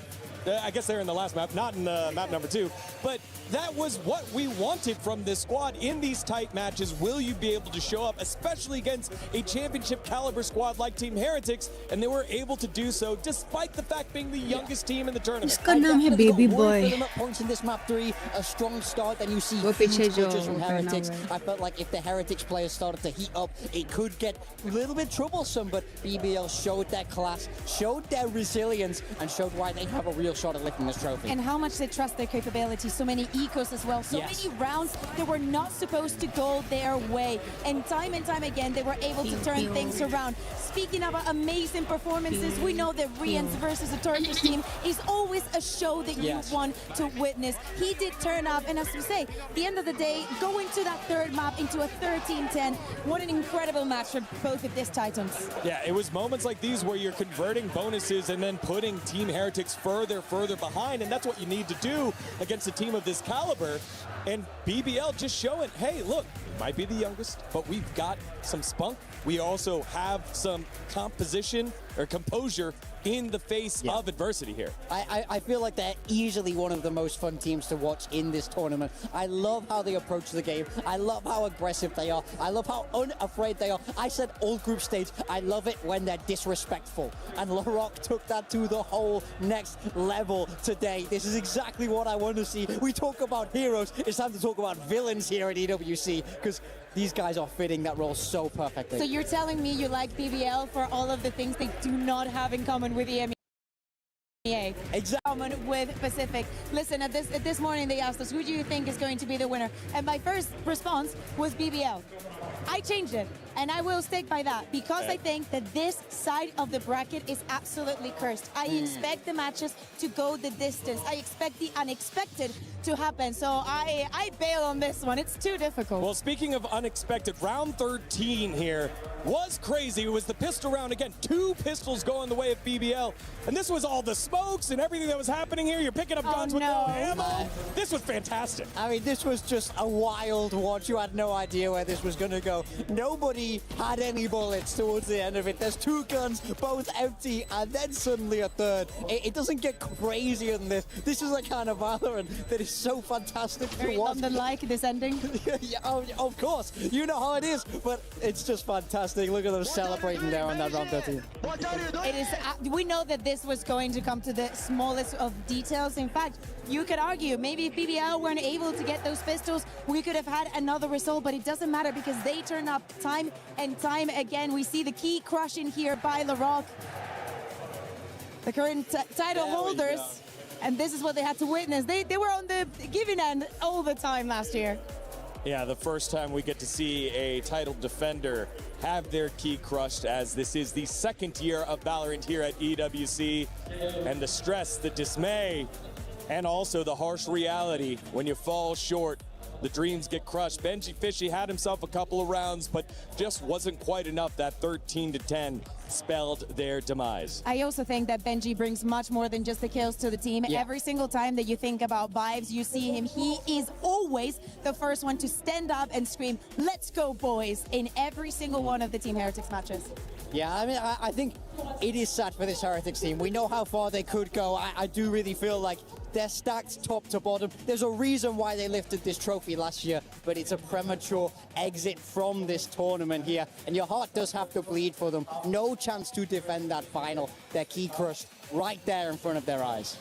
I guess they're in the last map, not in map number 2. But that was what we wanted from this squad in these tight matches. Will you be able to show up, especially against a championship caliber squad like Team Heretics? And they were able to do so despite the fact being the youngest team in the tournament. इसका नाम है Baby Boy. Points in this map 3, a strong start, and you see वो पीछे huge जो glitches from Heretics. पहना हुआ है। I felt like if the Heretics players started to heat up, it could get a little bit troublesome, but BBL showed their class, showed their resilience, and showed why they have a real shot at lifting this trophy. And how much they trust their capabilities. So many ecos as well. So many rounds that were not supposed to go their way. And time again, they were able to turn things around. Speaking about amazing performances, we know that Rians versus a Turkish team is always a show that you want to witness. He did turn up, and as we say, at the end of the day, going to that third map into a 13-10, what an incredible match for both of these Titans. Yeah, it was moments like these where you're converting bonuses and then putting Team Heretics further behind, and that's what you need to do against a team of this caliber. And BBL just showing, hey, look, might be the youngest, but we've got some spunk. We also have some composition or composure in the face of adversity here. I feel like they're easily one of the most fun teams to watch in this tournament. I love how they approach the game. I love how aggressive they are. I love how unafraid they are. I said all group stage, I love it when they're disrespectful. And LaRock took that to the whole next level today. This is exactly what I want to see. We talk about heroes. It's time to talk about villains here at EWC, because these guys are fitting that role so perfectly. So you're telling me you like BBL for all of the things they do not have in common with EMEA? Exactly. With Pacific. Listen, at this morning they asked us, who do you think is going to be the winner? And my first response was BBL. I changed it, and I will stick by that, because I think that this side of the bracket is absolutely cursed. I expect the matches to go the distance. I expect the unexpected to happen. So I bail on this one. It's too difficult. Well, speaking of unexpected, round 13 here was crazy. It was the pistol round again. 2 pistols going the way of BBL. And this was all the smokes and everything that was happening here. You're picking up guns with no ammo. This was fantastic. I mean, this was just a wild watch. You had no idea where this was going to go. Nobody had any bullets towards the end of it. There's 2 guns, both empty, and then suddenly a third. It doesn't get crazier than this. This is a kind of Valorant that is so fantastic Very to watch. London-like, this ending. Yeah, of course. You know how it is, but it's just fantastic. Look at them celebrating there on that round 13. It is. We know that this was going to come to the smallest of details. In fact, you could argue maybe if BBL weren't able to get those pistols, we could have had another result, but it doesn't matter because they turn up time and time again. We see the key crushing here by LaRock, the current title holders, and this is what they had to witness. They were on the giving end all the time last year. Yeah, the first time we get to see a title defender have their key crushed, as this is the 2nd year of Valorant here at EWC. And the stress, the dismay, and also the harsh reality when you fall short the dreams get crushed. Benji Fishy had himself a couple of rounds, but just wasn't quite enough. That 13-10 spelled their demise. I also think that Benji brings much more than just the kills to the team. Yeah. Every single time that you think about Vibes, you see him. He is always the first one to stand up and scream, "Let's go, boys," in every single one of the Team Heretics matches. Yeah, I mean, I think it is sad for this Heretics team. We know how far they could go. I do really feel like they're stacked top to bottom. There's a reason why they lifted this trophy last year, but it's a premature exit from this tournament here, and your heart does have to bleed for them. No chance to defend that final. Their key crushed right there in front of their eyes.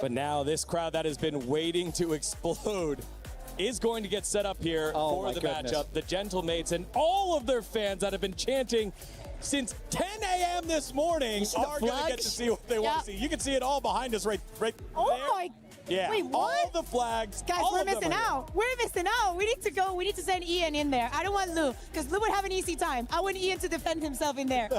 But now this crowd that has been waiting to explode is going to get set up here for the matchup. The Gentlemates and all of their fans that have been chanting since 10 a.m. this morning are going to get to see what they want to see. You can see it all behind us right there. My. Yeah, Wait, what? all the flags. Guys, we're missing out. We're missing out. We need to go. We need to send Ian in there. I don't want Lou, because Lou would have an easy time. I want Ian to defend himself in there.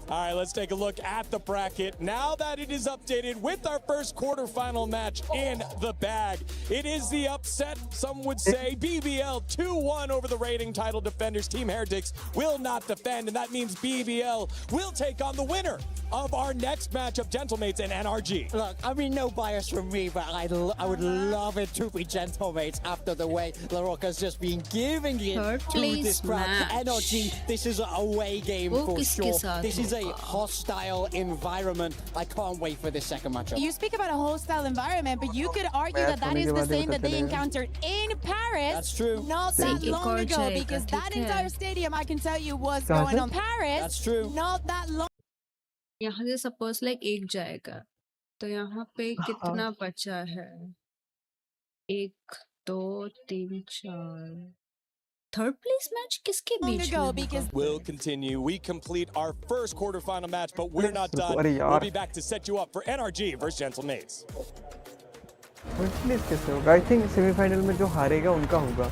All right, let's take a look at the bracket. Now that it is updated with our first quarterfinal match in the bag, it is the upset, some would say. BBL 2-1 over the reigning title defenders. Team Heretics will not defend, and that means BBL will take on the winner of our next matchup, Gentlemates and NRG. Look, I mean, no bias from me, but I would love it to be Gentlemates after the way LaRocca's just been giving it to this crowd. NRG, this is an away game for sure. This is a hostile environment. I can't wait for this second matchup. You speak about a hostile environment, but you could argue that that is the same that they encountered in Paris. That's true. Not that long ago, because that entire stadium, I can tell you, was going on Paris. That's true. Not that long. यहाँ से suppose like एक जाएगा तो यहाँ पे कितना बचा है 1 2 3 4 थर्ड प्लेस मैच किसके बीच में We'll continue. We complete our first quarterfinal match, but we're not done. We'll be back to set you up for NRG versus Gentlemates. First place कैसे होगा? आई थिंक सेमीफाइनल में जो हारेगा उनका होगा.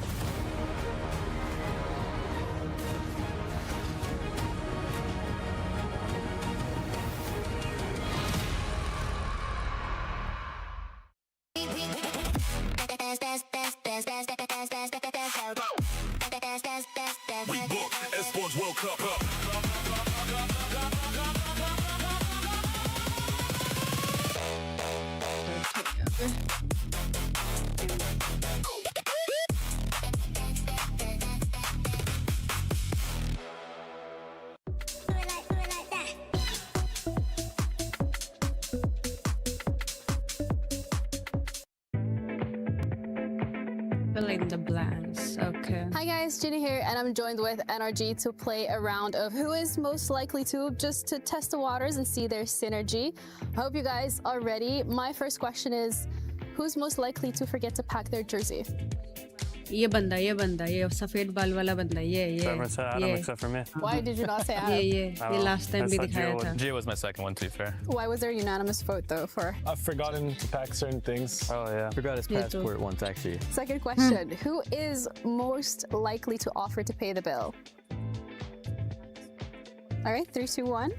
fill in the blanks. Okay. Hi guys, Ginny here, and I'm joined with NRG to play a round of who is most likely to, just to test the waters and see their synergy. I hope you guys are ready. My first question is, who's most likely to forget to pack their jersey? ये सफेद बाल वाला बंदा Everyone said Adam except for me. Why did you not say Adam? ये last time भी दिखाया था. Gio was my second one, to be fair. Why was there a unanimous vote though for? I've forgotten to pack certain things. Oh yeah. Forgot his passport once actually. Second question, who is most likely to offer to pay the bill? All right, 3, 2, 1.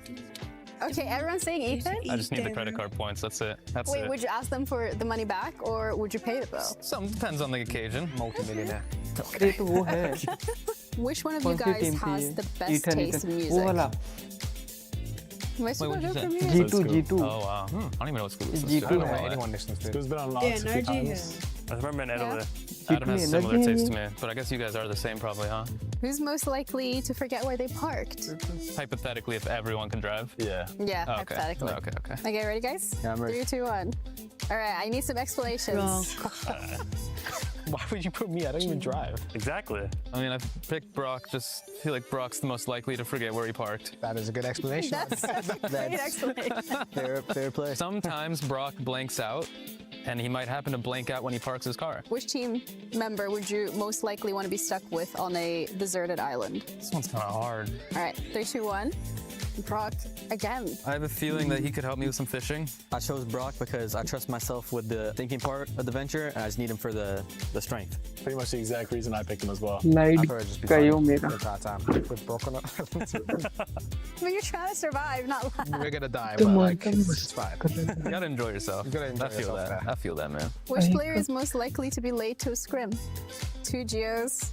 Okay, everyone's saying Ethan? I just need the credit card points, that's it. Wait, would you ask them for the money back or would you pay the bill? Some depends on the occasion. Multi-millionaire. Okay. Which one of you guys has the best taste in music? Am I supposed to go for music? G2. Oh wow. I don't even know what school this is. G2 I don't know why anyone listens to it. It's been on lots of times. I remember in Italy. Adam has similar taste to me, but I guess you guys are the same probably, huh? Who's most likely to forget where they parked? Hypothetically, if everyone can drive? Yeah. Yeah, okay. hypothetically. Okay. Okay, ready guys? Yeah, I'm ready. 3, 2, 1. All right, I need some explanations. Why would you put me? I don't even drive. Exactly. I mean, I picked Brock. Just feel like Brock's the most likely to forget where he parked. That is a good explanation. That's a great explanation. Fair play. Sometimes Brock blanks out, and he might happen to blank out when he parks his car. Which team member would you most likely want to be stuck with on a deserted island? This one's kind of hard. All right, 3, 2, 1. Brock, again. I have a feeling that he could help me with some fishing. I chose Brock because I trust myself with the thinking part of the venture, and I just need him for the strength. Pretty much the exact reason I picked him as well. Light kayo mera. The entire time with Brock on it. But you're trying to survive, not laugh. We're gonna die, Come but on, like, come on. it's fine. You gotta enjoy yourself. You gotta enjoy I feel yourself, that. man. I feel that, man. Which player is most likely to be late to a scrim? 2 Geos,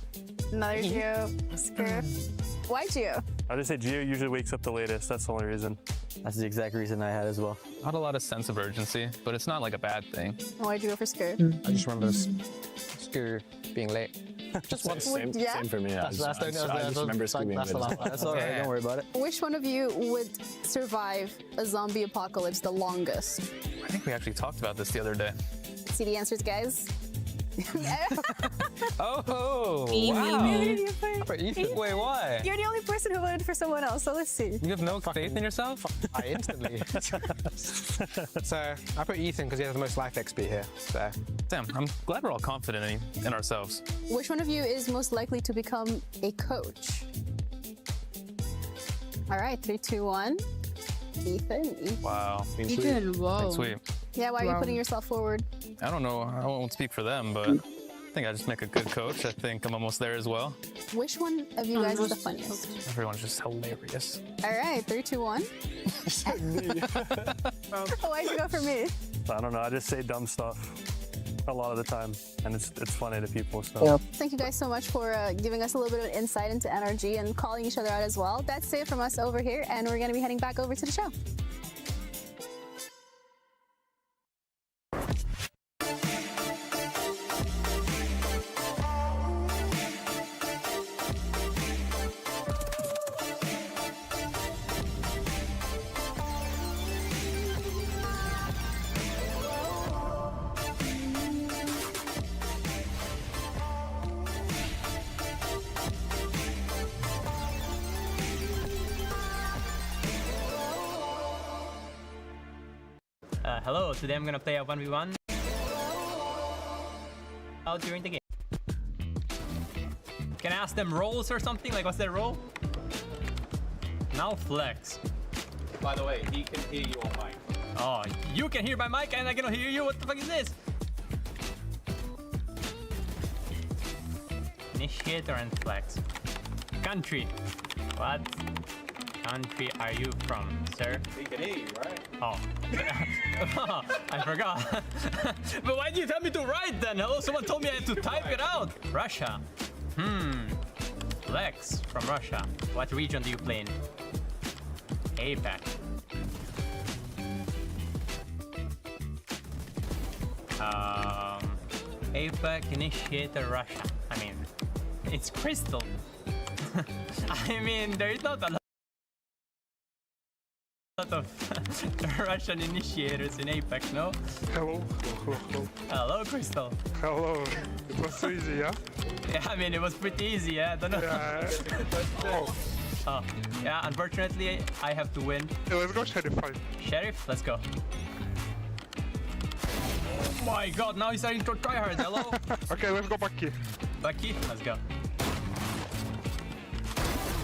another Geo, Skurf. Why Geo? I just say Geo usually wakes up the latest. That's the only reason. That's the exact reason I had as well. I had a lot of sense of urgency, but it's not like a bad thing. Why'd you go for Skurf? I just remember Skur being late. Just one same for me. I just remember Skur being late. That's all right. Don't worry about it. Which one of you would survive a zombie apocalypse the longest? I think we actually talked about this the other day. See the answers, guys? Oh, Me, wow. me, me. Wait, why? You're the only person who voted for someone else, so let's see. You have no faith in yourself? I instantly. So I put Ethan because he has the most life XP here. So. Damn, I'm glad we're all confident in ourselves. Which one of you is most likely to become a coach? All right, 3, 2, 1. Ethan. Wow. Ethan, wow. Sweet. Yeah, why are you putting yourself forward? I don't know. I won't speak for them, but I think I just make a good coach. I think I'm almost there as well. Which one of you guys is the funniest? Everyone's just hilarious. All right, 3, 2, 1. Why'd you go for me? I don't know. I just say dumb stuff a lot of the time, and it's funny to people. So. Yep. Thank you guys so much for giving us a little bit of insight into NRG and calling each other out as well. That's it from us over here, and we're going to be heading back over to the show. Hello, today I'm gonna play a 1v1 out during the game. Can I ask them roles or something? Like, what's their role? Now flex. By the way, he can hear you on mic. Oh, you can hear my mic and I cannot hear you? What the fuck is this? Initiator and flex. Country. What country are you from, sir? He can hear you, right? Oh. I forgot. But why did you tell me to write then? Hello, someone told me I had to type it out. Russia. Lex from Russia. What region do you play in? APAC. APAC Initiator Russia. I mean, it's Crystal. I mean, there is not a lot of Russian initiators in Apex, no? Hello. Hello, Crystal. Hello. It was so easy, yeah? Yeah, I mean, it was pretty easy, yeah? I don't know. Yeah. Oh, yeah, unfortunately, I have to win. Yeah, let's go Sheriff fight. Sheriff, let's go. Oh my god, now he's starting to try hard, hello? Okay, let's go Bucky. Bucky, let's go.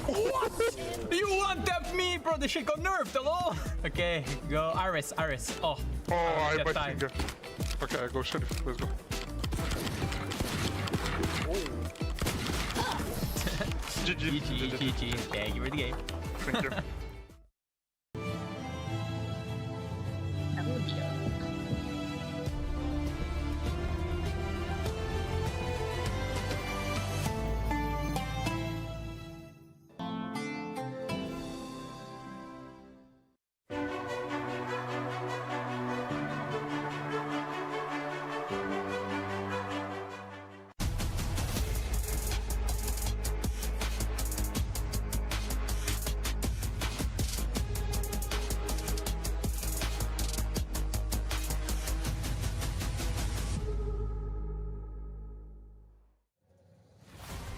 What? You one-tapped me, bro. The shit got nerfed, hello? Okay, go Aris. Oh, I might finger. Okay, go Sheriff. Let's go. GG. Okay, give her the game. Thank you.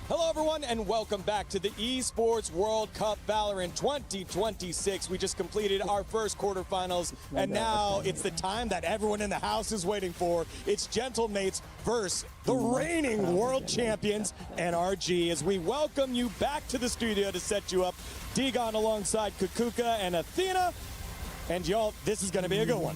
Hello, everyone, and welcome back to the Esports World Cup Valorant 2026. We just completed our first quarterfinals, and now it's the time that everyone in the house is waiting for. It's Gentlemates versus the reigning world champions, NRG, as we welcome you back to the studio to set you up Dagon alongside Kukuka and Athena. And y'all, this is going to be a good one.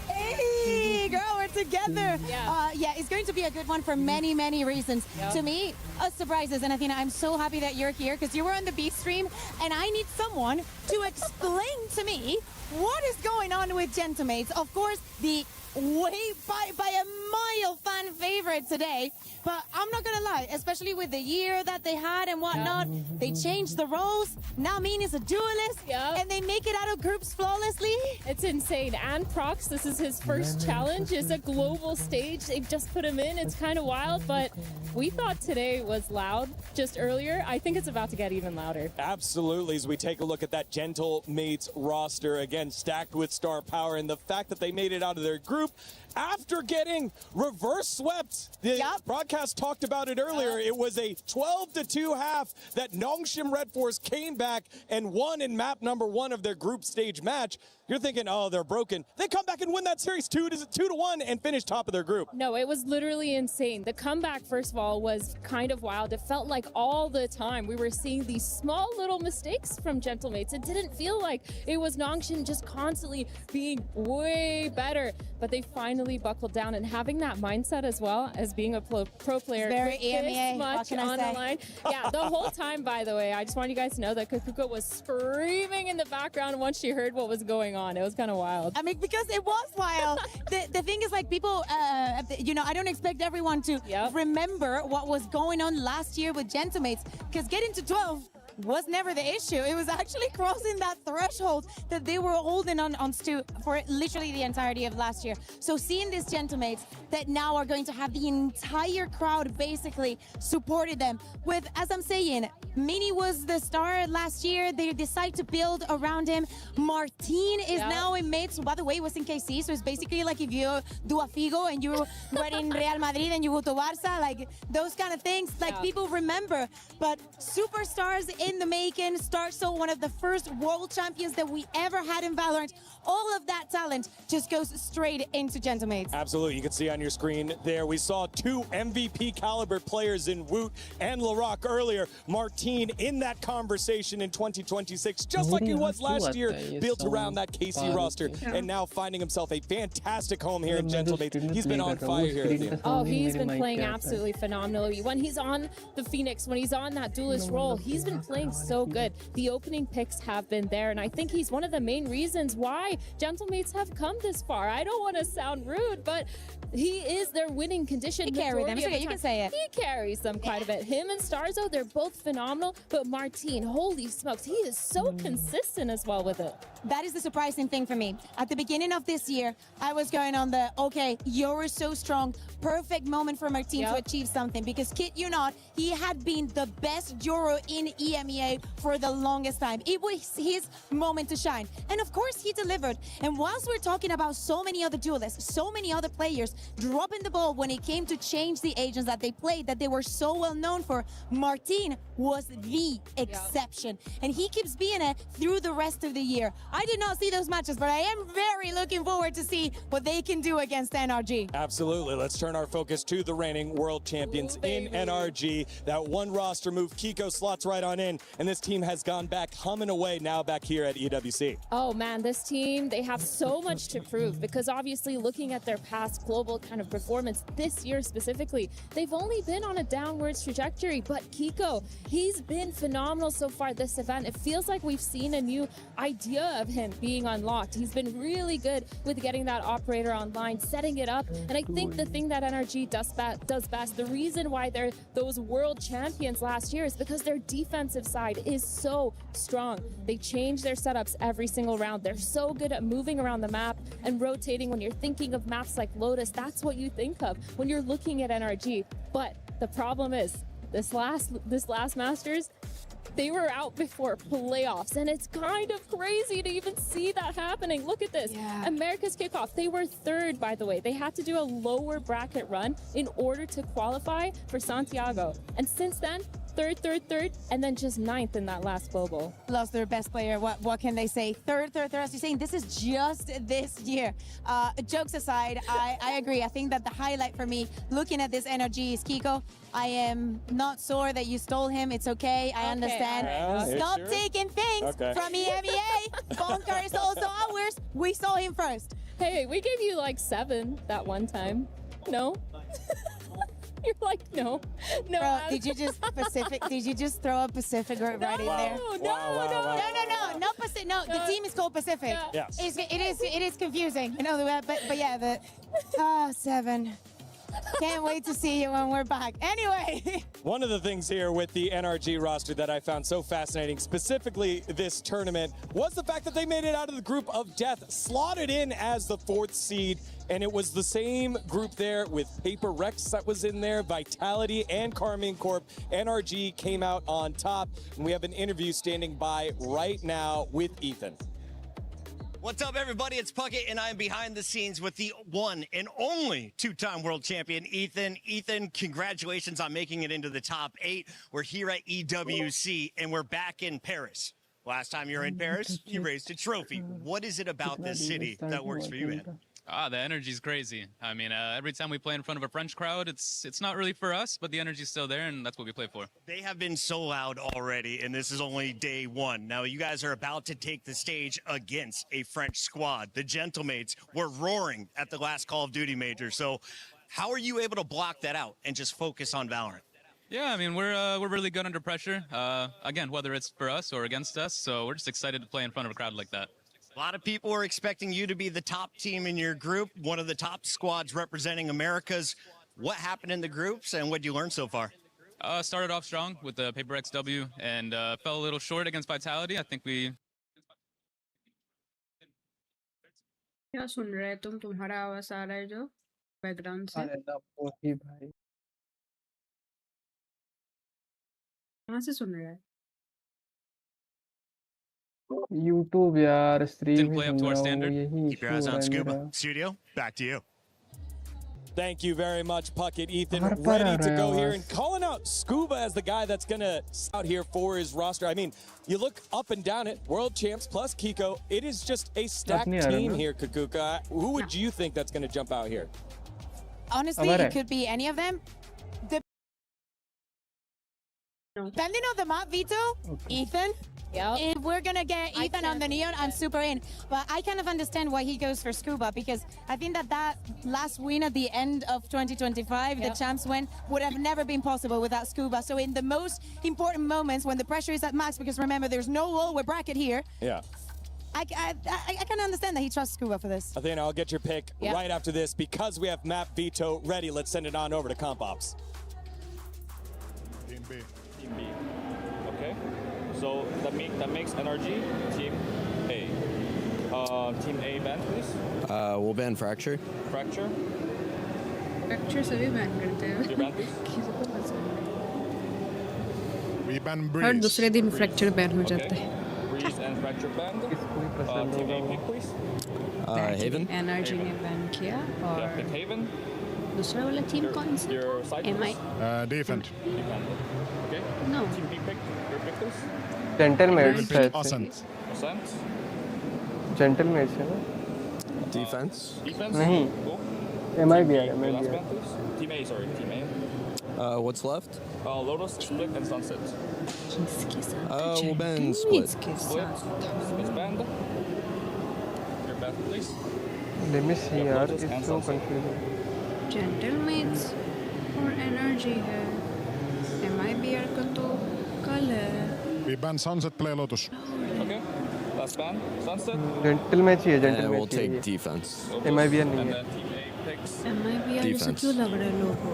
Hey, girl, we're together. Yeah, it's going to be a good one for many, many reasons. To me, surprises. And Athena, I'm so happy that you're here because you were on the B stream, and I need someone to explain to me what is going on with Gentlemates. Of course, the by a mile fan favorite today, but I'm not gonna lie, especially with the year that they had and whatnot, they changed the roles. Now Min is a duelist, and they make it out of groups flawlessly. It's insane. And Prox, this is his first challenge. It's a global stage. They've just put him in. It's kind of wild, but we thought today was loud just earlier. I think it's about to get even louder. Absolutely. As we take a look at that Gentlemates roster, again, stacked with star power, and the fact that they made it out of their group after getting reverse swept. The broadcast talked about it earlier. It was a 12-2 half that Nongshim Red Force came back and won in map number 1 of their group stage match. You're thinking, oh, they're broken. They come back and win that series 2-1 and finish top of their group. No, it was literally insane. The comeback, first of all, was kind of wild. It felt like all the time we were seeing these small little mistakes from Gentlemates. It didn't feel like it was Nongshim just constantly being way better. But they finally buckled down, and having that mindset as well as being a pro player. Very EMEA, much on the line. Yeah, the whole time, by the way, I just want you guys to know that Kukuka was screaming in the background once she heard what was going on. It was kind of wild. I mean, because it was wild. the thing is, like, people, you know, I don't expect everyone to remember what was going on last year with Gentlemates, because getting to 12 was never the issue. It was actually crossing that threshold that they were holding on to for literally the entirety of last year. So seeing these Gentlemates that now are going to have the entire crowd basically supported them with, as I'm saying, Mini was the star last year. They decide to build around him. Martin is now in mates. By the way, it was in KC, so it's basically like if you do a Figo and you were in Real Madrid and you go to Barca, like those kind of things, like people remember. But superstars in the making. sᴏᴄɪᴜ, one of the first world champions that we ever had in Valorant. All of that talent just goes straight into Gentlemates. Absolutely. You can see on your screen there, we saw 2 MVP caliber players in Woot and Larock earlier. Martin in that conversation in 2026, just like he was last year, built around that KC roster, and now finding himself a fantastic home here in Gentlemates. He's been on fire here. Oh, he's been playing absolutely phenomenally. When he's on the Phoenix, when he's on that duelist role, he's been playing so good. The opening picks have been there, and I think he's one of the main reasons why Gentlemates have come this far. I don't want to sound rude, but he is their winning condition. He carries them. It's okay, you can say it. He carries them quite a bit. Him and sᴏᴜ, they're both phenomenal, but Martin, holy smokes, he is so consistent as well with it. That is the surprising thing for me. At the beginning of this year, I was going on the, okay, you're so strong, perfect moment for Martin to achieve something, because kid you not, he had been the best Joro in EMEA for the longest time. It was his moment to shine. And of course, he delivered. And whilst we're talking about so many other duelists, so many other players dropping the ball when it came to change the agents that they played, that they were so well known for, Martin was the exception. And he keeps being it through the rest of the year. I did not see those matches, but I am very looking forward to see what they can do against NRG. Absolutely. Let's turn our focus to the reigning world champions in NRG. That one roster move, Kiko slots right on in, and this team has gone back humming away now back here at EWC. Oh man, this team, they have so much to prove, because obviously looking at their past global kind of performance this year specifically, they've only been on a downwards trajectory, but Kiko, he's been phenomenal so far this event. It feels like we've seen a new idea of him being unlocked. He's been really good with getting that operator online, setting it up, and I think the thing that NRG does best, the reason why they're those world champions last year, is because their defensive side is so strong. They change their setups every single round. They're so good at moving around the map and rotating. When you're thinking of maps like Lotus, that's what you think of when you're looking at NRG. But the problem is, this last Masters, they were out before playoffs, and it's kind of crazy to even see that happening. Look at this. America's kickoff, they were third, by the way. They had to do a lower bracket run in order to qualify for Santiago. And since then, third, and then just 9th in that last global. Lost their best player. What can they say? Third. As you're saying, this is just this year. Jokes aside, I agree. I think that the highlight for me, looking at this energy, is Kiko. I am not sore that you stole him. It's okay. I understand. Stop taking things from EMEA. Bonker is also ours. We saw him first. Hey, we gave you like 7 that one time. No? You're like, no. Bro, did you just throw a Pacific right in there? No, Pacific. No, the team is called Pacific. Yeah. Yes. It is confusing. You know, but yeah, 7. Can't wait to see you when we're back. Anyway. One of the things here with the NRG roster that I found so fascinating, specifically this tournament, was the fact that they made it out of the group of death, slotted in as the 4th seed, and it was the same group there with Paper Rex that was in there, Vitality and Karmine Corp. NRG came out on top, and we have an interview standing by right now with Ethan. What's up, everybody? It's Puckett, and I'm behind the scenes with the one and only 2-time world champion, Ethan. Ethan, congratulations on making it into the top 8. We're here at EWC, and we're back in Paris. Last time you were in Paris, you raised a trophy. What is it about this city that works for you, man? The energy's crazy. I mean, every time we play in front of a French crowd, it's not really for us, but the energy's still there, and that's what we play for. They have been so loud already, and this is only day 1. Now, you guys are about to take the stage against a French squad. The Gentlemates were roaring at the last Call of Duty major. So how are you able to block that out and just focus on Valorant? Yeah, I mean, we're really good under pressure. Again, whether it's for us or against us, so we're just excited to play in front of a crowd like that. A lot of people are expecting you to be the top team in your group, one of the top squads representing Americas. What happened in the groups, and what did you learn so far? Started off strong with the Paper XW and fell a little short against Vitality. I think we... क्या सुन रहे हैं तुम? तुम्हारा आवाज आ रहा है जो background से? कहाँ से सुन रहा है? YouTube यार stream Keep your eyes on Scuba. Studio, back to you. Thank you very much, Puckett. Ethan, ready to go here and calling out Scuba as the guy that's going to out here for his roster. I mean, you look up and down it, world champs plus Kiko. It is just a stacked team here, Kakuka. Who would you think that's going to jump out here? Honestly, it could be any of them. Depending on the map, Vito, Ethan. If we're gonna get Ethan on the Neon, I'm super in. But I kind of understand why he goes for Scuba, because I think that last win at the end of 2025, the champs win, would have never been possible without Scuba. So in the most important moments when the pressure is at max, because remember, there's no wall with bracket here. Yeah. I can understand that he trusts Scuba for this. Athena, I'll get your pick right after this. Because we have Map Vito ready, let's send it on over to Comp Ops. Team B. Team B. Okay. So that makes NRG Team A. Team A ban, please. We'll ban Fracture. Fracture. Fracture सभी ban करते हैं. You ban, please. We ban Breeze. हर दूसरे दिन Fracture ban हो जाता है. Breeze and Fracture banned. Team A pick, please. Haven. NRG ने ban किया और. Yeah, pick Haven. दूसरा वाला team कौन सा? Your side. MI. Defend. Okay. No. Team B pick. Your pick, please. Gentlemates है. Ascent. Gentlemates है ना? Defense. Defense. नहीं. MI भी है. MI भी है. Team A, sorry. Team A. What's left? Lotus, Split, and Sunset. We'll ban Split. Split is banned. Your banned, please. Let me see यार. It's so confusing. Gentlemates और NRG है. MIBR का तो कल है. We ban Sunset, play Lotus. Okay. Last ban. Sunset. Gentlemates ही है. Gentlemates. We'll take defense. MIBR नहीं है. MIBR जैसे क्यों लग रहा है लोगो?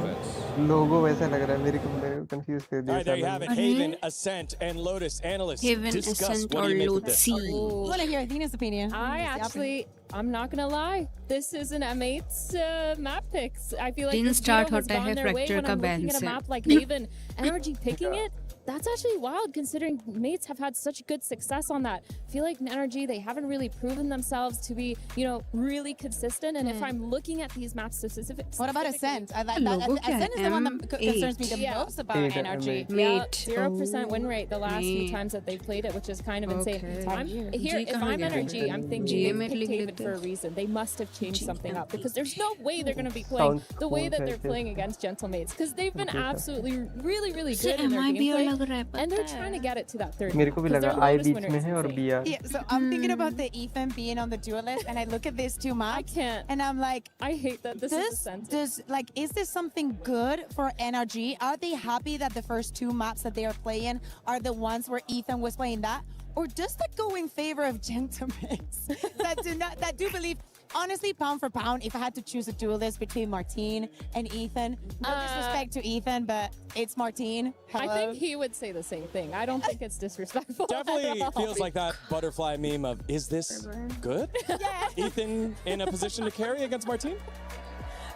Logo वैसा लग रहा है. मेरे को confuse कर दिया. All right, there you have it. Haven, Ascent, and Lotus. Analysts, discuss what do you make of this? I want to hear Athena's opinion. I'm not gonna lie. This is an M8's map picks. I feel like Didn't this start has होता gone है their way Fracture when का I'm ban looking at a से. map like Haven. NRG picking it. that's actually wild considering mates have had such good success on that. I feel like NRG, they haven't really proven themselves to be, you know, really consistent. And if I'm looking at these maps specifically. What about Ascent? Ascent is the one that concerns me the most about NRG. Yeah, 0% win rate the last few times that they've played it, which is kind of insane. If I'm NRG, I'm thinking they picked Haven for a reason. They must have changed something up because there's no way they're going to be playing the way that they're playing against Gentlemates because they've been absolutely really good in their gameplay and they're trying to get it to that third. Yeah, so I'm thinking about the Ethan being on the duel list and I look at these two maps and I'm like, I hate that this is is this something good for NRG? Are they happy that the first two maps that they are playing are the ones where Ethan was playing that? Or does that go in favor of Gentlemates that do believe? Honestly, pound for pound, if I had to choose a duelist between Martine and Ethan, no disrespect to Ethan, but it's Martine. Hello. I think he would say the same thing. I don't think it's disrespectful. Definitely feels like that butterfly meme of, is this good? Yeah. Ethan in a position to carry against Martine?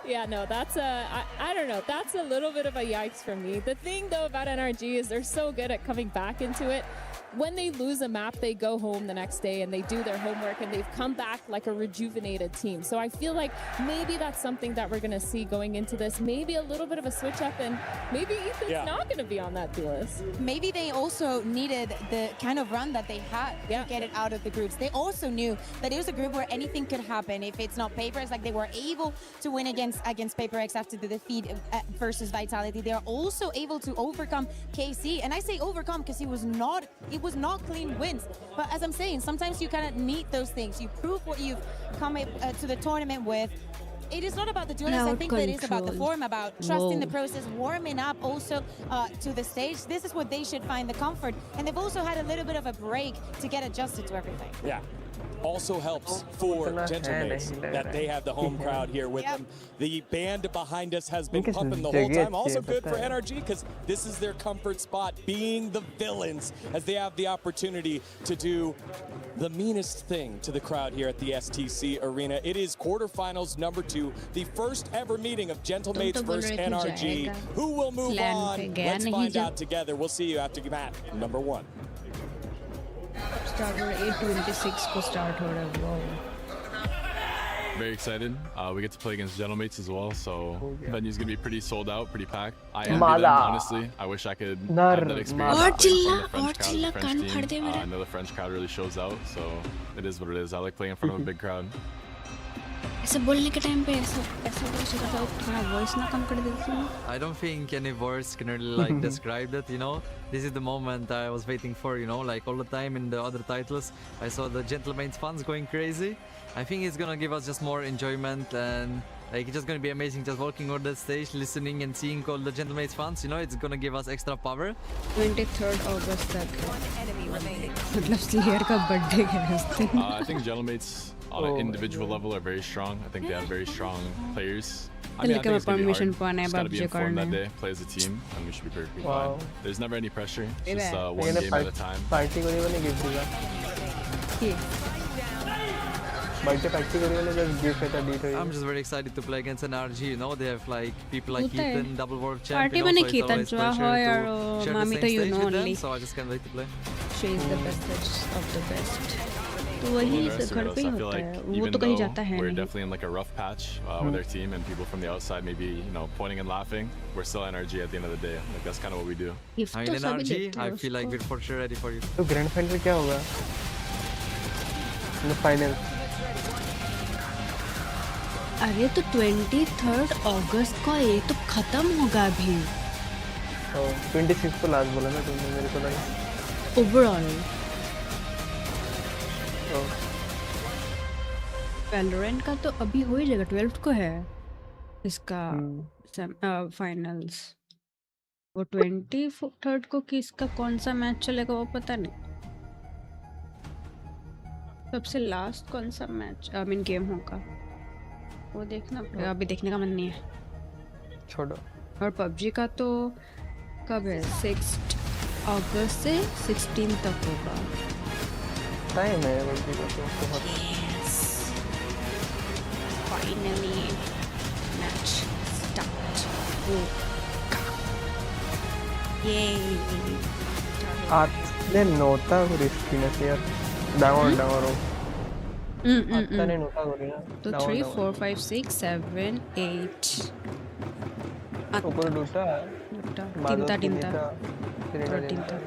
Yeah, no, that's I don't know. That's a little bit of a yikes for me. The thing, though, about NRG is they're so good at coming back into it. When they lose a map, they go home the next day and they do their homework and they've come back like a rejuvenated team. So I feel like maybe that's something that we're going to see going into this. Maybe a little bit of a switch up and maybe Ethan's not going to be on that duelist. Maybe they also needed the kind of run that they had to get it out of the groups. They also knew that it was a group where anything could happen. If it's not Paper, it's like they were able to win against Paper X after the defeat versus Vitality. They are also able to overcome KC. And I say overcome because it was not clean wins. But as I'm saying, sometimes you kind of need those things. You prove what you've come to the tournament with. It is not about the duelists. I think that it is about the form, about trusting the process, warming up also to the stage. This is what they should find the comfort. And they've also had a little bit of a break to get adjusted to everything. Yeah. Also helps for Gentlemates that they have the home crowd here with them. The band behind us has been pumping the whole time. Also good for NRG because this is their comfort spot, being the villains as they have the opportunity to do the meanest thing to the crowd here at the STC Arena. It is quarterfinals number 2, the first ever meeting of Gentlemates versus NRG. Who will move on? Let's find out together. We'll see you after map number 1. Start 8:26 को start हो रहा है. Wow. Very excited. We get to play against Gentlemates as well, so venue's gonna be pretty sold out, pretty packed. I envy them, honestly. I wish I could have that experience playing from the French team. I know the French crowd really shows out, so it is what it is. I like playing in front of a big crowd. ऐसे बोलने के time पे ऐसा थोड़ा voice ना कम कर देती हूँ. I don't think any words can really like describe it, you know. This is the moment I was waiting for, you know, like all the time in the other titles. I saw the Gentlemates fans going crazy. I think it's gonna give us just more enjoyment and like it's just gonna be amazing just walking on the stage, listening and seeing all the Gentlemates fans, you know, it's gonna give us extra power. 23rd August तक. मतलब Slayer का birthday है उस दिन. I think Gentlemates on an individual level are very strong. I think they have very strong players. I mean, I think it's gonna be hard. Just gotta be informed that day, play as a team, and we should be perfectly fine. There's never any pressure. It's just one game at a time. I'm just very excited to play against NRG. You know, they have like people like Ethan, double world champion. Party में Ethan जो है और मामी तो you know only. So I just can't wait to play. She is the best of the best. तो वही घर पे ही होता है. वो तो कहीं जाता है We're नहीं. definitely in like a rough patch with our team, and people from the outside maybe, you know, pointing and laughing. We're still NRG at the end of the day. Like that's kind of what we do. I mean, NRG, I feel like we're for sure ready for you. तो grand final क्या होगा? Final. अरे तो 23rd अगस्त को ये तो खत्म होगा अभी. 26 को लास्ट बोला ना तुमने मेरे को लगा. ओवरऑल. Valorant का तो अभी हो ही जाएगा. 12th को है इसका फाइनल्स. वो 23rd को किसका कौन सा मैच चलेगा वो पता नहीं. सबसे लास्ट कौन सा मैच आई मीन गेम होगा वो देखना पड़ेगा. अभी देखने का मन नहीं है. छोड़ो. और PUBG का तो कब है? 6 अगस्त से 16 तक होगा. टाइम है PUBG का तो बहुत. Finally match start होगा. Yay. Atne nota riskiness here. Down. Atne nota gorina. So 3, 4, 5, 6, 7, 8. Upar duta. Tinta.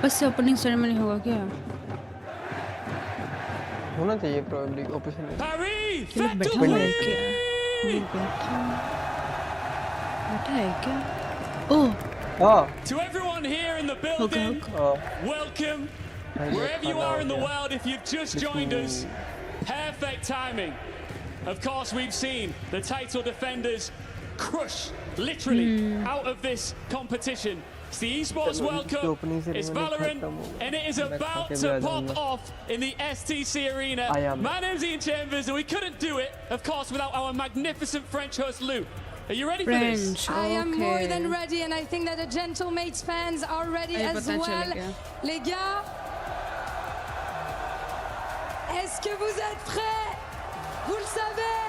बस से ओपनिंग सेरेमनी होगा क्या? होना चाहिए probably opening. ये लोग बैठा हुआ है क्या? बैठा है क्या? Oh. To everyone here in the building, welcome. Wherever you are in the world, if you've just joined us, perfect timing. Of course, we've seen the title defenders crush literally out of this competition. It's the Esports World Cup, it's Valorant, and it is about to pop off in the STC arena. My name's Ian Chambers, and we couldn't do it, of course, without our magnificent French host, Lou. Are you ready for this? I am more than ready, and I think that the Gentlemates fans are ready as well. Les gars, est-ce que vous êtes prêts? Vous le savez,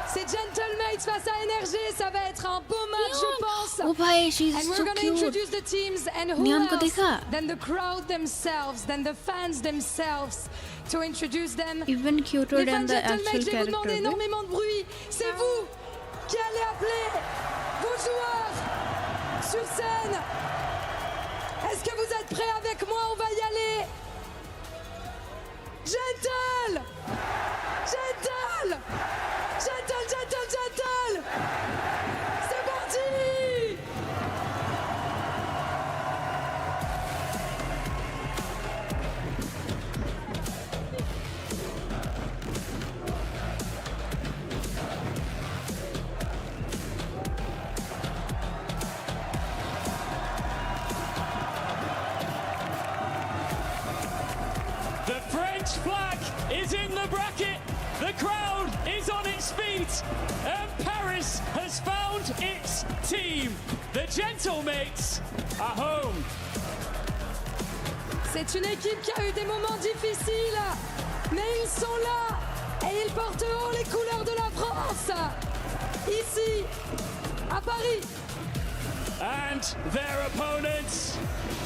c'est Gentlemates face à NRG, ça va être un beau match, je pense. Oh bhai, she's and we're so gonna cute. introduce the teams, and who else than the crowd themselves, than the fans themselves, to introduce them. Even cuter than the actual Gentlemen, je vais vous demander character. énormément de bruit. C'est vous qui allez appeler vos joueurs sur scène. Est-ce que vous êtes prêts avec moi? On va y aller. Gentle! C'est parti! The French flag is in the bracket. The crowd is on its feet, and Paris has found its team. The Gentlemates are home. C'est une équipe qui a eu des moments difficiles, mais ils sont là et ils portent haut les couleurs de la France, ici, à Paris. And their opponents,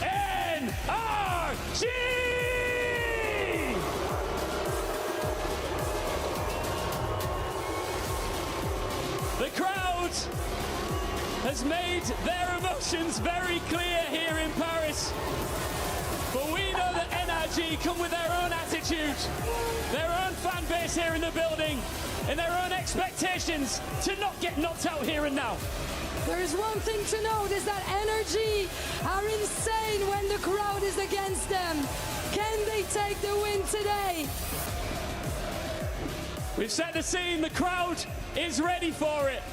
NRG! The crowd has made their emotions very clear here in Paris. But we know that NRG come with their own attitude, their own fan base here in the building, and their own expectations to not get knocked out here and now. There is one thing to note, is that NRG are insane when the crowd is against them. Can they take the win today? We've set the scene, the crowd is ready for it.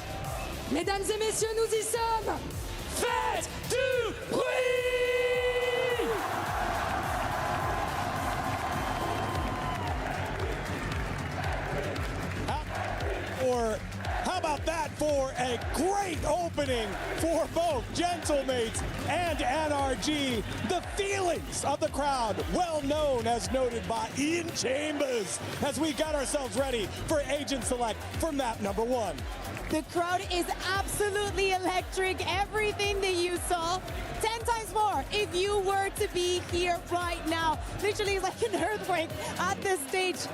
Mesdames et messieurs, nous y sommes. Faites du bruit! Or how about that for a great opening for both Gentlemates and NRG. The feelings of the crowd, well known as noted by Ian Chambers, as we got ourselves ready for Agent Select for map number 1. The crowd is absolutely electric. Everything that you saw, 10 times more if you were to be here right now. Literally like an earthquake at the stage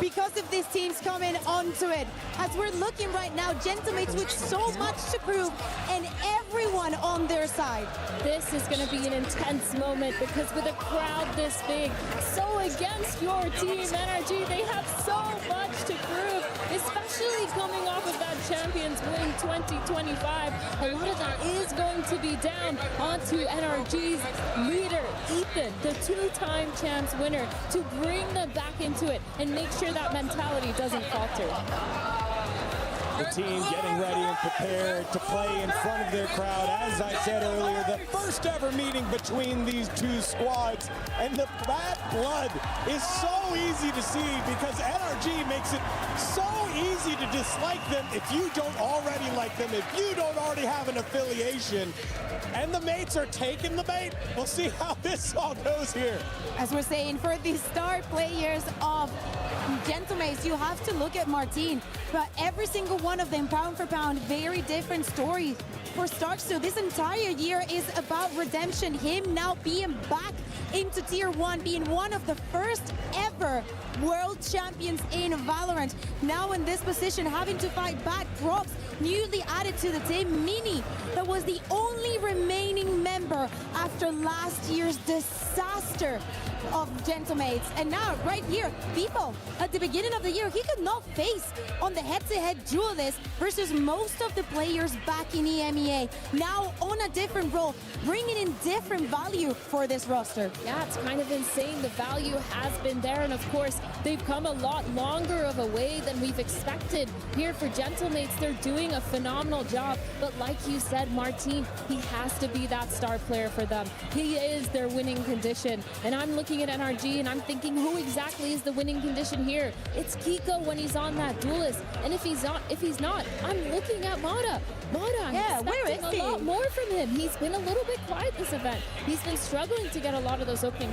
because of these teams coming onto it. As we're looking right now, Gentlemates with so much to prove and everyone on their side. This is going to be an intense moment because with a crowd this big, so against your team, NRG, they have so much to prove, especially coming off of that Champions Win 2025. A lot of that is going to be down onto NRG's leader, Ethan, the two-time champs winner, to bring them back into it and make sure that mentality doesn't falter. The team getting ready and prepared to play in front of their crowd. As I said earlier, the first ever meeting between these two squads, and the bad blood is so easy to see because NRG makes it so easy to dislike them if you don't already like them, if you don't already have an affiliation. And the mates are taking the bait. We'll see how this all goes here. As we're saying, for the star players of Gentlemates, you have to look at Martin. but every single one of them, pound for pound, very different story. For Stark, so this entire year is about redemption. Him now being back into Tier 1, being one of the first ever world champions in Valorant. Now in this position, having to fight back Props, newly added to the team. Mini, that was the only remaining member after last year's disaster of Gentlemates. And now, right here, People, at the beginning of the year, he could not face on the head-to-head duelist versus most of the players back in EMEA. Now on a different role, bringing in different value for this roster. Yeah, it's kind of insane. The value has been there, and of course, they've come a lot longer of a way than we've expected. Here for Gentlemates, they're doing a phenomenal job, but like you said, Martin, he has to be that star player for them. He is their winning condition, and I'm looking at NRG and I'm thinking, who exactly is the winning condition here? It's Kiko when he's on that duelist, and if he's not, I'm looking at Mata. I'm expecting a lot more from him. He's been a little bit quiet this event. He's been struggling to get a lot of those opening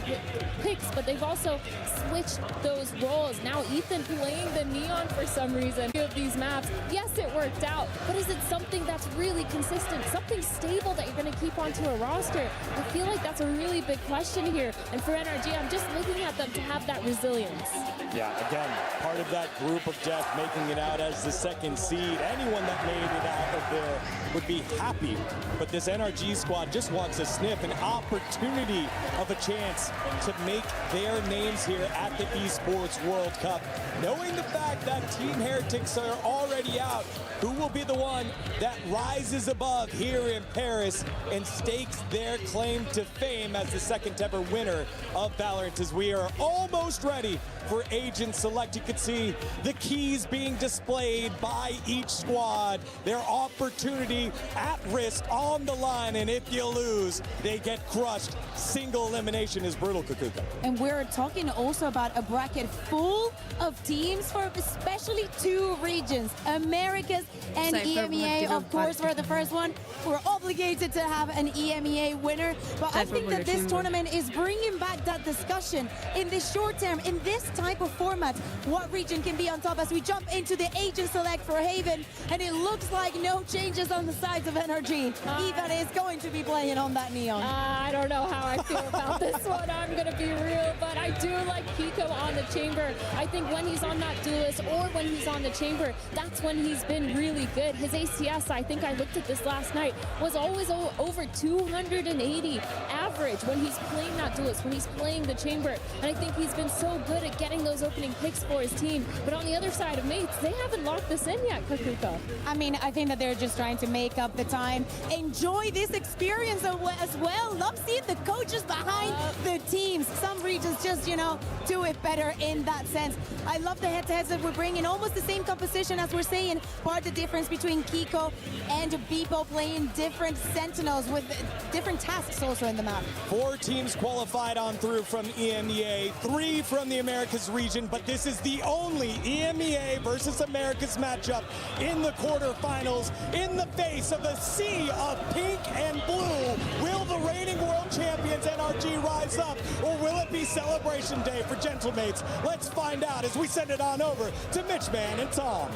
picks, but they've also switched those roles. Now Ethan playing the Neon for some reason. Of these maps, yes, it worked out, but is it something that's really consistent, something stable that you're going to keep onto a roster? I feel like that's a really big question here, and for NRG, I'm just looking at them to have that resilience. Yeah, again, part of that group of death making it out as the second seed. Anyone that made it out of there would be happy, but this NRG squad just wants a sniff, an opportunity of a chance to make their names here at the Esports World Cup. Knowing the fact that Team Heretics are already out, who will be the one that rises above here in Paris and stakes their claim to fame as the second ever winner of Valorant, as we are almost ready for Agent Select. You can see the keys being displayed by each squad, their opportunity at risk on the line, and if you lose, they get crushed. Single elimination is brutal, Kukuka. And we're talking also about a bracket full of teams for especially two regions, Americas and EMEA. Of course, we're the first one. We're obligated to have an EMEA winner, but I think that this tournament is bringing back that discussion in the short term, in this type of format. What region can be on top as we jump into the Agent Select for Haven, and it looks like no changes on the sides of NRG. Ethan is going to be playing on that Neon. I don't know how I feel about this one, I'm going to be real, but I do like Kiko on the chamber. I think when he's on that duelist or when he's on the chamber, that's when he's been really good. His ACS, I think I looked at this last night, was always over 280 average when he's playing that duelist, when he's playing the chamber, and I think he's been so good at getting those opening picks for his team. But on the other side of Mates, they haven't locked this in yet, Kakuka. I mean, I think that they're just trying to make up the time, enjoy this experience as well. Love seeing the coaches behind the teams. Some regions just, you know, do it better in that sense. I love the head-to-heads that we're bringing, almost the same composition as we're saying. Part of the difference between Kiko and Beepo playing different Sentinels with different tasks also in the map. 4 teams qualified on through from EMEA, 3 from the Americas region, but this is the only EMEA versus Americas matchup in the quarterfinals. In the face of a sea of pink and blue, will the reigning world champions NRG rise up, or will it be celebration day for Gentlemates? Let's find out as we send it on over to Mitchman and Tom.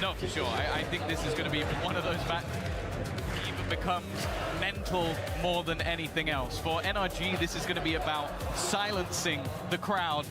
No, for sure. I think this is going to be one of those matches that even becomes mental more than anything else. For NRG, this is going to be about silencing the crowd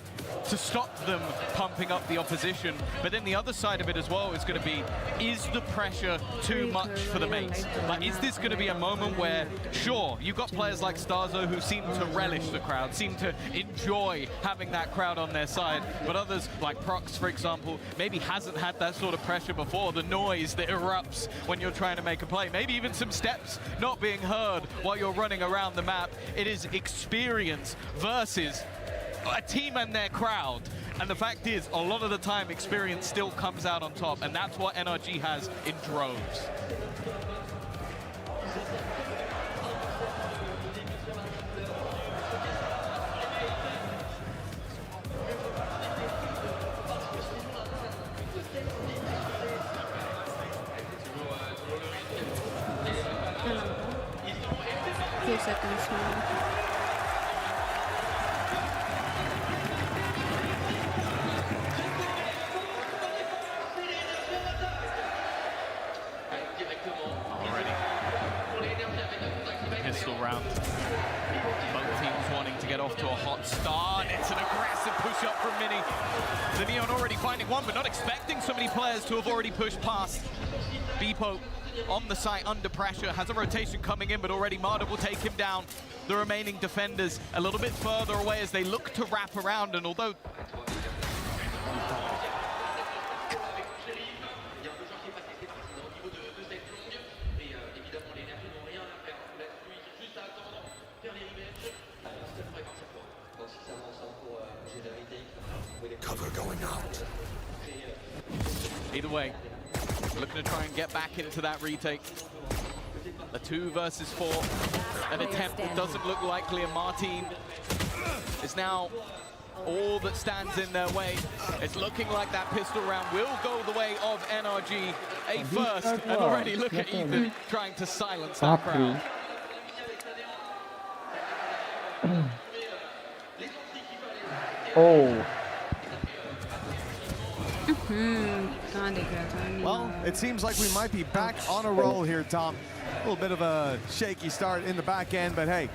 to stop them pumping up the opposition. But then the other side of it as well is going to be, is the pressure too much for the mates? Like, is this going to be a moment where, sure, you've got players like sᴏᴄ who seem to relish the crowd, seem to enjoy having that crowd on their side, but others, like Prox, for example, maybe hasn't had that sort of pressure before, the noise that erupts when you're trying to make a play, maybe even some steps not being heard while you're running around the map. It is experience versus a team and their crowd, and the fact is, a lot of the time, experience still comes out on top, and that's what NRG has in droves. 2 seconds now. Pistol round. Both teams wanting to get off to a hot start. It's an aggressive push up from Mini. The Neon already finding one, but not expecting so many players to have already pushed past. Beepo on the site under pressure, has a rotation coming in, but already Marder will take him down. The remaining defenders a little bit further away as they look to wrap around, and although cover going out. Either way, looking to try and get back into that retake. A 2 versus 4, an attempt that doesn't look likely, and Martin is now all that stands in their way. It's looking like that pistol round will go the way of NRG. A first, and already look at Ethan trying to silence that crowd. Oh. Well, it seems like we might be back on a roll here, Tom. A little bit of a shaky start in the back end, but hey,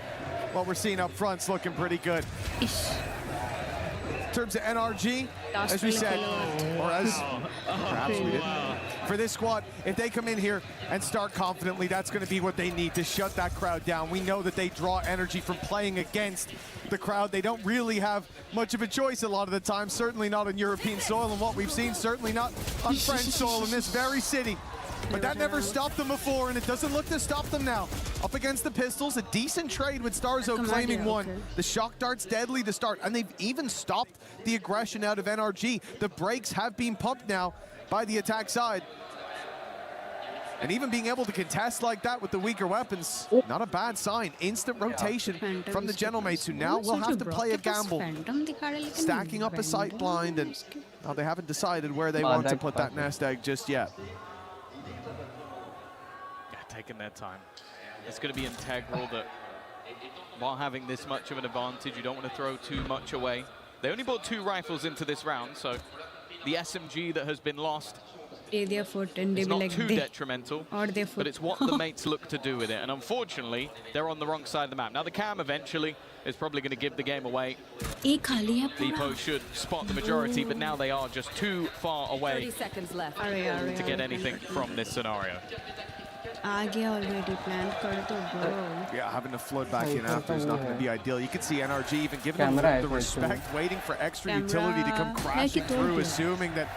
what we're seeing up front's looking pretty good. In terms of NRG, as we said, or as perhaps we didn't, for this squad, if they come in here and start confidently, that's going to be what they need to shut that crowd down. We know that they draw energy from playing against the crowd. They don't really have much of a choice a lot of the time, certainly not on European soil, and what we've seen, certainly not on French soil in this very city. But that never stopped them before, and it doesn't look to stop them now. Up against the pistols, a decent trade with StarZo claiming one. The shock dart's deadly to start, and they've even stopped the aggression out of NRG. The brakes have been pumped now by the attack side. And even being able to contest like that with the weaker weapons, not a bad sign. Instant rotation from the Gentlemates, who now will have to play a gamble. Stacking up a sight blind, and well, they haven't decided where they want to put that nest egg just yet. Taking their time. It's going to be integral that while having this much of an advantage, you don't want to throw too much away. They only brought 2 rifles into this round, so the SMG that has been lost is not too detrimental, but it's what the mates look to do with it. And unfortunately, they're on the wrong side of the map. Now the cam eventually is probably going to give the game away. Beepo should spot the majority, but now they are just too far away 30 seconds left. to get anything from this scenario. Already planned bro. Yeah, having to flood back in after is not going to be ideal. You can see NRG even giving them the respect, waiting for extra utility to come crashing through, assuming that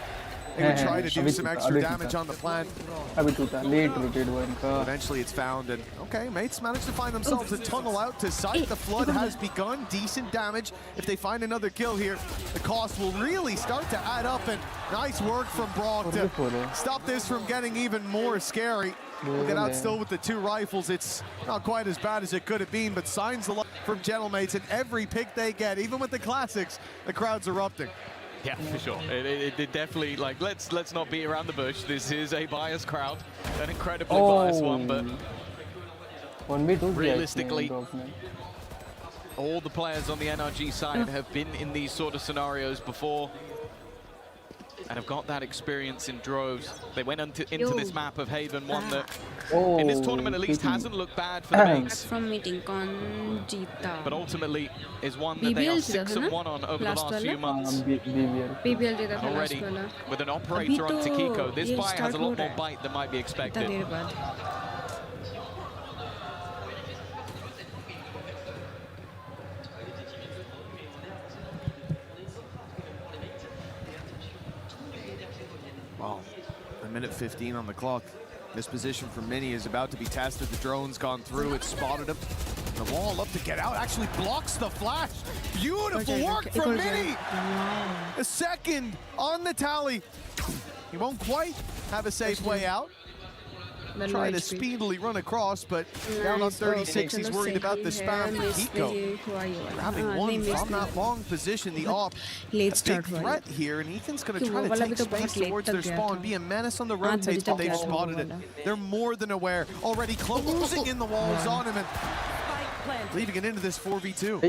they would try to do some extra damage on the plant. Eventually it's found, and okay, mates managed to find themselves a tunnel out to sight. The flood has begun, decent damage. If they find another kill here, the cost will really start to add up, and nice work from Brock to stop this from getting even more scary. We'll get out still with the 2 rifles. It's not quite as bad as it could have been, but signs a lot from Gentlemates, and every pick they get, even with the classics, the crowd's erupting. Yeah, for sure. It definitely, like, let's not beat around the bush. This is a biased crowd, an incredibly biased one, but realistically, all the players on the NRG side have been in these sort of scenarios before and have got that experience in droves. They went into this map of Haven, one that in this tournament at least hasn't looked bad for the mates. But ultimately is one that they are 6-1 on over the last few months. And already with an operator on Takiko, this buy has a lot more bite than might be expected. Wow, a minute 15 on the clock. This position for Mini is about to be tested. The drone's gone through, it's spotted him. The wall up to get out, actually blocks the flash. Beautiful work from Mini! A second on the tally. He won't quite have a safe way out. Trying to speedily run across, but down on 36, he's worried about the spam for Kiko. Grabbing one from that long position, the op. A big threat here, and Ethan's going to try to take space towards their spawn, be a menace on the rotates, but they've spotted it. They're more than aware, already closing in the walls on him, and leaving it into this 4v2.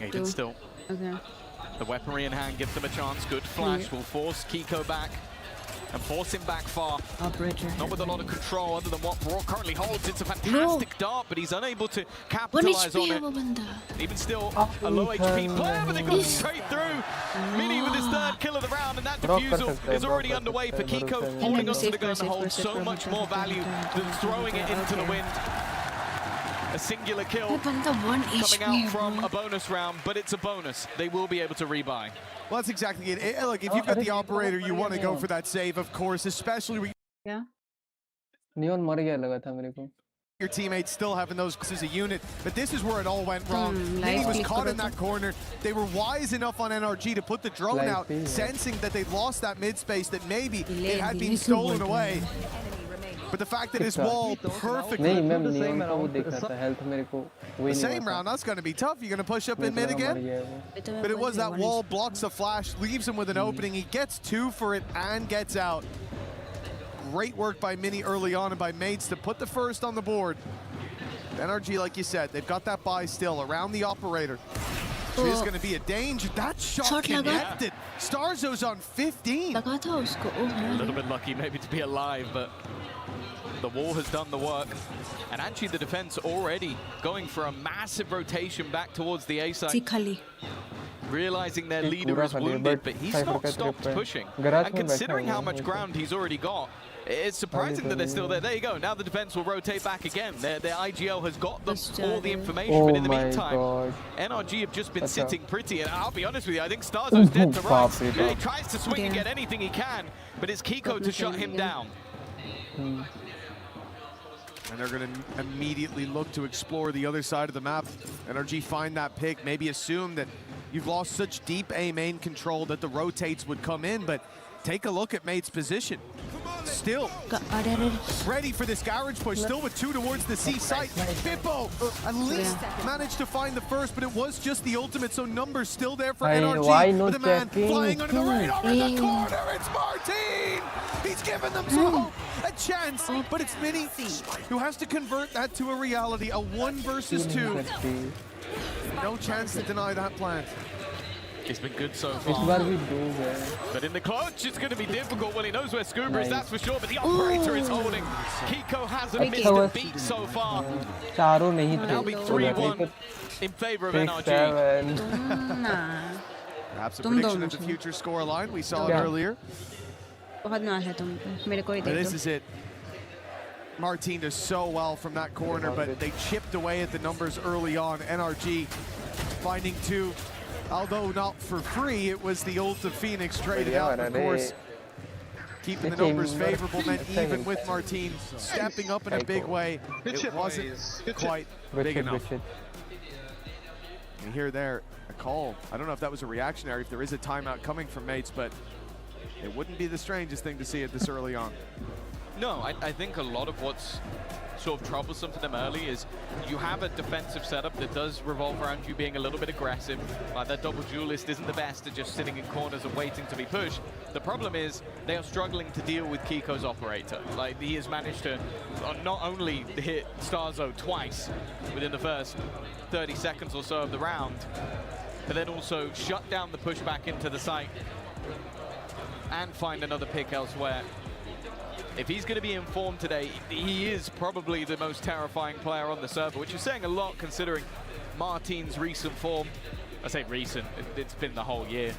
Even still. Okay. The weaponry in hand gives them a chance. Good flash will force Kiko back and force him back far. Operator. Not with a lot of control other than what Brock currently holds. It's a fantastic dart, but he's unable to capitalize on it. Even still, a low HP player, but they've gone straight through. Mini with his third kill of the round, and that defusal is already underway for Kiko, holding onto the gun to hold so much more value than throwing it into the wind. A singular kill coming out from a bonus round, but it's a bonus. They will be able to rebuy. Well, that's exactly it. Look, if you've got the operator, you want to go for that save, of course, especially when your teammates still having those as a unit. But this is where it all went wrong. Mini was caught in that corner. They were wise enough on NRG to put the drone out, sensing that they lost that mid space, that maybe it had been stolen away. But the fact that his wall perfectly... The same round, that's going to be tough. You're going to push up in mid again? But it was that wall, blocks the flash, leaves him with an opening. He gets 2 for it and gets out. Great work by Mini early on and by Mates to put the first on the board. NRG, like you said, they've got that buy still around the operator. Which is going to be a danger. That shot connected. Starzo's on 15. A little bit lucky maybe to be alive, but the wall has done the work. And actually the defense already going for a massive rotation back towards the A side. Realizing their leader is wounded, but he's not stopped pushing. And considering how much ground he's already got, it's surprising that they're still there. There you go. Now the defense will rotate back again. Their IGL has got them all the information, but in the meantime, NRG have just been sitting pretty. And I'll be honest with you, I think Starzo's dead to rights. Yeah, he tries to swing and get anything he can, but it's Kiko to shut him down. And they're going to immediately look to explore the other side of the map. NRG find that pick, maybe assume that you've lost such deep A main control that the rotates would come in, but take a look at Mate's position. Still ready for this garage push, still with 2 towards the C site. Bippo at least managed to find the first, but it was just the ultimate, so numbers still there for NRG. With the man flying under the radar in the corner, it's Martin! He's given them some hope, a chance, but it's Mini who has to convert that to a reality, a 1 versus 2. No chance to deny that plant. It's been good so far. But in the clutch, it's going to be difficult. Well, he knows where Scuba is, that's for sure, but the operator is holding. Kiko hasn't missed a beat so far. And that'll be 3-1 in favor of NRG. Perhaps a prediction of the future score line. We saw it earlier. But this is it. Martin does so well from that corner, but they chipped away at the numbers early on. NRG finding 2. Although not for free, it was the ult of Phoenix traded out, of course. Keeping the numbers favorable meant even with Martin stepping up in a big way, it wasn't quite big enough. And here there, a call. I don't know if that was a reactionary, if there is a timeout coming from Mates, but it wouldn't be the strangest thing to see it this early on. No, I think a lot of what's sort of troublesome for them early is you have a defensive setup that does revolve around you being a little bit aggressive. Like that double duelist isn't the best at just sitting in corners and waiting to be pushed. The problem is they are struggling to deal with Kiko's operator. Like he has managed to not only hit Starzo twice within the first 30 seconds or so of the round, but then also shut down the pushback into the site and find another pick elsewhere. If he's going to be informed today, he is probably the most terrifying player on the server, which is saying a lot considering Martin's recent form. I say recent, it's been the whole year.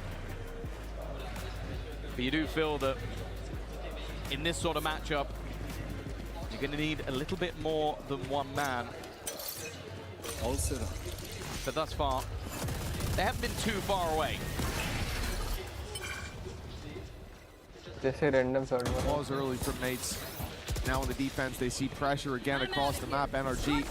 But you do feel that in this sort of matchup, you're going to need a little bit more than one man. But thus far, they haven't been too far away. Was early from Mates. Now on the defense, they see pressure again across the map. NRG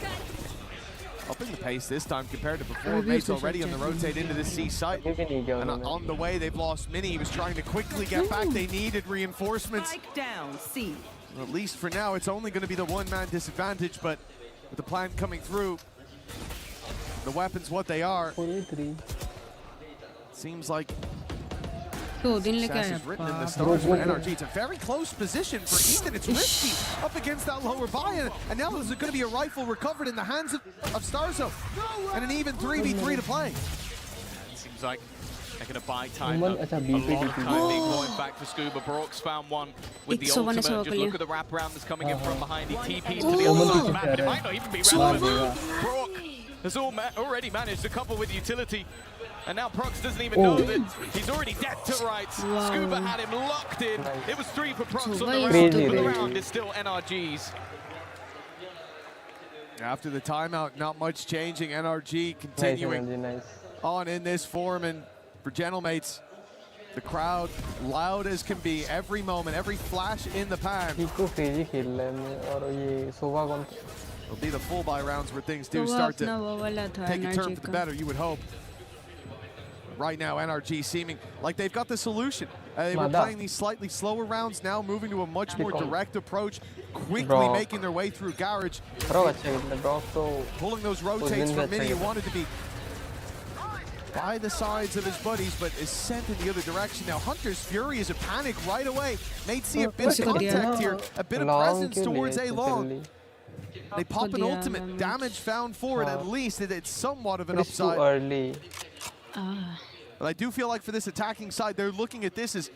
upping the pace this time compared to before. Mates already on the rotate into the C site. And on the way, they've lost Mini. He was trying to quickly get back. They needed reinforcements. Down, C. Well, at least for now, it's only going to be the one-man disadvantage, but with the plan coming through, the weapons what they are, seems like Success is written in the stars for NRG. It's a very close position for Ethan. It's risky up against that lower buy, and now there's going to be a rifle recovered in the hands of sᴏᴄɪ磯, and an even 3v3 to play. It seems like they're going to buy time. A lot of time being going back for Scuba. Brock's found one with the ultimate. Just look at the wraparound that's coming in from behind. He TP'd to the other side of the map, but it might not even be relevant. Brock has already managed to couple with utility. And now Prox doesn't even know that he's already dead to rights. Wow. Scuba had him locked in. It was 3 for Prox on the round, but the round is still NRG's. After the timeout, not much changing. NRG continuing on in this form, and for Gentlemates, the crowd loud as can be. Every moment, every flash in the pan. It'll be the full buy rounds where things do start to take a turn for the better, you would hope. Right now, NRG seeming like they've got the solution. They were playing these slightly slower rounds, now moving to a much more direct approach, quickly making their way through Garage. Pulling those rotates from Mini, who wanted to be by the sides of his buddies, but is sent in the other direction. Now, Hunter's Fury is a panic right away. Nate see a bit of contact here, a bit of presence towards A long. They pop an ultimate, damage found for it at least. It's somewhat of an upside. But I do feel like for this attacking side, they're looking at this as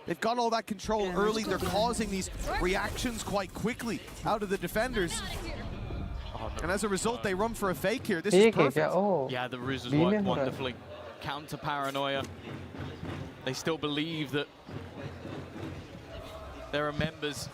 they've got all that control early. They're causing these reactions quite quickly out of the defenders. And as a result, they run for a fake here. This is perfect. Yeah, the ruses work wonderfully. Counter paranoia. They still believe that there are members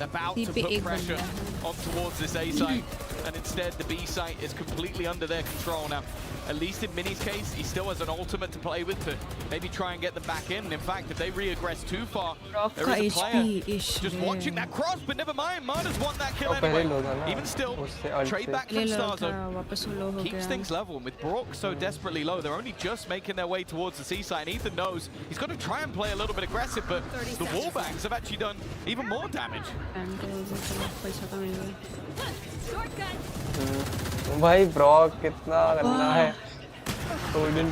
about to put pressure on towards this A site, and instead the B site is completely under their control now. At least in Mini's case, he still has an ultimate to play with to maybe try and get them back in. And in fact, if they re-aggress too far, there is a player just watching that cross, but never mind, Marder's won that kill anyway. Even still, trade back from Starzo keeps things level, and with Brock so desperately low, they're only just making their way towards the C site, and Ethan knows he's got to try and play a little bit aggressive, but the wallbangs have actually done even more damage. भाई Brock कितना गंदा है Holding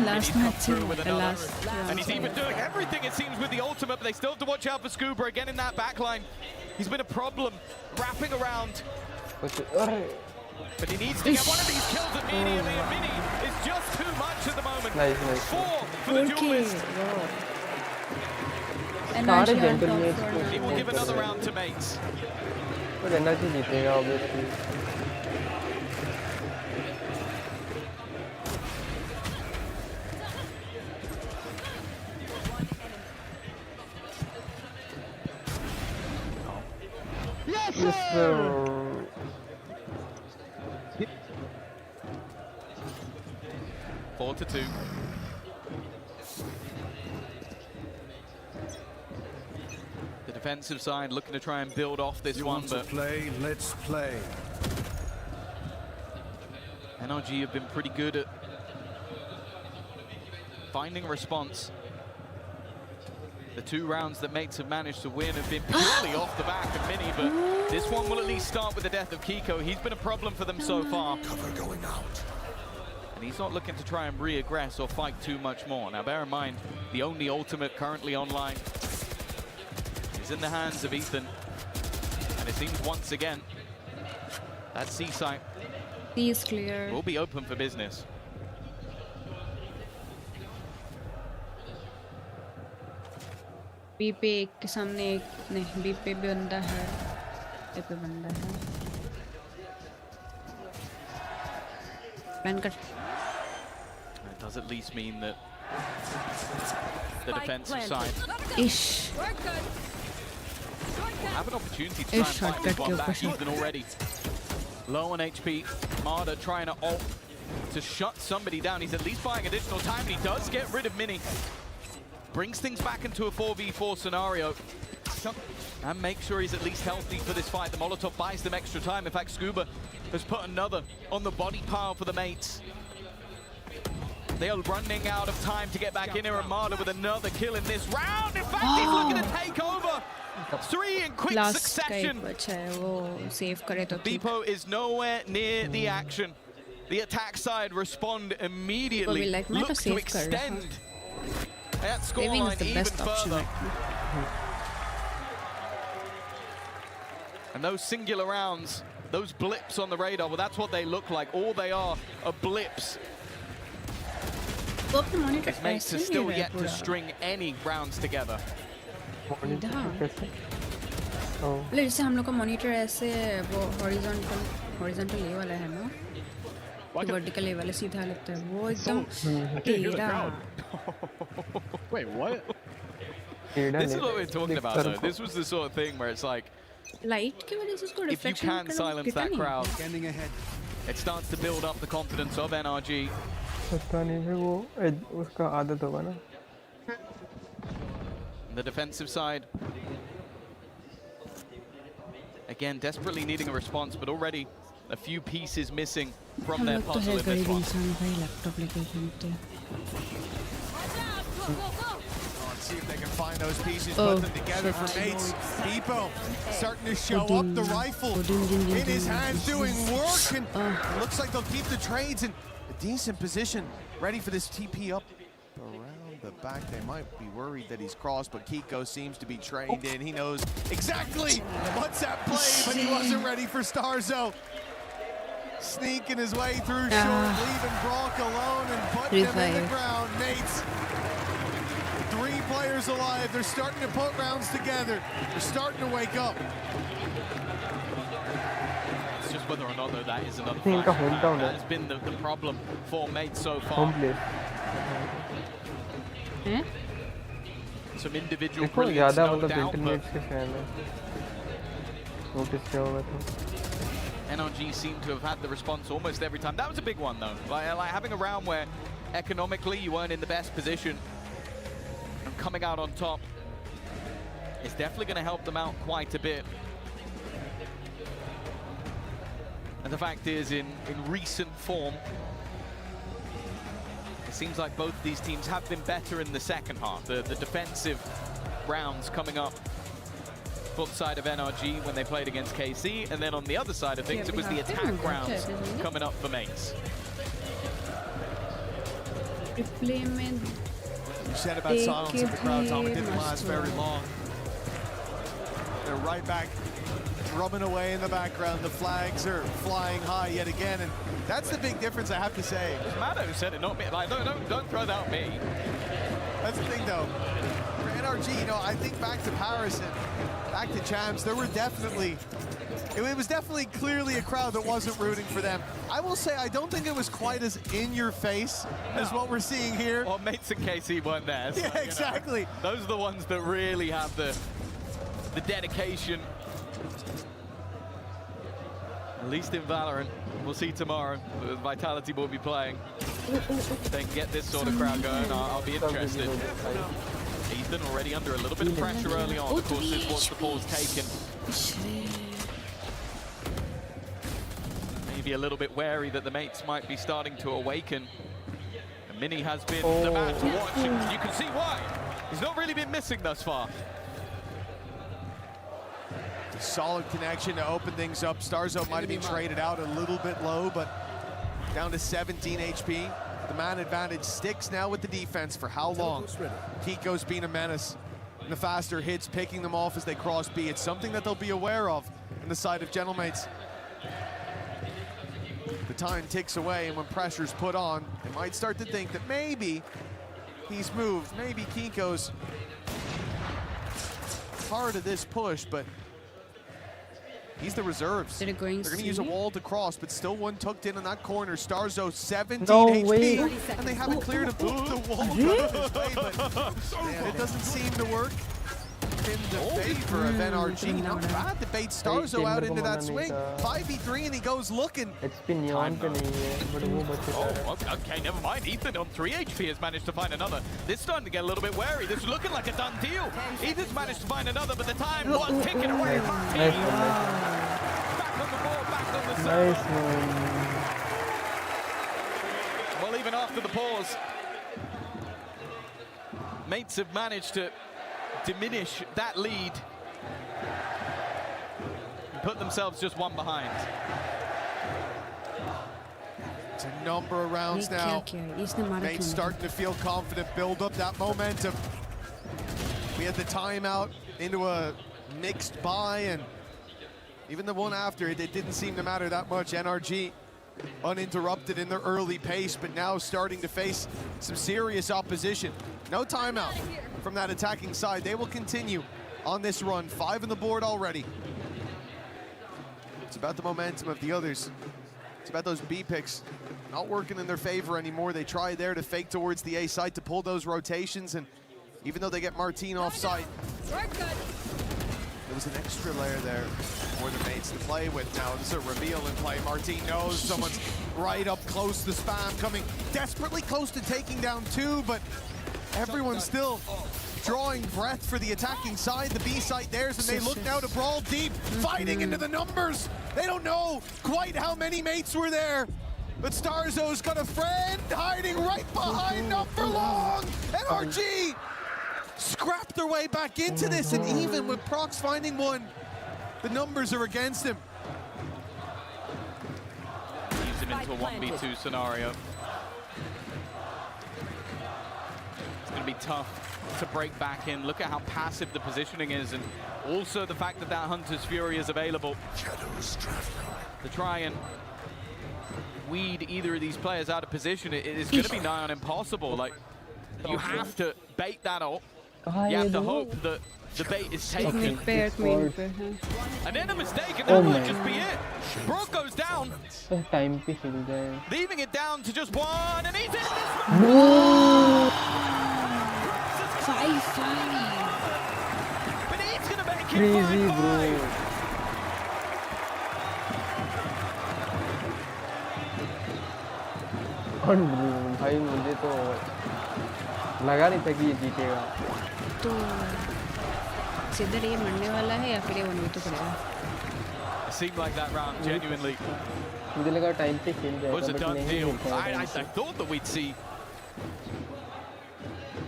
last match and he's even doing everything it seems with the ultimate, but they still have to watch out for Scuba again in that backline. He's been a problem wrapping around, but he needs to get one of these kills immediately, and Mini is just too much at the moment. 4 for the duelist. He will give another round to mates. NRG जीतेगा obviously. Yes, sir. 4-2. The defensive side looking to try and build off this one, but let's play. NRG have been pretty good at finding a response. The 2 rounds that mates have managed to win have been purely off the back of Mini, but this one will at least start with the death of Kiko. He's been a problem for them so far. Cover going out. And he's not looking to try and re-aggress or fight too much more. Now bear in mind, the only ultimate currently online is in the hands of Ethan. And it seems once again, that C site is clear. Will be open for business. B पे एक के सामने एक नहीं, B पे भी बंदा है, ए पे बंदा है. प्लान कर. It does at least mean that the defensive side will have an opportunity to try and fight this one back. Ethan already low on HP. Marder trying to ult to shut somebody down. He's at least buying additional time, and he does get rid of Mini. Brings things back into a 4v4 scenario. And make sure he's at least healthy for this fight. The Molotov buys them extra time. In fact, Scuba has put another on the body pile for the mates. They are running out of time to get back in here. Armada with another kill in this round. In fact, he's looking to take over. 3 in quick succession. Beepo is nowhere near the action. The attack side respond immediately. Look to extend that Saving is scoreline the even best option further. right now. And those singular rounds, those blips on the radar, well, that's what they look like. All they are blips. His mates are still yet to string any rounds together. जैसे हम लोग का monitor ऐसे वो horizontal ये वाला है ना, वर्टिकल ये वाला सीधा लगता है, वो एकदम टेढ़ा. Wait, what? This is what we're talking about, though. This was the sort of thing where it's like, light की वजह से उसको if you reflection can silence that crowd, it starts to build up the confidence of NRG. पता नहीं है वो उसका आदत होगा ना. The defensive side, again, desperately needing a response, but already a few pieces missing from their puzzle in this one. Let's see if they can find those pieces, put them together for mates. Ewc starting to show up, the rifle in his hand, doing work, and it looks like they'll keep the trades in a decent position, ready for this TP up around the back. They might be worried that he's crossed, but Kiko seems to be trained in. He knows exactly what's at play, but he wasn't ready for sᴏᴄɪᴜ. Sneaking his way through short, leaving Brock alone and putting him in the ground. Mates, 3 players alive. They're starting to put rounds together. They're starting to wake up. It's just whether or not, though, that is another flash. That has been the problem for mates so far. Some individual brilliance, no doubt, but NRG seem to have had the response almost every time. That was a big one, though. Like having a round where economically you weren't in the best position and coming out on top is definitely going to help them out quite a bit. And the fact is, in recent form, it seems like both these teams have been better in the second half. The defensive rounds coming up for the side of NRG when they played against KC, and then on the other side of things, it was the attack rounds coming up for mates. You said about silencing the crowd, Tom, it didn't last very long. They're right back, drumming away in the background. The flags are flying high yet again, and that's the big difference, I have to say. Mado said it, not me. Like, don't throw that at me. That's the thing, though. For NRG, you know, I think back to Paris and back to Champs, there were definitely, it was definitely clearly a crowd that wasn't rooting for them. I will say, I don't think it was quite as in your face as what we're seeing here. Well, mates and KC weren't there. So, yeah, exactly. You know, those are the ones that really have the dedication. At least in Valorant. We'll see tomorrow. Vitality will be playing. If they can get this sort of crowd going, I'll be interested. Ethan already under a little bit of pressure early on. Of course, this was the ball's taken. Maybe a little bit wary that the mates might be starting to awaken. And Mini has been the man to watch, and you can see why. He's not really been missing thus far. A solid connection to open things up. sᴏᴜ might have been traded out a little bit low, but down to 17 HP. The man advantage sticks now with the defense. For how long? Kiko's been a menace. And the faster hits, picking them off as they cross B. It's something that they'll be aware of on the side of Gentlemates. The time ticks away, and when pressure's put on, they might start to think that maybe he's moved. Maybe Kiko's part of this push, but he's the reserves. They're going to use a wall to cross, but still one tucked in that corner. sᴏᴜ 17 HP, and they haven't cleared the wall out of his way, but man, it doesn't seem to work in the favor of NRG. Not bad to bait sᴏᴜ out into that swing. 5v3, and he goes looking. Oh, okay, never mind. Ethan on 3 HP has managed to find another. This is starting to get a little bit wary. This is looking like a done deal. Ethan's managed to find another, but the time was ticking away from Team. Back on the board, back on the server. Well, even after the pause, mates have managed to diminish that lead and put themselves just one behind. It's a number of rounds now. Nate's starting to feel confident, build up that momentum. We had the timeout into a mixed buy, and even the one after it didn't seem to matter that much. NRG uninterrupted in their early pace, but now starting to face some serious opposition. No timeout from that attacking side. They will continue on this run. 5 on the board already. It's about the momentum of the others. It's about those B picks not working in their favor anymore. They try there to fake towards the A side to pull those rotations, and even though they get Martin off site, there was an extra layer there for the mates to play with. Now there's a reveal in play. Martin knows someone's right up close to spam, coming desperately close to taking down 2, but everyone's still drawing breath for the attacking side. The B side theirs, and they look now to brawl deep, fighting into the numbers. They don't know quite how many mates were there, but sṱaRZO's got a friend hiding right behind Numberlong. NRG scrapped their way back into this, and even with Prox finding one, the numbers are against him. Leaves him into a 1v2 scenario. It's going to be tough to break back in. Look at how passive the positioning is, and also the fact that that Hunter's Fury is available to try and weed either of these players out of position. It is going to be nigh on impossible. Like, you have to bait that up. You have to hope that the bait is taken. And then a mistake, and that might just be it. Brock goes down, leaving it down to just one, and he's in this one. But he's going to make it 5-5. भाई मुझे तो लगा नहीं था कि ये जीतेगा। तो सिद्धर ये मरने वाला है या फिर ये 1v2 करेगा? It seemed like that round genuinely मुझे लगा टाइम पे खेल जाएगा, was a but done नहीं deal. खेल पाया। I thought that we'd see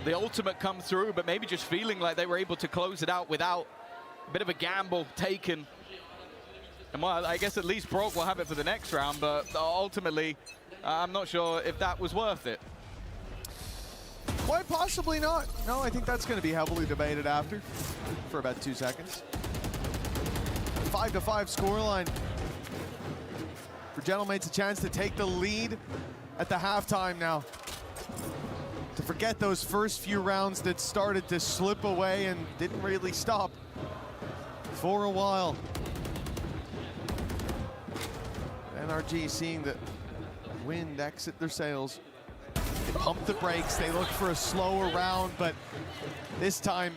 the ultimate come through, but maybe just feeling like they were able to close it out without a bit of a gamble taken. And well, I guess at least Brock will have it for the next round, but ultimately, I'm not sure if that was worth it. Quite possibly not. No, I think that's going to be heavily debated after for about 2 seconds. 5-5 scoreline. For Gentlemates, a chance to take the lead at the halftime now. To forget those first few rounds that started to slip away and didn't really stop for a while. NRG seeing the wind exit their sails. They pump the brakes, they look for a slower round, but this time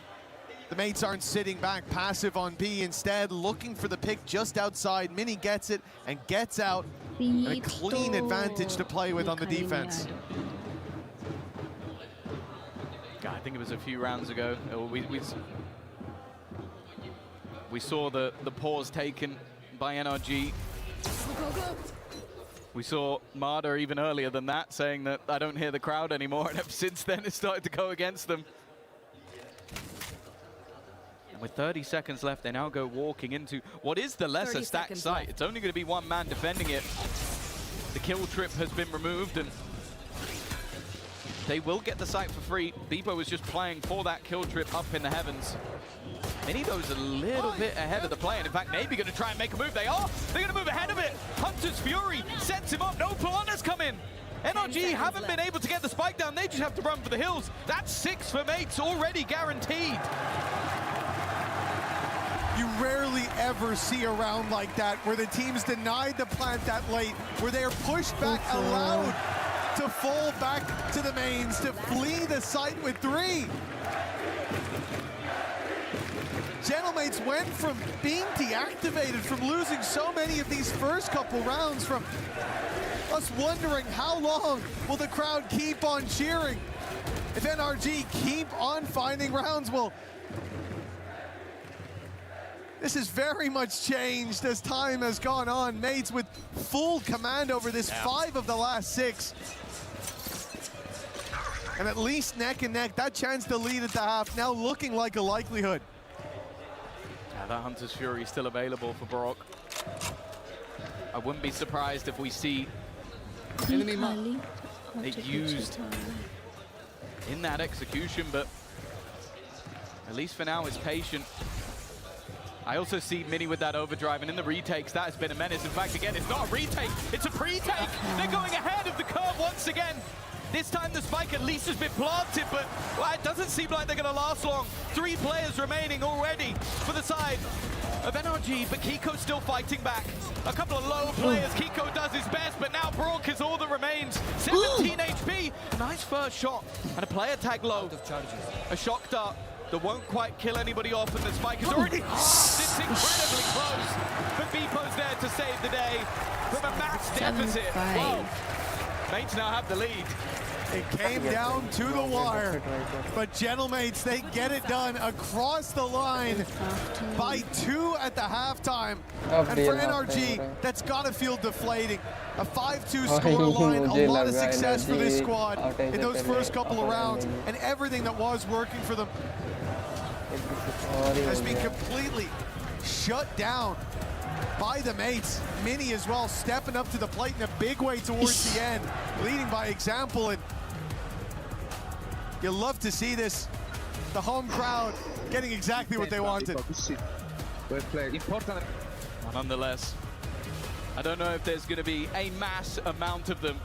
the mates aren't sitting back passive on B, instead looking for the pick just outside. Mini gets it and gets out, and a clean advantage to play with on the defense. God, I think it was a few rounds ago. We saw the pause taken by NRG. We saw Marder even earlier than that, saying that I don't hear the crowd anymore, and ever since then it started to go against them. And with 30 seconds left, they now go walking into what is the lesser stacked site. It's only going to be one man defending it. The kill trip has been removed, and they will get the site for free. Bebo was just playing for that kill trip up in the heavens. Minido's a little bit ahead of the play, and in fact, maybe going to try and make a move. They are. They're going to move ahead of it. Hunter's Fury sets him up. No Piranha's come in. NRG haven't been able to get the spike down. They just have to run for the hills. That's 6 for mates already guaranteed. You rarely ever see a round like that where the team's denied the plant that late, where they are pushed back, allowed to fall back to the mains, to flee the site with 3. Gentlemates went from being deactivated, from losing so many of these first couple rounds, from us wondering how long will the crowd keep on cheering. If NRG keep on finding rounds, well, this has very much changed as time has gone on. Mates with full command over this, 5 of the last 6. And at least neck and neck, that chance to lead at the half now looking like a likelihood. Yeah, that Hunter's Fury is still available for Brock. I wouldn't be surprised if we see Enemy mark. They used in that execution, but at least for now is patient. I also see Mini with that overdrive, and in the retakes, that has been a menace. In fact, again, it's not a retake, it's a pre-take. They're going ahead of the curve once again. This time the spike at least has been planted, but well, it doesn't seem like they're going to last long. 3 players remaining already for the side of NRG, but Kiko's still fighting back. A couple of low players, Kiko does his best, but now Brock is all that remains. 17 HP, nice first shot, and a player tag low. A shock dart that won't quite kill anybody off, and the spike is already halved. It's incredibly close, but Beepo's there to save the day from a mass deficit. Whoa. Mates now have the lead. It came down to the wire, but Gentlemates, they get it done across the line by 2 at the halftime. And for NRG, that's got to feel deflating. A 5-2 scoreline, a lot of success for this squad in those first couple of rounds, and everything that was working for them has been completely shut down by the mates. Mini as well, stepping up to the plate in a big way towards the end, leading by example, and you'll love to see this. The home crowd getting exactly what they wanted. Nonetheless, I don't know if there's going to be a mass amount of them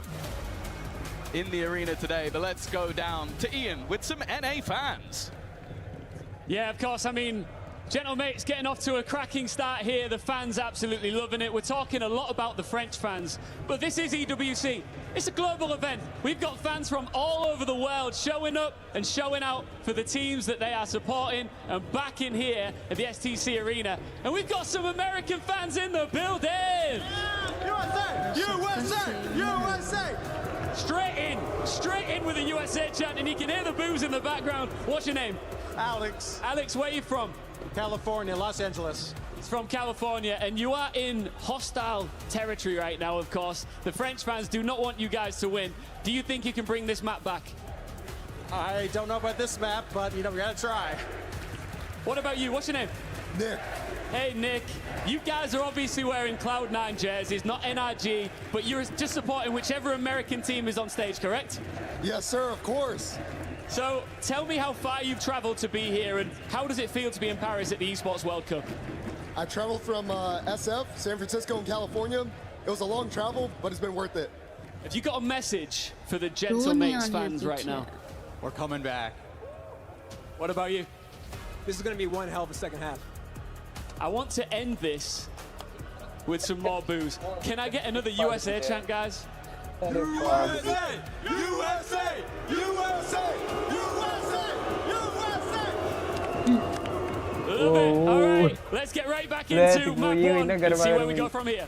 in the arena today, but let's go down to Ian with some NA fans. Yeah, of course. I mean, Gentlemates getting off to a cracking start here. The fans absolutely loving it. We're talking a lot about the French fans, but this is EWC. It's a global event. We've got fans from all over the world showing up and showing out for the teams that they are supporting and backing here at the STC Arena. And we've got some American fans in the building. USA! USA! USA! Straight in with the USA chant, and you can hear the boos in the background. What's your name? Alex. Alex, where are you from? California, Los Angeles. It's from California, and you are in hostile territory right now, of course. The French fans do not want you guys to win. Do you think you can bring this map back? I don't know about this map, but, you know, we gotta try. What about you? What's your name? Nick. Hey, Nick. You guys are obviously wearing Cloud9 jerseys, not NRG, but you're just supporting whichever American team is on stage, correct? Yes, sir, of course. So tell me how far you've traveled to be here, and how does it feel to be in Paris at the Esports World Cup? I traveled from SF, San Francisco, and California. It was a long travel, but it's been worth it. Have you got a message for the Gentlemates fans right now? We're coming back. What about you? This is going to be one hell of a second half. I want to end this with some more boos. Can I get another USA chant, guys? USA! USA! USA! USA! Love it. All right, let's get right back into map 1 and see where we go from here.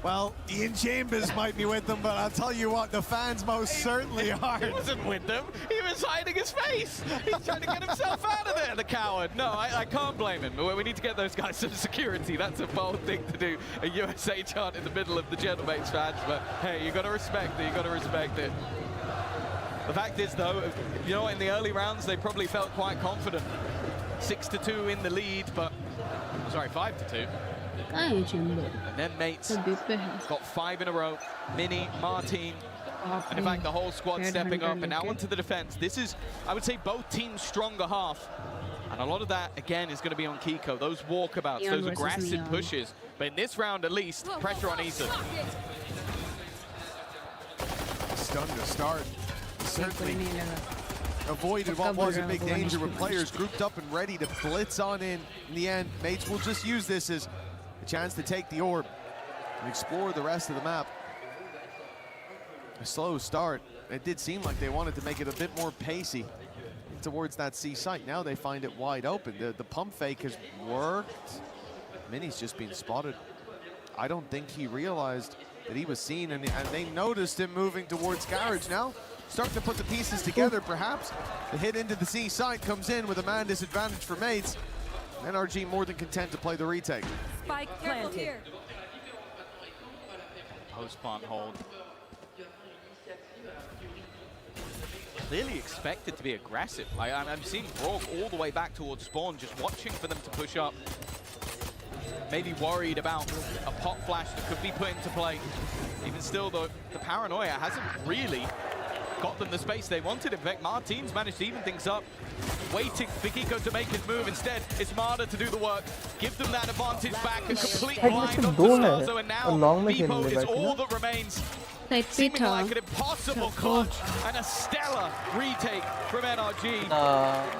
Well, Ian Chambers might be with them, but I'll tell you what, the fans most certainly are. He wasn't with them. He was hiding his face. He's trying to get himself out of there, the coward. No, I can't blame him. We need to get those guys some security. That's a bold thing to do. A USA chant in the middle of the Gentlemates fans. But hey, you got to respect it. You got to respect it. The fact is, though, you know, in the early rounds, they probably felt quite confident. 6-2 in the lead, but sorry, 5-2. And then Mates got 5 in a row. Mini, Martin, and in fact the whole squad stepping up. And now onto the defense. This is, I would say, both teams' stronger half. And a lot of that, again, is going to be on Kiko. Those walkabouts, those aggressive pushes. But in this round, at least, pressure on Ethan. Stun to start. Certainly avoided what was a big danger with players grouped up and ready to blitz on in. In the end, Mates will just use this as a chance to take the orb and explore the rest of the map. A slow start. It did seem like they wanted to make it a bit more pacey towards that C site. Now they find it wide open. The pump fake has worked. Mini's just been spotted. I don't think he realized that he was seen, and they noticed him moving towards Garage now. Starting to put the pieces together, perhaps. The hit into the C site comes in with a man disadvantage for Mates. NRG more than content to play the retake. Spike planted. Post-plant hold. Clearly expected to be aggressive. I'm seeing Brock all the way back towards spawn, just watching for them to push up. maybe worried about a pop flash that could be put into play. Even still, though, the paranoia hasn't really got them the space they wanted. In fact, Martin's managed to even things up, waiting for Kiko to make his move. Instead, it's Marder to do the work, give them that advantage back, a complete blind onto sᴏᴄɪᴜ, and now valo is all that remains. Seeming like an impossible clutch and a stellar retake from NRG.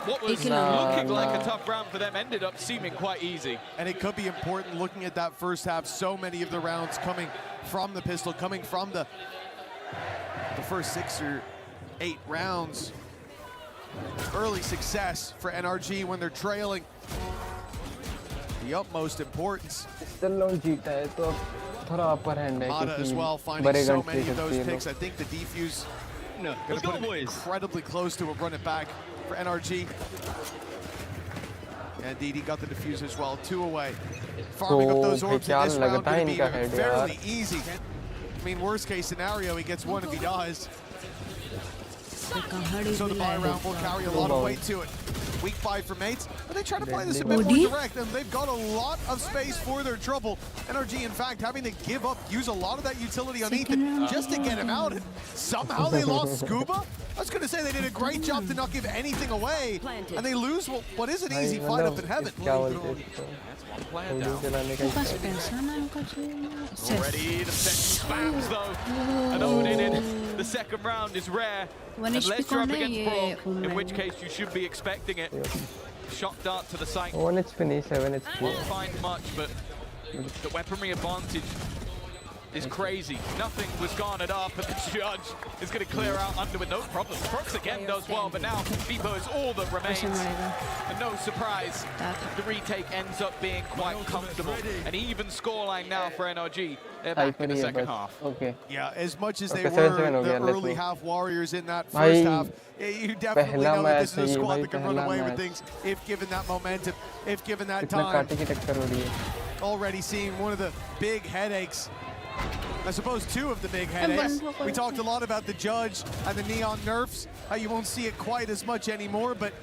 What was looking like a tough round for them ended up seeming quite easy. And it could be important looking at that first half. So many of the rounds coming from the pistol, coming from the first 6 or 8 rounds. Early success for NRG when they're trailing. The utmost importance. Mata as well, finding so many of those picks. I think the defuse going to put him incredibly close to a run it back for NRG. And DD got the defuse as well, 2 away. Farming up those orbs in this round going to be fairly easy. I mean, worst case scenario, he gets 1 if he dies. So the buy round will carry a lot of weight to it. Weak buy for mates, but they try to play this a bit more direct, and they've got a lot of space for their trouble. NRG, in fact, having to give up, use a lot of that utility on Ethan just to get him out, and somehow they lost Scuba. I was going to say they did a great job to not give anything away, and they lose what is an easy fight up in heaven. Already the second spams though, and Odin in the second round is rare. Unless you're up against Brock, in which case you should be expecting it. Shot dart to the site. 1 HP, 7 HP. Won't find much, but the weaponry advantage is crazy. Nothing was garnered up, and the judge is going to clear out under with no problem. Prox again does well, but now valo is all that remains. And no surprise, the retake ends up being quite comfortable. An even scoreline now for NRG. They're back in the second half. Okay. Yeah, as much as they were the early half warriors in that first half, you definitely know that this is a squad that can run away with things if given that momentum, if given that time. Already seeing one of the big headaches. I suppose 2 of the big headaches. We talked a lot about the judge and the neon nerfs, how you won't see it quite as much anymore, but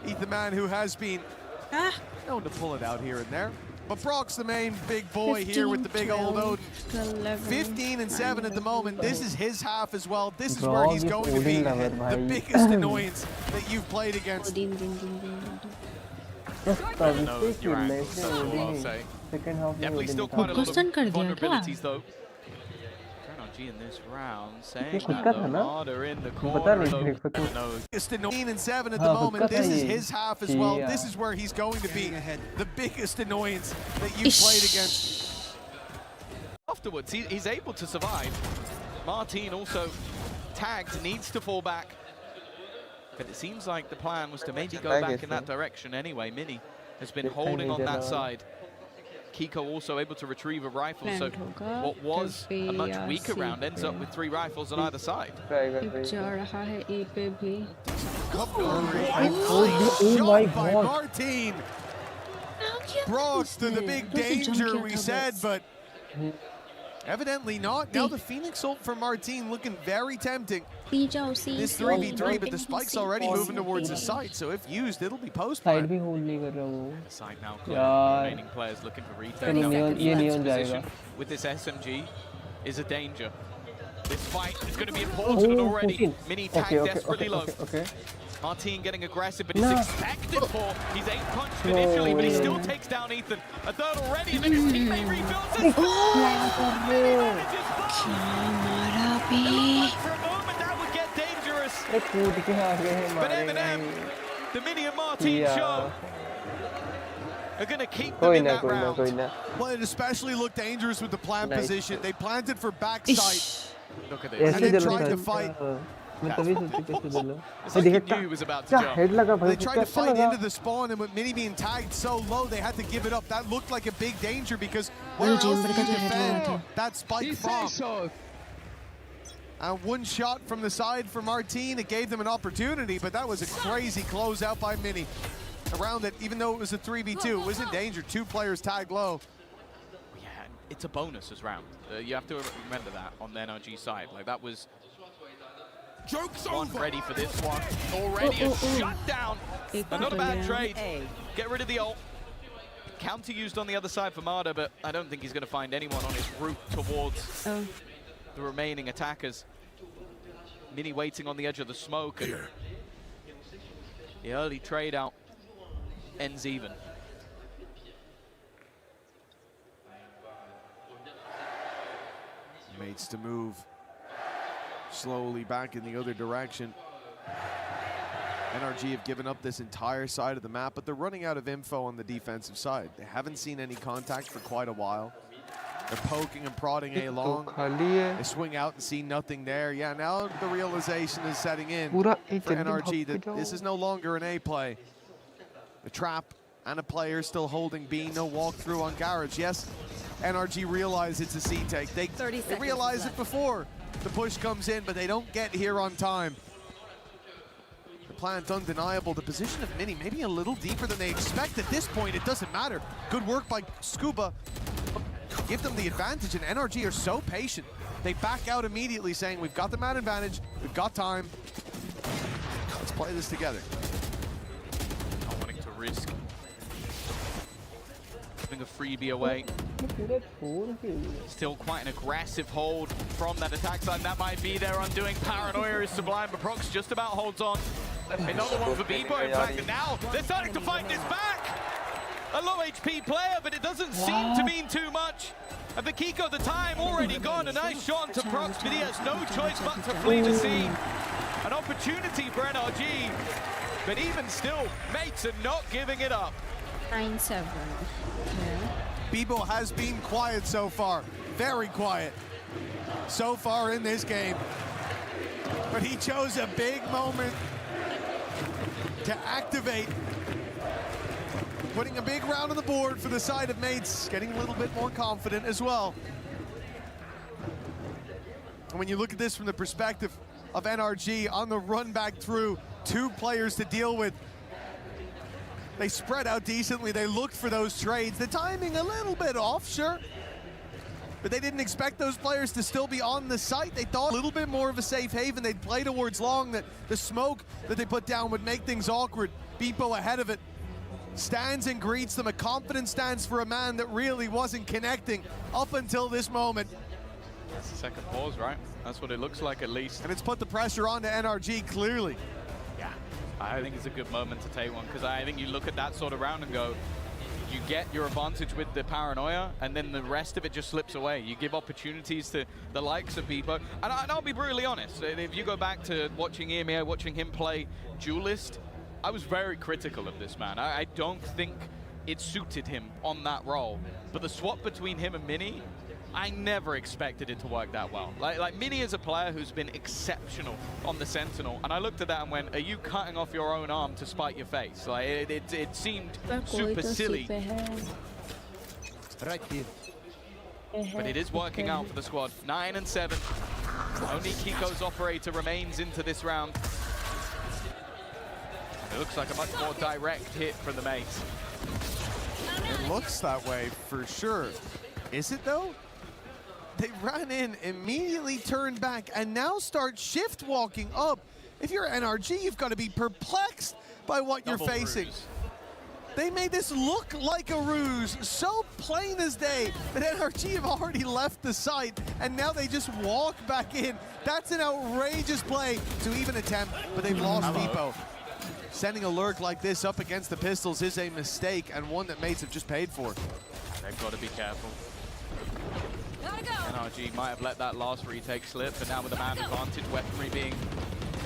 Ethan Man, who has been known to pull it out here and there. But Brock's the main big boy here with the big old Odin. 15 and 7 at the moment. This is his half as well. This is where he's going to be the biggest annoyance that you've played against. Definitely still quite a lot of vulnerabilities though. NRG in this round, saying that the Marder in the corner. 15 and 7 at the moment. This is his half as well. This is where he's going to be the biggest annoyance that you've played against. Afterwards, he's able to survive. Martin also tagged, needs to fall back. But it seems like the plan was to maybe go back in that direction anyway. Mini has been holding on that side. Kiko also able to retrieve a rifle, so what was a much weaker round ends up with 3 rifles on either side. Oh my god. Martin! Brock to the big danger we said, but evidently not. Now the Phoenix ult for Martin looking very tempting. This 3v3, but the spike's already moving towards the site, so if used, it'll be post-plan. The site now clear. Remaining players looking for retake. Now position with this SMG is a danger. This fight is going to be important already. Mini tag desperately low. Martin getting aggressive, but it's expected for. He's 8 punched initially, but he still takes down Ethan. A third already, and then his teammate refills it. For a moment, that would get dangerous. But Eminem, the Mini and Martin show are going to keep them in that round. Well, it especially looked dangerous with the plant position. They planted for backside. Look at this. And then tried to fight. They tried to fight into the spawn, and with Mini being tagged so low, they had to give it up. That looked like a big danger because where else do you defend that spike from? And 1 shot from the side for Martin, it gave them an opportunity, but that was a crazy closeout by Mini. Around it, even though it was a 3v2, it was in danger. 2 players tagged low. Yeah, it's a bonus as round. You have to remember that on the NRG side. Like that was one ready for this one. Already a shutdown. Not a bad trade. Get rid of the ult. counter used on the other side for Marder, but I don't think he's going to find anyone on his route towards the remaining attackers. Mini waiting on the edge of the smoke, and the early trade out ends even. Mates to move slowly back in the other direction. NRG have given up this entire side of the map, but they're running out of info on the defensive side. They haven't seen any contact for quite a while. They're poking and prodding A long. They swing out and see nothing there. Yeah, now the realization is setting in for NRG that this is no longer an A play. The trap and a player still holding B, no walkthrough on Garage. Yes, NRG realize it's a C take. They realize it before the push comes in, but they don't get here on time. The plant undeniable. The position of Mini maybe a little deeper than they expect at this point. It doesn't matter. Good work by Scuba. Give them the advantage, and NRG are so patient. They back out immediately saying, we've got the man advantage, we've got time. Let's play this together. Not wanting to risk giving a freebie away. Still quite an aggressive hold from that attack side, and that might be their undoing. Paranoia is sublime, but Prox just about holds on. Another one for Bebo, in fact, and now they're starting to fight this back. A low HP player, but it doesn't seem to mean too much. And for Kiko, the time already gone. A nice shot to Prox, but he has no choice but to flee the scene. An opportunity for NRG, but even still, mates are not giving it up. 9-7. Bebo has been quiet so far, very quiet so far in this game. But he chose a big moment to activate, putting a big round on the board for the side of mates, getting a little bit more confident as well. And when you look at this from the perspective of NRG on the run back through, 2 players to deal with, they spread out decently. They looked for those trades. The timing a little bit off, sure, but they didn't expect those players to still be on the site. They thought a little bit more of a safe haven. They'd play towards long, that the smoke that they put down would make things awkward. Bebo ahead of it stands and greets them. A confident stance for a man that really wasn't connecting up until this moment. That's the second pause, right? That's what it looks like, at least. And it's put the pressure on to NRG, clearly. Yeah, I think it's a good moment to take one, because I think you look at that sort of round and go, you get your advantage with the paranoia, and then the rest of it just slips away. You give opportunities to the likes of Bebo. And I'll be brutally honest, if you go back to watching EMEA, watching him play Duelist, I was very critical of this man. I don't think it suited him on that role. But the swap between him and Mini, I never expected it to work that well. Like Mini is a player who's been exceptional on the Sentinel, and I looked at that and went, are you cutting off your own arm to spite your face? Like it seemed super silly. Right here. But it is working out for the squad. 9-7. Only Kiko's operator remains into this round. It looks like a much more direct hit from the mates. It looks that way for sure. Is it though? They ran in, immediately turned back, and now start shift walking up. If you're NRG, you've got to be perplexed by what you're facing. Ruse. They made this look like a ruse, so plain as day, that NRG have already left the site, and now they just walk back in. That's an outrageous play to even attempt, but they've lost Bebo. Sending a lurk like this up against the pistols is a mistake, and one that mates have just paid for. They've got to be careful. NRG might have let that last retake slip, but now with the man advantage, weaponry being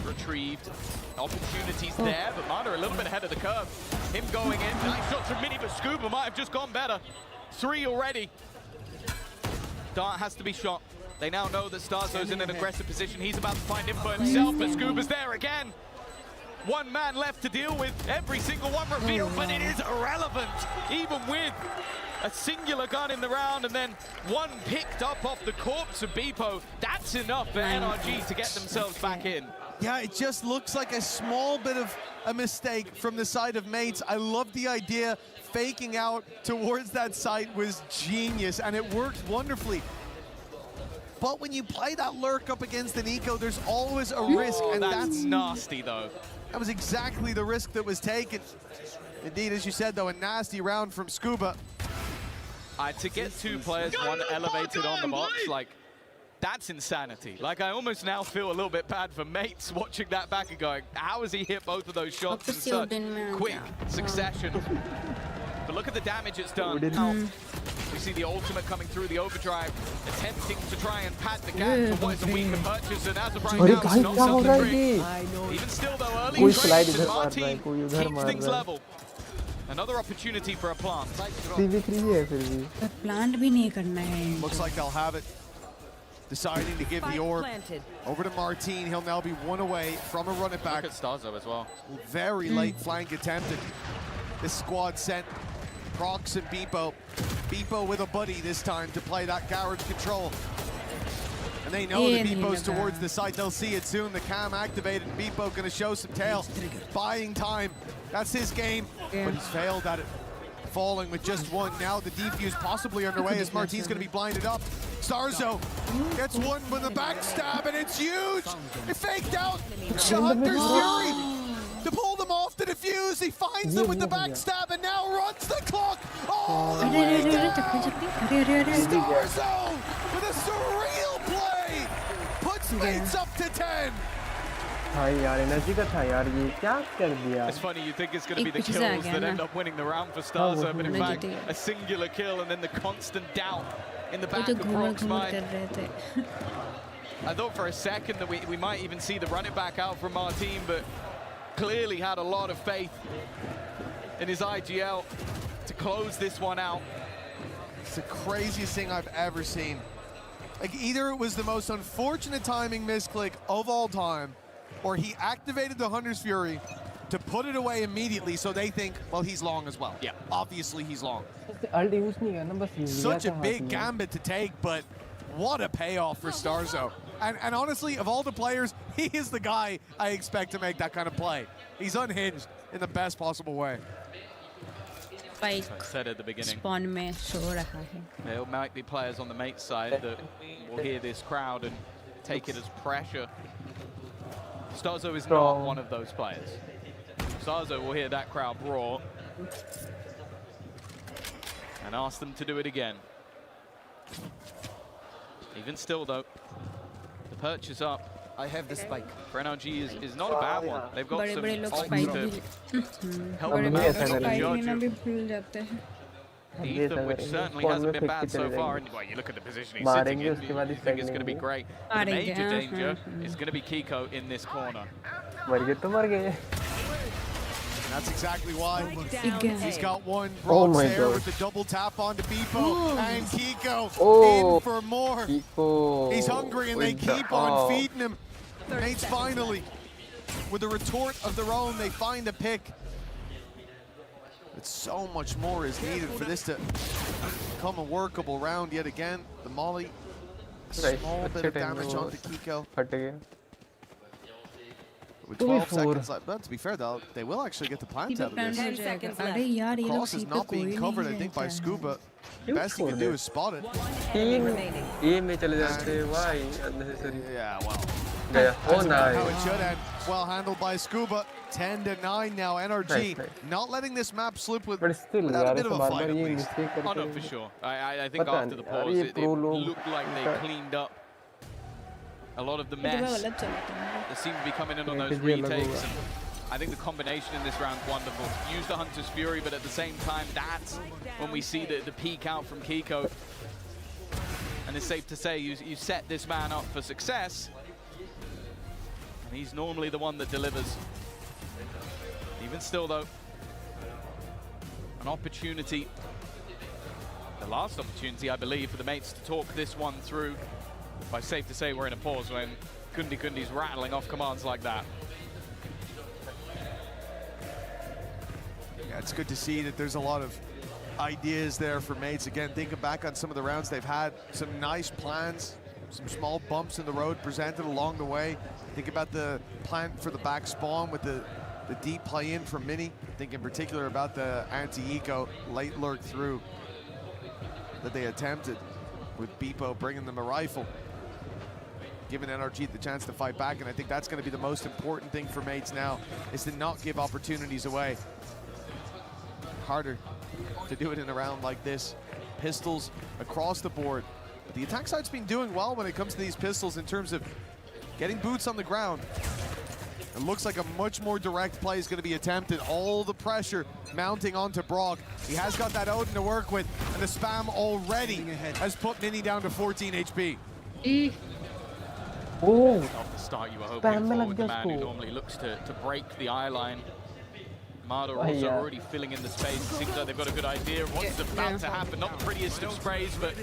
retrieved. Opportunities there, but Marder a little bit ahead of the curve. Him going in, nice shots from Mini, but Scuba might have just gone better. 3 already. Dart has to be shot. They now know that Starzo's in an aggressive position. He's about to find info himself, but Scuba's there again. One man left to deal with, every single one revealed, but it is irrelevant, even with a singular gun in the round and then one picked up off the corpse of Bebo. That's enough for NRG to get themselves back in. Yeah, it just looks like a small bit of a mistake from the side of mates. I love the idea. Faking out towards that site was genius, and it worked wonderfully. But when you play that lurk up against an eco, there's always a risk, and that's nasty though. That was exactly the risk that was taken. Indeed, as you said, though, a nasty round from Scuba. To get 2 players, one elevated on the box, like, that's insanity. Like, I almost now feel a little bit bad for mates watching that back and going, how has he hit both of those shots in such quick succession? But look at the damage it's done. We see the ultimate coming through the overdrive, attempting to try and pad the gap for what is a weaker purchase, and as of right now, it's not something great. Even still, though, early trades and Martin keeps things level. Another opportunity for a plant. Looks like they'll have it. Deciding to give the orb over to Martin. He'll now be 1 away from a run it back. Look at sᴏᴄ as well. Very late flank attempted. This squad sent Prox and bpoe. bpoe with a buddy this time to play that garage control. And they know that bpoe's towards the site. They'll see it soon. The cam activated. bpoe gonna show some tail. Buying time. That's his game. But he's failed at it. Falling with just 1. Now the defuse possibly underway as Martin's gonna be blinded up. sᴏᴄ gets 1 with the backstab, and it's huge! It faked out the Hunter's Fury to pull them off the defuse. He finds them with the backstab and now runs the clock all the way down. sᴏᴄ with a surreal play puts mates up to 10. It's funny, you think it's going to be the kills that end up winning the round for sᴏᴄ, but in fact, a singular kill and then the constant doubt in the back of Brock's mind. I thought for a second that we might even see the run it back out from Martin, but clearly had a lot of faith in his IGL to close this one out. It's the craziest thing I've ever seen. Like, either it was the most unfortunate timing misclick of all time, or he activated the Hunter's Fury to put it away immediately, so they think, well, he's long as well. Yeah. Obviously, he's long. Such a big gambit to take, but what a payoff for sᴏᴄ. And honestly, of all the players, he is the guy I expect to make that kind of play. He's unhinged in the best possible way. I said at the beginning, there might be players on the mate side that will hear this crowd and take it as pressure. sᴏᴄ is not one of those players. sᴏᴄ will hear that crowd roar and ask them to do it again. Even still, though, the purchase up. I have the spike. For NRG is not a bad one. They've got some ults to help them बड़े out on the भी judge. भूल जाते हैं. Ethan, which certainly hasn't been bad so far. And well, you look at the position he's sitting in, you think it's going to be great. The major danger is going to be Kiko in this corner. That's exactly why. He's got 1. Oh Brock's my there God. with the double tap onto bpoe. And Kiko Oh. in for more. Kiko He's hungry and they with the keep on up. feeding him. Mates finally, with a retort of their own, they find a pick. But so much more is needed for this to become a workable round yet again. The molly, a small bit of damage onto Kiko. With 12 seconds left, but to be fair though, they will actually get the plant out of this. 10 seconds left. अरे यार ये Cross is लोग not being covered, I think, by Scuba. Best he can do is spot it. Yeah, well. Oh, nice. How it should end. Well handled by Scuba. 10-9 now. NRG Nice. not letting this map slip with But still, without a bit of a fight at least. Oh no, for sure. I think Pata after the nahi, pause, yaar, ye it pro log looked like they ka- cleaned up a lot of the ये mess गलत चलता है. that seemed to be coming in on those Yeah, ये अलग retakes. होगा. And I think the combination in this round wonderful. Use the Hunter's Fury, but at the same time, that's when we see the peak out from Kiko. And it's safe to say you set this man up for success, and he's normally the one that delivers. Even still, though, an opportunity, the last opportunity, I believe, for the mates to talk this one through. But safe to say we're in a pause when Kundi's rattling off commands like that. Yeah, it's good to see that there's a lot of ideas there for mates. Again, thinking back on some of the rounds they've had, some nice plans, some small bumps in the road presented along the way. Think about the plan for the back spawn with the deep play in from Mini. Think in particular about the anti-eco late lurk through that they attempted with bpoe bringing them a rifle, giving NRG the chance to fight back. And I think that's going to be the most important thing for mates now, is to not give opportunities away. harder to do it in a round like this. Pistols across the board. But the attack side's been doing well when it comes to these pistols in terms of getting boots on the ground. It looks like a much more direct play is going to be attempted. All the pressure mounting onto Brock. He has got that Odin to work with, and the spam already has put Mini down to 14 HP. Oh! Off the start, you were hoping for with the man who normally looks to break the eye line. Mada also already filling in the space. Seems like they've got a good idea of what's about to happen. Not the prettiest of sprays, but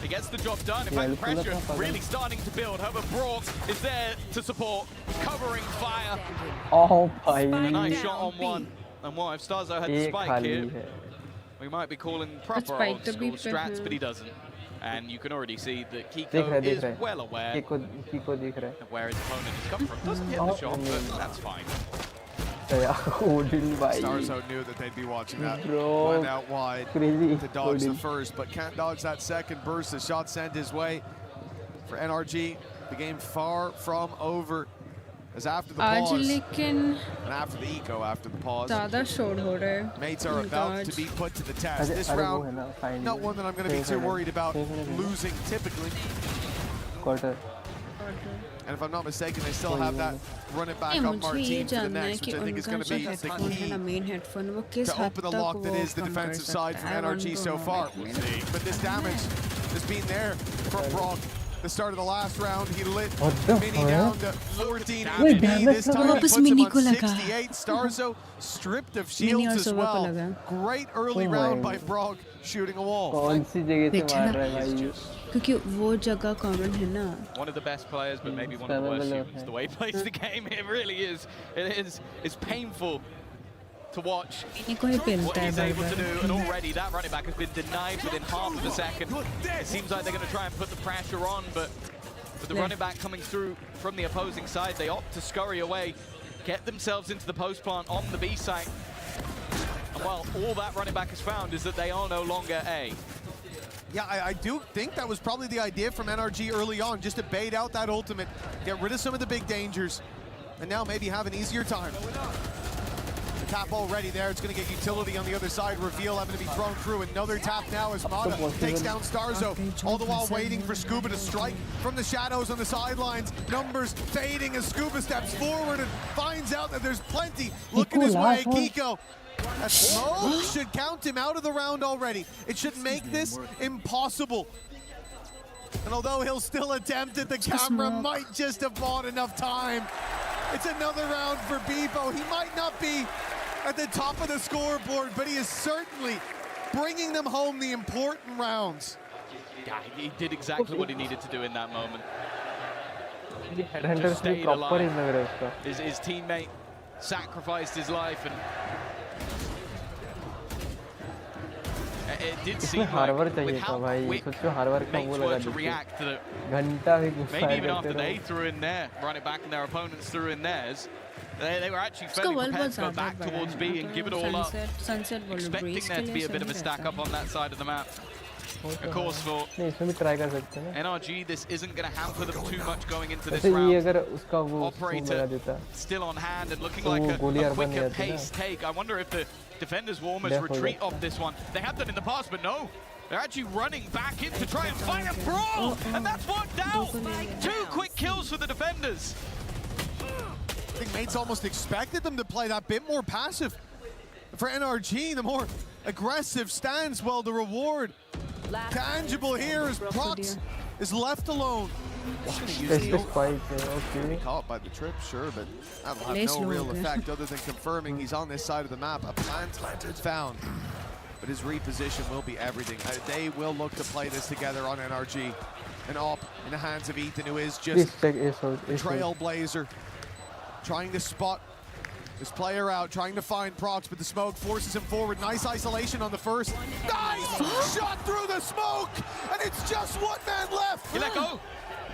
he gets the job done. In fact, the pressure really starting to build. However, Brock is there to support, covering fire. A nice shot on one. And what if Starzo had the spike here? We might be calling proper old school strats, but he doesn't. And you can already see that Kiko is well aware of where his opponent has come from. Doesn't hit the shot, but that's fine. Starzo knew that they'd be watching that. Went out wide to dodge the first, but can't dodge that second burst. The shot sent his way for NRG. The game far from over. As after the pause, and after the eco, after the pause, mates are about to be put to the test. This round, not one that I'm going to be too worried about losing typically. And if I'm not mistaken, they still have that run it back up Martin to the next, which I think is going to be the key to open the lock that is the defensive side from NRG so far. We'll see. But this damage has been there from Brock. The start of the last round, he lit Mini down to 14 HP. This time he puts him on 68. Starzo stripped of shields as well. Great early round by Brock, shooting a wall. कौन सी जगह से मार रहा है भाई? क्योंकि वो जगह कॉमन है ना. One of the best players, but maybe one of the worst humans. The way he plays the game, it really is. It's painful to watch what he's able to do, and already that running back has been denied within half of a second. It seems like they're going to try and put the pressure on, but with the running back coming through from the opposing side, they opt to scurry away, get themselves into the post plant on the B site. And well, all that running back has found is that they are no longer A. Yeah, I do think that was probably the idea from NRG early on, just to bait out that ultimate, get rid of some of the big dangers, and now maybe have an easier time. Tap already there. It's going to get utility on the other side. Reveal having to be thrown through. Another tap now as Mada takes down Starzo, all the while waiting for Scuba to strike from the shadows on the sidelines. Numbers fading as Scuba steps forward and finds out that there's plenty looking his way. Kiko, a smoke should count him out of the round already. It should make this impossible. And although he'll still attempt it, the camera might just have bought enough time. It's another round for Beepo. He might not be at the top of the scoreboard, but he is certainly bringing them home the important rounds. Yeah, he did exactly what he needed to do in that moment. Just stayed alive. His teammate sacrificed his life, and it did seem like with how quick mates were to react to maybe even after they threw in their run it back and their opponents threw in theirs, they were actually fairly prepared to go back towards B and give it all up, expecting there to be a bit of a stack up on that side of the map. Of course, for NRG, this isn't going to hamper them too much going into this round. Operator still on hand and looking like a quicker pace take. I wonder if the defenders will almost retreat off this one. They have done in the past, but no. They're actually running back in to try and fight a brawl, and that's worked out. 2 quick kills for the defenders. I think mates almost expected them to play that bit more passive. For NRG, the more aggressive stance, well, the reward tangible here as Prox is left alone. Caught by the trip, sure, but that'll have no real effect other than confirming he's on this side of the map. A plant found, but his reposition will be everything. They will look to play this together on NRG. An op in the hands of Ethan, who is just a trailblazer, trying to spot this player out, trying to find Prox, but the smoke forces him forward. Nice isolation on the first. Nice shot through the smoke, and it's just one man left. You let go.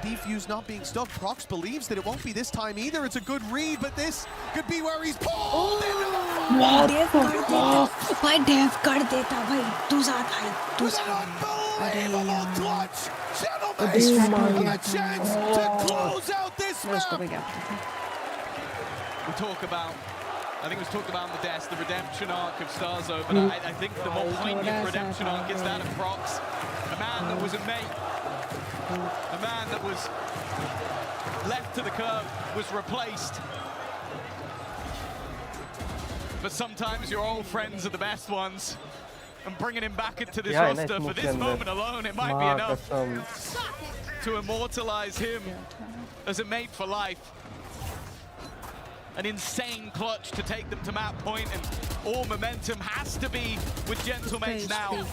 Defuse not being stuck. Prox believes that it won't be this time either. It's a good read, but this could be where he's pulled into the fire. Unbelievable clutch. Gentlemen, a chance to close out this match. We talk about I think it was talked about on the desk, the redemption arc of Starzo, but I think the more poignant redemption arc is that of Prox. A man that was a mate, a man that was left to the curb, was replaced. But sometimes your old friends are the best ones, and bringing him back into this roster for this moment alone, it might be enough to immortalize him as a mate for life. An insane clutch to take them to map point, and all momentum has to be with Gentlemates now.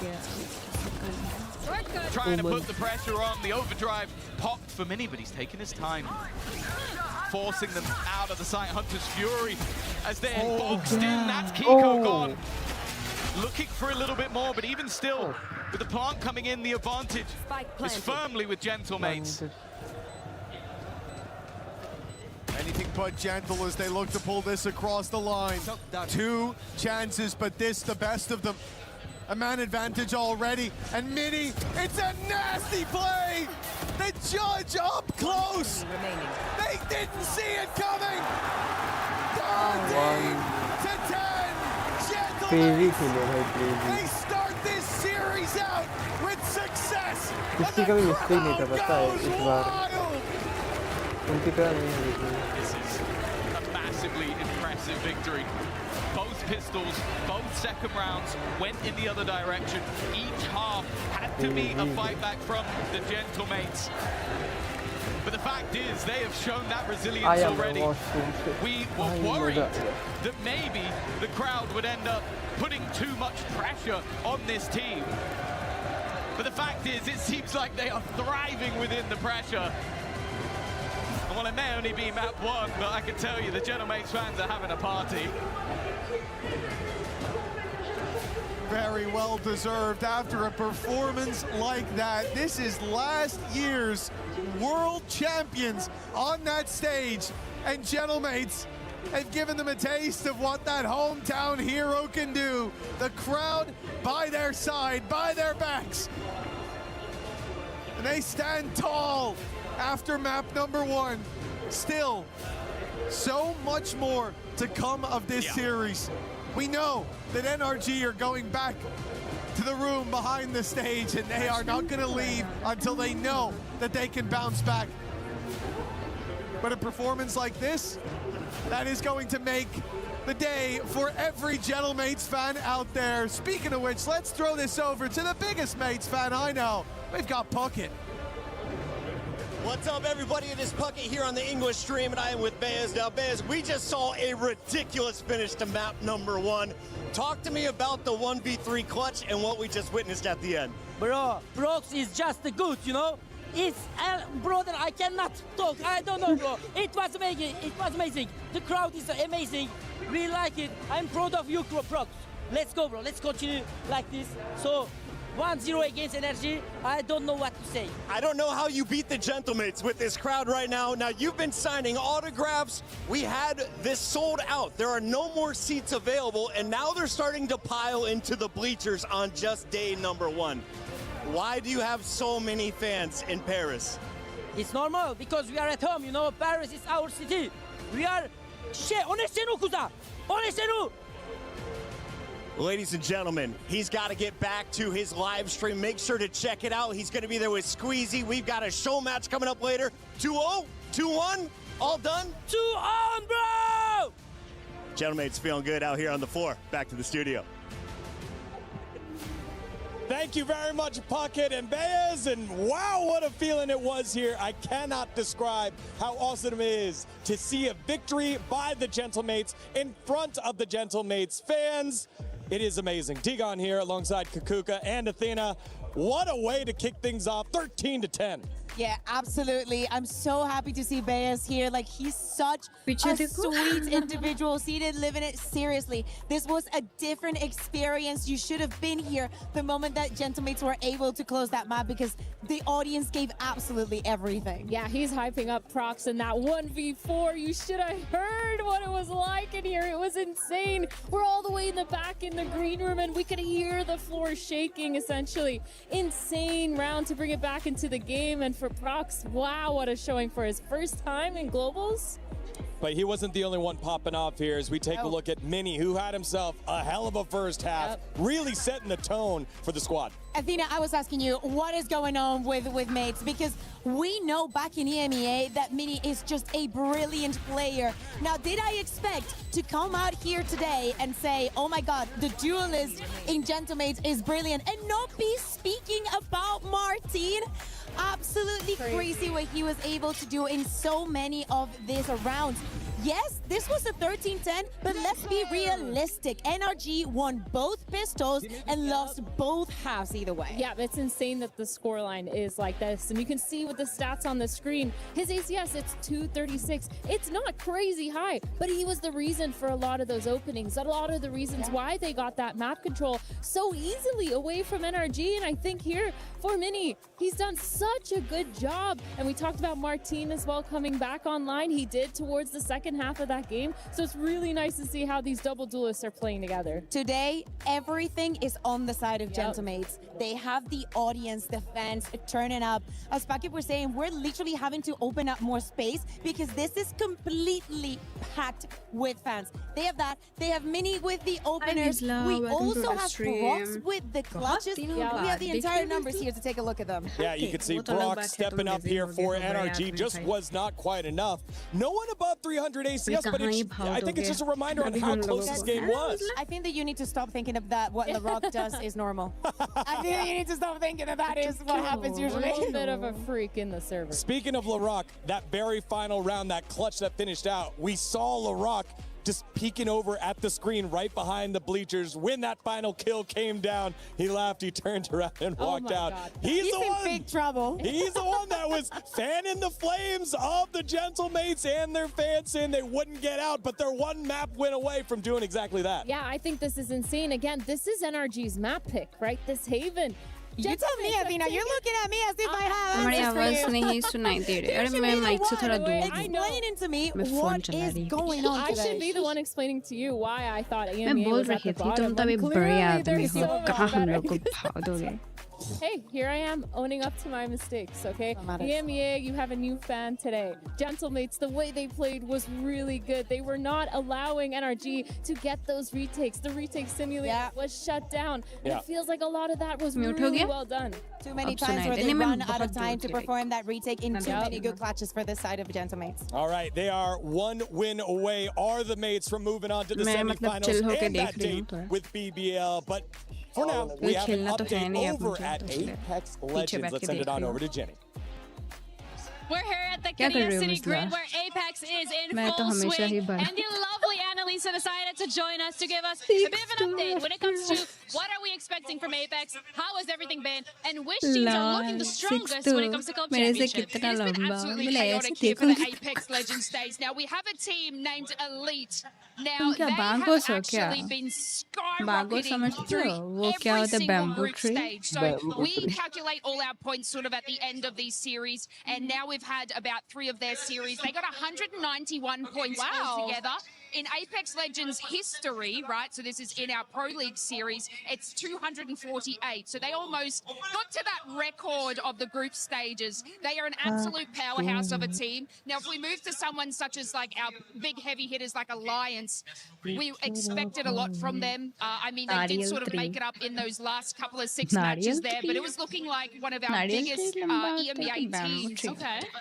Trying to put the pressure on, the overdrive popped for Mini, but he's taking his time. Forcing them out of the site. Hunter's Fury as they're boxed in. That's Kiko gone. Looking for a little bit more, but even still, with the plant coming in, the advantage is firmly with Gentlemates. Anything but gentle as they look to pull this across the line. 2 chances, but this the best of them. A man advantage already, and Mini, it's a nasty play! The judge up close! They didn't see it coming! 13 to 10! Gentlemen! They start this series out with success! And the crowd goes wild! This is a massively impressive victory. Both pistols, both second rounds went in the other direction. Each half had to be a fight back from the Gentlemates. But the fact is, they have shown that resilience already. We were worried that maybe the crowd would end up putting too much pressure on this team. But the fact is, it seems like they are thriving within the pressure. Well, it may only be map 1, but I can tell you the Gentlemates fans are having a party. Very well deserved after a performance like that. This is last year's world champions on that stage, and Gentlemates have given them a taste of what that hometown hero can do. The crowd by their side, by their backs. And they stand tall after map number 1. Still, so much more to come of this series. We know that NRG are going back to the room behind the stage, and they are not going to leave until they know that they can bounce back. But a performance like this, that is going to make the day for every Gentlemates fan out there. Speaking of which, let's throw this over to the biggest Mates fan I know. We've got Puckett. What's up, everybody? It is Puckett here on the English stream, and I am with Baez. Now, Baez, we just saw a ridiculous finish to map number 1. Talk to me about the 1v3 clutch and what we just witnessed at the end. Bro, Prox is just good, you know? It's, brother, I cannot talk. I don't know, bro. It was amazing. It was amazing. The crowd is amazing. We like it. I'm proud of you, Prox. Let's go, bro. Let's continue like this. So, 1-0 against Energy. I don't know what to say. I don't know how you beat the Gentlemates with this crowd right now. Now, you've been signing autographs. We had this sold out. There are no more seats available, and now they're starting to pile into the bleachers on just day number 1. Why do you have so many fans in Paris? It's normal because we are at home, you know. Paris is our city. We are... On est chez nous, cousin. On est chez nous. Ladies and gentlemen, he's got to get back to his live stream. Make sure to check it out. He's going to be there with Squeezy. We've got a show match coming up later. 2-0, 2-1, all done? 2-on, bro! Gentlemates feeling good out here on the floor. Back to the studio. Thank you very much, Puckett and Baez, and wow, what a feeling it was here. I cannot describe how awesome it is to see a victory by the Gentlemates in front of the Gentlemates fans. It is amazing. Tigon here alongside Kakuka and Athena. What a way to kick things off, 13-10. Yeah, absolutely. I'm so happy to see Baez here. Like, he's such a sweet individual. He did live in it seriously. This was a different experience. You should have been here the moment that Gentlemates were able to close that map, because the audience gave absolutely everything. Yeah, he's hyping up Prox in that 1v4. You should have heard what it was like in here. It was insane. We're all the way in the back in the green room, and we could hear the floor shaking, essentially. Insane round to bring it back into the game. And for Prox, wow, what a showing for his first time in Globals. But he wasn't the only one popping off here as we take a look at Mini, who had himself a hell of a first half, really setting the tone for the squad. Athena, I was asking you, what is going on with mates? Because we know back in EMEA that Mini is just a brilliant player. Now, did I expect to come out here today and say, oh my God, the duelist in Gentlemates is brilliant, and not be speaking about Martin? Absolutely crazy what he was able to do in so many of these rounds. Yes, this was a 13-10, but let's be realistic. NRG won both pistols and lost both halves either way. Yeah, it's insane that the scoreline is like this. And you can see with the stats on the screen, his ACS, it's 236. It's not crazy high, but he was the reason for a lot of those openings, a lot of the reasons why they got that map control so easily away from NRG. And I think here for Mini, he's done such a good job. And we talked about Martin as well coming back online. He did towards the second half of that game. So it's really nice to see how these double duelists are playing together. Today, everything is on the side of Gentlemates. They have the audience, the fans turning up. As Pakip was saying, we're literally having to open up more space because this is completely packed with fans. They have that. They have Mini with the openers. We also have Brox with the clutches. We have the entire numbers here to take a look at them. Yeah, you can see Brock stepping up here for NRG. Just was not quite enough. No one above 300 ACS, but I think it's just a reminder on how close this game was. I think that you need to stop thinking of that. What LaRock does is normal. I think that you need to stop thinking that is what happens usually. A little bit of a freak in the server. Speaking of LaRock, that very final round, that clutch that finished out, we saw LaRock just peeking over at the screen right behind the bleachers. When that final kill came down, he laughed, he turned around and walked out. He's in big trouble. He's the one that was fanning the flames of the Gentlemates and their fans saying they wouldn't get out, but their one map went away from doing exactly that. Yeah, I think this is insane. Again, this is NRG's map pick, right? This Haven. You tell me, Athena. You're looking at me as if I have हमारी आवाज नहीं सुनाई दे रही है. अरे मैं mic से थोड़ा दूर हूँ. Explain to me what is going on today. I should be the one explaining to you why I thought EMEA मैं बोल was at रही the थी bottom. तुम तभी बड़े आदमी हो. कहाँ हम लोग को भाव दोगे? Hey, here I am owning up to my mistakes, okay? EMEA, you have a new fan today. Gentlemates, the way they played was really good. They were not allowing NRG to get those retakes. The retake simulator was shut down. And it feels like a lot of that was really well done. Too many times where they run out of time to perform that retake in too many good clutches for this side of Gentlemates. All right, they are one win away. Are the mates from moving on to the semifinals and that date with BBL? But for now, we have an update over at Apex Legends. Let's send it on over to Jenny. We're here at the Korea City Grid where Apex is in full swing, and the lovely Annalisa decided to join us to give us a bit of an update when it comes to what are we expecting from Apex, how has everything been, and which teams are looking the strongest when it comes to club championship. It's been absolutely chaotic here for the Apex Legends stage. Now we have a team named Elite. Now they have actually been skyrocketing through every single group stage. So we calculate all our points sort of at the end of these series, and now we've had about 3 of their series. They got 191 points altogether. In Apex Legends history, right, so this is in our Pro League series, it's 248. So they almost got to that record of the group stages. They are an absolute powerhouse of a team. Now, if we move to someone such as like our big heavy hitters like Alliance, we expected a lot from them. I mean, they did sort of make it up in those last couple of 6 matches there, but it was looking like one of our biggest EMEA teams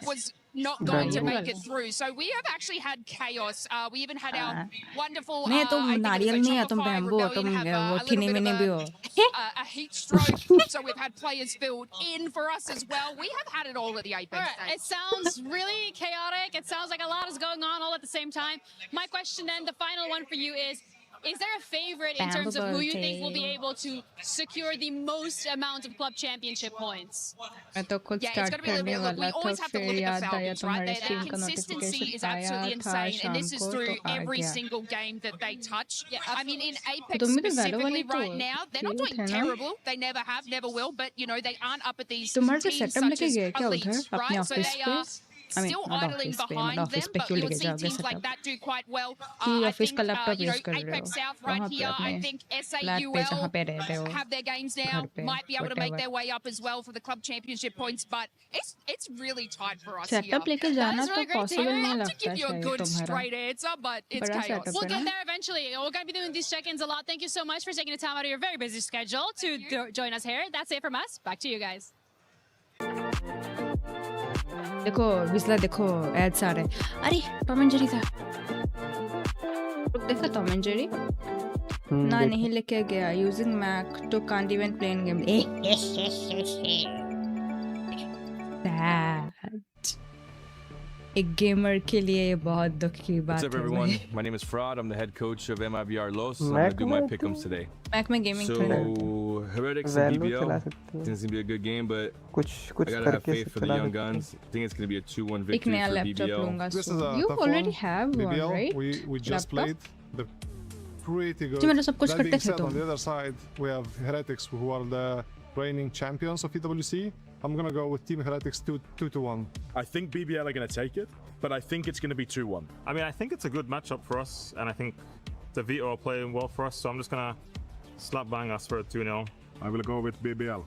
was not going to make it through. So we have actually had chaos. We even had our wonderful नहीं तुम नारियल नहीं है तुम bamboo हो तुम वो ठिनी mini भी हो. A heat stroke. So we've had players filled in for us as well. We have had it all at the Apex stage. It sounds really chaotic. It sounds like a lot is going on all at the same time. My question then, the final one for you is there a favorite in terms of who you think will be able to secure the most amount of club championship points? मैं तो खुद start करने वाला था फिर याद आया तुम्हारे स्ट्रीम का नोटिफिकेशन आया था शाम को तो आ every गया. single game that they touch. I mean, in Apex तुम भी तो वैलो specifically वाली तो right now, they're not doing terrible. They never have, never will. But you know, they aren't up at these तुम्हारे teams सेटअप such लेके as गए क्या Elite, उधर अपने right? So ऑफिस they पे? are still idling behind them, but you'll see teams like that do quite well. I think, Apex South right here, I think SAUL have their games now, might be able to make their way up as well for the club championship points, but it's really tight for us here. Setup लेके जाना तो possible नहीं लगता है to give you a good तुम्हारा straight answer, but it's chaos. We'll get there eventually. We're going to be doing these check-ins a lot. Thank you so much for taking the time out of your very busy schedule to join us here. That's it from us. Back to you guys. देखो विज़ला देखो ads आ रहे अरे Tom and Jerry था देखा Tom and Jerry ना नहीं लेके गया यूजिंग मैक तो can't even play in game एक गेमर के लिए ये बहुत दुख की बात है। What's up everyone? My name is Fraud. I'm the head coach of DARLO. So I'm going to do my pick'ems today. Mac में gaming So Heretics and BBL. I think it's going to be a good game, but I got to have faith for the young guns. I think it's going to be a 2-1 victory for BBL. This is you already have BBL, one, right? We just played the pretty good. That being said, on the other side, we have Heretics, who are the reigning champions of EWC. I'm going to go with Team Heretics 2-1. I think BBL are going to take it, but I think it's going to be 2-1. I mean, I think it's a good matchup for us, and I think the Vito are playing well for us, so I'm just going to slap bang us for a 2-0. I will go with BBL.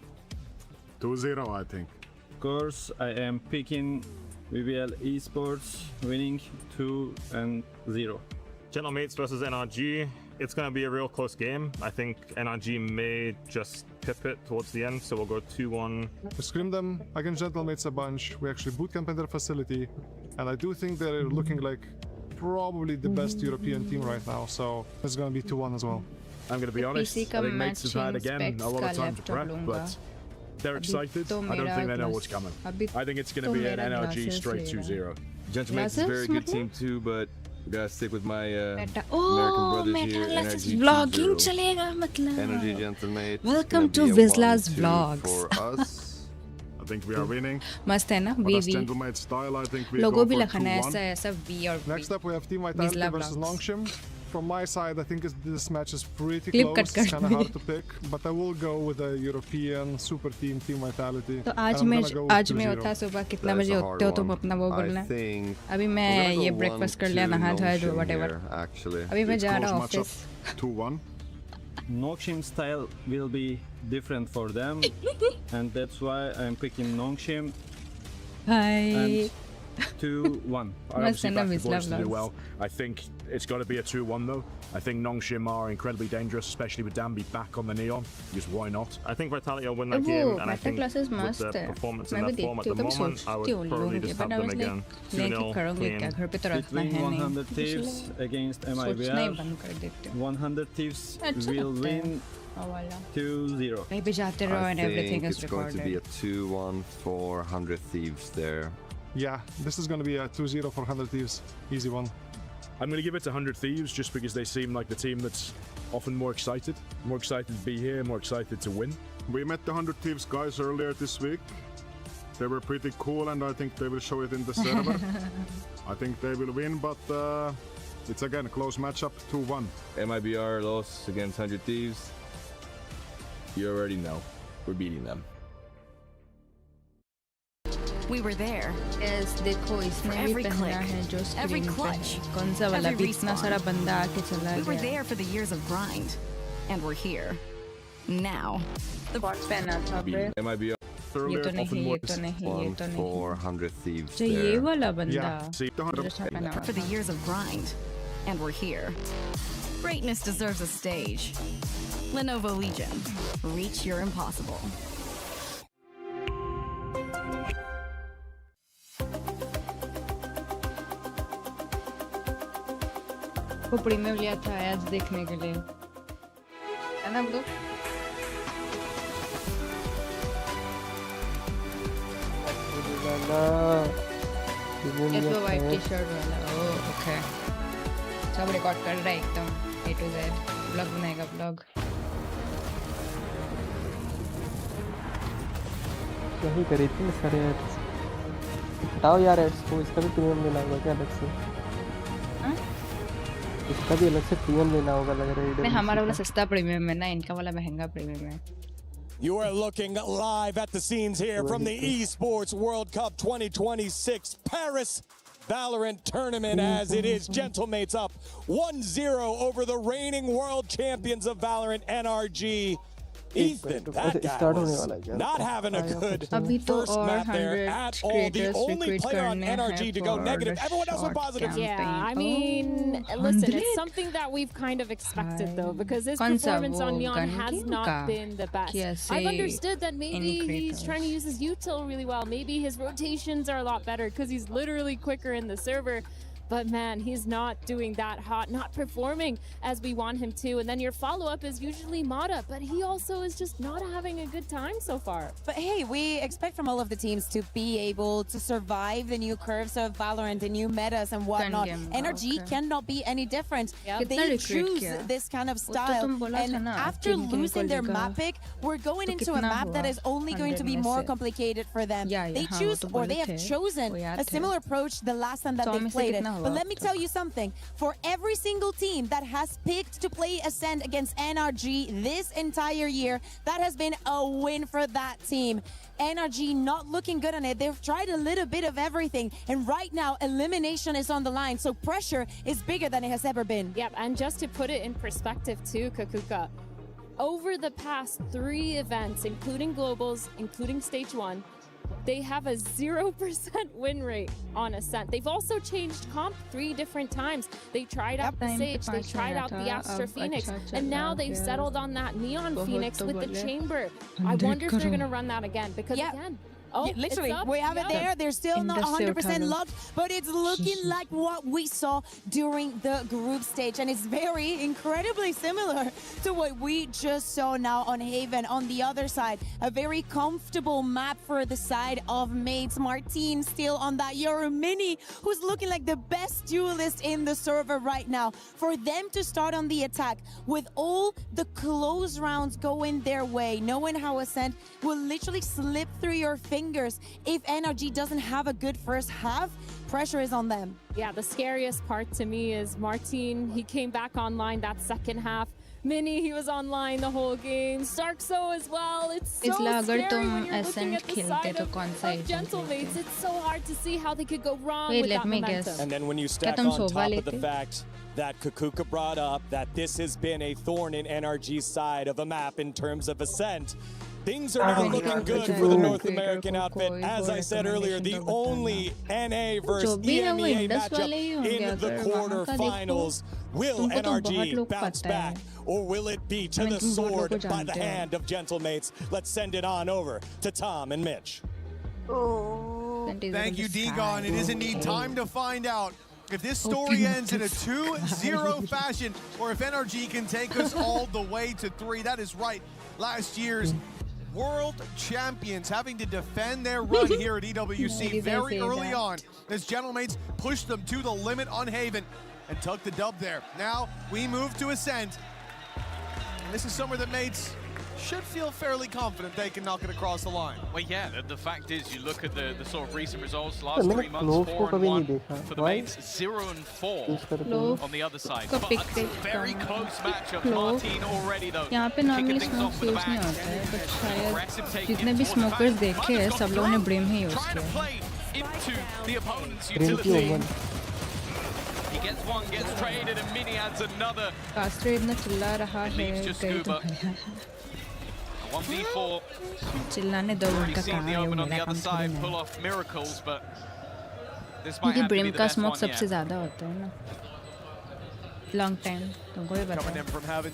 2-0, I think. Of course, I am picking BBL Esports winning 2-0. Gentlemates versus NRG. It's going to be a real close game. I think NRG may just pip it towards the end, so we'll go 2-1. We scrim them against Gentlemates a bunch. We actually bootcamp in their facility, and I do think they're looking like probably the best European team right now, so it's going to be 2-1 as well. I'm going to be honest, I think Mates have had again a lot of time to prep, but they're excited. I don't think they know what's coming. I think it's going to be an NRG straight 2-0. Gentlemen's is a very good team too, but we gotta stick with my American brothers here. Energy vlogging चलेगा मतलब. Energy Gentlemate. Welcome to Vizla's vlogs. For us, I think we are winning. मस्त है ना? V Gentlemate style, I think we logo go भी for लिखना 2-1. है ऐसा V और V. Next up, we have Team Vitality versus Longshim. From my side, I think this match is pretty Clip close. cut It's kind of hard to pick, but I will go with a European super team, Team Vitality. तो आज मैं उठा सुबह कितना बजे उठते हो तुम अपना वो बोलना अभी मैं ये ब्रेकफास्ट कर लिया नहा धोया जो whatever अभी मैं जा रहा हूँ office 2-1 Nongshim style will be different for them and that's why I'm picking Nongshim. Hi. 2-1. I obviously back the boys to do well. I think it's got to be a 2-1 though. I think Nongshim are incredibly dangerous, especially with Danby back on the neon. Just why not? I think Vitality will win that game, and I think with the performance in that form at the moment, I would probably just have them again. 2-0 clean. Between 100 Thieves against MIBR, 100 Thieves will win 2-0. Maybe Jatero and everything is recorded. It's going to be a 2-1 for 100 Thieves there. Yeah, this is going to be a 2-0 for 100 Thieves. Easy one. I'm going to give it to 100 Thieves just because they seem like the team that's often more excited to be here, more excited to win. We met the 100 Thieves guys earlier this week. They were pretty cool, and I think they will show it in the server. I think they will win, but it's again a close matchup, 2-1. MIBR loss against 100 Thieves. You already know. We're beating them. We were there. Yes, देखो इसने भी पहना है जो every screen पे clutch, है कौन सा वाला भी इतना सारा बंदा आके चला गया. We were there for the years of grind, and we're here now. The bot पहना था ब्रे. MIBR. ये तो नहीं. 400 Thieves. जो ये वाला बंदा. for the years of grind, and we're here. Greatness deserves a stage. Lenovo Legion, reach your impossible. वो प्रीमियम लिया था आज देखने के लिए है ना ब्रो. ये तो वाइट टी शर्ट वाला. ओह ओके सब रिकॉर्ड कर रहा है एकदम A to Z. ब्लॉग बनाएगा ब्लॉग. क्या ही करी थी सारे एड्स. बताओ यार एड्स को इसका भी प्रीमियम लेना होगा क्या अलग से. इसका भी अलग से प्रीमियम लेना होगा लग रहा है. नहीं हमारा वाला सस्ता प्रीमियम है ना इनका वाला महंगा प्रीमियम है. You are looking live at the scenes here from the Esports World Cup 2026 Paris Valorant tournament as it is Gentlemates up 1-0 over the reigning world champions of Valorant, NRG. Ethan, that guy was not having a good first map there at all. The only player on NRG to go negative. Everyone else was positive. Yeah, I mean, listen, it's something that we've kind of expected, though, because his performance on Neon has not been the best. I've understood that maybe he's trying to use his util really well. Maybe his rotations are a lot better because he's literally quicker in the server. But man, he's not doing that hot, not performing as we want him to. And then your follow-up is usually Mata, but he also is just not having a good time so far. But hey, we expect from all of the teams to be able to survive the new curves of Valorant, the new metas and whatnot. NRG cannot be any different. They choose this kind of style. And after losing their map pick, we're going into a map that is only going to be more complicated for them. They choose, or they have chosen, a similar approach the last time that they played it. But let me tell you something. For every single team that has picked to play Ascent against NRG this entire year, that has been a win for that team. NRG not looking good on it. They've tried a little bit of everything. And right now, elimination is on the line. So pressure is bigger than it has ever been. Yep, and just to put it in perspective too, Kakuka, over the past 3 events, including Globals, including Stage 1, they have a 0% win rate on Ascent. They've also changed comp 3 different times. They tried out the Sage, they tried out the Astra Phoenix, and now they've settled on that Neon Phoenix with the Chamber. I wonder if they're going to run that again, because again, literally, we have it there. They're still not 100% locked, but it's looking like what we saw during the group stage. And it's very incredibly similar to what we just saw now on Haven. On the other side, a very comfortable map for the side of mates. Martin still on that Euro Mini, who's looking like the best duelist in the server right now. For them to start on the attack with all the close rounds going their way, knowing how Ascent will literally slip through your fingers if NRG doesn't have a good first half. Pressure is on them. Yeah, the scariest part to me is Martin. He came back online that second half. Mini, he was online the whole game. sᴏᴄɪᴜ as well. It's so scary when you're looking at the side of Gentlemates. It's so hard to see how they could go wrong with that momentum. And then when you stack on top of the fact that Kakuka brought up that this has been a thorn in NRG's side of a map in terms of Ascent, things are now looking good for the North American outfit. As I said earlier, the only NA versus EMEA matchup in the quarterfinals. Will NRG bounce back, or will it be to the sword by the hand of Gentlemates? Let's send it on over to Tom and Mitch. Thank you, Degon. It is indeed time to find out if this story ends in a 2-0 fashion, or if NRG can take us all the way to 3. That is right. Last year's world champions having to defend their run here at EWC very early on as Gentlemates pushed them to the limit on Haven and took the dub there. Now we move to Ascent. And this is somewhere that mates should feel fairly confident they can knock it across the line. Well, yeah, the fact is, you look at the sort of recent results, last 3 months, 4-1 for the mates, 0-4 on the other side. But a very close matchup. Martin already, though, kicking things off with the back. Aggressive take जितने भी smokers देखे हैं, सब लोगों ने brim he use Trying to किया. play into the opponent's utility. He gets one, gets traded, and Mini adds another. Caster इतना चिल्ला रहा है, गई तो 1v4. चिल्लाने दो उनका काम है, वो मेरा काम थोड़ी है. Pull off miracles, but this might क्योंकि have to be brim the का best smoke one सबसे yet. ज़्यादा होता है ना. Long time, तुमको भी पता Coming in from heaven.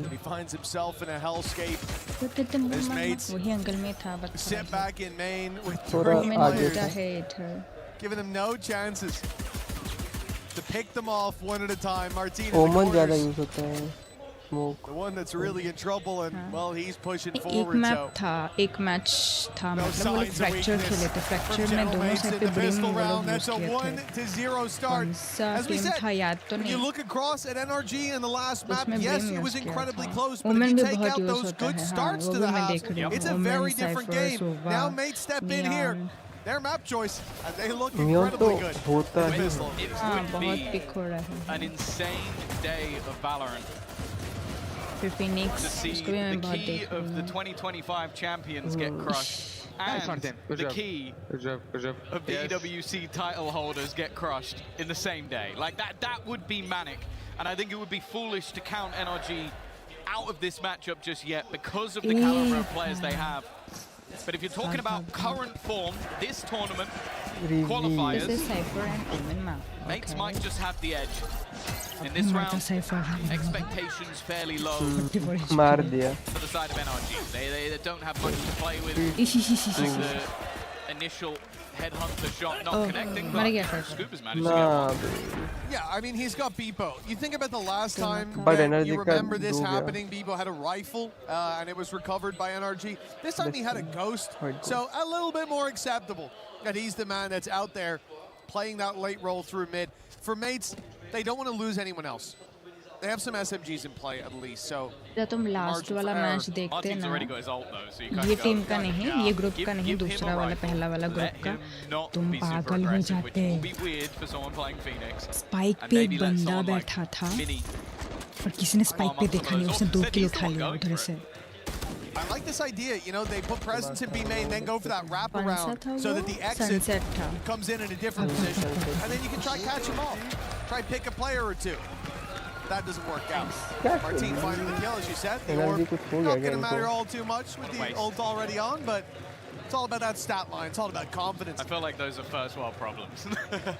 He finds himself in a hellscape. His mates वही अंकल में था, बस sit back in main with थोड़ा 3 आगे players, था. giving them no chances to pick them off one at a time. Martin in the Omen ज़्यादा corners, use होता है. the one that's really in trouble, and well, he's pushing एक forward. Map So था, एक match था, no मतलब वो लोग signs of फ्रैक्चर weakness खेले थे. from फ्रैक्चर में दोनों Gentlemates साइड in पे the ब्रिम pistol वो लोग round. यूज़ That's a किए थे. 1-0 start. कौन सा As we टीम said, था याद तो when you नहीं. look across at NRG in the last map, उसमें yes, brim it use was किया incredibly था. close, but if Omen you भी take बहुत out यूज़ those होता good है. हाँ, starts वो to भी the मैं half, देख रही हूँ. it's a Omen, very different Cypher, game. Sova, Now mates step in here. Neon. Their map choice, and they look Neon तो incredibly good. होता with है. pistol. It हाँ, would बहुत be पिक हो रहा है. an insane day of Valorant फिर Phoenix to see उसको भी मैं the बहुत key देख of रही the हूँ 2025 champions get crushed, and the key of the EWC title holders get crushed in the same day. Like that would be manic, and I think it would be foolish to count NRG out of this matchup just yet because of the caliber of players they have. But if you're talking about current form, this tournament, qualifiers, this is Cypher and Omen map. mates might just have the edge. In this round, expectations fairly low मार दिया for the side of NRG. They don't have much to play with. The initial headhunter shot not connecting, but Scuba's managed to get one. Yeah, I mean, he's got Beepo. You think about the last time But that you NRG remember this do happening, Beepo had a rifle, and it was recovered by NRG. This time he had a ghost, so a little bit more acceptable that he's the man that's out there playing that late roll through mid. For mates, they don't want to lose anyone else. They have some SMGs in play at least, so जब तुम last वाला match देखते ना ये team का नहीं ये group का नहीं दूसरा वाला पहला वाला ग्रुप का तुम पागल हो जाते स्पाइक पे एक बंदा बैठा था और किसी ने स्पाइक पे देखा नहीं उसने 2 किल उठा लिया उधर से I like this idea, you know, they put presence in B main, then go for that wraparound so that the exit comes in a different position. And then you can try catch them all. Try pick a player or two. That doesn't work out. Martin finding the kill, as you said. The orb not going to matter all too much with the ult already on, but it's all about that stat line. It's all about confidence. I feel like those are first world problems.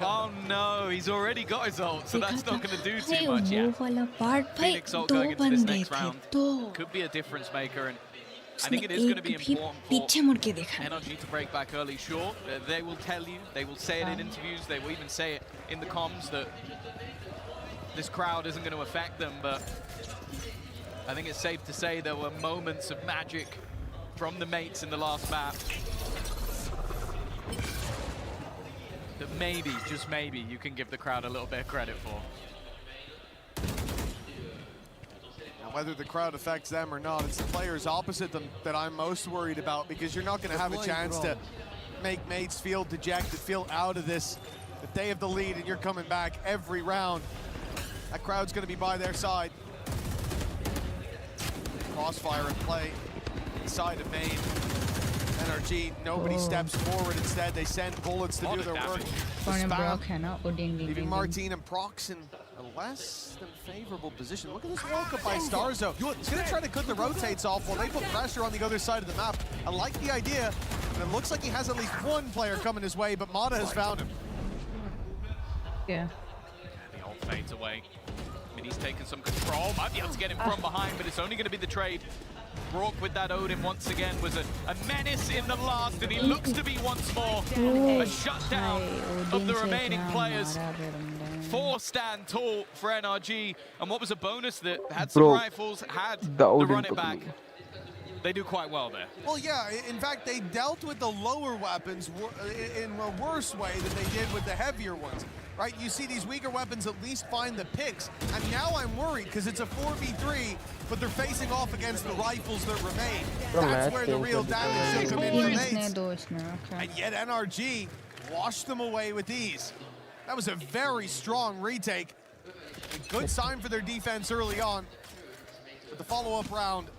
Oh no, he's already got his ult, so that's not going to do too much yet. Phoenix ult going into this next round could be a difference maker, and I think it is going to be important for NRG to break back early. Sure, they will tell you, they will say it in interviews, they will even say it in the comms that this crowd isn't going to affect them, but I think it's safe to say there were moments of magic from the mates in the last map that maybe, just maybe, you can give the crowd a little bit of credit for. Whether the crowd affects them or not, it's the players opposite them that I'm most worried about, because you're not going to have a chance to make mates feel dejected, feel out of this. If they have the lead and you're coming back every round, that crowd's going to be by their side. Crossfire in play inside of main. NRG, nobody steps forward. Instead, they send bullets to do their work. Leaving Martin and Prox in a less than favorable position. Look at this walk-up by Starzo. He's going to try to cut the rotates off while they put pressure on the other side of the map. I like the idea, and it looks like he has at least one player coming his way, but Mata has found him. Yeah. The ult fades away. He's taken some control. Might be able to get him from behind, but it's only going to be the trade. Brock with that Odin once again was a menace in the last, and he looks to be once more a shutdown of the remaining players. 4 stand tall for NRG, and what was a bonus that had some rifles, had the run it back. They do quite well there. Well, yeah, in fact, they dealt with the lower weapons in a worse way than they did with the heavier ones. Right, you see these weaker weapons at least find the picks, and now I'm worried because it's a 4v3, but they're facing off against the rifles that remain. That's where the real damage should come in for mates. And yet NRG washed them away with ease. That was a very strong retake. A good sign for their defense early on. But the follow-up round,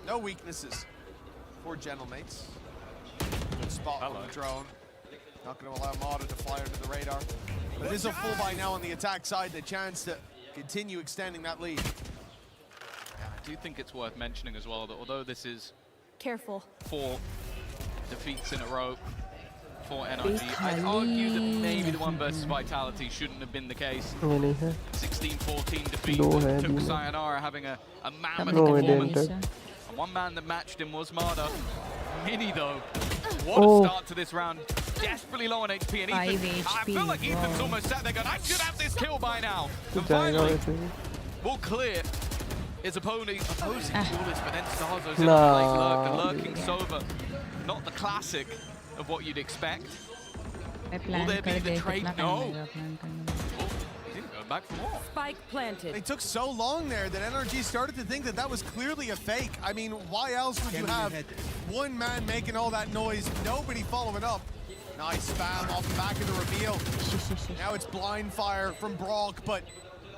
no weaknesses for Gentle Mates. Good spot on the drone. Not going to allow Mata to fly under the radar. But it is a full buy now on the attack side, the chance to continue extending that lead. I do think it's worth mentioning as well that although this is careful 4 defeats in a row for NRG, I'd argue that maybe the 1 versus Vitality shouldn't have been the case. 16-14 defeat took Sayonara having a mammoth performance. And one man that matched him was Mada. Mini though, what a start to this round. Desperately low on HP, and Ethan, I feel like Ethan's almost sat there going, I should have this kill by now. And finally, will clear his opposing duelist, but then Starzo's in a late lurk, the lurking Sova. Not the classic of what you'd expect. Will there be the trade? No. Back for more. Spike planted. They took so long there that NRG started to think that that was clearly a fake. I mean, why else would you have one man making all that noise, nobody following up? Nice spam off the back of the reveal. Now it's blind fire from Brock, but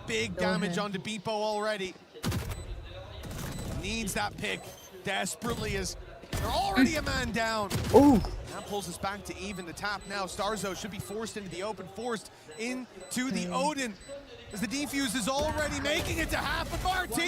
big damage onto Beepo already. needs that pick desperately as they're already a man down. Oh! That pulls us back to even. The tap now. StarZo should be forced into the open, forced into the Odin. As the defuse is already making it to half, but Martin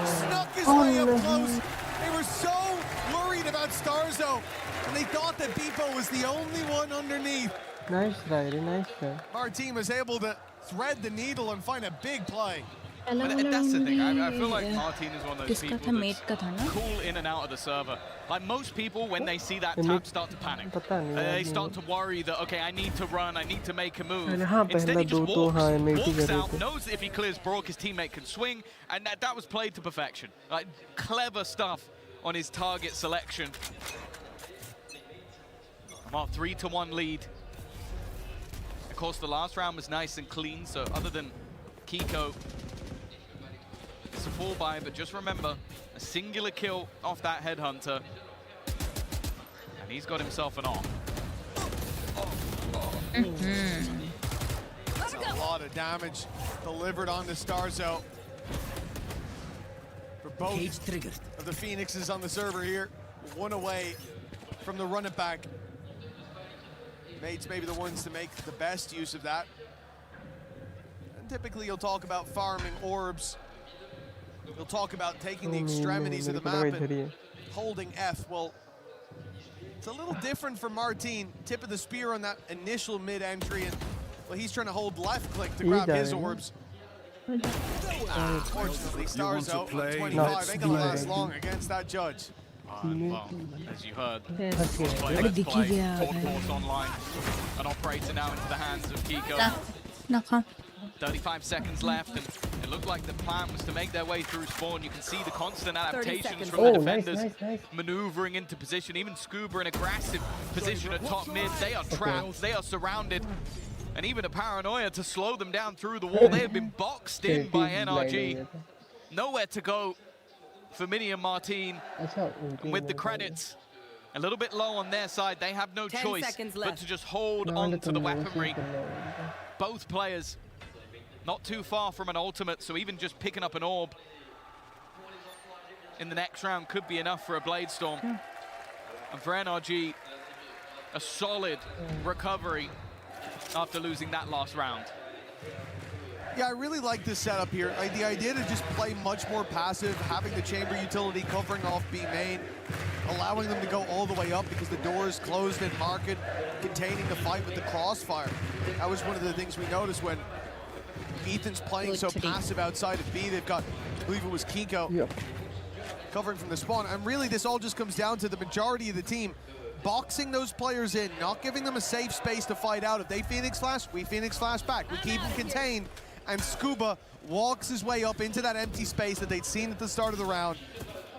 snuck his way up close. They were so worried about StarZo, and they thought that Beepo was the only one underneath. Nice try, nice try. Martin was able to thread the needle and find a big play. But that's the thing, I feel like Martin is one of those people that's cool in and out of the server. Like most people, when they see that tap, start to panic. They start to worry that, okay, I need to run, I need to make a move. Instead, he just walks out, knows that if he clears Brock, his teammate can swing, and that was played to perfection. Like, clever stuff on his target selection. Well, 3-1 lead. Of course, the last round was nice and clean, so other than Kiko, it's a fall by, but just remember, a singular kill off that headhunter, and he's got himself an off. That's a lot of damage delivered onto StarZo. For both of the Phoenixes on the server here, one away from the run-it-back. Mates may be the ones to make the best use of that. And typically you'll talk about farming orbs. You'll talk about taking the extremities of the map and holding F. Well, it's a little different for Martin. Tip of the spear on that initial mid-entry, and well, he's trying to hold left click to grab his orbs. Unfortunately, StarZo, 25, ain't gonna last long against that judge. Well, as you heard, let's play, Court Course online. An operator now into the hands of Kiko. 35 seconds left, and it looked like the plan was to make their way through spawn. You can see the constant adaptations from the defenders, maneuvering into position. Even Scuba in aggressive position at top mid. They are trapped, they are surrounded. And even a Paranoia to slow them down through the wall. They have been boxed in by NRG. Nowhere to go for Mini and Martin. And with the credits a little bit low on their side, they have no choice but to just hold on to the weaponry. Both players not too far from an ultimate, so even just picking up an orb in the next round could be enough for a Blade Storm. And for NRG, a solid recovery after losing that last round. Yeah, I really like this setup here. Like the idea to just play much more passive, having the chamber utility covering off B main, allowing them to go all the way up because the door is closed in market, containing the fight with the crossfire. That was one of the things we noticed when Ethan's playing so passive outside of B. They've got, I believe it was Kiko, covering from the spawn. And really this all just comes down to the majority of the team boxing those players in, not giving them a safe space to fight out. If they Phoenix flash, we Phoenix flash back. We keep them contained. And Scuba walks his way up into that empty space that they'd seen at the start of the round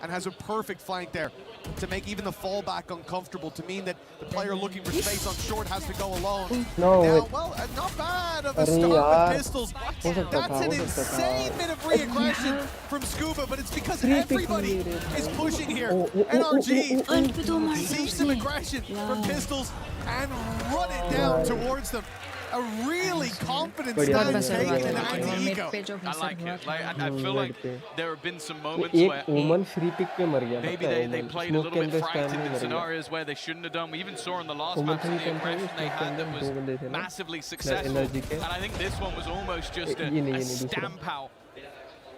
and has a perfect flank there to make even the fallback uncomfortable, to mean that the player looking for space on short has to go alone. Now, well, not bad of a start with pistols. That's an insane bit of re-aggression from Scuba, but it's because everybody is pushing here. NRG sees some aggression from pistols and run it down towards them. A really confident stand taken in anti-eco. I like it. I feel like there have been some moments where maybe they played a little bit frightened in scenarios where they shouldn't have done. We even saw in the last match the aggression they had that was massively successful. And I think this one was almost just a stamp out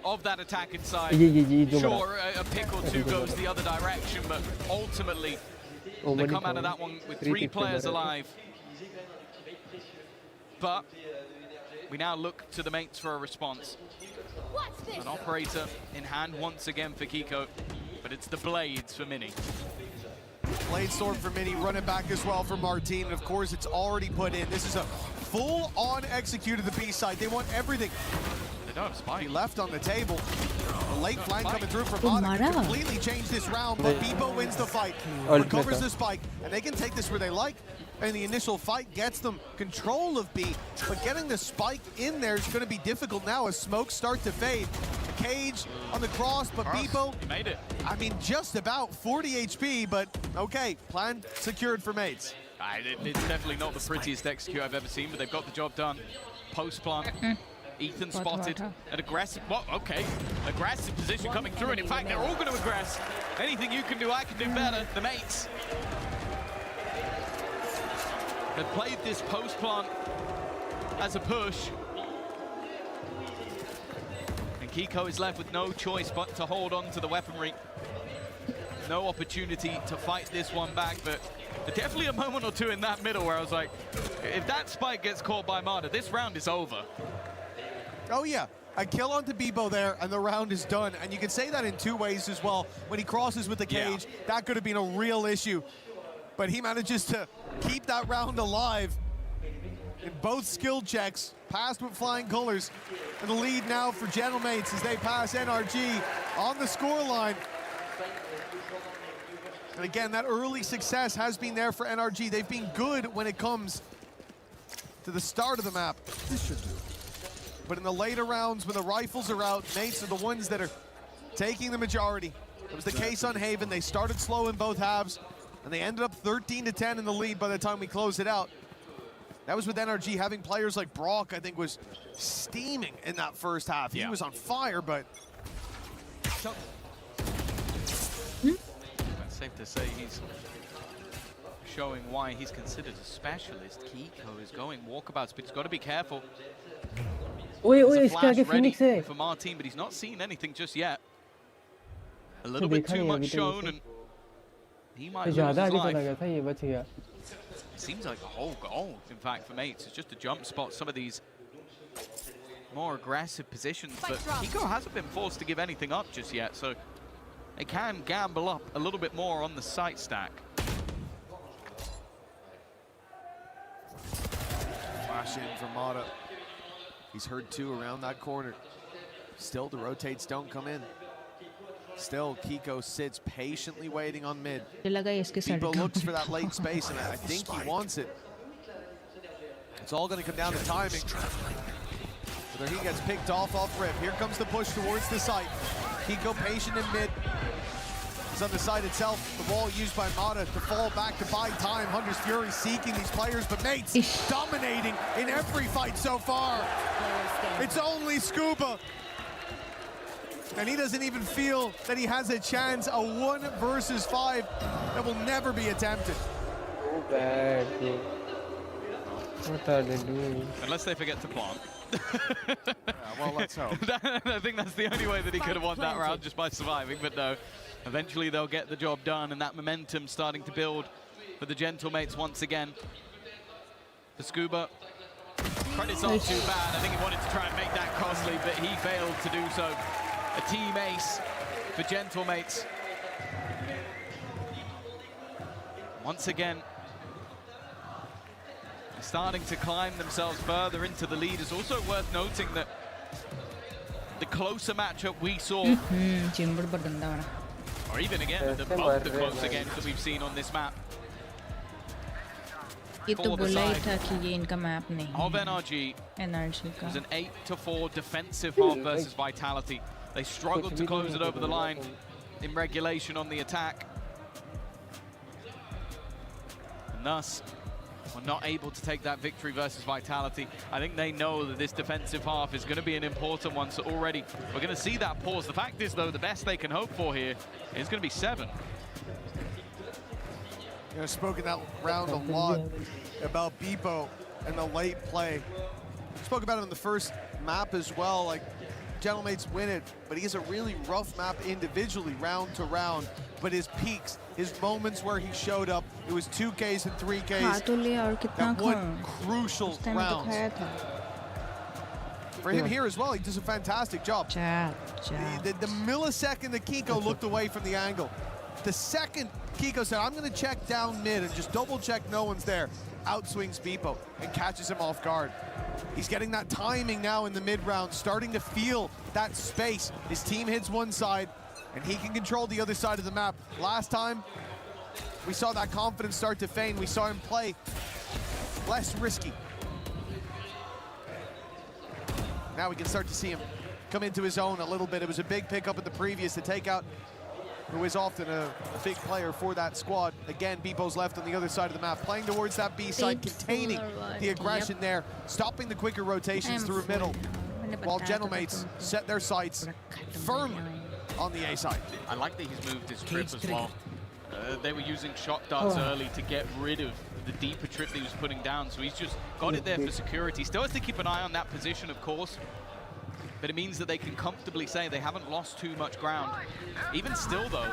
of that attack inside. Sure, a pick or two goes the other direction, but ultimately they come out of that one with 3 players alive. But we now look to the mates for a response. An operator in hand once again for Kiko, but it's the Blades for Mini. Blade Storm for Mini, running back as well for Martin, and of course it's already put in. This is a full-on execute of the B side. They want everything. They don't have Spike. He left on the table. A late flank coming through from Monica completely changed this round, but Beepo wins the fight, recovers the Spike, and they can take this where they like. And the initial fight gets them control of B, but getting the Spike in there is going to be difficult now as smokes start to fade. The cage on the cross, but Beepo, he made it. I mean, just about 40 HP, but okay, plan secured for mates. It's definitely not the prettiest execute I've ever seen, but they've got the job done. Post plant. Ethan spotted an aggressive, aggressive position coming through, and in fact, they're all going to aggress. Anything you can do, I can do better. The mates have played this post plant as a push. And Kiko is left with no choice but to hold on to the weaponry. No opportunity to fight this one back, but definitely a moment or two in that middle where I was like, if that spike gets caught by Marta, this round is over. Oh yeah, a kill onto Bebo there, and the round is done. And you can say that in two ways as well. When he crosses with the cage, that could have been a real issue. But he manages to keep that round alive in both skill checks, passed with flying colors. And the lead now for Gentlemates as they pass NRG on the scoreline. And again, that early success has been there for NRG. They've been good when it comes to the start of the map. This should do. But in the later rounds, when the rifles are out, mates are the ones that are taking the majority. It was the case on Haven. They started slow in both halves, and they ended up 13-10 in the lead by the time we closed it out. That was with NRG having players like Brock, I think, was steaming in that first half. He was on fire, but... It's safe to say he's showing why he's considered a specialist. Kiko is going walkabouts, but he's got to be careful. There's a flash ready for Martin, but he's not seen anything just yet. A little bit too much shown, and he might lose his life. Seems like a whole goal, in fact, for mates. It's just a jump spot, some of these more aggressive positions, but Kiko hasn't been forced to give anything up just yet, so they can gamble up a little bit more on the site stack. Flash in from Mata. He's heard two around that corner. Still, the rotates don't come in. Still, Kiko sits patiently waiting on mid. Bebo looks for that late space, and I think he wants it. It's all going to come down to timing. Whether he gets picked off rip. Here comes the push towards the site. Kiko patient in mid. He's on the site itself. The wall used by Mata to fall back to buy time. Hunter's Fury seeking these players, but mates dominating in every fight so far. It's only Scuba. And he doesn't even feel that he has a chance. A 1 versus 5 that will never be attempted. So bad, bro. What are they doing? Unless they forget to plant. Well, let's hope. I think that's the only way that he could have won that round, just by surviving, but no. Eventually they'll get the job done, and that momentum starting to build for the Gentlemates once again. The Scuba, credits aren't too bad. I think he wanted to try and make that costly, but he failed to do so. A team ace for Gentlemates. Once again, starting to climb themselves further into the lead. It's also worth noting that the closer matchup we saw, or even again, both the closer games that we've seen on this map, ये तो बोला ही था कि ये इनका map नहीं है. Of NRG, का. It was an 8-4 defensive half versus Vitality. They struggled to close it over the line in regulation on the attack. And thus, were not able to take that victory versus Vitality. I think they know that this defensive half is going to be an important one, so already we're going to see that pause. The fact is, though, the best they can hope for here is going to be 7. You know, spoken that round a lot about Bebo and the late play. Spoke about it on the first map as well. Like, Gentlemates win it, but he has a really rough map individually, round to round. But his peaks, his moments where he showed up, it was 2Ks and 3Ks. That one crucial round. For him here as well, he does a fantastic job. The millisecond that Kiko looked away from the angle, the second Kiko said, I'm going to check down mid and just double check no one's there, outswings Bebo and catches him off guard. He's getting that timing now in the mid round, starting to feel that space. His team hits one side, and he can control the other side of the map. Last time, we saw that confidence start to fade. We saw him play less risky. Now we can start to see him come into his own a little bit. It was a big pickup in the previous to take out who is often a big player for that squad. Again, Bebo's left on the other side of the map, playing towards that B side, containing the aggression there, stopping the quicker rotations through middle. while Gentlemates set their sights firmly on the A side. I like that he's moved his trip as well. They were using shot darts early to get rid of the deeper trip that he was putting down, so he's just got it there for security. Still has to keep an eye on that position, of course, but it means that they can comfortably say they haven't lost too much ground. Even still, though,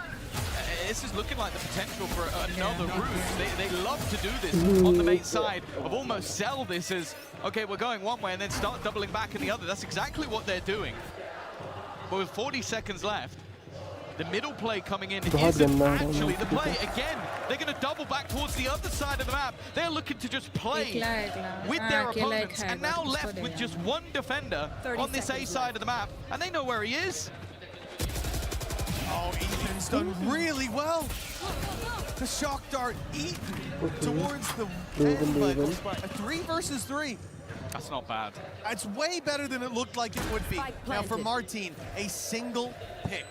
this is looking like the potential for another route. They love to do this on the main side, of almost sell this as, okay, we're going one way and then start doubling back in the other. That's exactly what they're doing. But with 40 seconds left, the middle play coming in isn't actually the play. Again, they're going to double back towards the other side of the map. They're looking to just play with their opponents, and now left with just one defender on this A side of the map, and they know where he is. Oh, Ethan's done really well. The shock dart eaten towards the end, but a 3 versus 3. That's not bad. That's way better than it looked like it would be. Now for Martin, a single pick.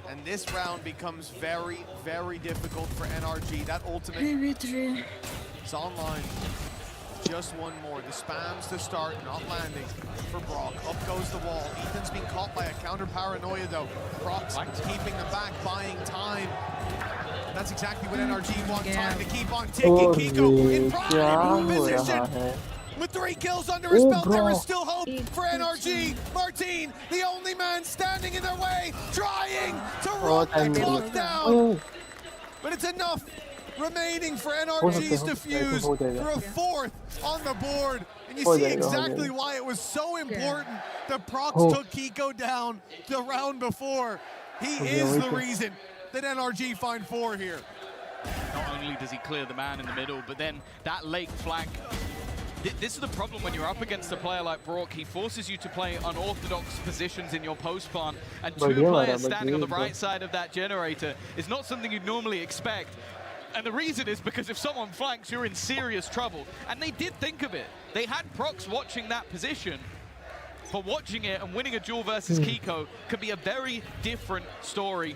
And this round becomes very, very difficult for NRG. That ultimate is online. Just one more. The spams to start, not landing for Brock. Up goes the wall. Ethan's being caught by a counter paranoia though. Brock's keeping them back, buying time. That's exactly what NRG want, time to keep on ticking. Kiko in prime position. With 3 kills under his belt, there is still hope for NRG. Martin, the only man standing in their way, trying to run the clock down. But it's enough remaining for NRG's defuse for a 4th on the board. And you see exactly why it was so important that Prox took Kiko down the round before. He is the reason that NRG find 4 here. Not only does he clear the man in the middle, but then that late flank. This is the problem when you're up against a player like Brock. He forces you to play unorthodox positions in your post plant, and 2 players standing on the right side of that generator is not something you'd normally expect. And the reason is because if someone flanks, you're in serious trouble. And they did think of it. They had Prox watching that position, but watching it and winning a duel versus Kiko could be a very different story.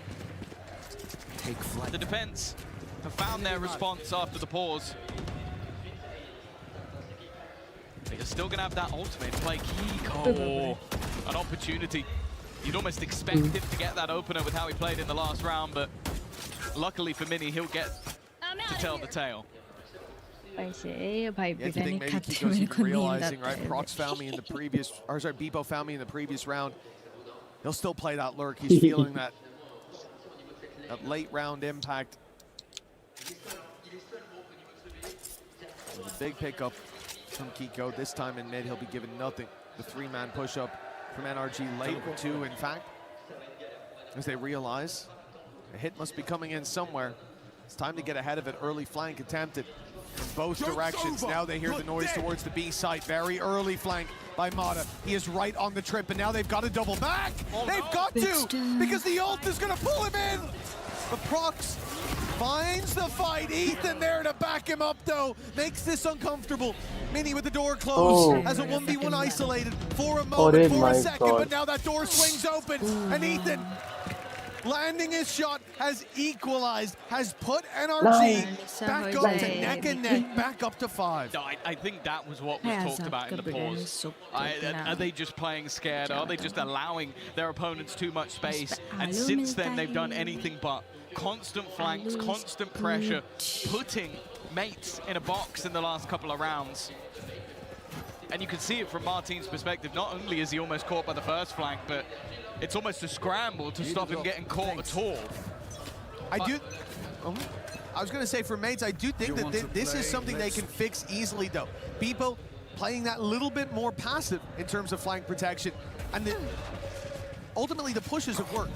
The defense have found their response after the pause. They're still going to have that ultimate play. Kiko, an opportunity. You'd almost expect him to get that opener with how he played in the last round, but luckily for Mini, he'll get to tell the tale. You think maybe Kiko's even realizing, right? Prox found me in the previous, or sorry, Bebo found me in the previous round. He'll still play that lurk. He's feeling that late round impact. With a big pickup from Kiko. This time in mid, he'll be given nothing. The 3-man push-up from NRG late, 2 in fact. As they realize a hit must be coming in somewhere. It's time to get ahead of it. Early flank attempted in both directions. Now they hear the noise towards the B site. Very early flank by Mata. He is right on the trip, and now they've got to double back. They've got to, because the ult is going to pull him in. But Prox finds the fight. Ethan there to back him up, though. Makes this uncomfortable. Mini with the door closed. Has a 1v1 isolated for a moment, for a second. But now that door swings open. And Ethan, landing his shot, has equalized. Has put NRG back up to neck and neck. Back up to 5. No, I think that was what was talked about in the pause. Are they just playing scared? Are they just allowing their opponents too much space? And since then, they've done anything but constant flanks, constant pressure, putting mates in a box in the last couple of rounds. And you can see it from Martin's perspective. Not only is he almost caught by the first flank, but it's almost a scramble to stop him getting caught at all. I was going to say for mates, I do think that this is something they can fix easily, though. Bebo playing that little bit more passive in terms of flank protection. And ultimately, the pushes have worked.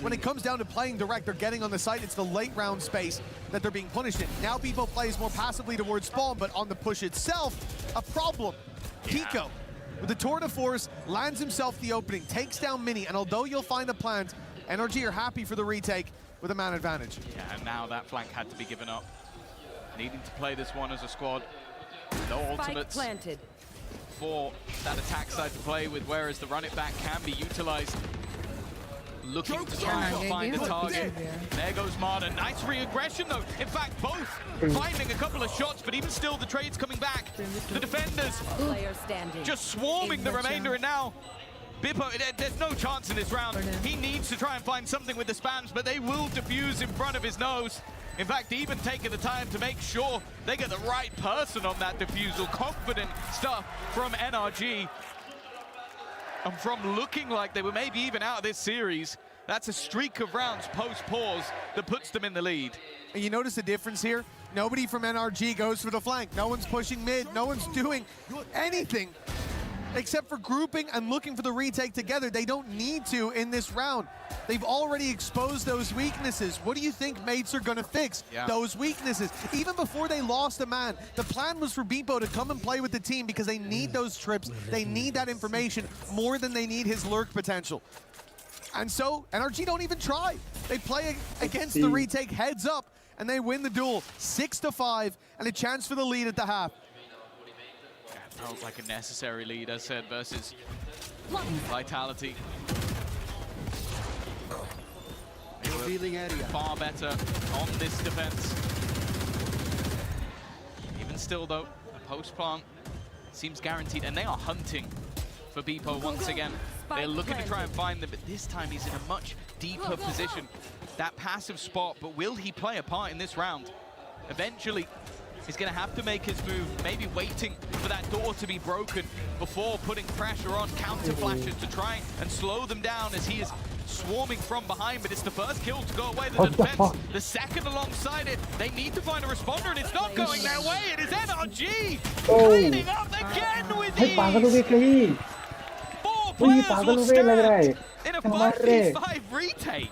When it comes down to playing direct, they're getting on the site. It's the late round space that they're being punished in. Now Bebo plays more passively towards spawn, but on the push itself, a problem. Kiko, with the tour de force, lands himself the opening, takes down Mini, and although you'll find a plant, NRG are happy for the retake with a man advantage. Yeah, and now that flank had to be given up. Needing to play this one as a squad. No ultimates for that attack side to play with, whereas the run it back can be utilized. looking to try and find a target. There goes Martin. Nice re-aggression though. In fact, both finding a couple of shots, but even still the trade's coming back. The defenders just swarming the remainder, and now Bippo, there's no chance in this round. He needs to try and find something with the spams, but they will defuse in front of his nose. In fact, even taking the time to make sure they get the right person on that defusal. Confident stuff from NRG. And from looking like they were maybe even out of this series, that's a streak of rounds post-pause that puts them in the lead. And you notice the difference here? Nobody from NRG goes for the flank. No one's pushing mid. No one's doing anything except for grouping and looking for the retake together. They don't need to in this round. They've already exposed those weaknesses. What do you think mates are gonna fix? Those weaknesses. Even before they lost a man, the plan was for Bippo to come and play with the team because they need those trips. They need that information more than they need his lurk potential. And so NRG don't even try. They play against the retake heads up and they win the duel 6-5 and a chance for the lead at the half. Felt like a necessary lead, as said, versus Vitality. Revealing area. Far better on this defense. Even still, though, the post plant seems guaranteed, and they are hunting for Bippo once again. They're looking to try and find them, but this time he's in a much deeper position. That passive spot, but will he play a part in this round? Eventually, he's going to have to make his move, maybe waiting for that door to be broken before putting pressure on counter flashes to try and slow them down as he is swarming from behind, but it's the first kill to go away the defense. The second alongside it, they need to find a responder, and it's not going their way. It is NRG cleaning up again with ease. 4 players will stand in a 5v5 retake.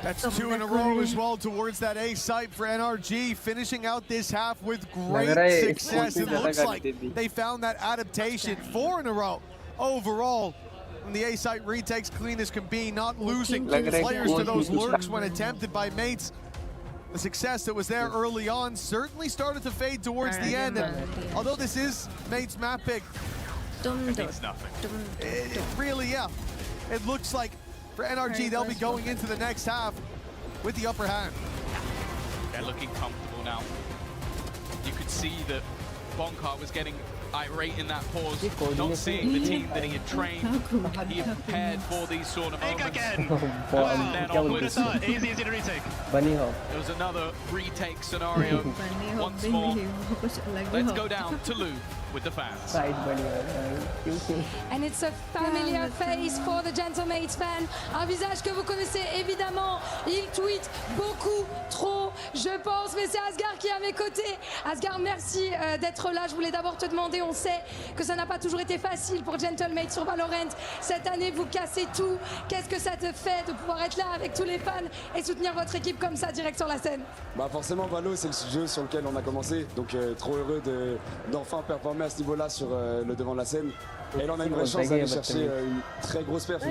That's 2 in a row as well towards that A site for NRG, finishing out this half with great success. It looks like they found that adaptation. 4 in a row overall. And the A site retakes clean as can be, not losing players to those lurks when attempted by mates. The success that was there early on certainly started to fade towards the end. And although this is mates map pick, it's nothing. It really, it looks like for NRG, they'll be going into the next half with the upper hand. They're looking comfortable now. You could see that Bonkar was getting irate in that pause, not seeing the team that he had trained, he had prepared for these sort of moments. Again. Wow. Then onwards, easy to retake. There was another retake scenario once more. Let's go down to Lou with the fans. And it's a familiar face for the Gentlemates fan. Un visage que vous connaissez évidemment. Il tweet beaucoup, trop, je pense. Mais c'est Asgard qui est à mes côtés. Asgard, merci d'être là. Je voulais d'abord te demander, on sait que ça n'a pas toujours été facile pour Gentlemates sur Valorant. Cette année, vous cassez tout. Qu'est-ce que ça te fait de pouvoir être là avec tous les fans et soutenir votre équipe comme ça, direct sur la scène? Bah forcément, Valo, c'est le jeu sur lequel on a commencé. Donc trop heureux d'enfin performer à ce niveau-là sur le devant de la scène. Et là, on a une vraie chance d'aller chercher une très grosse perf,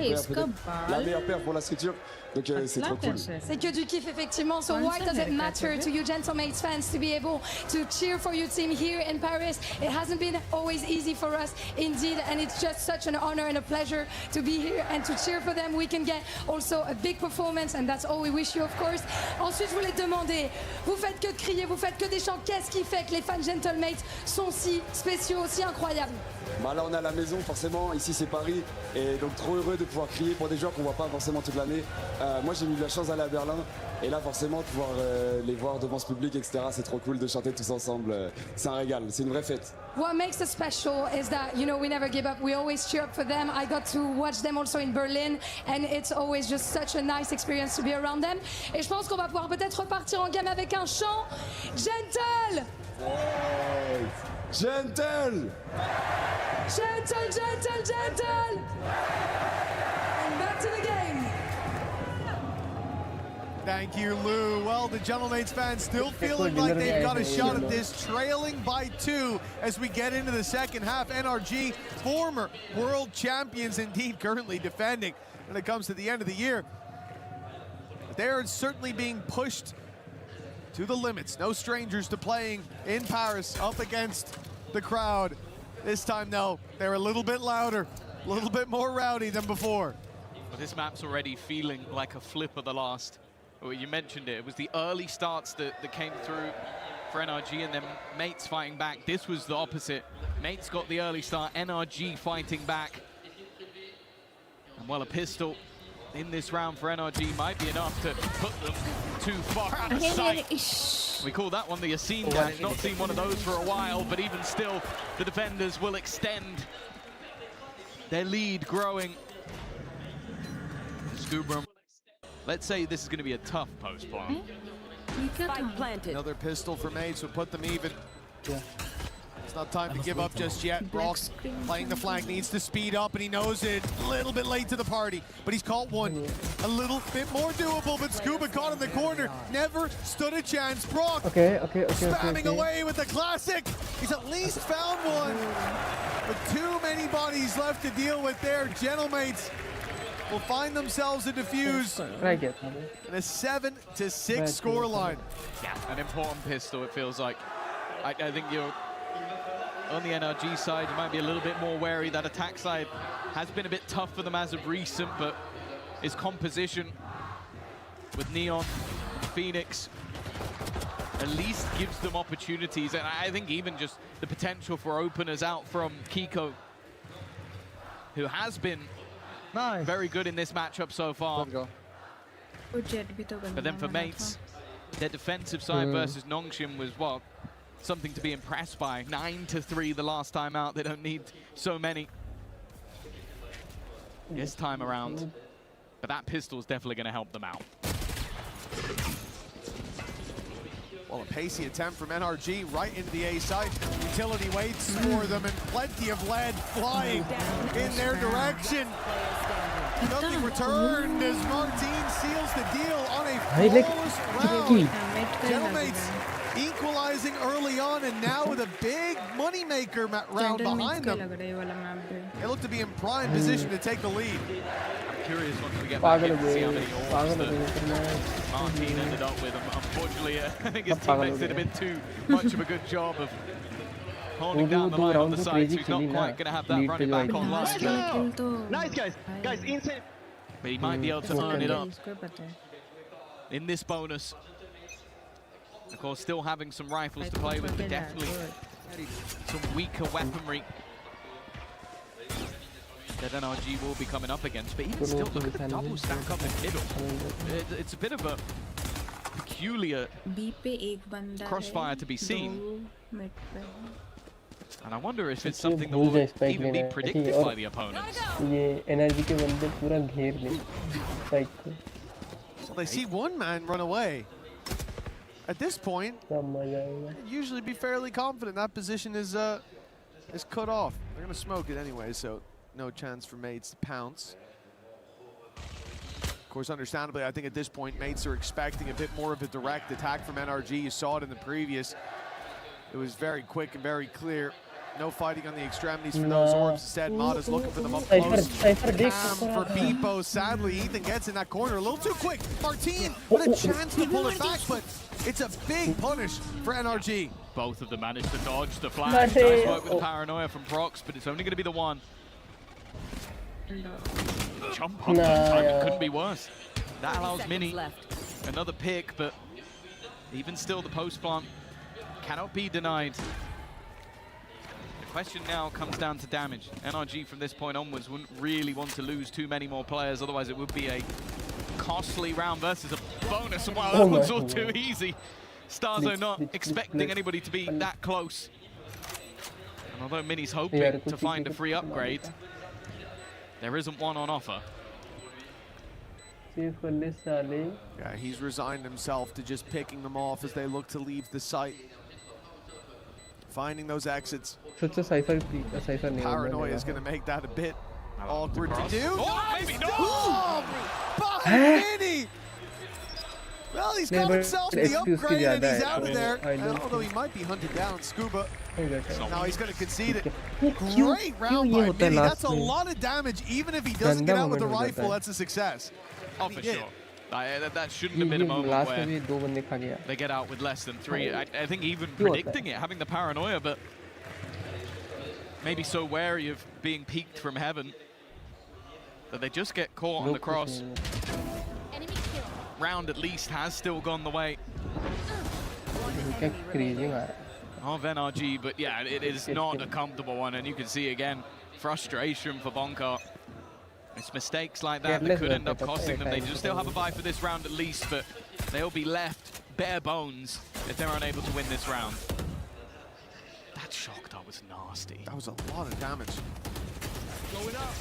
la meilleure perf pour la structure. Donc c'est trop cool. C'est que du kiff effectivement. So why does it matter to you Gentlemates fans to be able to cheer for your team here in Paris? It hasn't been always easy for us indeed, and it's just such an honor and a pleasure to be here and to cheer for them. We can get also a big performance, and that's all we wish you, of course. Ensuite, je voulais te demander, vous faites que de crier, vous faites que des chants. Qu'est-ce qui fait que les fans Gentlemates sont si spéciaux, si incroyables? Bah là on est à la maison forcément, ici c'est Paris, et donc trop heureux de pouvoir crier pour des joueurs qu'on voit pas forcément toute l'année. Moi j'ai eu la chance d'aller à Berlin, et là forcément de pouvoir les voir devant ce public, etc. C'est trop cool de chanter tous ensemble, c'est un régal, c'est une vraie fête. What makes us special is that, you know, we never give up. We always cheer up for them. I got to watch them also in Berlin, and it's always just such a nice experience to be around them. Et je pense qu'on va pouvoir peut-être repartir en game avec un chant. Gentle! Hey. Gentle! Gentle, gentle, gentle! And back to the game. Thank you, Lou. Well, the Gentlemates fans still feeling like they've got a shot at this, trailing by 2 as we get into the second half. NRG, former world champions indeed, currently defending when it comes to the end of the year. They're certainly being pushed to the limits. No strangers to playing in Paris up against the crowd. This time, though, they're a little bit louder, a little bit more rowdy than before. But this map's already feeling like a flip of the last. Well, you mentioned it. It was the early starts that came through for NRG, and then Mates fighting back. This was the opposite. Mates got the early start, NRG fighting back. And well, a pistol in this round for NRG might be enough to put them too far out of sight. We call that one the Yassine dash. Not seen one of those for a while, but even still, the defenders will extend their lead, growing. Scuba, let's say this is going to be a tough post plant. Another pistol for Mates would put them even. It's not time to give up just yet. Brock's playing the flank, needs to speed up, and he knows it. A little bit late to the party, but he's caught one. A little bit more doable, but Scuba caught in the corner. Never stood a chance. Brock spamming away with the classic. He's at least found one, but too many bodies left to deal with there. Gentlemates will find themselves a defuse in a 7-6 scoreline. Yeah, an important pistol, it feels like. I think you're on the NRG side, you might be a little bit more wary. That attack side has been a bit tough for them as of recent, but his composition with Neon, Phoenix, at least gives them opportunities. And I think even just the potential for openers out from Kiko, who has been very good in this matchup so far. But then for Mates, their defensive side versus Nongshim was, well, something to be impressed by. 9-3 the last time out. They don't need so many this time around. But that pistol is definitely going to help them out. Well, a pacey attempt from NRG right into the A site. Utility waits for them, and plenty of lead flying in their direction. Nothing returned as Martin seals the deal on a flawless round. Gentlemates equalizing early on, and now with a big moneymaker round behind them. They look to be in prime position to take the lead. I'm curious once we get back in to see how many orbs that Martin ended up with. Unfortunately, I think his teammates did a bit too much of a good job of holding down the line on the side, so he's not quite going to have that running back online. Nice, guys, insane. But he might be able to earn it up in this bonus. Of course, still having some rifles to play with, but definitely some weaker weaponry that NRG will be coming up against. But even still, look at the double stack up in middle. It's a bit of a peculiar crossfire to be seen. And I wonder if it's something that will even be predicted by the opponents. So they see one man run away. At this point, you'd usually be fairly confident that position is cut off. They're going to smoke it anyway, so no chance for Mates to pounce. Of course, understandably, I think at this point, Mates are expecting a bit more of a direct attack from NRG. You saw it in the previous. It was very quick and very clear. No fighting on the extremities for those orbs. Instead, Mada's looking for them up close. For Beepo, sadly, Ethan gets in that corner a little too quick. Martin with a chance to pull it back, but it's a big punish for NRG. Both of them managed to dodge the flash. Nice work with Paranoia from Prox, but it's only going to be the one. Jump on time, couldn't be worse. That allows Mini another pick, but even still, the post plant cannot be denied. The question now comes down to damage. NRG from this point onwards wouldn't really want to lose too many more players, otherwise it would be a costly round versus a bonus. And wow, that looks all too easy. Starzo not expecting anybody to be that close. And although Mini's hoping to find a free upgrade, there isn't one on offer. Yeah, he's resigned himself to just picking them off as they look to leave the site. Finding those exits. Paranoia is going to make that a bit awkward to do. Oh, maybe no! Oh, by Mini! Well, he's got himself the upgrade and he's out of there. Although he might be hunted down, Scuba. Now he's going to concede it. Great round by Mini. That's a lot of damage. Even if he doesn't get out with the rifle, that's a success. Oh, for sure. That shouldn't have been a moment where they get out with less than 3. I think even predicting it, having the paranoia, but maybe so wary of being peeked from heaven. that they just get caught on the cross. Round at least has still gone the way of NRG, but yeah, it is not a comfortable one, and you can see again frustration for Bonka. It's mistakes like that that could end up costing them. They do still have a bye for this round at least, but they'll be left bare bones if they're unable to win this round. That shock that was nasty. That was a lot of damage. Going up.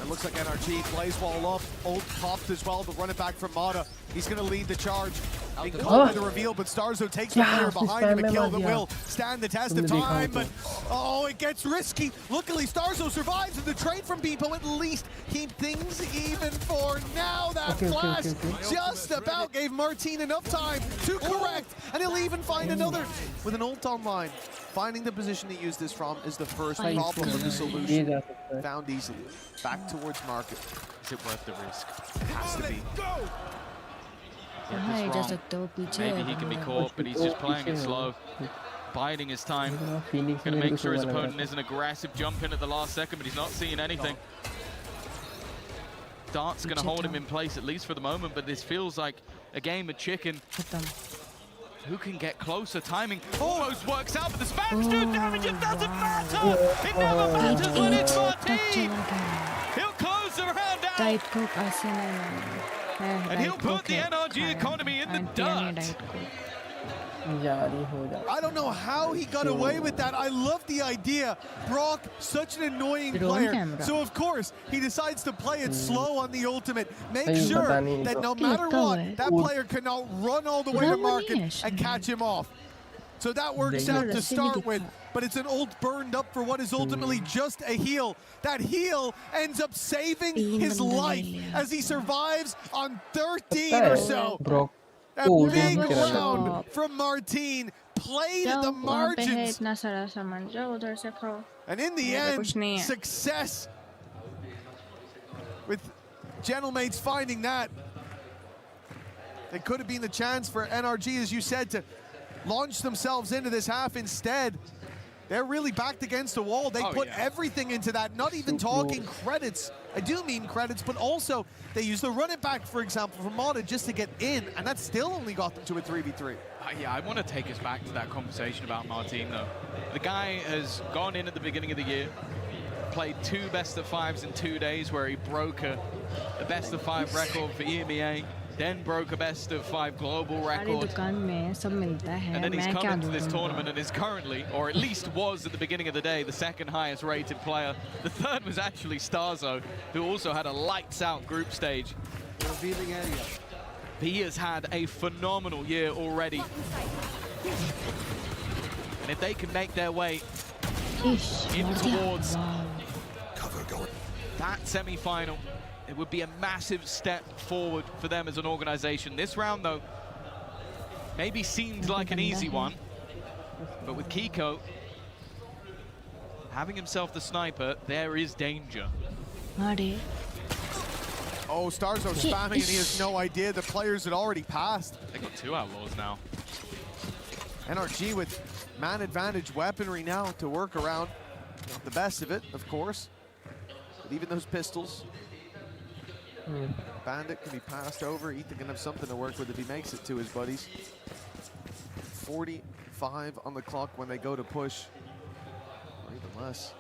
It looks like NRG plays wall up, ult popped as well, but run it back from Mata. He's going to lead the charge. Being caught by the reveal, but StarZo takes the player behind him, a kill that will stand the test of time, but oh, it gets risky. Luckily, StarZo survives, and the trade from Beepo at least keep things even for now. That flash just about gave Martin enough time to correct, and he'll even find another with an ult online. Finding the position to use this from is the first problem, but the solution found easily. Back towards market. Is it worth the risk? It has to be. Maybe he can be caught, but he's just playing it slow, biding his time. Going to make sure his opponent isn't aggressive, jump in at the last second, but he's not seeing anything. Dart's going to hold him in place, at least for the moment, but this feels like a game of chicken. Who can get closer? Timing almost works out, but the spams do damage. It doesn't matter. It never matters when it's Martin. He'll close the round out. And he'll put the NRG economy in the dirt. I don't know how he got away with that. I love the idea. Brock, such an annoying player. So of course, he decides to play it slow on the ultimate. Make sure that no matter what, that player cannot run all the way to market and catch him off. So that works out to start with, but it's an ult burned up for what is ultimately just a heal. That heal ends up saving his life as he survives on 13 or so. A big round from Martin, played at the margins. And in the end, success with Gentlemates finding that. It could have been the chance for NRG, as you said, to launch themselves into this half. Instead, they're really backed against the wall. They put everything into that, not even talking credits. I do mean credits, but also they use the run it back, for example, from Mata just to get in, and that still only got them to a 3v3. Yeah, I want to take us back to that conversation about Martin, though. The guy has gone in at the beginning of the year, played 2 best-of-5s in 2 days where he broke a best-of-5 record for EMEA, then broke a best-of-5 global record. And then he's come into this tournament and is currently, or at least was at the beginning of the day, the 2nd highest rated player. The 3rd was actually StarZo, who also had a lights-out group stage. Revealing area. He has had a phenomenal year already. And if they can make their way in towards that semi-final, it would be a massive step forward for them as an organization. This round, though, maybe seemed like an easy one, but with Kiko having himself the sniper, there is danger. Oh, StarZo spamming, and he has no idea. The players had already passed. They got 2 outlaws now. NRG with man advantage weaponry now to work around. Not the best of it, of course, but even those pistols. Bandit can be passed over. Ethan can have something to work with if he makes it to his buddies. 45 on the clock when they go to push. Or even less.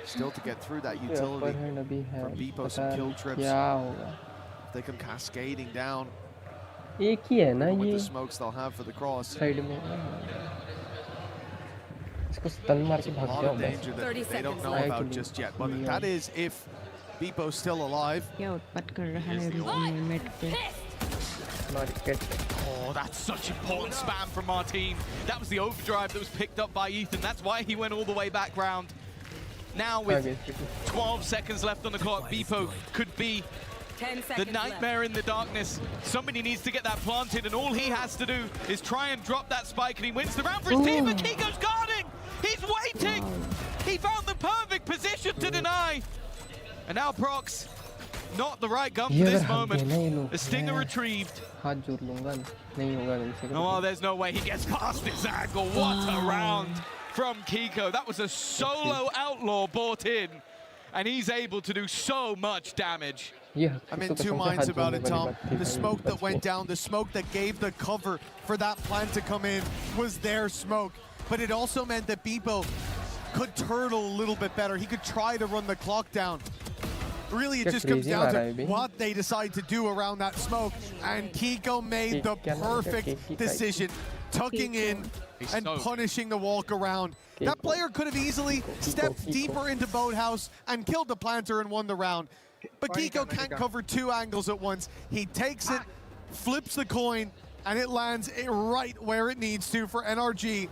Still to get through that utility from Beepo, some kill trips. They come cascading down. With the smokes they'll have for the cross. A lot of danger that they don't know about just yet. But that is if Beepo's still alive. Oh, that's such important spam from Martin. That was the overdrive that was picked up by Ethan. That's why he went all the way back round. Now with 12 seconds left on the clock, Beepo could be the nightmare in the darkness. Somebody needs to get that planted, and all he has to do is try and drop that spike, and he wins the round for his team, but Kiko's guarding! He's waiting! He found the perfect position to deny! And now Prox, not the right gun for this moment. The Stinger retrieved. Oh, there's no way he gets past this angle. What a round from Kiko. That was a solo outlaw brought in. and he's able to do so much damage. I'm in two minds about it, Tom. The smoke that went down, the smoke that gave the cover for that plant to come in was their smoke. But it also meant that Bebo could turtle a little bit better. He could try to run the clock down. Really, it just comes down to what they decide to do around that smoke. And Kiko made the perfect decision, tucking in and punishing the walk around. That player could have easily stepped deeper into Boathouse and killed the planter and won the round. But Kiko can't cover two angles at once. He takes it, flips the coin, and it lands right where it needs to for NRG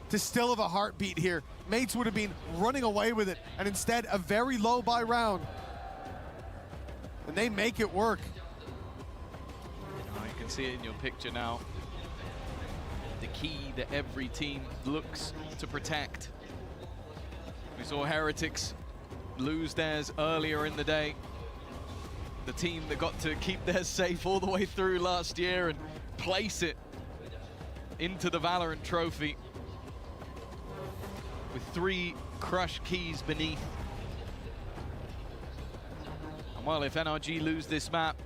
to still have a heartbeat here. Mates would have been running away with it, and instead a very low buy round. And they make it work. You can see it in your picture now. The key that every team looks to protect. We saw Heretics lose theirs earlier in the day. The team that got to keep theirs safe all the way through last year and place it into the Valorant trophy with 3 crushed keys beneath. And well, if NRG lose this map,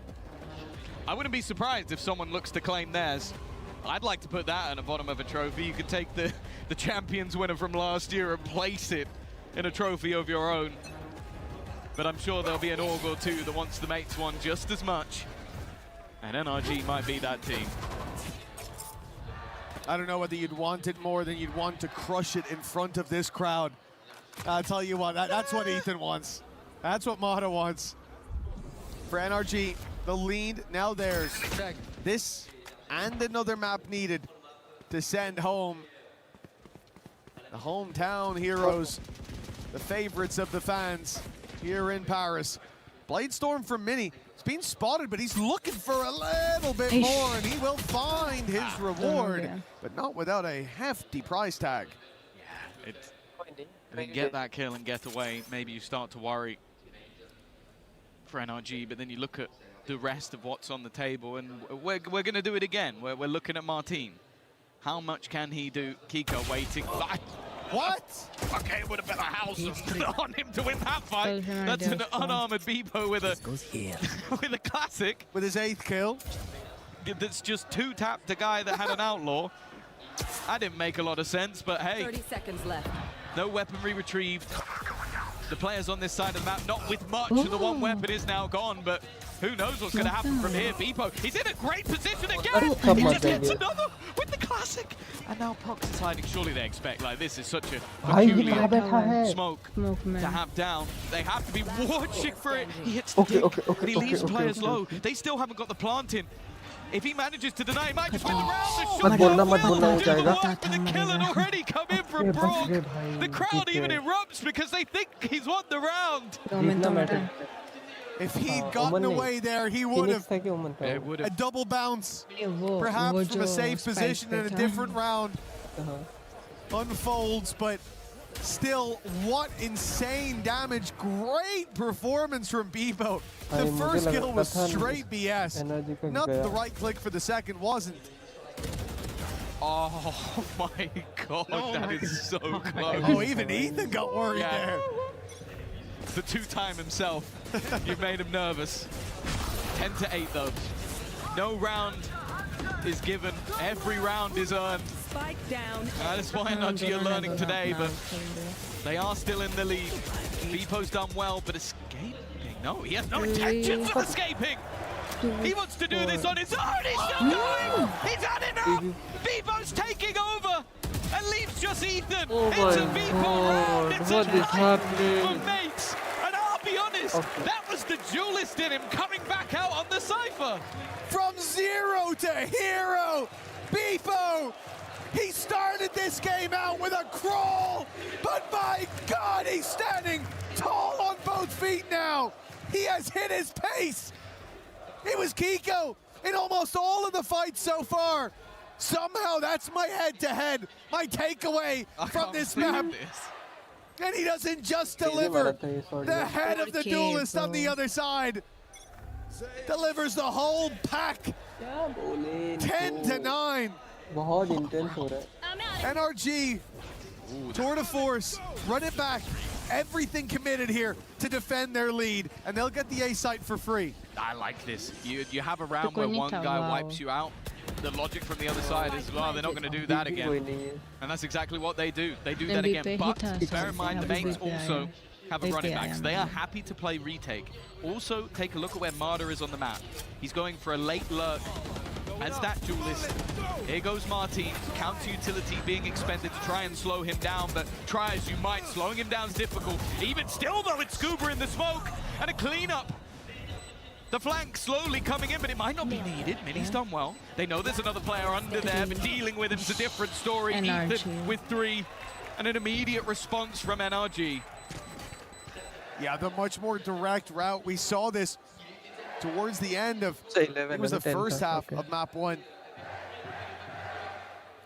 I wouldn't be surprised if someone looks to claim theirs. I'd like to put that on the bottom of a trophy. You can take the champions winner from last year and place it in a trophy of your own. But I'm sure there'll be an org or two that wants the mates one just as much. And NRG might be that team. I don't know whether you'd want it more than you'd want to crush it in front of this crowd. I'll tell you what, that's what Ethan wants. That's what Mata wants. For NRG, the lead now theirs. This and another map needed to send home the hometown heroes, the favorites of the fans here in Paris. Bladestorm from Mini. He's been spotted, but he's looking for a little bit more, and he will find his reward, but not without a hefty price tag. Yeah, I mean, get that kill and get away. Maybe you start to worry for NRG, but then you look at the rest of what's on the table, and we're going to do it again. We're looking at Martin. How much can he do? Kiko waiting. What? Okay, it would have been a house on him to win that fight. That's an unarmored Bebo with a with a classic. With his 8th kill. That's just 2-tapped a guy that had an outlaw. That didn't make a lot of sense, but hey. 30 seconds left. No weaponry retrieved. The players on this side of the map, not with much, and the one weapon is now gone, but who knows what's going to happen from here. Bebo, he's in a great position again! He just gets another with the classic! And now Prox is hiding. Surely they expect, like, this is such a peculiar smoke to have down. They have to be watching for it. He hits the dig, and he leaves players low. They still haven't got the plant in. If he manages to deny, he might just win the round. The shot do the work for the kill and already come in from Brock. The crowd even erupts because they think he's won the round. If he'd gotten away there, he would have. A double bounce, perhaps from a safe position in a different round. Unfolds, but still, what insane damage. Great performance from Bebo. The first kill was straight BS. Not the right click for the second, wasn't. Oh my god, that is so close. Oh, even Ethan got worried there. The 2-time himself. You've made him nervous. 10-8 though. No round is given. Every round is earned. Spike down. That's why NRG are learning today, but they are still in the lead. Bebo's done well, but escaping? No, he has no intentions of escaping. He wants to do this on his own. He's still going. He's had enough. Bebo's taking over and leaves just Ethan. It's a Bebo round. It's a night for mates. And I'll be honest, that was the duelist in him coming back out on the cypher. From 0 to hero, Bebo. He started this game out with a crawl, but my God, he's standing tall on both feet now. He has hit his pace. It was Kiko in almost all of the fights so far. Somehow that's my head-to-head, my takeaway from this map. And he doesn't just deliver. The head of the duelist on the other side delivers the whole pack. 10-9. NRG, tour de force, run it back. everything committed here to defend their lead, and they'll get the A site for free. I like this. You have a round where one guy wipes you out. The logic from the other side is, well, they're not going to do that again. And that's exactly what they do. They do that again. But bear in mind, the mates also have a running back. So they are happy to play retake. Also, take a look at where Marder is on the map. He's going for a late lurk as that duelist. Here goes Martin, counter utility being expended to try and slow him down, but try as you might, slowing him down is difficult. Even still though, it's Scuba in the smoke, and a cleanup. The flank slowly coming in, but it might not be needed. Mini's done well. They know there's another player under there, but dealing with him's a different story. NRG. Ethan with 3, and an immediate response from NRG. Yeah, the much more direct route. We saw this towards the end of, it was the first half of map 1.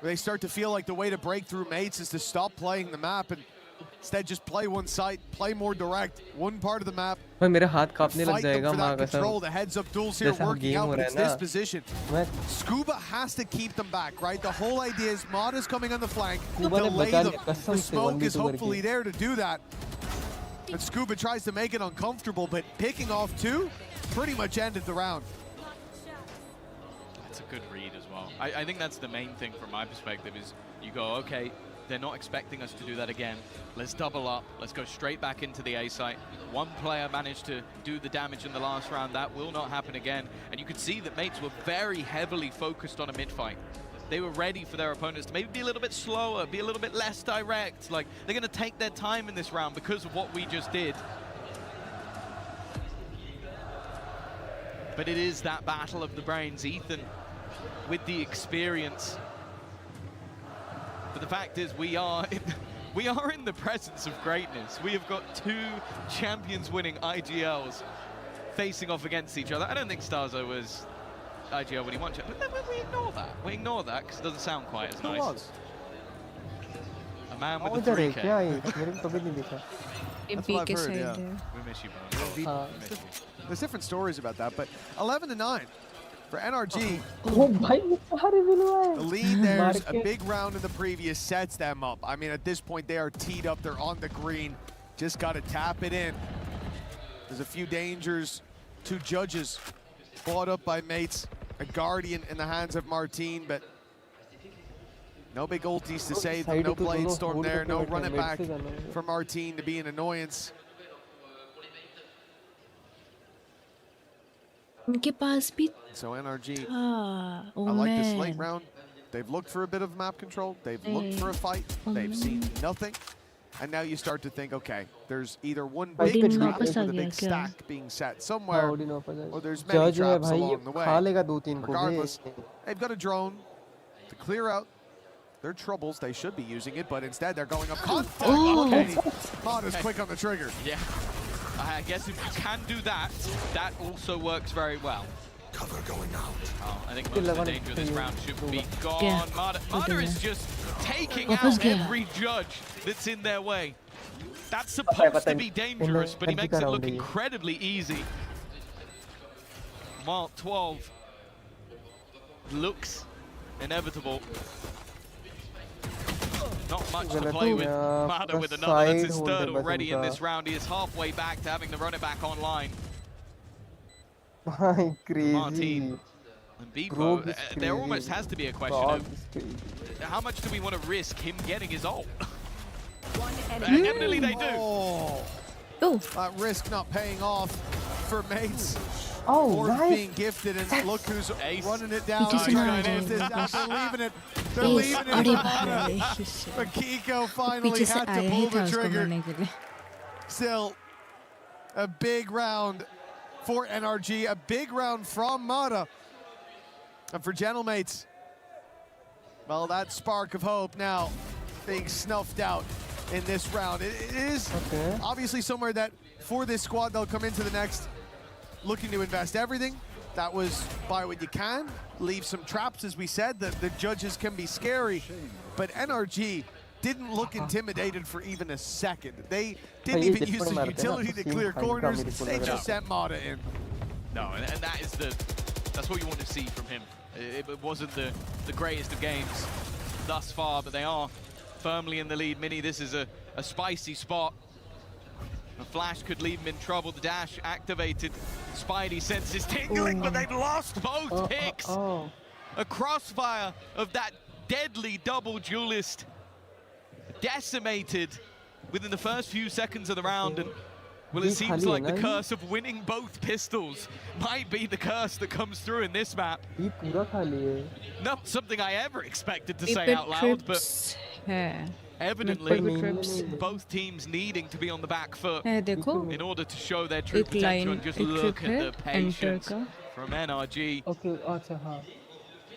They start to feel like the way to break through mates is to stop playing the map and instead just play one site, play more direct, one part of the map. मेरे हाथ कांपने लग Fight them जाएगा for माँ that कसम control. The heads up duels here जैसा working game out, हो but रहा it's है this ना position. Scuba has to keep them back, right? The whole idea is Mod is coming on the flank, Scuba ने delay बचा them. लिया कसम The से smoke is 1v2 hopefully करके there to do that. And Scuba tries to make it uncomfortable, but picking off 2 pretty much ended the round. That's a good read as well. I think that's the main thing from my perspective is you go, okay, they're not expecting us to do that again. Let's double up. Let's go straight back into the A site. One player managed to do the damage in the last round. That will not happen again. And you could see that mates were very heavily focused on a mid-fight. They were ready for their opponents to maybe be a little bit slower, be a little bit less direct. Like, they're going to take their time in this round because of what we just did. But it is that battle of the brains. Ethan, with the experience. But the fact is, we are in the presence of greatness. We have got 2 champions winning IGLs facing off against each other. I don't think sᴏᴄ was IGL when he won, but we ignore that. We ignore that because it doesn't sound quite as nice. A man with a 3K. That's what I've heard, yeah. We miss you, bro. There's different stories about that, but 11-9 for NRG. The lead there's a big round in the previous sets them up. I mean, at this point, they are teed up. They're on the green. Just got to tap it in. There's a few dangers. 2 judges bought up by mates. A guardian in the hands of Martin, but no big ultis to save them. No blade storm there. No run it back for Martin to be an annoyance. So NRG, I like this late round. They've looked for a bit of map control. They've looked for a fight. They've seen nothing. And now you start to think, okay, there's either one big trap with a big stack being set somewhere, or there's many traps along the way. Regardless, they've got a drone to clear out their troubles. They should be using it, but instead they're going up contact. Okay. Mod is quick on the trigger. Yeah. I guess if you can do that, that also works very well. Cover going out. Oh, I think most of the danger of this round should be gone. Yeah. Marder is just taking out every judge that's in their way. That's supposed to be dangerous, but he makes it look incredibly easy. Mark 12 looks inevitable. Not much to play with. Marder with another. That's his 3rd already in this round. He is halfway back to having to run it back online. Crazy. Martin and Biko, there almost has to be a question of how much do we want to risk him getting his ult? Evidently they do. Oh, that risk not paying off for mates. Oh, or nice. being gifted, and look who's running it down. It is They're leaving it. They're leaving it. But Kiko finally had to pull the trigger. Still, a big round for NRG, a big round from Mada. And for Gentlemates, well, that spark of hope now being snuffed out in this round. It is obviously somewhere that for this squad, they'll come into the next looking to invest everything. That was buy what you can, leave some traps, as we said. The judges can be scary, but NRG didn't look intimidated for even a second. They didn't even use the utility to clear corners. They just sent Mada in. No, and that is that's what you want to see from him. It wasn't the greatest of games thus far, but they are firmly in the lead. Mini, this is a spicy spot. The flash could leave him in trouble. The dash activated. Spidey senses tingling, but they've lost both picks. A crossfire of that deadly double duelist decimated within the first few seconds of the round. And well, it seems like the curse of winning both pistols might be the curse that comes through in this map. Not something I ever expected to say out loud, but evidently both teams needing to be on the back foot in order to show their true potential. And just look at the patience from NRG.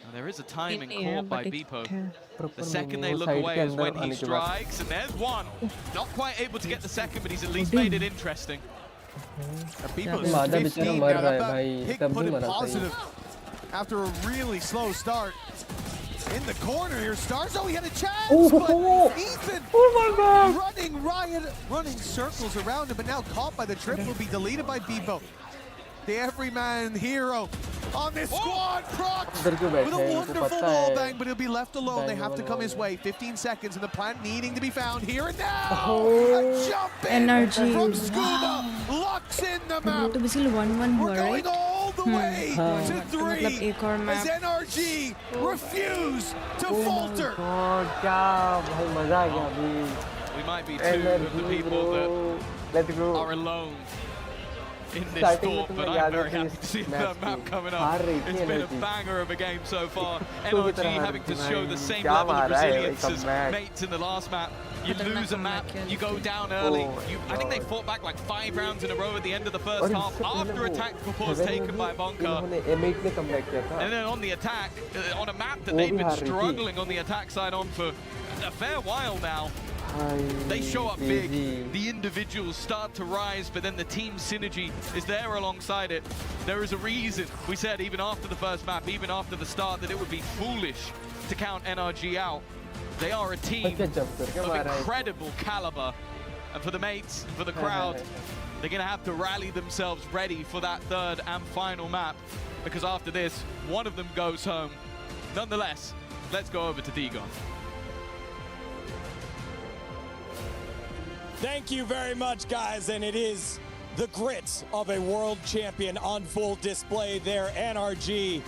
Now, there is a timing caught by valo. The second they look away is when he strikes, and there's one. Not quite able to get the second, but he's at least made it interesting. valo's 15 now. That pick put him positive after a really slow start. In the corner here, Stars. Oh, he had a chance, but Ethan running circles around him, but now caught by the trip, will be deleted by valo. The everyman hero on this squad, Proc with a wonderful wall bang, but he'll be left alone. They have to come his way. 15 seconds, and the plant needing to be found here and now. A jump in from Scuba, locks in the map. We're going all the way to 3 as NRG refuse to falter. We might be 2 of the people that are alone in this thought, but I'm very happy to see the map coming up. It's been a banger of a game so far. NRG having to show the same level of resilience as mates in the last map. You lose a map, you go down early. I think they fought back like 5 rounds in a row at the end of the first half after a tactical pause taken by Bonka. And then on the attack, on a map that they've been struggling on the attack side on for a fair while now. They show up big, the individuals start to rise, but then the team synergy is there alongside it. There is a reason we said even after the first map, even after the start, that it would be foolish to count NRG out. They are a team of incredible caliber, and for the mates, for the crowd, they're gonna have to rally themselves ready for that third and final map, because after this, one of them goes home. Nonetheless, let's go over to Dagon. Thank you very much, guys, and it is the grit of a world champion on full display there. NRG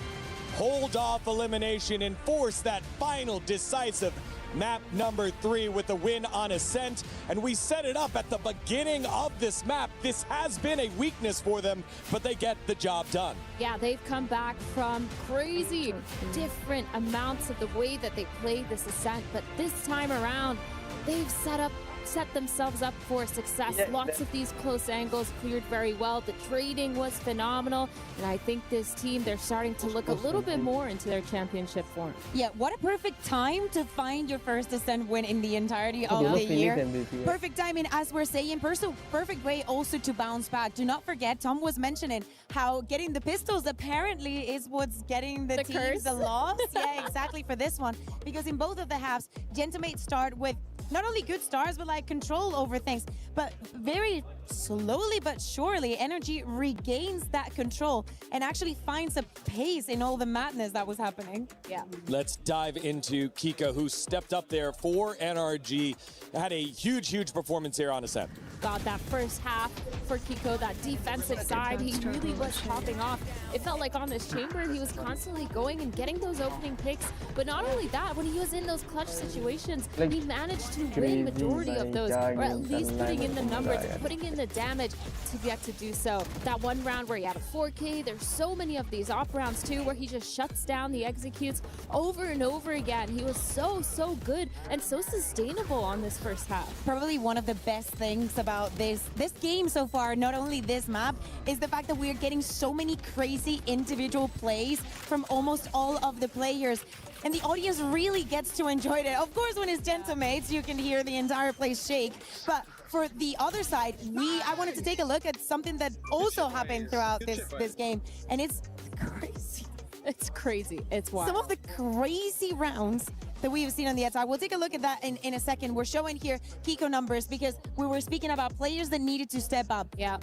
hold off elimination and force that final decisive map number 3 with the win on Ascent. And we set it up at the beginning of this map. This has been a weakness for them, but they get the job done. Yeah, they've come back from crazy different amounts of the way that they played this Ascent, but this time around, they've set themselves up for success. Lots of these close angles cleared very well. The trading was phenomenal, and I think this team, they're starting to look a little bit more into their championship form. Yeah, what a perfect time to find your first Ascent win in the entirety of the year. Perfect timing, as we're saying. Perfect way also to bounce back. Do not forget, Tom was mentioning how getting the pistols apparently is what's getting the teams the loss. Yeah, exactly, for this one. Because in both of the halves, Gentlemate start with not only good stars, but like control over things. But very slowly but surely, NRG regains that control and actually finds a pace in all the madness that was happening. Yeah. Let's dive into kiko, who stepped up there for NRG. Had a huge performance here on Ascent. God, that first half for kiko, that defensive side, he really was popping off. It felt like on this chamber, he was constantly going and getting those opening picks. But not only that, when he was in those clutch situations, he managed to win majority of those, or at least putting in the numbers, putting in the damage to get to do so. That one round where he had a 4K, there's so many of these off rounds too, where he just shuts down the executes over and over again. He was so good and so sustainable on this first half. Probably one of the best things about this game so far, not only this map, is the fact that we're getting so many crazy individual plays from almost all of the players. And the audience really gets to enjoy it. Of course, when it's Gentlemates, you can hear the entire place shake. But for the other side, I wanted to take a look at something that also happened throughout this game. And it's crazy. It's crazy. It's wild. Some of the crazy rounds that we've seen on the attack. We'll take a look at that in a second. We're showing here kiko numbers because we were speaking about players that needed to step up. Yeah.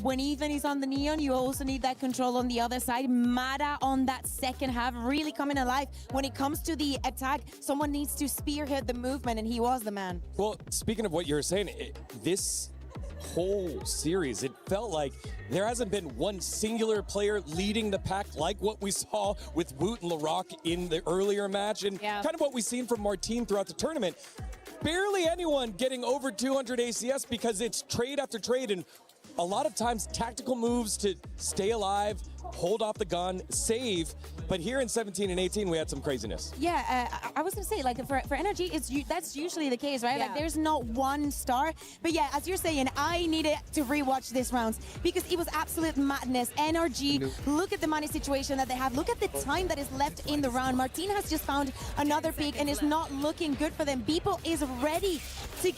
When Ethan is on the Neon, you also need that control on the other side. Mada on that second half, really coming alive. When it comes to the attack, someone needs to spearhead the movement, and he was the man. Well, speaking of what you were saying, this whole series, it felt like there hasn't been one singular player leading the pack like what we saw with Woot and Larocque in the earlier match, and kind of what we've seen from Martine throughout the tournament. Barely anyone getting over 200 ACS because it's trade after trade, and a lot of times tactical moves to stay alive, hold off the gun, save. But here in 17 and 18, we had some craziness. Yeah, I was gonna say, like, for NRG, that's usually the case, right? Yeah. Like, there's not one star. But yeah, as you're saying, I needed to rewatch this round because it was absolute madness. NRG, look at the money situation that they have. Look at the time that is left in the round. Martine has just found another pick and it's not looking good for them. Beeple is ready to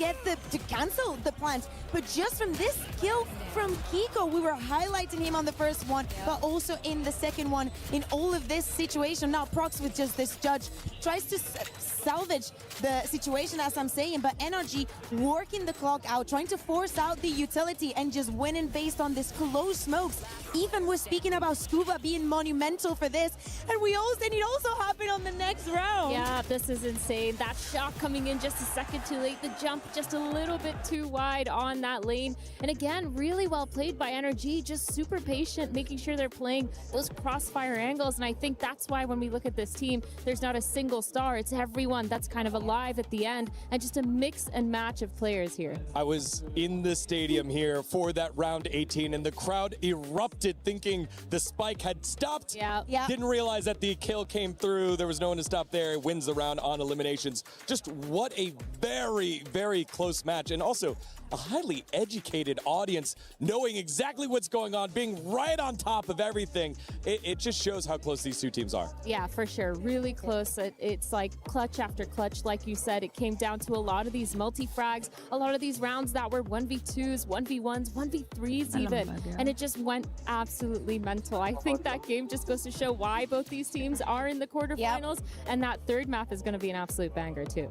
cancel the plant. But just from this kill from Kiko, we were highlighting him on the first one, but also in the second one. In all of this situation, now Prox with just this judge tries to salvage the situation, as I'm saying, but NRG working the clock out, trying to force out the utility and just winning based on this close smokes. Ethan was speaking about Scuba being monumental for this, and it also happened on the next round. Yeah, this is insane. That shot coming in just a second too late. The jump just a little bit too wide on that lane. And again, really well played by NRG, just super patient, making sure they're playing those crossfire angles. And I think that's why when we look at this team, there's not a single star. It's everyone that's kind of alive at the end, and just a mix and match of players here. I was in the stadium here for that round 18, and the crowd erupted thinking the spike had stopped. Yeah. Didn't realize that the kill came through. There was no one to stop there. It wins the round on eliminations. Just what a very, very close match. And also a highly educated audience knowing exactly what's going on, being right on top of everything. It just shows how close these two teams are. Yeah, for sure. Really close. It's like clutch after clutch. Like you said, it came down to a lot of these multi-frags, a lot of these rounds that were 1v2s, 1v1s, 1v3s even. And it just went absolutely mental. I think that game just goes to show why both these teams are in the quarterfinals. And that third map is going to be an absolute banger too.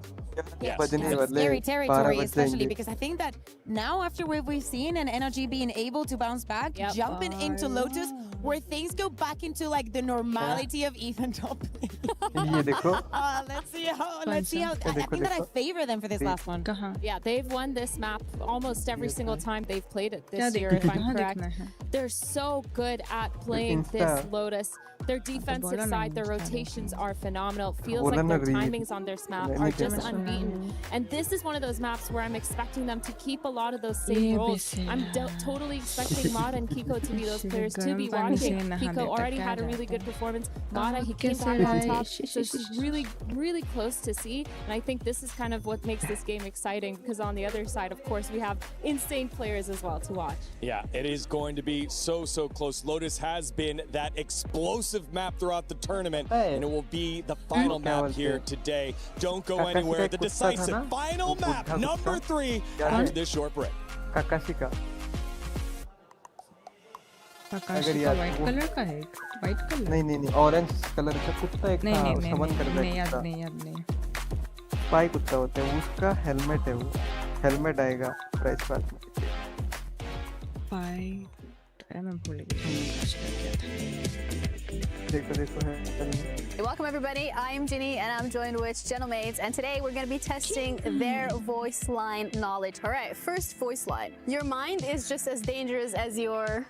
Yeah, scary territory, especially because I think that now after what we've seen and NRG being able to bounce back, jumping into Lotus, where things go back into like the normality of Ethan top. Let's see how. I think that I favor them for this last one. Yeah, they've won this map almost every single time they've played it this year, if I'm correct. They're so good at playing this Lotus. Their defensive side, their rotations are phenomenal. Feels like their timings on this map are just unbeaten. And this is one of those maps where I'm expecting them to keep a lot of those same roles. I'm totally expecting Mada and Kiko to be those players to be watching. Kiko already had a really good performance. Mada, he came back on top. So it's really, really close to see. And I think this is kind of what makes this game exciting, because on the other side, of course, we have insane players as well to watch. Yeah, it is going to be so close. Lotus has been that explosive map throughout the tournament, and it will be the final map here today. Don't go anywhere. The decisive final map, number 3, after this short break. Kakashika. White colour का है white colour नहीं orange colour का कुत्ता एक था समन कर रहा है याद नहीं स्पाई कुत्ता होता है उसका हेलमेट है वो हेलमेट आएगा प्राइस पास में स्पाई मैं भूल गई Hey, welcome everybody. I'm Ginny and I'm joined with gentleMates, and today we're going to be testing their voice line knowledge. All right, first voice line. Your mind is just as dangerous as your...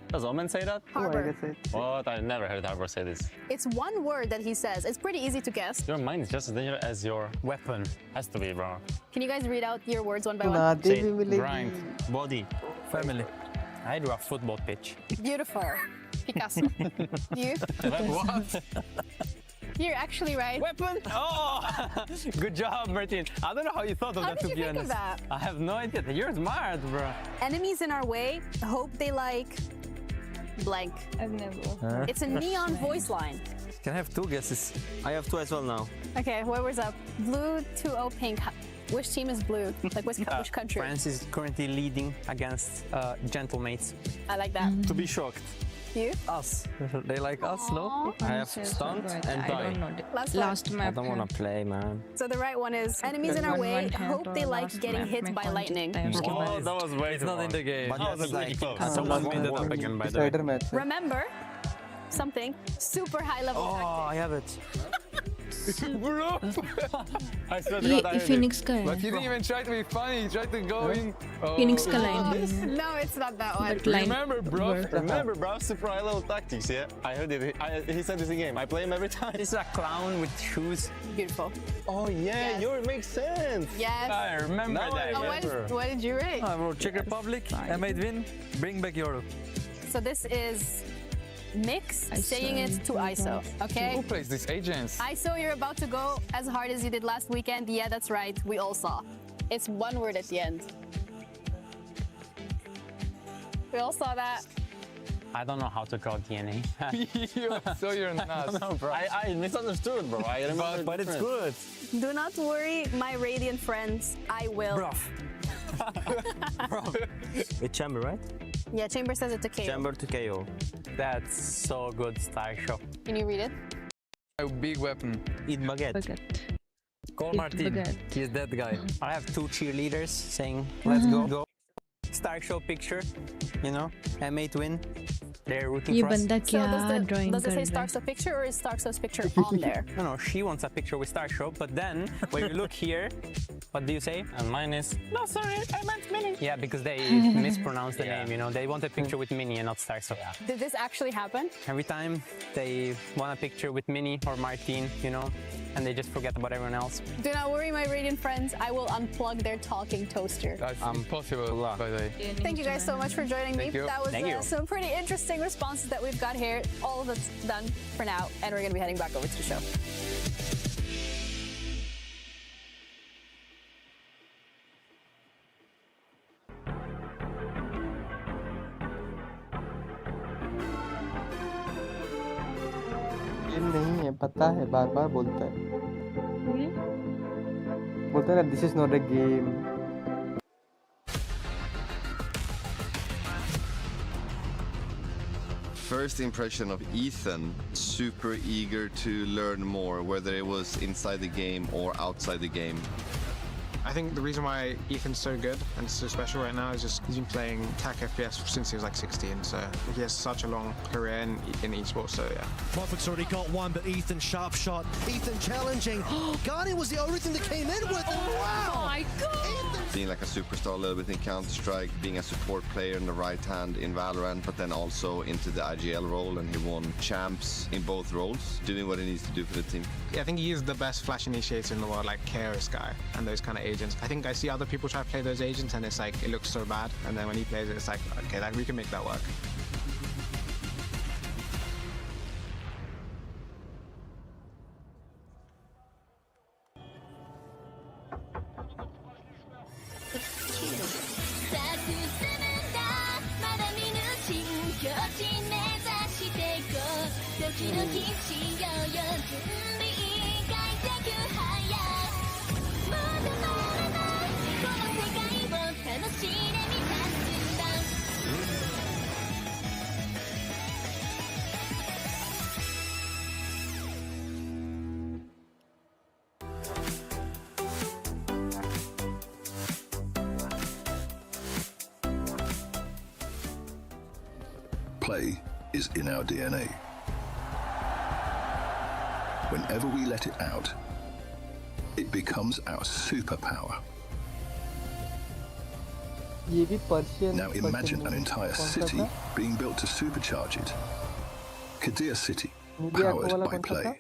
Does Omen say that? Harbor. What? I never heard Harbor say this. It's one word that he says. It's pretty easy to guess. Your mind is just as dangerous as your weapon. Has to be, bro. Can you guys read out your words one by one? Grind, body, family. I drew a football pitch. Beautiful. Picasso. You? What? You're actually right. Weapon? Oh! Good job, Martin. I don't know how you thought of How that, did to you be think honest. of that? I have no idea. You're smart, bro. Enemies in our way, hope they like blank. I've never. Huh? It's a neon voice line. Can I have 2 guesses? I have 2 as well now. Okay, whoever's up? Blue 2-0 pink. Which team is blue? Like which country? France is currently leading against gentleMates. I like that. To be shocked. You? Us. They like us, no? I have stunt and die. Last I don't want to play, man. So the right one is enemies in our way, hope they like getting hit by lightning. Oh, that was way too not in the game. But that was like someone made that up again, by the way. Remember something super high level tactic. I have it. Bro! I swear to ये God, I heard Phoenix it. का है. But he didn't even try to be funny. He tried to go in. Oh. Phoenix का line है. No, it's not that one. But line. Remember, bro, super high level tactics, yeah? I heard it. He said this in game. I play him every time. This is a clown with shoes. Beautiful. Oh, yeah, Yes. yours makes sense. Yes. I remember Now I that. remember. What did you rate? I wrote Czech Republic, I made win, bring back Europe. So this is Mix saying it to ISO, okay? Who plays these agents? ISO, you're about to go as hard as you did last weekend. Yeah, that's right. We all saw. It's one word at the end. We all saw that. I don't know how to draw DNA. So you're nuts. No, bro. I misunderstood, bro. I remember But it's good. Do not worry, my radiant friends. I will. Bro. It's Chamber, right? Yeah, Chamber says it to KO. Chamber to KO. That's so good, Star Show. Can you read it? A big weapon. Eat baguette. Call Eat Martin. baguette. He's that guy. I have 2 cheerleaders saying, let's go. Star Show picture, you know, M8 win. They're rooting ये for us. बंदा क्या drawing Does it कर say रहा है? Stark's picture or is Stark's picture on there? No, she wants a picture with Star Show, but then when you look here, what do you say? And mine is, no, sorry, I meant Minnie. Yeah, because they mispronounced the name, you know. They want a picture with Minnie and not Star, so yeah. Did this actually happen? Every time they want a picture with Minnie or Martin, you know, and they just forget about everyone else. Do not worry, my radiant friends. I will unplug their talking toaster. That's impossible, by the way. Thank you guys so much for joining me. Thank you. That was Thank you. some pretty interesting responses that we've got here. All of that's done for now, and we're going to be heading back over to the show. ये नहीं है, पता है, बार-बार बोलता है. बोलता है, this is not a game. First impression of Ethan, super eager to learn more, whether it was inside the game or outside the game. I think the reason why Ethan's so good and so special right now is just he's been playing TAC FPS since he was like 16, so he has such a long career in esports, so yeah. Prophet's already got one, but Ethan, sharp shot. Ethan challenging. Guardian was the only thing that came in with him. Wow! Oh my God! Being like a superstar a little bit in Counter-Strike, being a support player in the right hand in Valorant, but then also into the IGL role, and he won champs in both roles, doing what he needs to do for the team. Yeah, I think he is the best flash initiator in the world, like KRS guy and those kind of agents. I think I see other people try to play those agents and it's like, it looks so bad. And then when he plays it, it's like, okay, like, we can make that work. Play is in our DNA. Whenever we let it out, it becomes our superpower. Now imagine an entire city being built to supercharge it. Kadir City, powered by play.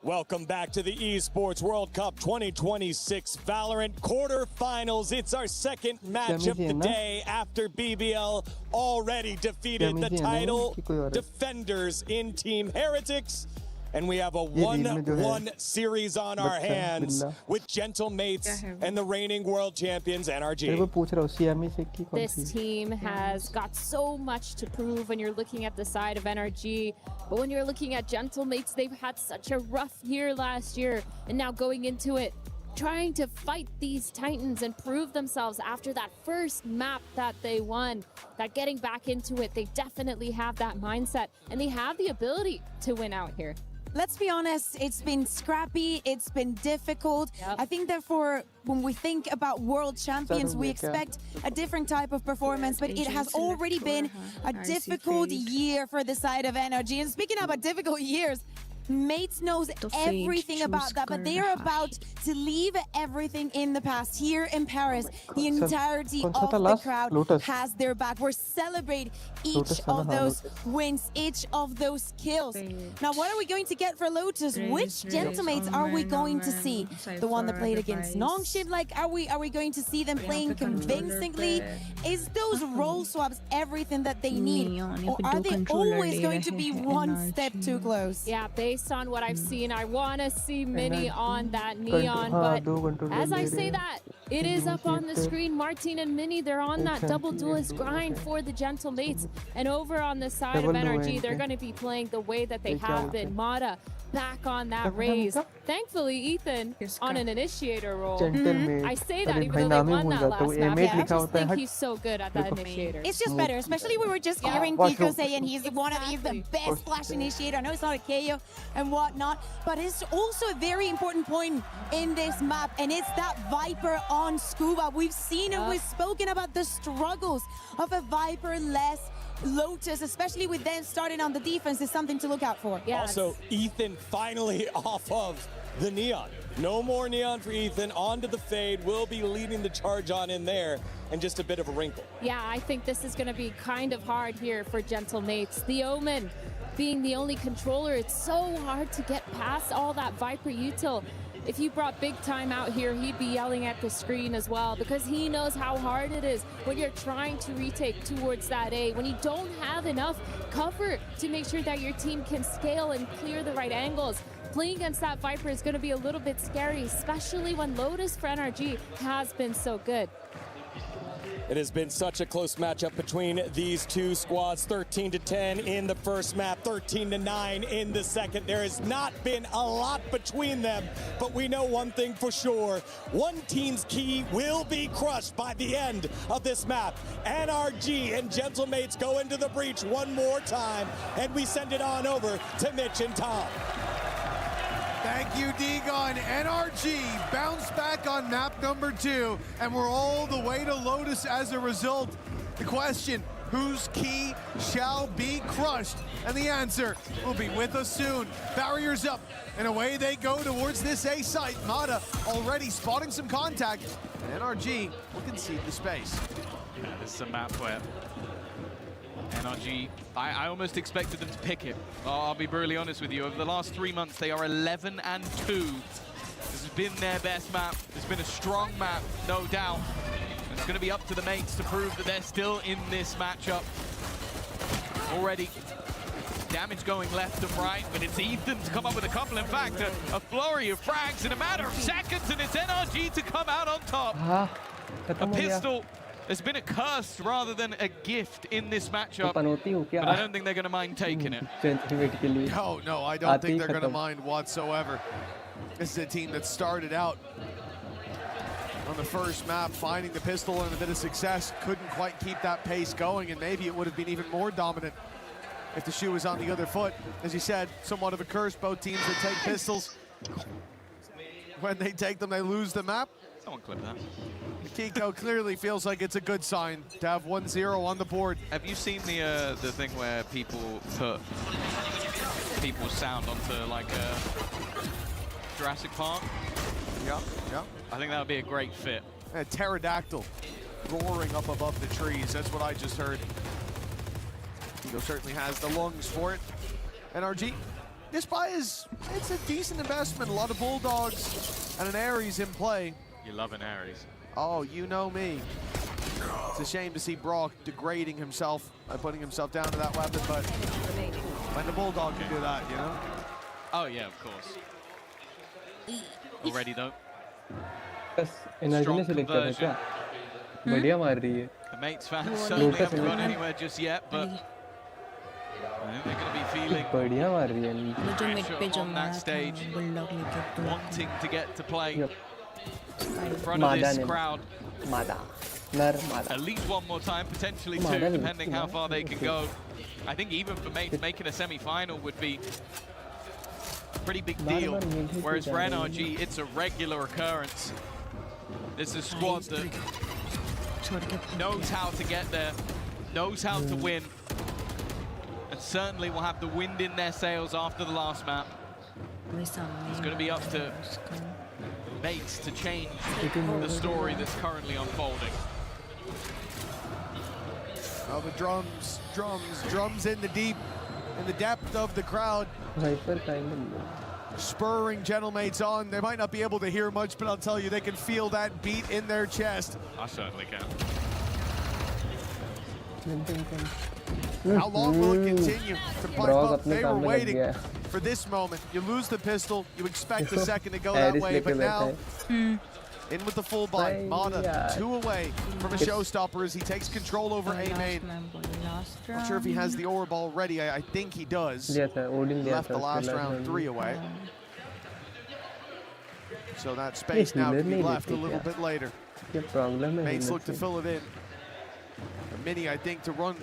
Welcome back to the Esports World Cup 2026 Valorant quarterfinals. It's our second match of the day after BBL already defeated the title defenders in Team Heretics. And we have a 1-1 series on our hands with Gentlemates and the reigning world champions, NRG. This team has got so much to prove when you're looking at the side of NRG. But when you're looking at Gentlemates, they've had such a rough year last year. And now going into it, trying to fight these Titans and prove themselves after that first map that they won, that getting back into it, they definitely have that mindset and they have the ability to win out here. Let's be honest, it's been scrappy, it's been difficult. Yep. I think therefore, when we think about world champions, we expect a different type of performance, but it has already been a difficult year for the side of NRG. And speaking about difficult years, Mates knows everything about that, but they are about to leave everything in the past. Here in Paris, the entirety of the crowd has their back. We're celebrating each of those wins, each of those kills. Now, what are we going to get for Lotus? Which Gentlemates are we going to see? The one that played against Nongshim? Like, are we going to see them playing convincingly? Is those role swaps everything that they need? Or are they always going to be one step too close? Yeah, based on what I've seen, I want to see Mini on that Neon, but as I say that, it is up on the screen. Martin and Mini, they're on that double duelist grind for the Gentlemates, and over on the side of NRG, they're going to be playing the way that they have been. Mata back on that raise. Thankfully, Ethan on an initiator role. I say that even though they won that last map. I just think he's so good at that initiator. It's just better, especially we were just hearing Kiko saying he's the best flash initiator. I know it's not a KO and whatnot, but it's also a very important point in this map, and it's that Viper on Scuba. We've seen and we've spoken about the struggles of a Viper-less Lotus, especially with them starting on the defense, is something to look out for. Also, Ethan finally off of the Neon. No more Neon for Ethan. On to the Fade. Will be leading the charge on in there, and just a bit of a wrinkle. Yeah, I think this is going to be kind of hard here for Gentlemates. The Omen being the only controller, it's so hard to get past all that Viper util. If you brought Big Time out here, he'd be yelling at the screen as well, because he knows how hard it is when you're trying to retake towards that A, when you don't have enough cover to make sure that your team can scale and clear the right angles. Playing against that Viper is going to be a little bit scary, especially when Lotus for NRG has been so good. It has been such a close matchup between these two squads. 13-10 in the first map, 13-9 in the second. There has not been a lot between them, but we know one thing for sure. One team's key will be crushed by the end of this map. NRG and Gentlemates go into the breach one more time, and we send it on over to Mitch and Tom. Thank you, Degon. NRG bounce back on map number 2, and we're all the way to Lotus as a result. The question, whose key shall be crushed? And the answer will be with us soon. Barriers up, and away they go towards this A site. Mata already spotting some contact, and NRG will concede the space. Yeah, this is a map where NRG, I almost expected them to pick it. I'll be brutally honest with you. Over the last 3 months, they are 11-2. This has been their best map. It's been a strong map, no doubt. And it's going to be up to the mates to prove that they're still in this matchup. Already damage going left and right, but it's Ethan to come up with a couple. In fact, a flurry of frags in a matter of seconds, and it's NRG to come out on top. A pistol. There's been a curse rather than a gift in this matchup, but I don't think they're going to mind taking it. No, I don't think they're going to mind whatsoever. This is a team that started out on the first map, finding the pistol and a bit of success, couldn't quite keep that pace going, and maybe it would have been even more dominant if the shoe was on the other foot. As you said, somewhat of a curse, both teams that take pistols. When they take them, they lose the map. Someone clip that. Kiko clearly feels like it's a good sign to have 1-0 on the board. Have you seen the thing where people put people's sound onto like Jurassic Park? Yeah. I think that would be a great fit. A pterodactyl roaring up above the trees. That's what I just heard. Kiko certainly has the lungs for it. NRG, this buy it's a decent investment. A lot of Bulldogs and an Ares in play. You love an Ares. Oh, you know me. It's a shame to see Brock degrading himself by putting himself down to that weapon, but when the Bulldog can do that, you know? Oh, yeah, of course. Already, though. Strong conversion. The Mates fans certainly haven't gone anywhere just yet, but I think they're going to be feeling pressure on that stage, wanting to get to play. in front of this Mada crowd. Mada. At least one more time, potentially two, depending how far they can go. I think even for mates, making a semi-final would be a pretty big deal. Whereas for NRG, it's a regular occurrence. This is a squad that knows how to get there, knows how to win, and certainly will have the wind in their sails after the last map. It's going to be up to mates to change the story that's currently unfolding. Oh, the drums in the depth of the crowd. Spurring Gentlemates on. They might not be able to hear much, but I'll tell you, they can feel that beat in their chest. I certainly can. How long will it continue to pipe up? They were waiting for this moment. You lose the pistol, you expect the second to go that way, but now in with the full buy. Mada 2 away from a showstopper as he takes control over A main. Not sure if he has the orb already. I think he does. Left the last round 3 away. So that space now can be left a little bit later. Mates look to fill it in. Mini, I think, to run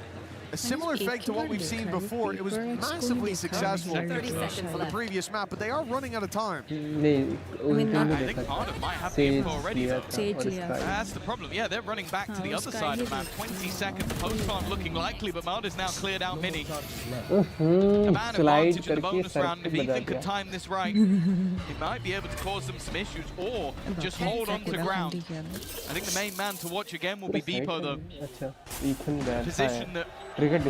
a similar fake to what we've seen before. It was massively successful in the previous map, but they are running out of time. I think part of might have the info already, though. That's the problem. Yeah, they're running back to the other side of the map. 20 seconds. Post-farm looking likely, but Mada's now cleared out Mini. A man advantage in the bonus round. If Ethan could time this right, he might be able to cause them some issues, or just hold on to ground. I think the main man to watch again will be valo, though. Position that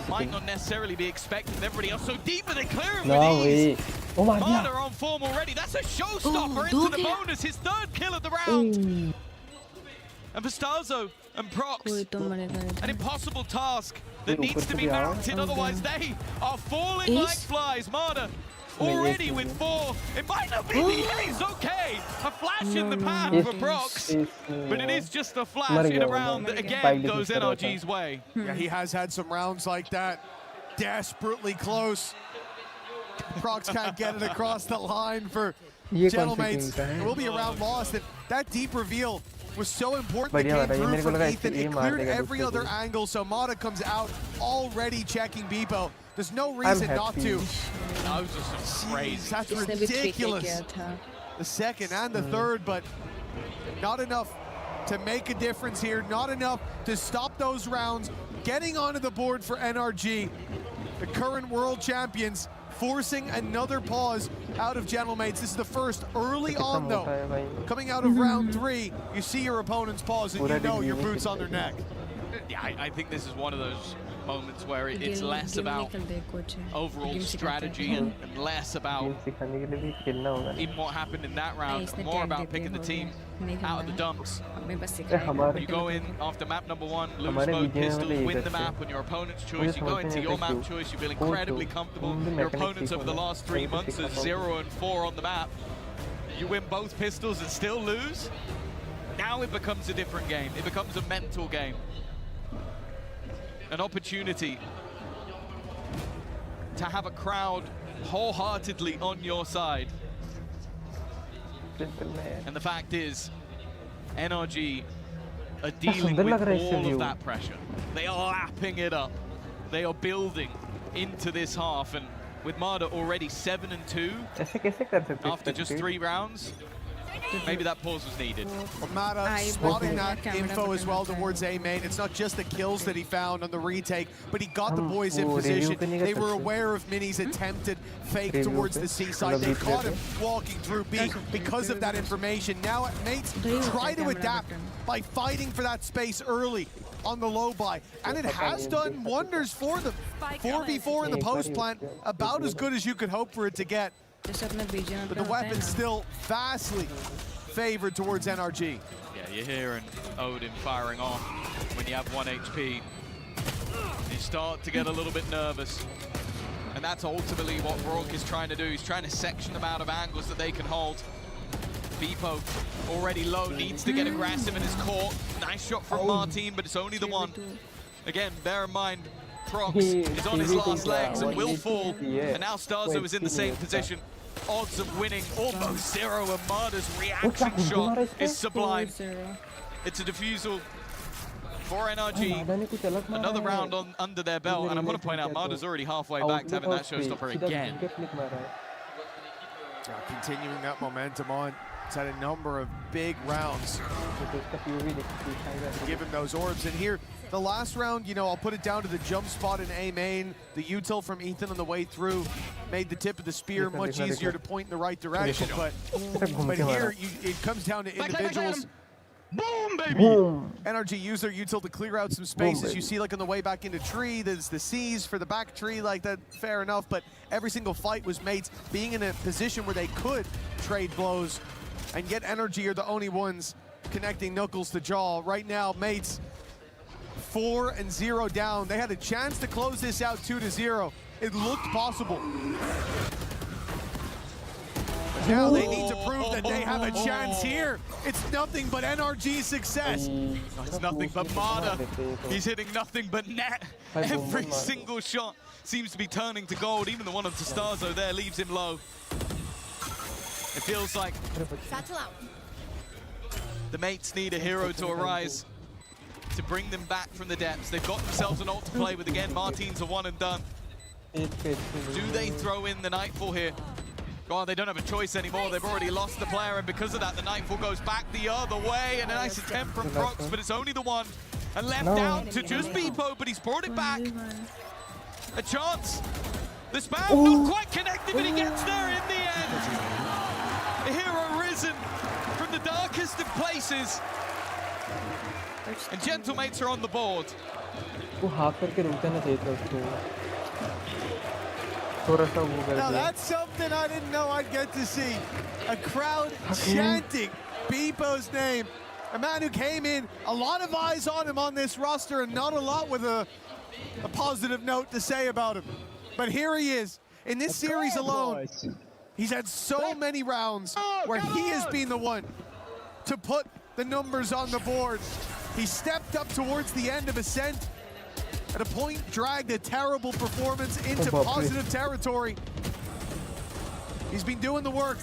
might not necessarily be expected with everybody else. So deeper, they clear it with ease. Mada on form already. That's a showstopper into the bonus. His 3rd kill of the round. And for valo and Prox, an impossible task that needs to be mounted. Otherwise, they are falling like flies. Mada already with 4. It might not be the ace. Okay, a flash in the pan for Prox, but it is just a flash in a round that again goes NRG's way. Yeah, he has had some rounds like that. Desperately close. Prox can't get it across the line for Gentlemates. It will be a round lost. That deep reveal was so important. It came through from Ethan. It cleared every other angle, so Mada comes out already checking valo. There's no reason not to. That was just crazy. That's ridiculous. The second and the 3rd, but not enough to make a difference here. Not enough to stop those rounds. Getting onto the board for NRG, the current world champions, forcing another pause out of Gentlemates. This is the first early on, though. Coming out of round 3, you see your opponent's pause and you know your boots on their neck. Yeah, I think this is one of those moments where it's less about overall strategy and less about even what happened in that round, more about picking the team out of the dumps. You go in after map number 1, lose both pistols, win the map on your opponent's choice. You go into your map choice, you feel incredibly comfortable. Your opponents over the last 3 months are 0 and 4 on the map. You win both pistols and still lose. Now it becomes a different game. It becomes a mental game. An opportunity to have a crowd wholeheartedly on your side. And the fact is, NRG are dealing with all of that pressure. They are lapping it up. They are building into this half, and with Mada already 7 and 2 after just 3 rounds, maybe that pause was needed. Well, Mada spotting that info as well towards A main. It's not just the kills that he found on the retake, but he got the boys in position. They were aware of Mini's attempted fake towards the seaside. They caught him walking through B because of that information. Now mates try to adapt by fighting for that space early on the low buy, and it has done wonders for them. 4v4 in the post plant, about as good as you could hope for it to get. But the weapon's still vastly favored towards NRG. Yeah, you're hearing Odin firing on when you have 1 HP. You start to get a little bit nervous. And that's ultimately what Brock is trying to do. He's trying to section them out of angles that they can hold. valo already low, needs to get aggressive and is caught. Nice shot from Martin, but it's only the 1. Again, bear in mind, Prox is on his last legs and will fall. And now Starzo is in the same position. odds of winning almost zero, and Mada's reaction shot is sublime. It's a defusal for NRG. Another round on under their belt, and I'm going to point out Mada's already halfway back to having that showstopper again. Continuing that momentum on. It's had a number of big rounds. Give him those orbs. And here, the last round, you know, I'll put it down to the jump spot in A main. The util from Ethan on the way through made the tip of the spear much easier to point in the right direction. But here, it comes down to individuals. Boom, baby! Boom. NRG used their util to clear out some spaces. You see, like on the way back into tree, there's the C's for the back tree, like that, fair enough. But every single fight was mates being in a position where they could trade blows, and yet NRG are the only ones connecting knuckles to jaw. Right now, mates 4-0 down. They had a chance to close this out 2-0. It looked possible. Now they need to prove that they have a chance here. It's nothing but NRG's success. It's nothing but Mada. He's hitting nothing but net. Every single shot seems to be turning to gold. Even the one of tostazO there leaves him low. It feels like the mates need a hero to arise to bring them back from the depths. They've got themselves an ult to play with again. Martin's a one and done. Do they throw in the Nightfall here? God, they don't have a choice anymore. They've already lost the player, and because of that, the Nightfall goes back the other way. And a nice attempt from Prox, but it's only the one. And left out to just bpo, but he's brought it back. A chance. The spam not quite connected, but he gets there in the end. A hero risen from the darkest of places. And Gentlemates are on the board. Now that's something I didn't know I'd get to see. A crowd chanting bpo's name. A man who came in, a lot of eyes on him on this roster, and not a lot with a positive note to say about him. But here he is. In this series alone, he's had so many rounds where he has been the one to put the numbers on the board. He stepped up towards the end of Ascent. At a point, dragged a terrible performance into positive territory. He's been doing the work.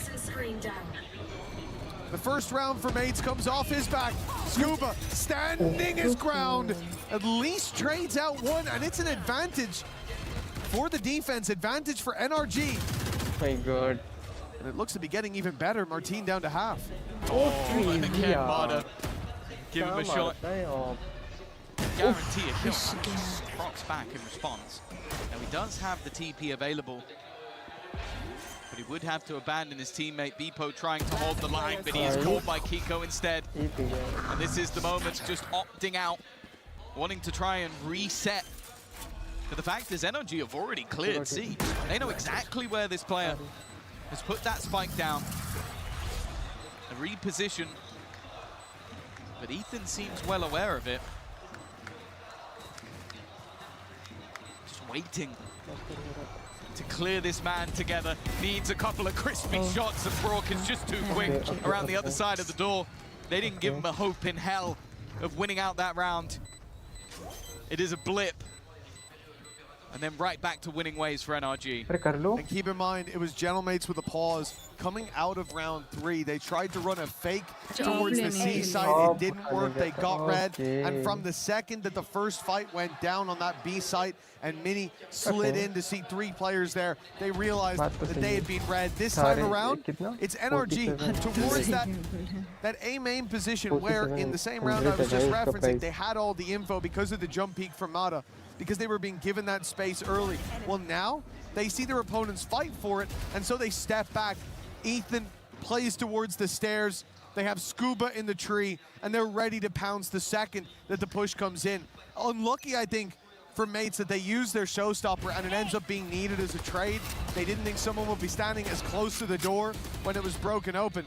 The first round for mates comes off his back. Scuba standing his ground. At least trades out one, and it's an advantage for the defense, advantage for NRG. My God. And it looks to be getting even better. Martin down to half. And again, Mada. Give him a shot. Guarantee a kill. Prox back in response. Now he does have the TP available, but he would have to abandon his teammate bpo trying to hold the line, but he is caught by Kiko instead. And this is the moment, just opting out, wanting to try and reset. But the fact is, NRG have already cleared C. They know exactly where this player has put that spike down. A reposition. But Ethan seems well aware of it. Waiting to clear this man together. Needs a couple of crispy shots, and Brock is just too quick around the other side of the door. They didn't give him a hope in hell of winning out that round. It is a blip. And then right back to winning ways for NRG. And keep in mind, it was Gentlemates with a pause. Coming out of round 3, they tried to run a fake towards the C site. It didn't work. They got red. And from the second that the first fight went down on that B site and Mini slid in to see 3 players there, they realized that they had been red. This time around, it's NRG towards that A main position where in the same round I was just referencing, they had all the info because of the jump peak from Mada, because they were being given that space early. Well, now they see their opponents fight for it, and so they step back. Ethan plays towards the stairs. They have Scuba in the tree, and they're ready to pounce the second that the push comes in. Unlucky, I think, for mates that they use their showstopper, and it ends up being needed as a trade. They didn't think someone would be standing as close to the door when it was broken open.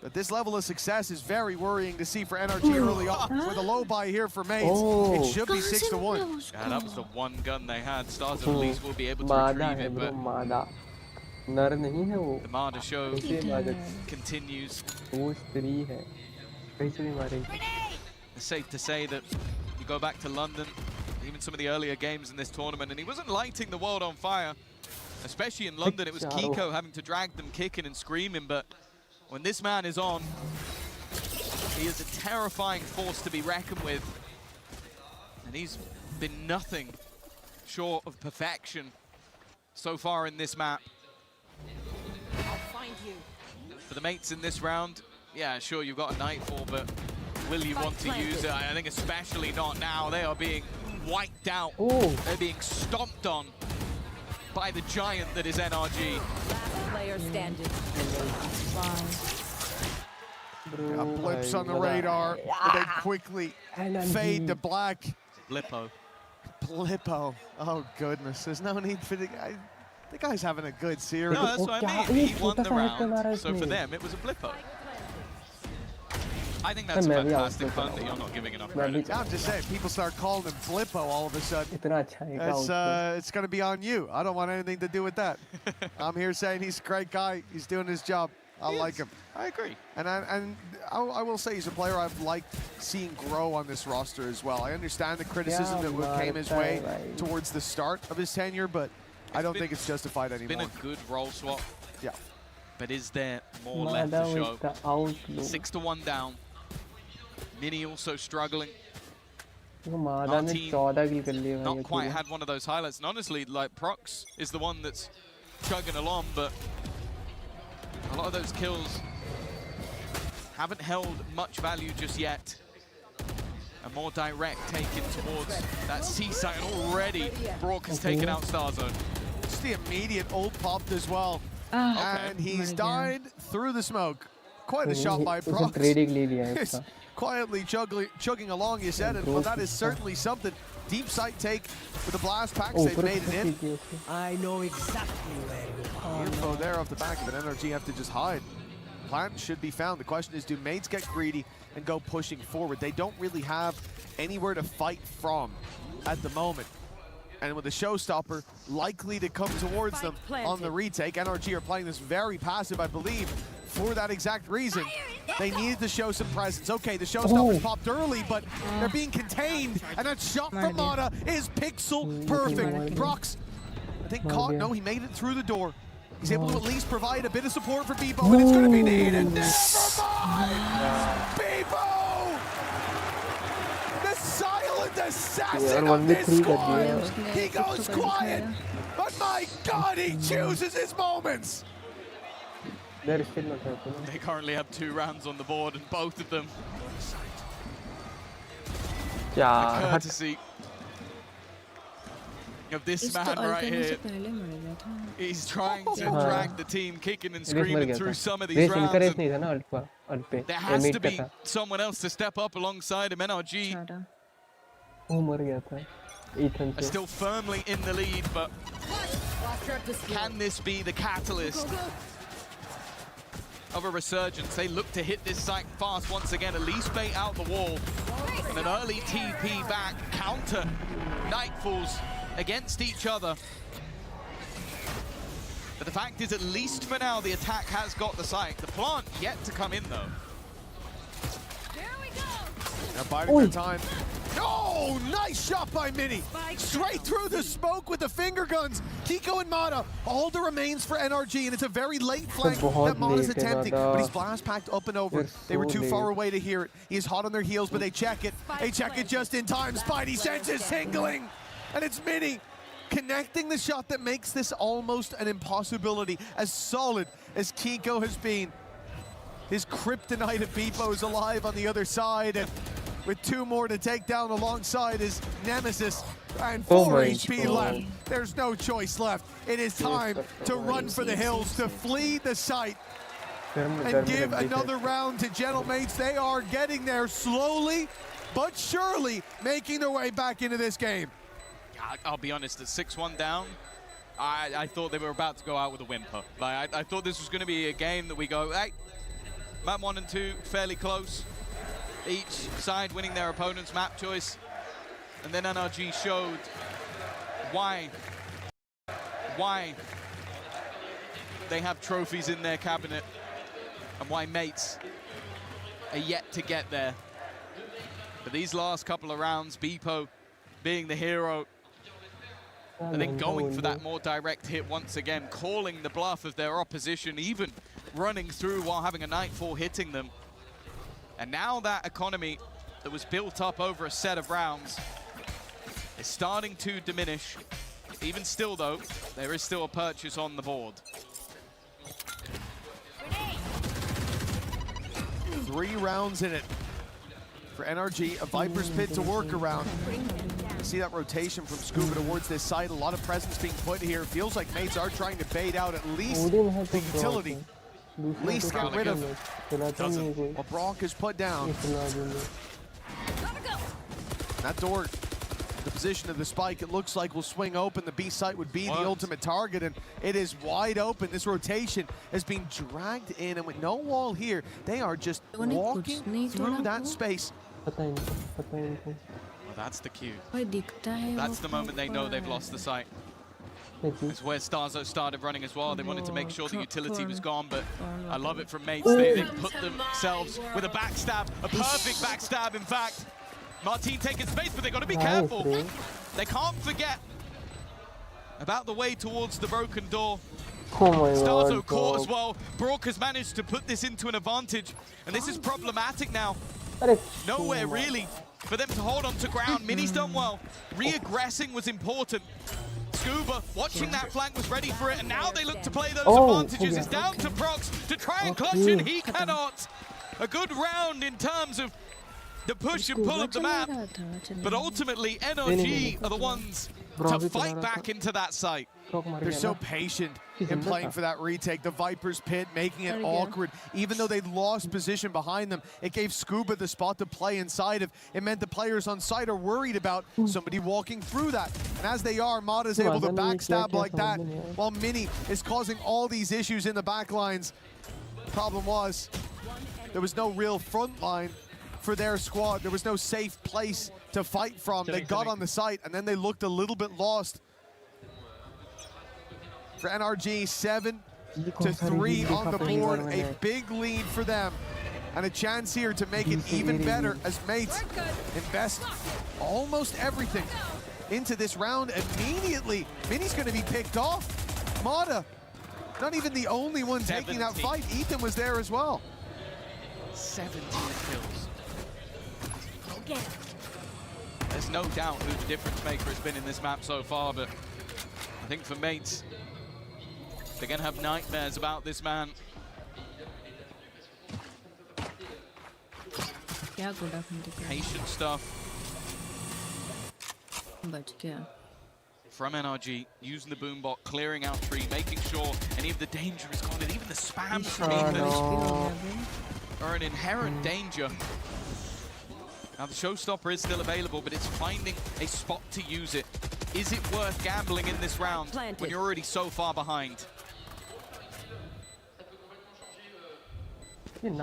But this level of success is very worrying to see for NRG early on. With a low buy here for mates, it should be 6-1. Yeah, that was the one gun they had. Stars at least will be able to retrieve it, but the Mada show continues. It's safe to say that you go back to London, even some of the earlier games in this tournament, and he wasn't lighting the world on fire. Especially in London, it was kiko having to drag them kicking and screaming, but when this man is on, he is a terrifying force to be reckoned with. And he's been nothing short of perfection so far in this map. I'll find you. For the mates in this round, yeah, sure, you've got a Nightfall, but will you want to use it? I think especially not now. They are being wiped out. They're being stomped on by the giant that is NRG. Last player standing. Blips on the radar, but they quickly fade to black. Blippo. Oh goodness, there's no need for the guy. The guy's having a good series. No, that's what I mean. He won the round, so for them it was a Blippo. I think that's a fantastic punt that you're not giving enough credit. I'm just saying, people start calling him Blippo all of a sudden. It's going to be on you. I don't want anything to do with that. I'm here saying he's a great guy. He's doing his job. I like him. I agree. And I will say he's a player I've liked seeing grow on this roster as well. I understand the criticism that came his way towards the start of his tenure, but I don't think it's justified anymore. It's been a good role swap. Yeah. But is there more left to show? 6-1 down. Mini also struggling. Our team not quite had one of those highlights. And honestly, like, Prox is the one that's chugging along, but a lot of those kills haven't held much value just yet. A more direct taken towards that C site, and already Brock has taken out Starzone. It's the immediate ult popped as well. And he's died through the smoke. Quite a shot by Prox. Quietly chugging along, you said it, but that is certainly something. Deep sight take with the blast packs, they've made it in. I know exactly where you are. Info there off the back of it, NRG have to just hide. Plant should be found. The question is, do mates get greedy and go pushing forward? They don't really have anywhere to fight from at the moment. And with the showstopper likely to come towards them on the retake, NRG are playing this very passive, I believe, for that exact reason. They needed to show some presence. Okay, the showstopper popped early, but they're being contained, and that shot from Mata is pixel perfect. Prox, I think caught, no, he made it through the door. He's able to at least provide a bit of support for Bebo, and it's going to be needed. Never mind! Bebo! The silent assassin of this squad! He goes quiet, but my God, he chooses his moments! They're still not happening. They currently have 2 rounds on the board, and both of them. The courtesy of this man right here. He's trying to drag the team kicking and screaming through some of these rounds. There has to be someone else to step up alongside him. NRG are still firmly in the lead, but can this be the catalyst of a resurgence? They look to hit this site fast once again, at least bait out the wall, and an early TP back, counter Nightfalls against each other. But the fact is, at least for now, the attack has got the site. The plant yet to come in, though. They're biding their time. Oh, nice shot by Mini. Straight through the smoke with the finger guns. kiko and Mata, all that remains for NRG, and it's a very late flank that Mata's attempting, but he's blast packed up and over. They were too far away to hear it. He's hot on their heels, but they check it. They check it just in time. Spidey senses tingling, and it's Mini connecting the shot that makes this almost an impossibility. As solid as kiko has been, his kryptonite of Bebo is alive on the other side, and with 2 more to take down alongside his nemesis, and 4 HP left. There's no choice left. It is time to run for the hills, to flee the site, and give another round to Gentlemates. They are getting there slowly, but surely, making their way back into this game. I'll be honest, at 6-1 down, I thought they were about to go out with a whimper. Like, I thought this was going to be a game that we go, hey, map 1 and 2, fairly close. Each side winning their opponent's map choice. And then NRG showed why they have trophies in their cabinet and why mates are yet to get there. But these last couple of rounds, Bebo being the hero, and then going for that more direct hit once again, calling the bluff of their opposition, even running through while having a Nightfall hitting them. And now that economy that was built up over a set of rounds is starting to diminish. Even still, though, there is still a purchase on the board. 3 rounds in it for NRG, a Viper's Pit to work around. See that rotation from Scuba towards this side, a lot of presence being put here. Feels like mates are trying to bait out at least the utility. At least get rid of what Brock has put down. That door, the position of the spike, it looks like will swing open. The B site would be the ultimate target, and it is wide open. This rotation has been dragged in, and with no wall here, they are just walking through that space. Well, that's the cue. That's the moment they know they've lost the site. It's where sᴏᴄ started running as well. They wanted to make sure the utility was gone, but I love it from mates. They put themselves with a backstab, a perfect backstab, in fact. Martin taking space, but they got to be careful. They can't forget about the way towards the broken door. sᴏᴄ caught as well. Brock has managed to put this into an advantage, and this is problematic now. Nowhere really for them to hold on to ground. Mini's done well. Re-aggressing was important. Scuba watching that flank was ready for it, and now they look to play those advantages. It's down to Prox to try and clutch it. He cannot. A good round in terms of the push and pull of the map, but ultimately NRG are the ones to fight back into that site. They're so patient in playing for that retake. The Viper's Pit making it awkward. Even though they lost position behind them, it gave Scuba the spot to play inside of. It meant the players on site are worried about somebody walking through that. And as they are, Mada's able to backstab like that, while Mini is causing all these issues in the back lines. Problem was, there was no real front line for their squad. There was no safe place to fight from. They got on the site, and then they looked a little bit lost. For NRG, 7-3 on the board, a big lead for them, and a chance here to make it even better as mates invest almost everything into this round immediately. Mini's going to be picked off. Mada, not even the only one taking that fight. Ethan was there as well. 17 kills. There's no doubt who the difference maker has been in this map so far, but I think for mates, they're going to have nightmares about this man. Patient stuff from NRG, using the boombot, clearing out tree, making sure any of the danger is gone, and even the spams from Ethan are an inherent danger. Now the showstopper is still available, but it's finding a spot to use it. Is it worth gambling in this round when you're already so far behind? There's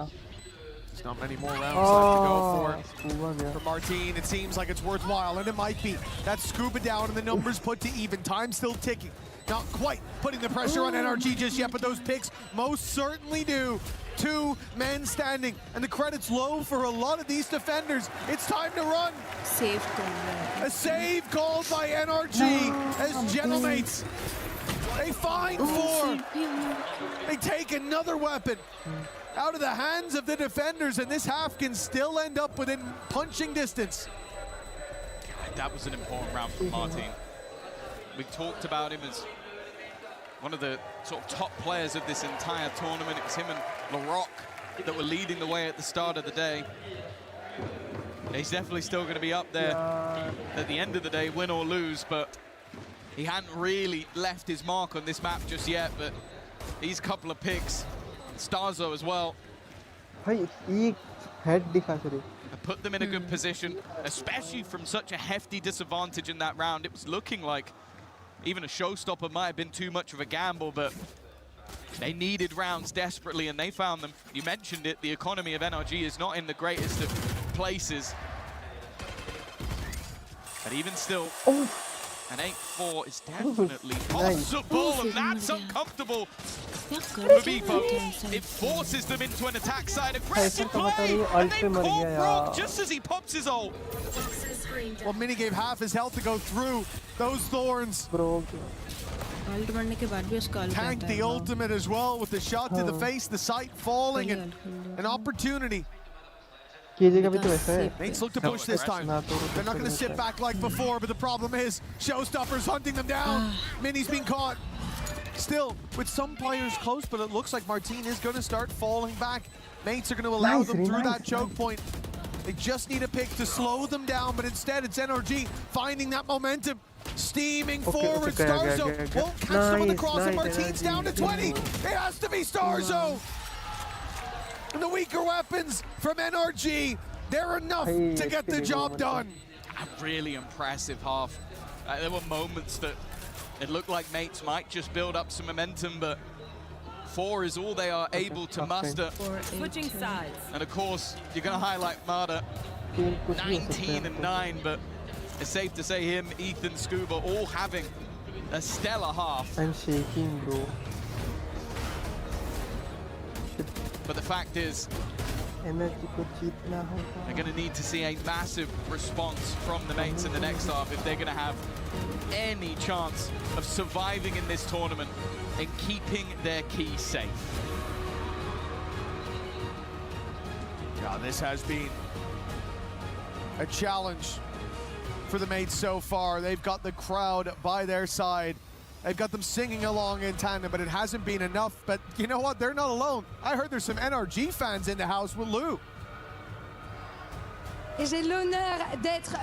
not many more rounds left to go for Martin. It seems like it's worthwhile, and it might be. That Scuba down and the numbers put to even. Time still ticking. Not quite putting the pressure on NRG just yet, but those picks most certainly do. 2 men standing, and the credit's low for a lot of these defenders. It's time to run. A save called by NRG as Gentlemates. They find 4. They take another weapon out of the hands of the defenders, and this half can still end up within punching distance. That was an important round for Martin. We talked about him as one of the sort of top players of this entire tournament. It was him and Larocque that were leading the way at the start of the day. He's definitely still going to be up there at the end of the day, win or lose, but he hadn't really left his mark on this map just yet. But these couple of picks, sᴏᴄ as well, put them in a good position, especially from such a hefty disadvantage in that round. It was looking like even a showstopper might have been too much of a gamble, but they needed rounds desperately, and they found them. You mentioned it, the economy of NRG is not in the greatest of places. But even still, And 8-4 is definitely possible, and that's uncomfortable for valo. It forces them into an attack side, aggressive play, and they caught Brock just as he pops his ult. Well, Mini gave half his health to go through those thorns. Tanked the ultimate as well with the shot to the face, the sight falling, and an opportunity. Mates look to push this time. They're not going to sit back like before, but the problem is Showstopper's hunting them down. Mini's being caught. Still, with some players close, but it looks like Martin is going to start falling back. Mates are going to allow them through that choke point. They just need a pick to slow them down, but instead it's NRG finding that momentum. Steaming forward, sᴏᴄɪᴜ won't catch them on the cross, and Martin's down to 20. It has to be sᴏᴜᴜ. And the weaker weapons from NRG, they're enough to get the job done. A really impressive half. There were moments that it looked like Mates might just build up some momentum, but 4 is all they are able to muster. Switching sides. And of course, you're going to highlight Mada, 19 and 9, but it's safe to say him, Ethan, Scuba, all having a stellar half. I'm shaking, bro. But the fact is, they're going to need to see a massive response from the Mates in the next half if they're going to have any chance of surviving in this tournament and keeping their key safe. Yeah, this has been a challenge for the Mates so far. They've got the crowd by their side. They've got them singing along in tandem, but it hasn't been enough. But you know what? They're not alone. I heard there's some NRG fans in the house with Lou. Et j'ai l'honneur d'être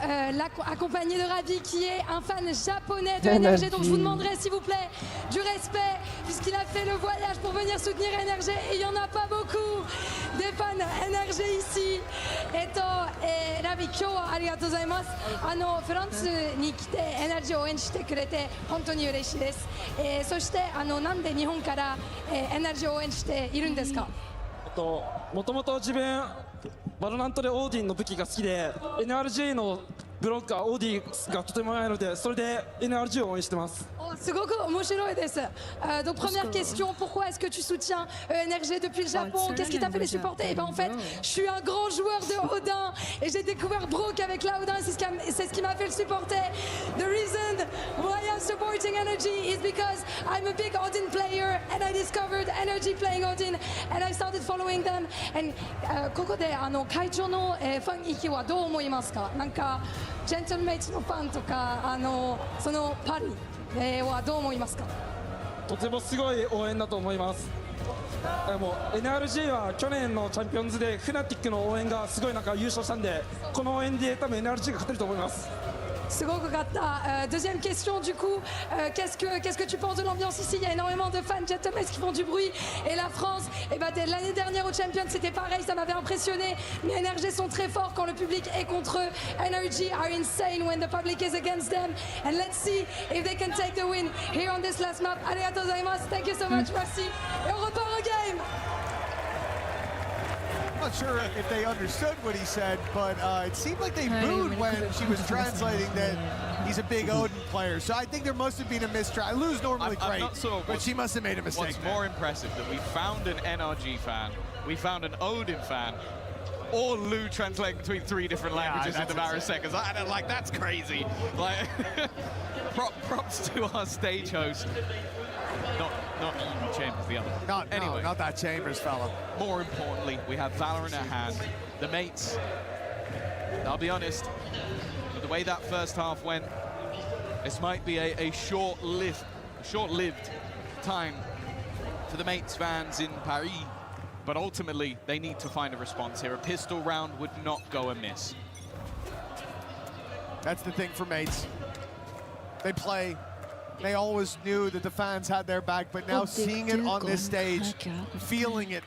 accompagné de Ravi, qui est un fan japonais de NRG. Donc je vous demanderai, s'il vous plaît, du respect, puisqu'il a fait le voyage pour venir soutenir NRG. Et il n'y en a pas beaucoup des fans NRG ici. Ravi, 今日はありがとうございます。フランスに来て NRG を応援してくれて本当に嬉しいです。そしてなんで日本から NRG を応援しているんですか？もともと自分バロラントでオーディンの武器が好きで NRG のブロックはオーディがとても良いのでそれで NRG を応援してます。すごく面白いです。Donc première question, pourquoi est-ce que tu soutiens NRG depuis le Japon? Qu'est-ce qui t'a fait les supporter? Et ben en fait, je suis un grand joueur de Odin et j'ai découvert Brock avec la Odin, c'est ce qui m'a fait le supporter. The reason why I'm supporting NRG is because I'm a big Odin player and I discovered NRG playing Odin and I started following them. And ここで会長のファン意はどう思いますか？なんかジェントルメイツのファンとかそのパリはどう思いますか？とてもすごい応援だと思います。もう NRG は去年のチャンピオンズでフナティックの応援がすごいなんか優勝したんでこの応援で多分 NRG が勝てると思います。すごく勝った。Deuxième question du coup, qu'est-ce que tu penses de l'ambiance ici? Il y a énormément de fans japonais qui font du bruit et la France, l'année dernière au Champions c'était pareil, ça m'avait impressionné. Mais NRG sont très forts quand le public est contre eux. NRG are insane when the public is against them. And let's see if they can take the win here on this last map. Arigatou gozaimasu. Thank you so much. Merci. Et on repart au game. I'm not sure if they understood what he said, but it seemed like they booed when she was translating that he's a big Odin player. So I think there must have been a mistranslation. Lou's normally great, but she must have made a mistake. What's more impressive, that we found an NRG fan, we found an Odin fan, or Lou translating between 3 different languages in the matter of seconds. That's crazy. Like, props to our stage host. Not Chambers, the other. Anyway, not that Chambers fella. More importantly, we have Valorant at hand. The Mates, I'll be honest, with the way that first half went, this might be a short-lived time for the Mates fans in Paris. But ultimately, they need to find a response here. A pistol round would not go amiss. That's the thing for Mates. They play. They always knew that the fans had their back, but now seeing it on this stage, feeling it,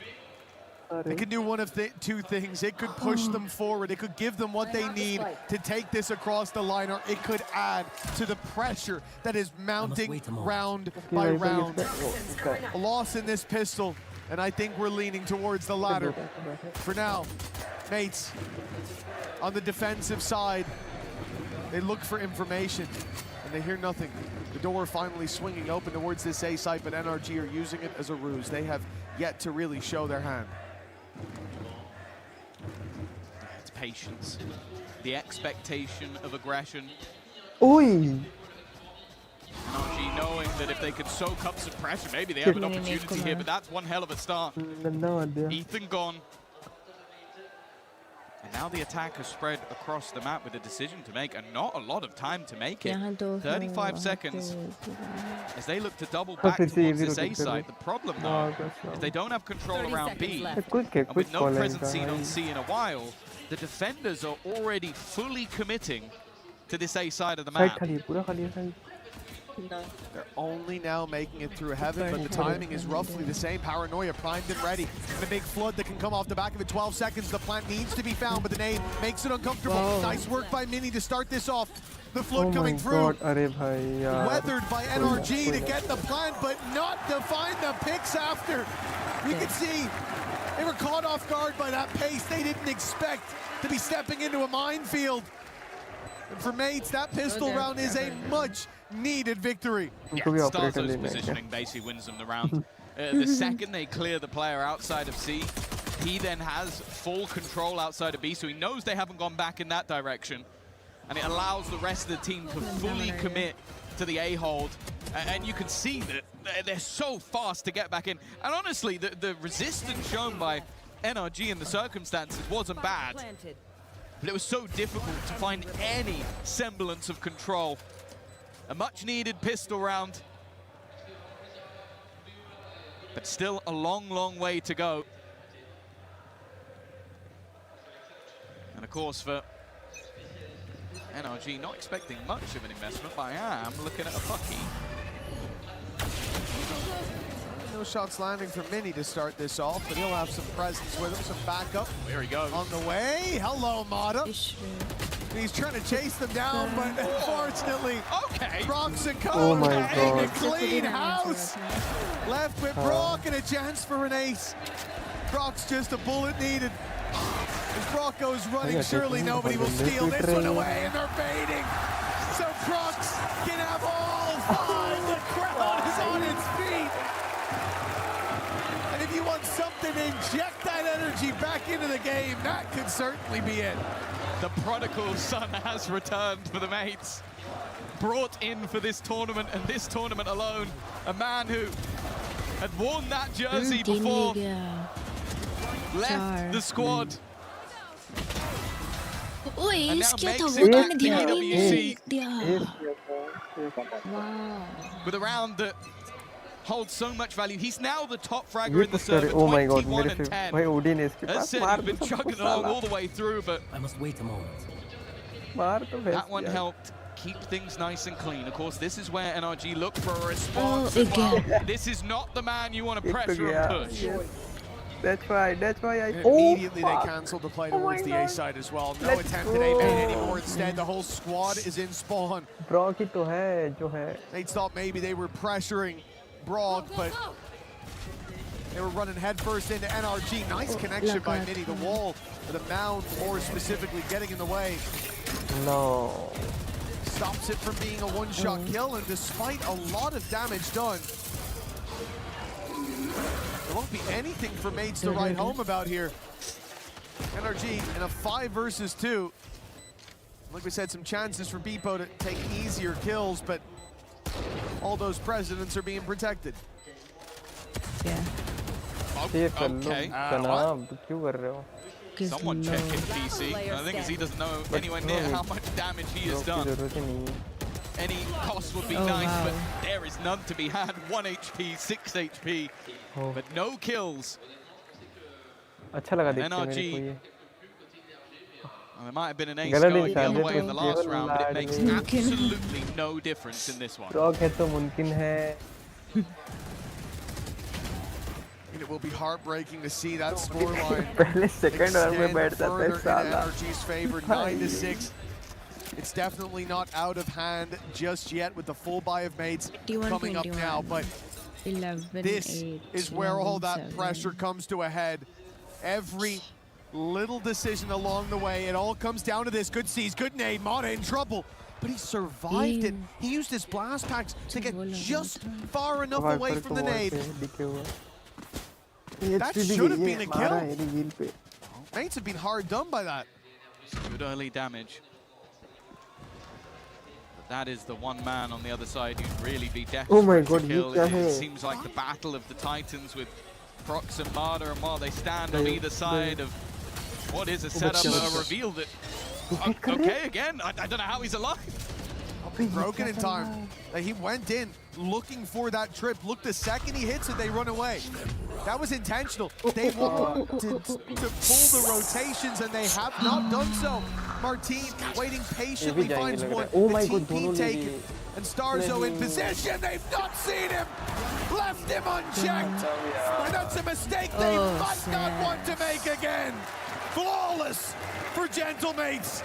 it could do one of 2 things. It could push them forward. It could give them what they need to take this across the line, or it could add to the pressure that is mounting round by round. A loss in this pistol, and I think we're leaning towards the latter. For now, Mates on the defensive side. They look for information, and they hear nothing. The door finally swinging open towards this A site, but NRG are using it as a ruse. They have yet to really show their hand. It's patience. The expectation of aggression. Oi! NRG knowing that if they could soak up some pressure, maybe they have an opportunity here, but that's one hell of a start. Ethan gone. And now the attack has spread across the map with a decision to make, and not a lot of time to make it. 35 seconds as they look to double back towards this A side. The problem, though, is they don't have control around B. And with no presence seen on C in a while, the defenders are already fully committing to this A side of the map. They're only now making it through heaven, but the timing is roughly the same. Paranoia primed and ready. And a big flood that can come off the back of it. 12 seconds. The plant needs to be found, but the nade makes it uncomfortable. Wow. Nice work by Mini to start this off. The flood coming through. Weathered by NRG to get the plant, but not to find the picks after. We could see they were caught off guard by that pace. They didn't expect to be stepping into a minefield. And for Mates, that pistol round is a much needed victory. Yeah, Starzo's positioning basically wins them the round. The second they clear the player outside of C, he then has full control outside of B, so he knows they haven't gone back in that direction. And it allows the rest of the team to fully commit to the A hold. And you can see that they're so fast to get back in. And honestly, the resistance shown by NRG in the circumstances wasn't bad. But it was so difficult to find any semblance of control. A much needed pistol round. But still a long, long way to go. And of course for NRG, not expecting much of an investment, but I am looking at a Pucky. No shots landing for Mini to start this off, but he'll have some presence with him, some backup. There he goes. On the way. Hello, Mata. He's trying to chase them down, but unfortunately, Brock's and Oh my God. a clean house. Left with Brock and a chance for an ace. Brock's just a bullet needed. As Brock goes running, surely nobody will steal this one away, and they're baiting. So Brock's can have all five. The crowd is on its feet. And if you want something to inject that energy back into the game, that could certainly be it. The prodigal son has returned for the Mates. Brought in for this tournament and this tournament alone. A man who had worn that jersey before, left the squad. And now makes it back to EWC with a round that holds so much value. He's now the top fragger in the server, 21 and 10. As said, he's been chugging along all the way through, but I must wait a moment. that one helped keep things nice and clean. Of course, this is where NRG look for a response. This is not the man you want to pressure and push. That's why I... Immediately they canceled the play towards the A side as well. No attempt at A main anymore. Instead, the whole squad is in spawn. Brock ही तो है जो है. They thought maybe they were pressuring Brock, but they were running headfirst into NRG. Nice connection by Mini. The wall, the mound more specifically, getting in the way. No. Stops it from being a one-shot kill, and despite a lot of damage done, there won't be anything for Mates to write home about here. NRG in a 5 versus 2. Like we said, some chances for Beepo to take easier kills, but all those presidents are being protected. Okay. Someone checking PC. I think as he doesn't know anywhere near how much damage he has done. Any cost would be nice, but there is none to be had. 1 HP, 6 HP, but no kills. NRG. There might have been an ace going the other way in the last round, but it makes absolutely no difference in this one. And it will be heartbreaking to see that scoreline extend further in NRG's favor, 9-6. It's definitely not out of hand just yet with the full buy of Mates coming up now, but this is where all that pressure comes to a head. Every little decision along the way, it all comes down to this. Good seize, good nade, Mata in trouble. but he survived it. He used his blast packs to get just far enough away from the nade. That should have been a kill. Mates have been hard done by that. Good early damage. But that is the one man on the other side who'd really be desperate to kill. It seems like the battle of the Titans with Prox and Marder, and while they stand on either side of what is a setup, revealed it. Okay, again, I don't know how he's alive. Broken in time. He went in looking for that trip. Look, the second he hits it, they run away. That was intentional. They wanted to pull the rotations, and they have not done so. Martin waiting patiently, finds one. The TP taken. And sᴏᴄɪᴜ in position. They've not seen him. Left him unchecked. And that's a mistake they might not want to make again. Flawless for Gentlemates.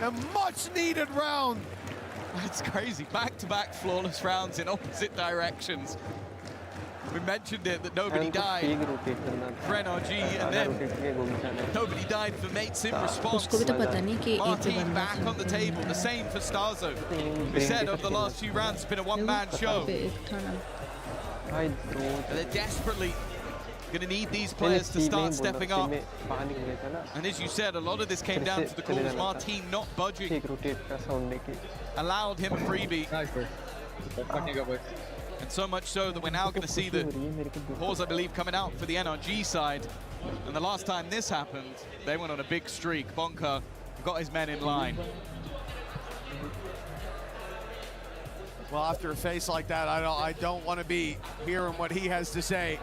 A much-needed round. It's crazy. Back-to-back flawless rounds in opposite directions. We mentioned it, that nobody died for NRG, and then nobody died for Mates in response. Martin back on the table, the same for stᴏᴜ. We said over the last few rounds, it's been a one-man show. And they're desperately going to need these players to start stepping up. And as you said, a lot of this came down to the calls. Martin not budging allowed him a freebie. And so much so that we're now going to see the pause, I believe, coming out for the NRG side. And the last time this happened, they went on a big streak. Bonka got his men in line. Well, after a face like that, I don't want to be hearing what he has to say.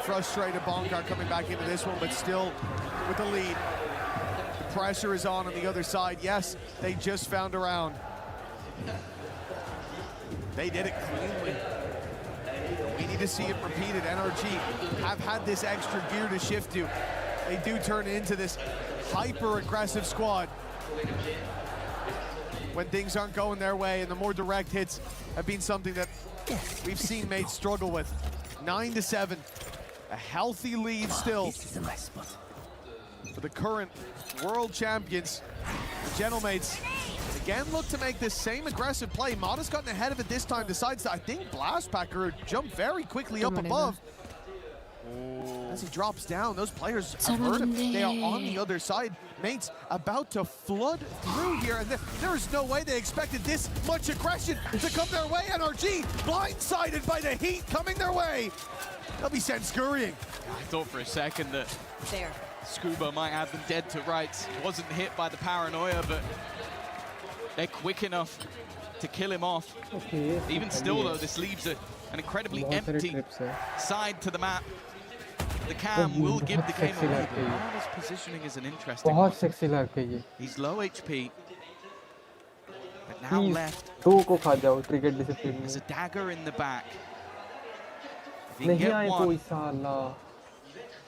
Frustrated Bonka coming back into this one, but still with the lead. The pressure is on the other side. Yes, they just found a round. They did it cleanly. We need to see it repeated. NRG have had this extra gear to shift to. They do turn into this hyper-aggressive squad when things aren't going their way, and the more direct hits have been something that we've seen Mates struggle with. 9-7, a healthy lead still for the current world champions. The Gentlemates again look to make this same aggressive play. Mada's gotten ahead of it this time, decides to, I think, Blast Packer jump very quickly up above. As he drops down, those players have heard him. They are on the other side. Mates about to flood through here, and there is no way they expected this much aggression to come their way. NRG blindsided by the heat coming their way. They'll be sent scurrying. I thought for a second that Scuba might have them dead to rights. Wasn't hit by the paranoia, but they're quick enough to kill him off. Even still, though, this leaves an incredibly empty side to the map. The cam will give the game away. Mada's positioning is an interesting one. He's low HP, but now left. There's a dagger in the back. If he can get one,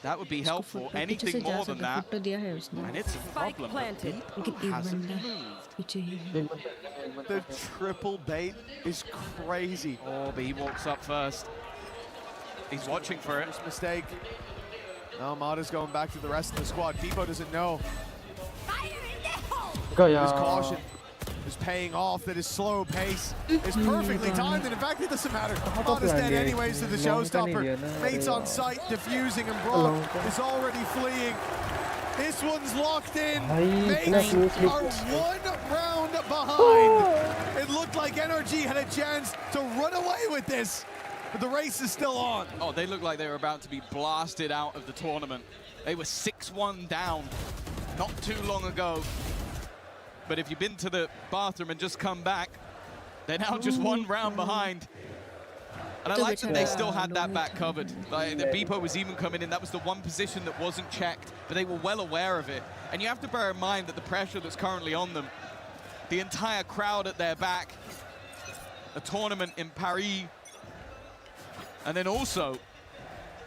that would be helpful. Anything more than that, and it's a problem. Hasn't moved. The triple bait is crazy. Oh, but he walks up first. He's watching for it. First mistake. Now Mada's going back to the rest of the squad. Depot doesn't know. His caution is paying off, that his slow pace is perfectly timed, and in fact it doesn't matter. Mada's dead anyways to the showstopper. Mates on site, defusing, and Brock is already fleeing. This one's locked in. Mates are one round behind. It looked like NRG had a chance to run away with this, but the race is still on. Oh, they look like they were about to be blasted out of the tournament. They were 6-1 down not too long ago. But if you've been to the bathroom and just come back, they're now just one round behind. And I like that they still had that back covered. Like, the Beepo was even coming in. That was the one position that wasn't checked, but they were well aware of it. And you have to bear in mind that the pressure that's currently on them, the entire crowd at their back, a tournament in Paris, and then also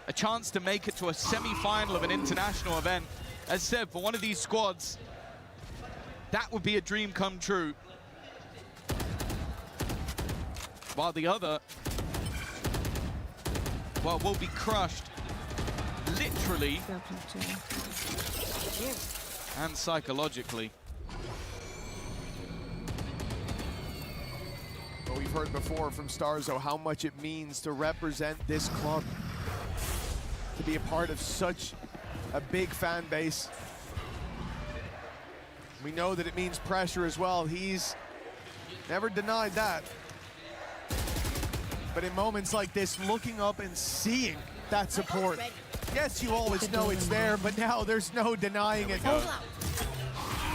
a chance to make it to a semi-final of an international event. As said, for one of these squads, that would be a dream come true. While the other, well, will be crushed, literally and psychologically. we've heard before from Starzo how much it means to represent this club, to be a part of such a big fan base. We know that it means pressure as well. He's never denied that. But in moments like this, looking up and seeing that support, yes, you always know it's there, but now there's no denying it.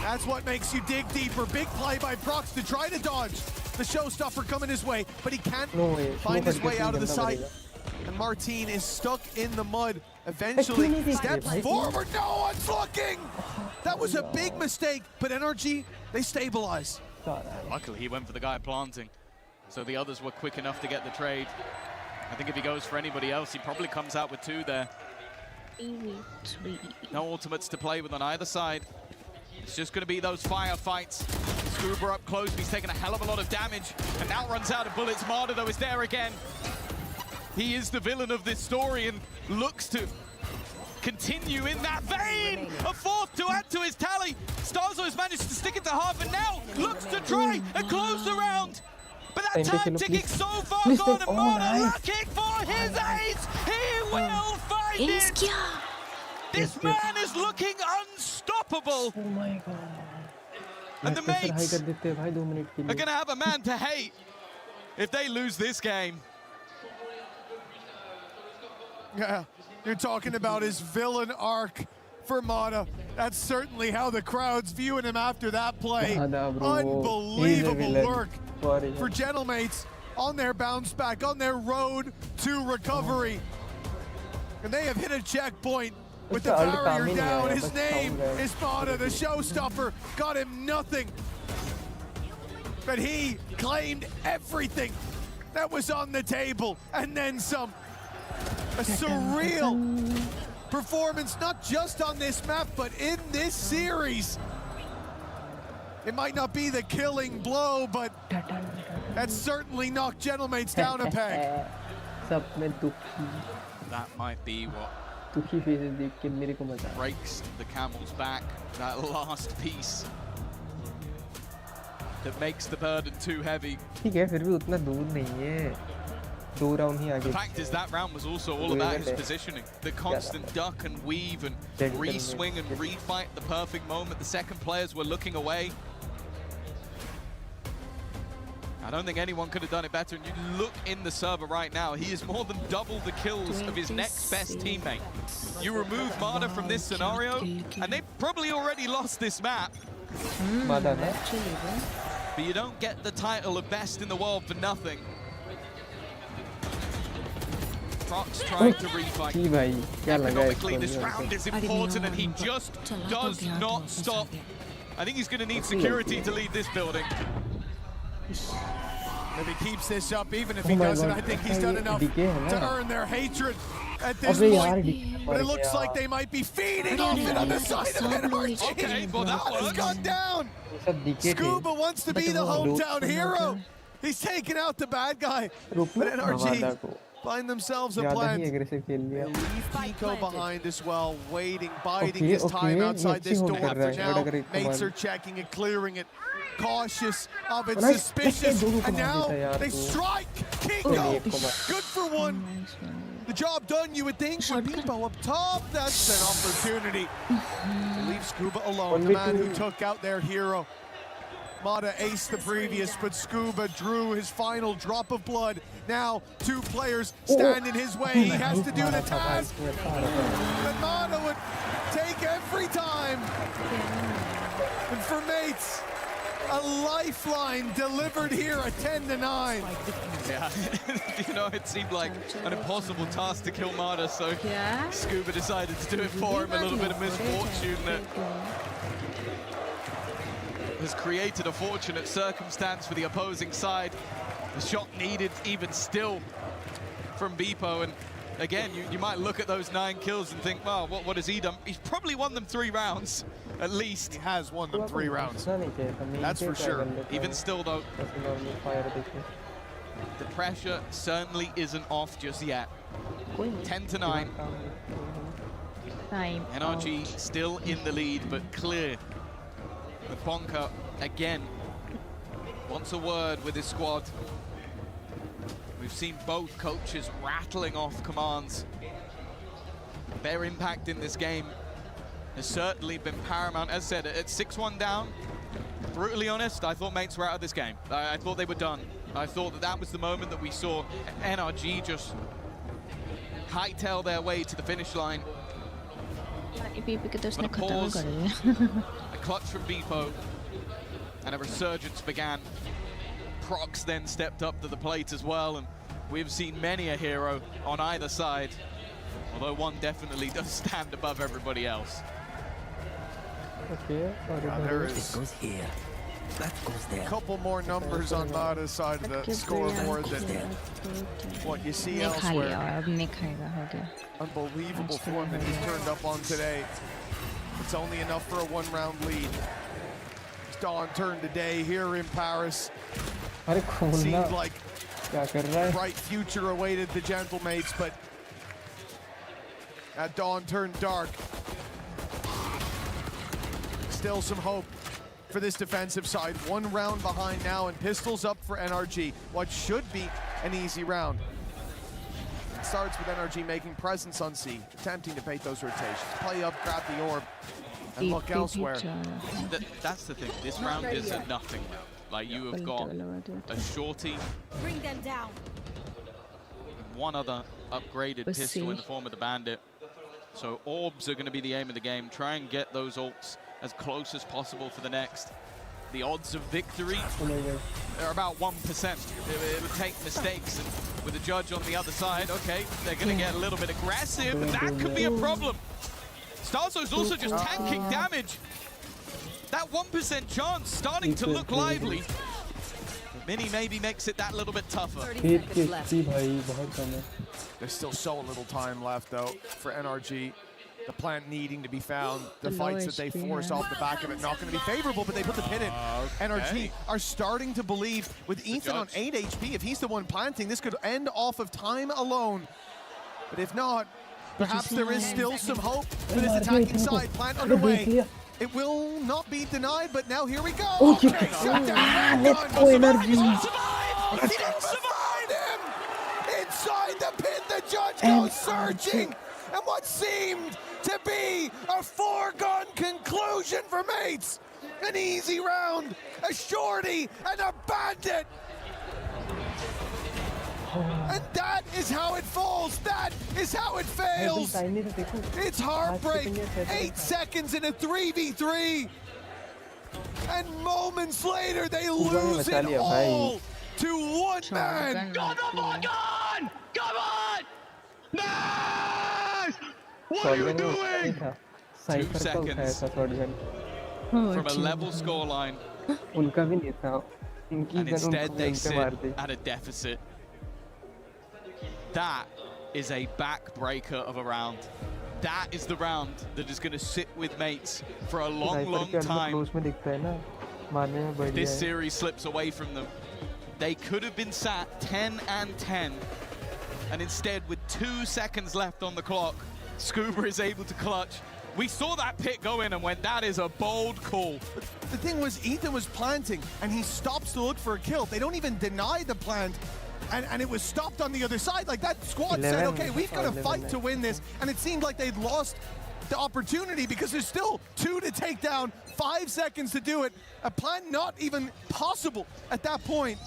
That's what makes you dig deeper. Big play by Prox to try to dodge the showstopper coming his way, but he can't find his way out of the sight. And Martin is stuck in the mud. Eventually steps forward. No one's looking. That was a big mistake, but NRG, they stabilize. Luckily, he went for the guy planting, so the others were quick enough to get the trade. I think if he goes for anybody else, he probably comes out with 2 there. No ultimates to play with on either side. It's just going to be those firefights. Scuba up close, but he's taking a hell of a lot of damage, and now runs out of bullets. Marder, though, is there again. He is the villain of this story and looks to continue in that vein. A 4th to add to his tally. Starzo has managed to stick it to half and now looks to try and close the round. But that time ticking so far gone, and Marder looking for his ace. He will find it. This man is looking unstoppable. Oh my god. And the mates are going to have a man to hate if they lose this game. Yeah, you're talking about his villain arc for Mata. That's certainly how the crowd's viewing him after that play. Unbelievable work for Gentlemates on their bounce back, on their road to recovery. And they have hit a checkpoint with the barrier down. His name is Mata, the showstopper. Got him nothing. But he claimed everything that was on the table and then some. A surreal performance, not just on this map, but in this series. It might not be the killing blow, but that certainly knocked Gentlemates down a peg. That might be what breaks the camel's back, that last piece that makes the burden too heavy. The fact is that round was also all about his positioning. The constant duck and weave and re-swing and refight at the perfect moment. The second players were looking away. I don't think anyone could have done it better. And you look in the server right now, he is more than double the kills of his next best teammate. You remove Marder from this scenario, and they've probably already lost this map. But you don't get the title of best in the world for nothing. Prox trying to refight. Economically, this round is important, and he just does not stop. I think he's going to need security to leave this building. If he keeps this up, even if he doesn't, I think he's done enough to earn their hatred at this point. But it looks like they might be feeding off it on the side of NRG. Okay, well that one's gone down. Scuba wants to be the hometown hero. He's taking out the bad guy. But NRG find themselves a plan. They leave Pico behind as well, waiting, biding his time outside this door. For now, mates are checking it, clearing it, cautious of it, suspicious, and now they strike Kiko. Good for one. The job done, you would think, with Bebo up top. That's an opportunity to leave Scuba alone, the man who took out their hero. Mata aced the previous, but Scuba drew his final drop of blood. Now, 2 players stand in his way. He has to do the task. But Mata would take every time. And for mates, a lifeline delivered here at 10-9. Yeah, you know, it seemed like an impossible task to kill Mata, so Scuba decided to do it for him. A little bit of misfortune that has created a fortunate circumstance for the opposing side. The shot needed even still from Beppo, and again, you might look at those 9 kills and think, well, what has he done? He's probably won them 3 rounds, at least. He has won them 3 rounds, that's for sure. Even still, though, the pressure certainly isn't off just yet. 10-9. NRG still in the lead, but clear. But Bonka, again, wants a word with his squad. We've seen both coaches rattling off commands. Their impact in this game has certainly been paramount. As I said, at 6-1 down, brutally honest, I thought mates were out of this game. I thought they were done. I thought that that was the moment that we saw NRG just hightail their way to the finish line. But a pause, a clutch from Beppo, and a resurgence began. Prox then stepped up to the plate as well, and we've seen many a hero on either side, although one definitely does stand above everybody else. Okay, there is goes here. That goes there. a couple more numbers on Mada's side of the scoreboard than what you see elsewhere. Unbelievable form that he's turned up on today. It's only enough for a one-round lead. Dawn turned today here in Paris. Seemed like a bright future awaited the Gentlemates, but that dawn turned dark. Still some hope for this defensive side. One round behind now, and pistols up for NRG. What should be an easy round. It starts with NRG making presence on C, attempting to bait those rotations. Play up, grab the orb, and look elsewhere. That's the thing. This round is a nothing round. Like, you have got a shorty, Bring them down. one other upgraded pistol in the form of the Bandit. So orbs are going to be the aim of the game. Try and get those ults as close as possible for the next. The odds of victory, they're about 1%. It would take mistakes, and with the judge on the other side, okay, they're going to get a little bit aggressive, but that could be a problem. Starzo's also just tanking damage. That 1% chance starting to look lively. Mini maybe makes it that little bit tougher. There's still so little time left, though, for NRG. The plant needing to be found. The fights that they force off the back of it not going to be favorable, but they put the pin in. NRG are starting to believe with Ethan on 8 HP, if he's the one planting, this could end off of time alone. But if not, perhaps there is still some hope for this attacking side. Plant underway. It will not be denied, but now here we go. Okay, shut down. let's go NRG. He didn't survive him. Inside the pin, the judge goes searching. And what seemed to be a foregone conclusion for mates. An easy round, a shorty, and a bandit. And that is how it falls. That is how it fails. It's heartbreak. 8 seconds in a 3v3. And moments later, they lose it all to one man. Come on! Come on! Nice! What are you doing? 2 seconds from a level scoreline. And instead they sit at a deficit. That is a backbreaker of a round. That is the round that is going to sit with mates for a long, long time. This series slips away from them. They could have been sat 10-10, and instead with 2 seconds left on the clock, Scuba is able to clutch. We saw that pit go in and went, that is a bold call. The thing was, Ethan was planting, and he stops to look for a kill. They don't even deny the plant. And it was stopped on the other side. Like, that squad said, okay, we've got to fight to win this. And it seemed like they'd lost the opportunity because there's still 2 to take down, 5 seconds to do it. A plant not even possible at that point.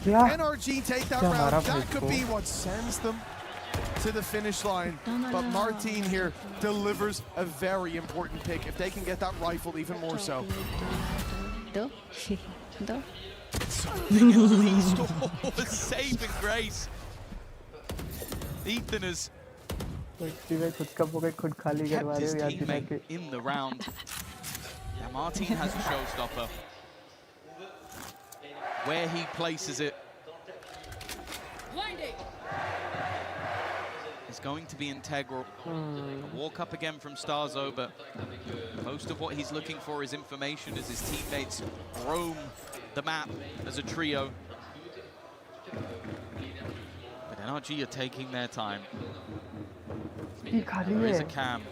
NRG take that round. That could be what sends them to the finish line. But Martin here delivers a very important pick. If they can get that rifle, even more so. Something at least was saving grace. Ethan has kept his teammate in the round. Now Martin has a showstopper. Where he places it is going to be integral. A walk up again from Starzo, but most of what he's looking for is information as his teammates roam the map as a trio. But NRG are taking their time. There is a cam.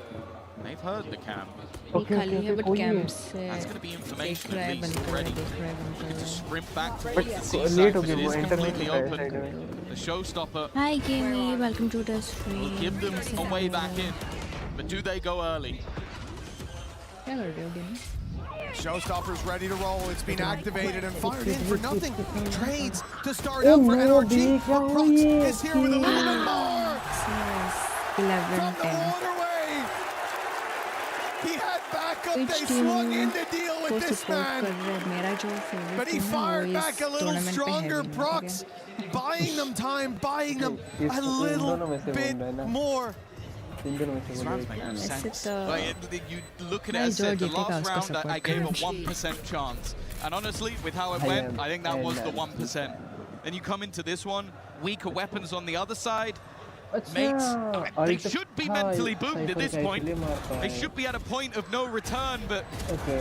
They've heard the cam. खाली है but camps That's going to be information at least already. Looking to sprint back But towards the C late side हो because गया it वो is completely internet open. The showstopper Hi Gamey, welcome to the stream. will give them a way back in. But do they go early? क्या कर रहे हो Gamey? Showstopper's ready to roll. It's been activated and fired in for nothing. Trades to start out for NRG. But Rux is here with a little bit more. 11-10. Waterway. He had backup. They swung in to deal with this man. But he fired back a little stronger. Prox buying them time, buying them a little bit more. These rounds make no sense. Like, you look at it as the last round I gave a 1% chance. And honestly, with how it went, I think that was the 1%. Then you come into this one, weaker weapons on the other side. Mates, they should be mentally boomed at this point. They should be at a point of no return, but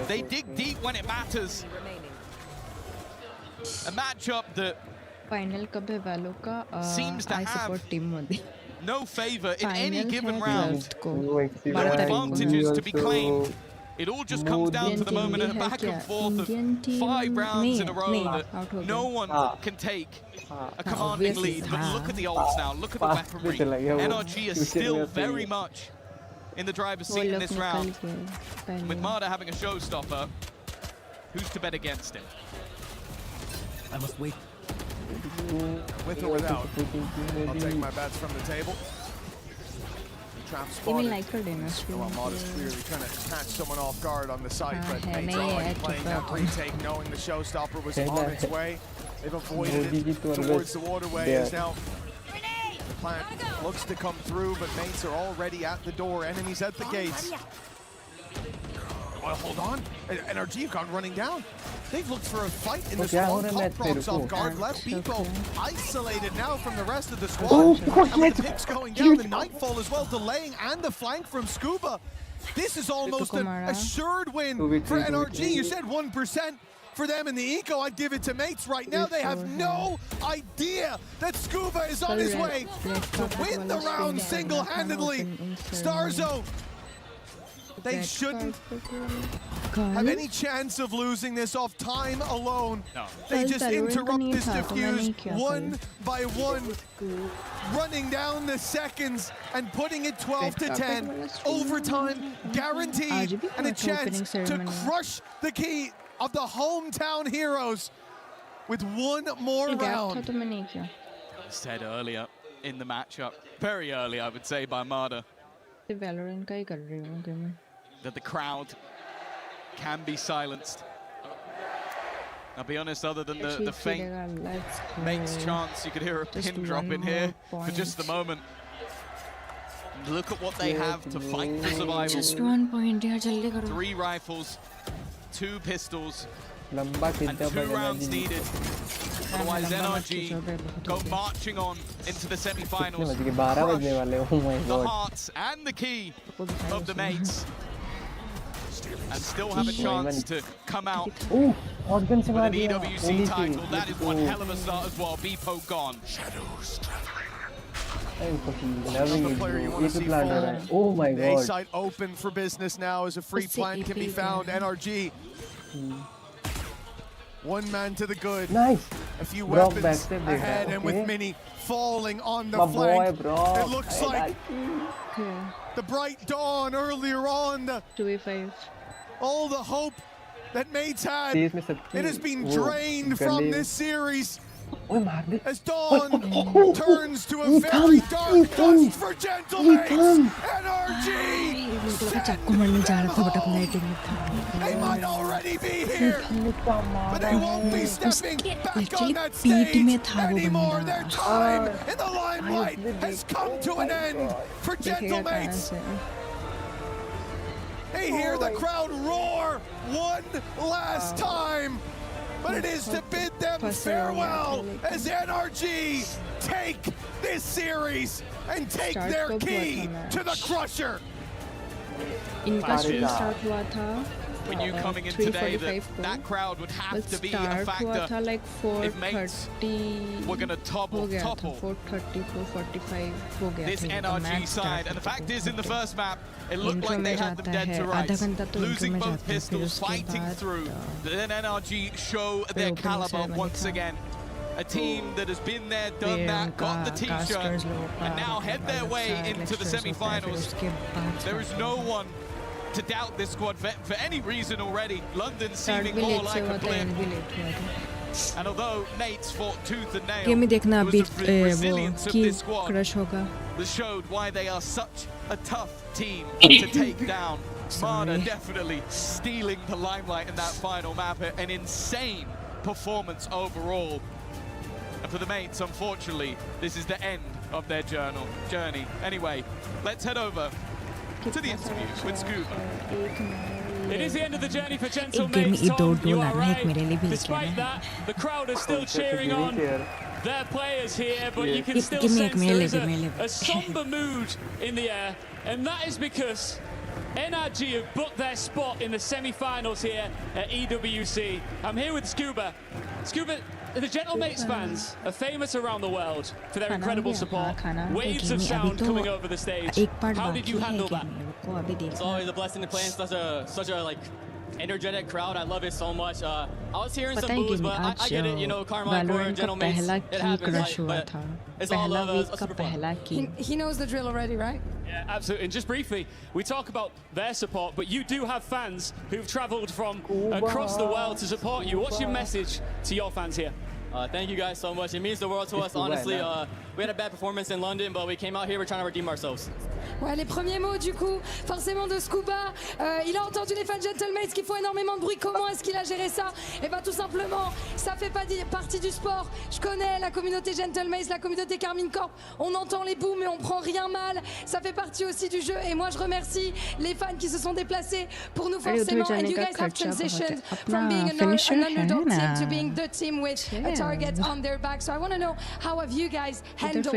they dig deep when it matters. A matchup that Final कब है वालों का? seems to I have support team Modi. no favor in any given round. को. No advantages to be claimed. It all just comes down to the moment of back and forth of 5 rounds in a row that no one can take a commanding lead. But look at the ults now, look at the weaponry. NRG is still very much in the driver's seat in this round. With Marder having a showstopper, who's to bet against him? I must wait. With or without, I'll take my bets from the table. Trap spotted. Well, Mod is clearly trying to catch someone off guard on the site, but Mates already playing that retake, knowing the showstopper was on its way. They've avoided it towards the waterway as now the plant looks to come through, but Mates are already at the door. Enemies at the gates. Well, hold on. NRG have gone running down. They've looked for a fight in the squad. Caught Prox off guard. Left Bippo isolated now from the rest of the squad. And with the picks going down, the Nightfall as well, delaying, and the flank from Scuba. This is almost an assured win for NRG. You said 1% for them in the eco. I'd give it to Mates right now. They have no idea that Scuba is on his way to win the round single-handedly. Starzo, they shouldn't have any chance of losing this off time alone. No. They just interrupt this defuse one by one, running down the seconds and putting it 12-10. Overtime guaranteed and a chance to crush the key of the hometown heroes with one more round. Said earlier in the matchup, very early I would say by Marder, Valorant का ही कर रही हूँ कि मैं. that the crowd can be silenced. I'll be honest, other than the faint Mates chance, you could hear a pin drop in here for just the moment. Look at what they have to fight for survival. Just 1 point, यार जल्दी करो. 3 rifles, 2 pistols, and 2 rounds needed. Otherwise, NRG go marching on into the semi-finals. The hearts and the key of the Mates. And still have a chance to come out with an EWC title. That is one hell of a start as well. Bippo gone. Shadows Another player you want to see fall. Oh my The A god. site open for business now as a free plant can be found. NRG. One man to the good. Nice. A few Drop weapons back, ahead, okay. and with Mini falling on the My flank. boy, bro. It looks like the bright dawn earlier on. 2v5. All the hope that Mates had, Tease में it has been वो drained from गले- this series. ओए मार दे. As dawn turns to a very dark dusk for Gentlemates. NRG. They might already be here, but they won't be stepping back on that stage anymore. Their time in the limelight has come to an end for Gentlemates. They hear the crowd roar one last time, but it is to bid them farewell as NRG take this series and take their key to the Crusher. इनका stream start हुआ था we knew coming in today that that crowd would have to be a factor like if mates were going to topple this NRG side. And the fact is, in the first map, it looked like they had them dead to rights, losing both pistols, fighting through. Then NRG show their caliber once again. A team that has been there, done that, got the t-shirt, and now head their way into the semi-finals. There is no one to doubt this squad for any reason already. London seeming more like a blip. And although Nate's fought tooth and nail, it was the resilience of this squad that showed why they are such a tough team to take down. Marder definitely stealing the limelight in that final map. An insane performance overall. And for the mates, unfortunately, this is the end of their journey. Anyway, let's head over to the interview with sᴏᴇᴅ. It is the end of the journey for Gentlemates, Tom. You are right. Despite that, the crowd is still cheering on their players here, but you can still sense there is a somber mood in the air, and that is because NRG have booked their spot in the semi-finals here at EWC. I'm here with sᴏᴇᴅ. sᴏᴇᴅ, the Gentlemates fans are famous around the world for their incredible support. Waves of sound coming over the stage. How did you handle that? It's always a blessing to play in such a like energetic crowd. I love it so much. I was hearing some boos, but I get it. You know, Karma, Gentlemates, it happens. But it's all love. It's super fun. He knows the drill already, right? Yeah, absolutely. And just briefly, we talk about their support, but you do have fans who've traveled from across the world to support you. What's your message to your fans here? Thank you guys so much. It means the world to us, honestly. We had a bad performance in London, but we came out here, we're trying to redeem ourselves. Ouais, les premiers mots du coup, forcément de sᴏᴇᴅ. Il a entendu les fans Gentlemates qu'il faut énormément de bruit. Comment est-ce qu'il a géré ça? Et bien tout simplement, ça fait pas partie du sport. Je connais la communauté Gentlemates, la communauté Carmine Corp. On entend les booms mais on prend rien mal. Ça fait partie aussi du jeu. Et moi je remercie les fans qui se sont déplacés pour nous forcément. And you guys have transitioned from being an underdog team to being the team with a target on their back. So I want to know, how have you guys handled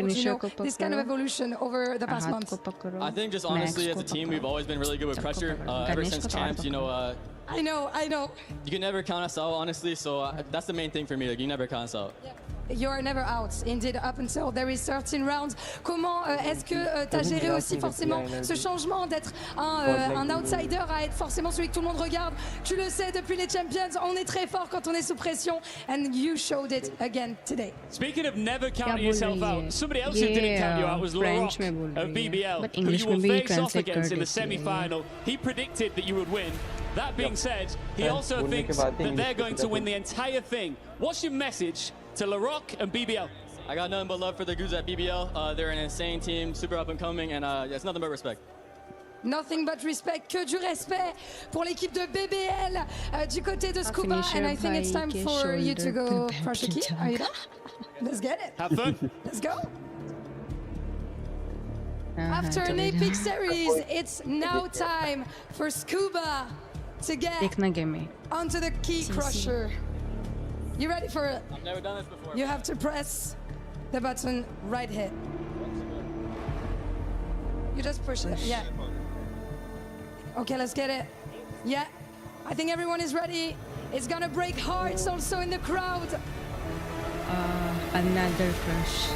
this kind of evolution over the past months? I think just honestly, as a team, we've always been really good with pressure. Ever since champs, you know. I know. You can never count us out, honestly. So that's the main thing for me. Like, you never count us out. Yeah. You are never out, indeed, up until there is 13 rounds. Comment est-ce que tu as géré aussi forcément ce changement d'être un outsider à être forcément celui que tout le monde regarde? Tu le sais, depuis les Champions, on est très fort quand on est sous pression, and you showed it again today. Speaking of never counting yourself out, somebody else who didn't count you out was LaRock of BBL, who you will face off against in the semi-final. He predicted that you would win. That being said, he also thinks that they're going to win the entire thing. What's your message to LaRock and BBL? I got nothing but love for the Goose at BBL. They're an insane team, super up and coming, and it's nothing but respect. Nothing but respect, que du respect pour l'équipe de BBL du côté de sᴏᴇᴅ. And I think it's time for you to go crush the key. Are you done? Let's get it. Have fun. Let's go. After an epic series, it's now time for sᴏᴇᴅ to get onto the key crusher. You ready for it? I've never done this before. You have to press the button right here. You just push it. Yeah. Okay, let's get it. Yeah. I think everyone is ready. It's gonna break hearts also in the crowd. Another crush.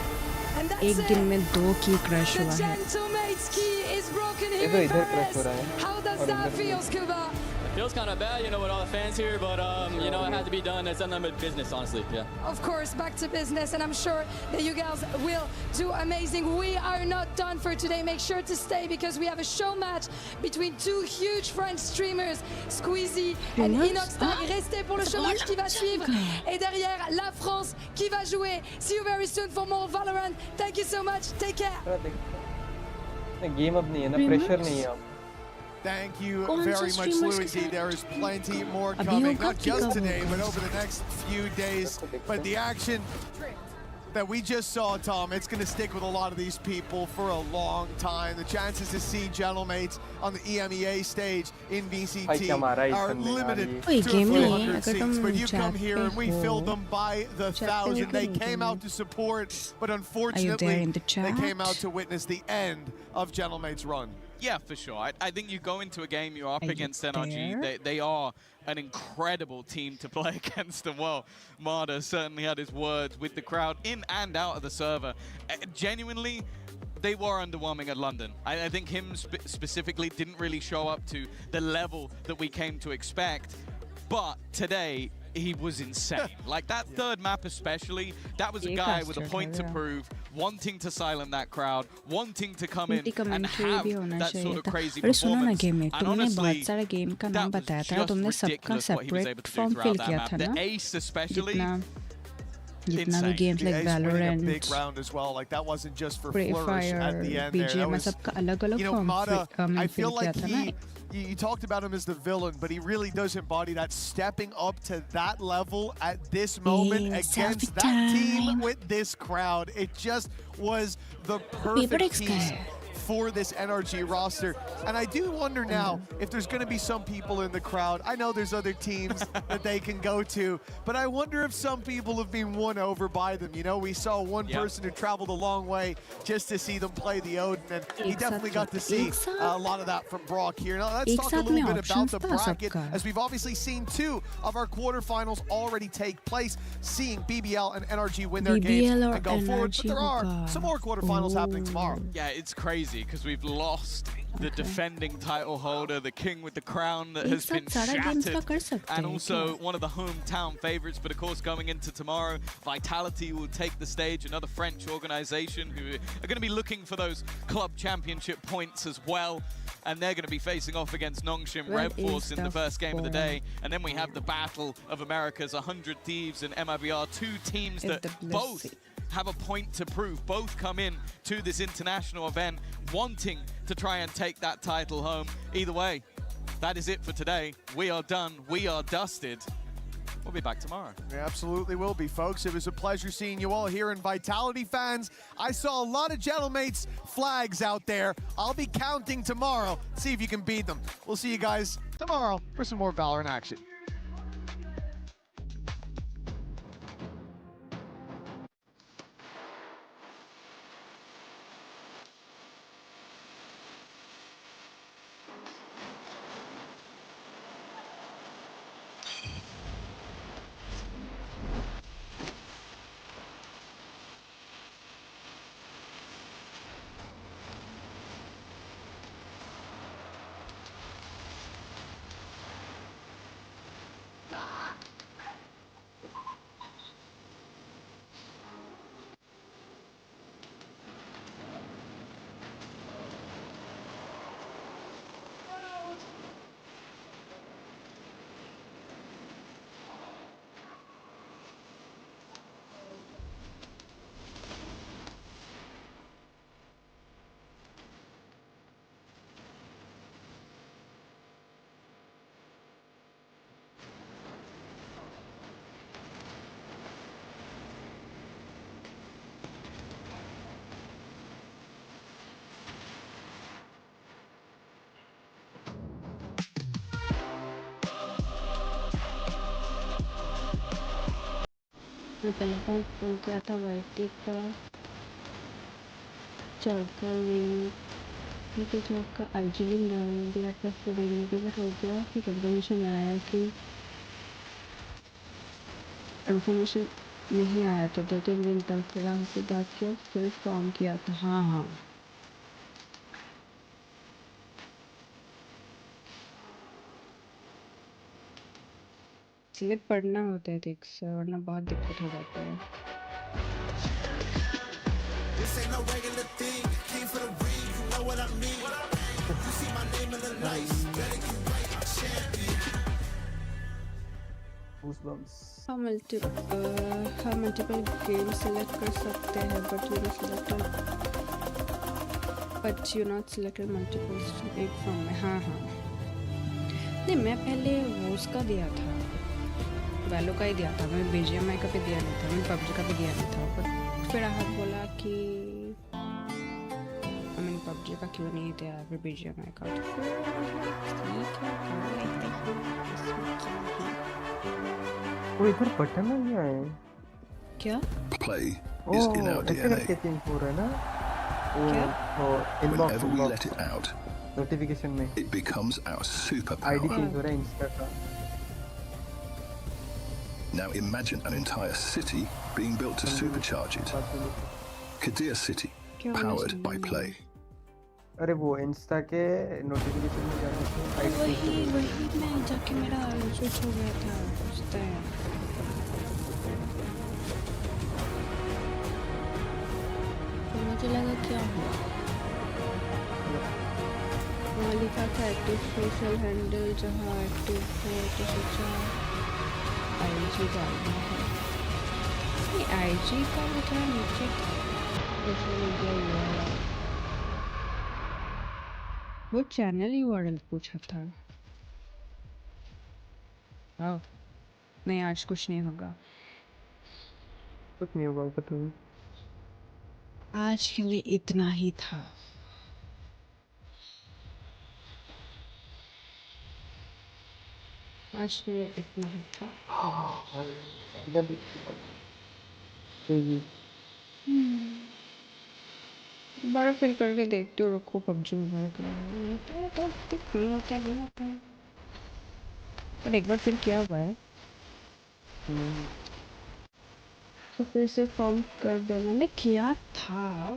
And that's एक दिन में 2 की crush हुआ The है. Gentlemates key is broken here in Paris. How does that feel, sᴏᴇᴅ? It feels kind of bad, you know, with all the fans here, but you know, it had to be done. It's none of business, honestly. Yeah. Of course, back to business, and I'm sure that you guys will do amazing. We are not done for today. Make sure to stay because we have a show match between 2 huge French streamers, Squeezie and Inoxtag. Restez pour le show match qui va suivre. Et derrière, la France qui va jouer. See you very soon for more Valorant. Thank you so much. Take care. Game अब नहीं है ना, pressure नहीं है. Thank you very much, Louis. There is plenty more coming, not just today, but over the next few days. But the action that we just saw, Tom, it's going to stick with a lot of these people for a long time. The chances to see Gentlemates on the EMEA stage in VCT are limited to a few hundred seats. But you come here and we filled them by the thousand. They came out to support, but unfortunately, they came out to witness the end of Gentlemates' run. Yeah, for sure. I think you go into a game, you're up against NRG. They are an incredible team to play against. And well, Marder certainly had his words with the crowd in and out of the server. Genuinely, they were underwhelming at London. I think him specifically didn't really show up to the level that we came to expect. But today, he was insane. Like that third map especially, that was a guy with a point to prove, wanting to silence that crowd, wanting to come in and have that sort of crazy performance. And honestly, that was just ridiculous what he was able to do throughout that map. The ace especially, जितना भी games like Valorant, big round as well. Like that wasn't just for Free flourish Fire, at the end there. That BGM was, सबका अलग-अलग you know, form Mata, I feel fill like किया था ना. you talked about him as the villain, but he really does embody that, stepping up to that level at this moment against that team with this crowd. It just was the perfect piece for this NRG roster. And I do wonder now if there's going to be some people in the crowd. I know there's other teams that they can go to, but I wonder if some people have been won over by them. You know, we saw one person who traveled a long way just to see them play the Odin, and he definitely got to see a lot of that from Brock here. Now let's talk a little bit about the bracket, as we've obviously seen 2 of our quarterfinals already take place, seeing BBL and NRG win their games and go forward. But there are some more quarterfinals happening tomorrow. Yeah, it's crazy because we've lost the defending title holder, the king with the crown that has been shattered, and also one of the hometown favorites. But of course, going into tomorrow, Vitality will take the stage, another French organization who are going to be looking for those club championship points as well. And they're going to be facing off against Nongshim Red Force in the first game of the day. And then we have the Battle of America's 100 Thieves and MIBR, 2 teams that both have a point to prove. Both come in to this international event wanting to try and take that title home. Either way, that is it for today. We are done. We are dusted. We'll be back tomorrow. We absolutely will be, folks. It was a pleasure seeing you all here in Vitality fans. I saw a lot of Gentlemates flags out there. I'll be counting tomorrow. See if you can beat them. We'll see you guys tomorrow for some more Valorant action. मैं पहले कौन phone किया था वाइटी का चलकर wing क्योंकि जो का आईजीलिंग डाल दिया था फिर विंग भी हो गया फिर कंफर्मेशन आया कि कंफर्मेशन नहीं आया तो 2-3 दिन तक फिर हमसे बात किया फिर फॉर्म किया था हाँ इसलिए पढ़ना होता है ठीक से वरना बहुत दिक्कत हो जाता है हम मल्टीपल गेम सेलेक्ट कर सकते हैं but you not selected multiple एक फॉर्म में हाँ नहीं मैं पहले वो उसका दिया था वैलो का ही दिया था मैं BGMI का भी दिया नहीं था मैं PUBG का भी दिया नहीं था पर फिर आप बोला कि मैंने PUBG का क्यों नहीं दिया फिर BGMI का वो इधर बटन है क्या है क्या Play is in our DNA. क्या Whenever we let it out, notification में it becomes our superpower. ID change हो रहा है इंस्टा का. Now imagine an entire city being built to supercharge it. ᴍᴇᴅɪᴜ, powered by play. अरे वो Insta के notification में जाने से वही मैं जाके मेरा स्विच हो गया था पूछता है. तो मुझे लगा क्या हुआ. वहाँ लिखा था एक्टिव सोशल हैंडल, जहाँ एक्टिव है तो सोचा IG डालना है. IG का वो थोड़ा नीचे सोशल मीडिया URL, वो चैनल URL पूछा था. हाँ नहीं, आज कुछ नहीं होगा. कुछ नहीं होगा पता. आज के लिए इतना ही था. आज के लिए इतना ही था. बड़ा फिल करके देखती हूँ. रखो पबजी में पर एक बार फिर किया हुआ है तो फिर से फॉर्म कर देना. मैंने किया था,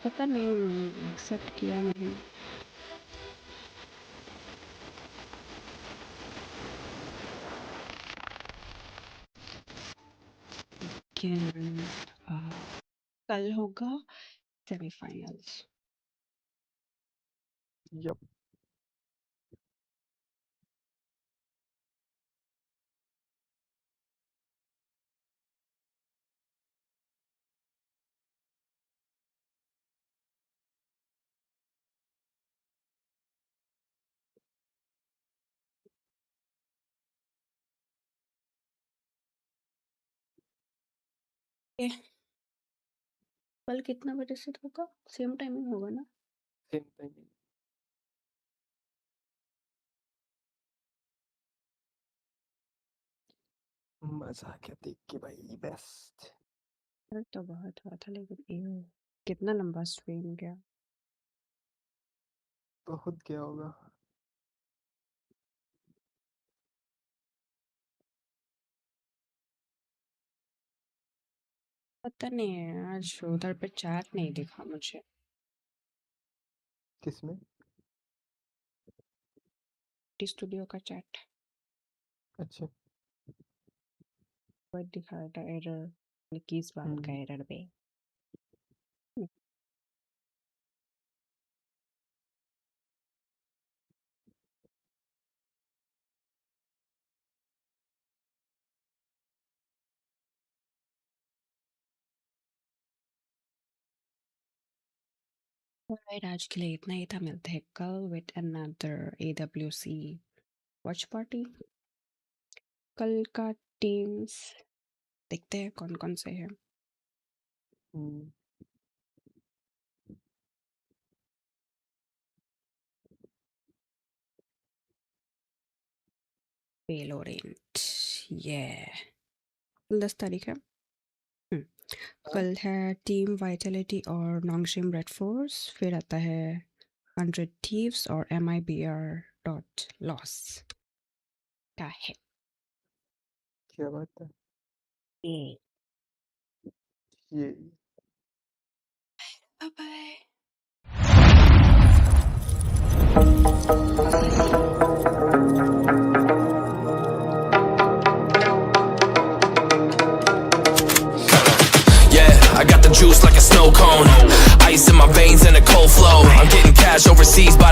पता नहीं एक्सेप्ट किया नहीं. कल होगा सेमीफाइनल्स. यप. कल कितना बजे से होगा? सेम टाइमिंग होगा ना? Same timing. मजा आ गया देख के भाई. बेस्ट. तो बहुत हुआ था लेकिन कितना लंबा स्ट्रीम गया. बहुत क्या होगा. पता नहीं है, आज उधर पे चैट नहीं दिखा मुझे. किसमें? स्टूडियो का चैट. अच्छा. वो दिखा रहा था एरर, किस बात का एरर पे. Alright, आज के लिए इतना ही था. मिलते हैं कल with another AWC watch party. कल का टीम्स देखते हैं कौन कौन से हैं. Valorant, yeah. 10 तारीख है. कल है टीम वाइटलिटी और नॉन्गशिम रेड फोर्स. फिर आता है 100 थीव्स और MIBR.loss का है. क्या बात है. ये bye bye. I got the juice like a snow cone. Ice in my veins and a cold flow. I'm getting cash overseas by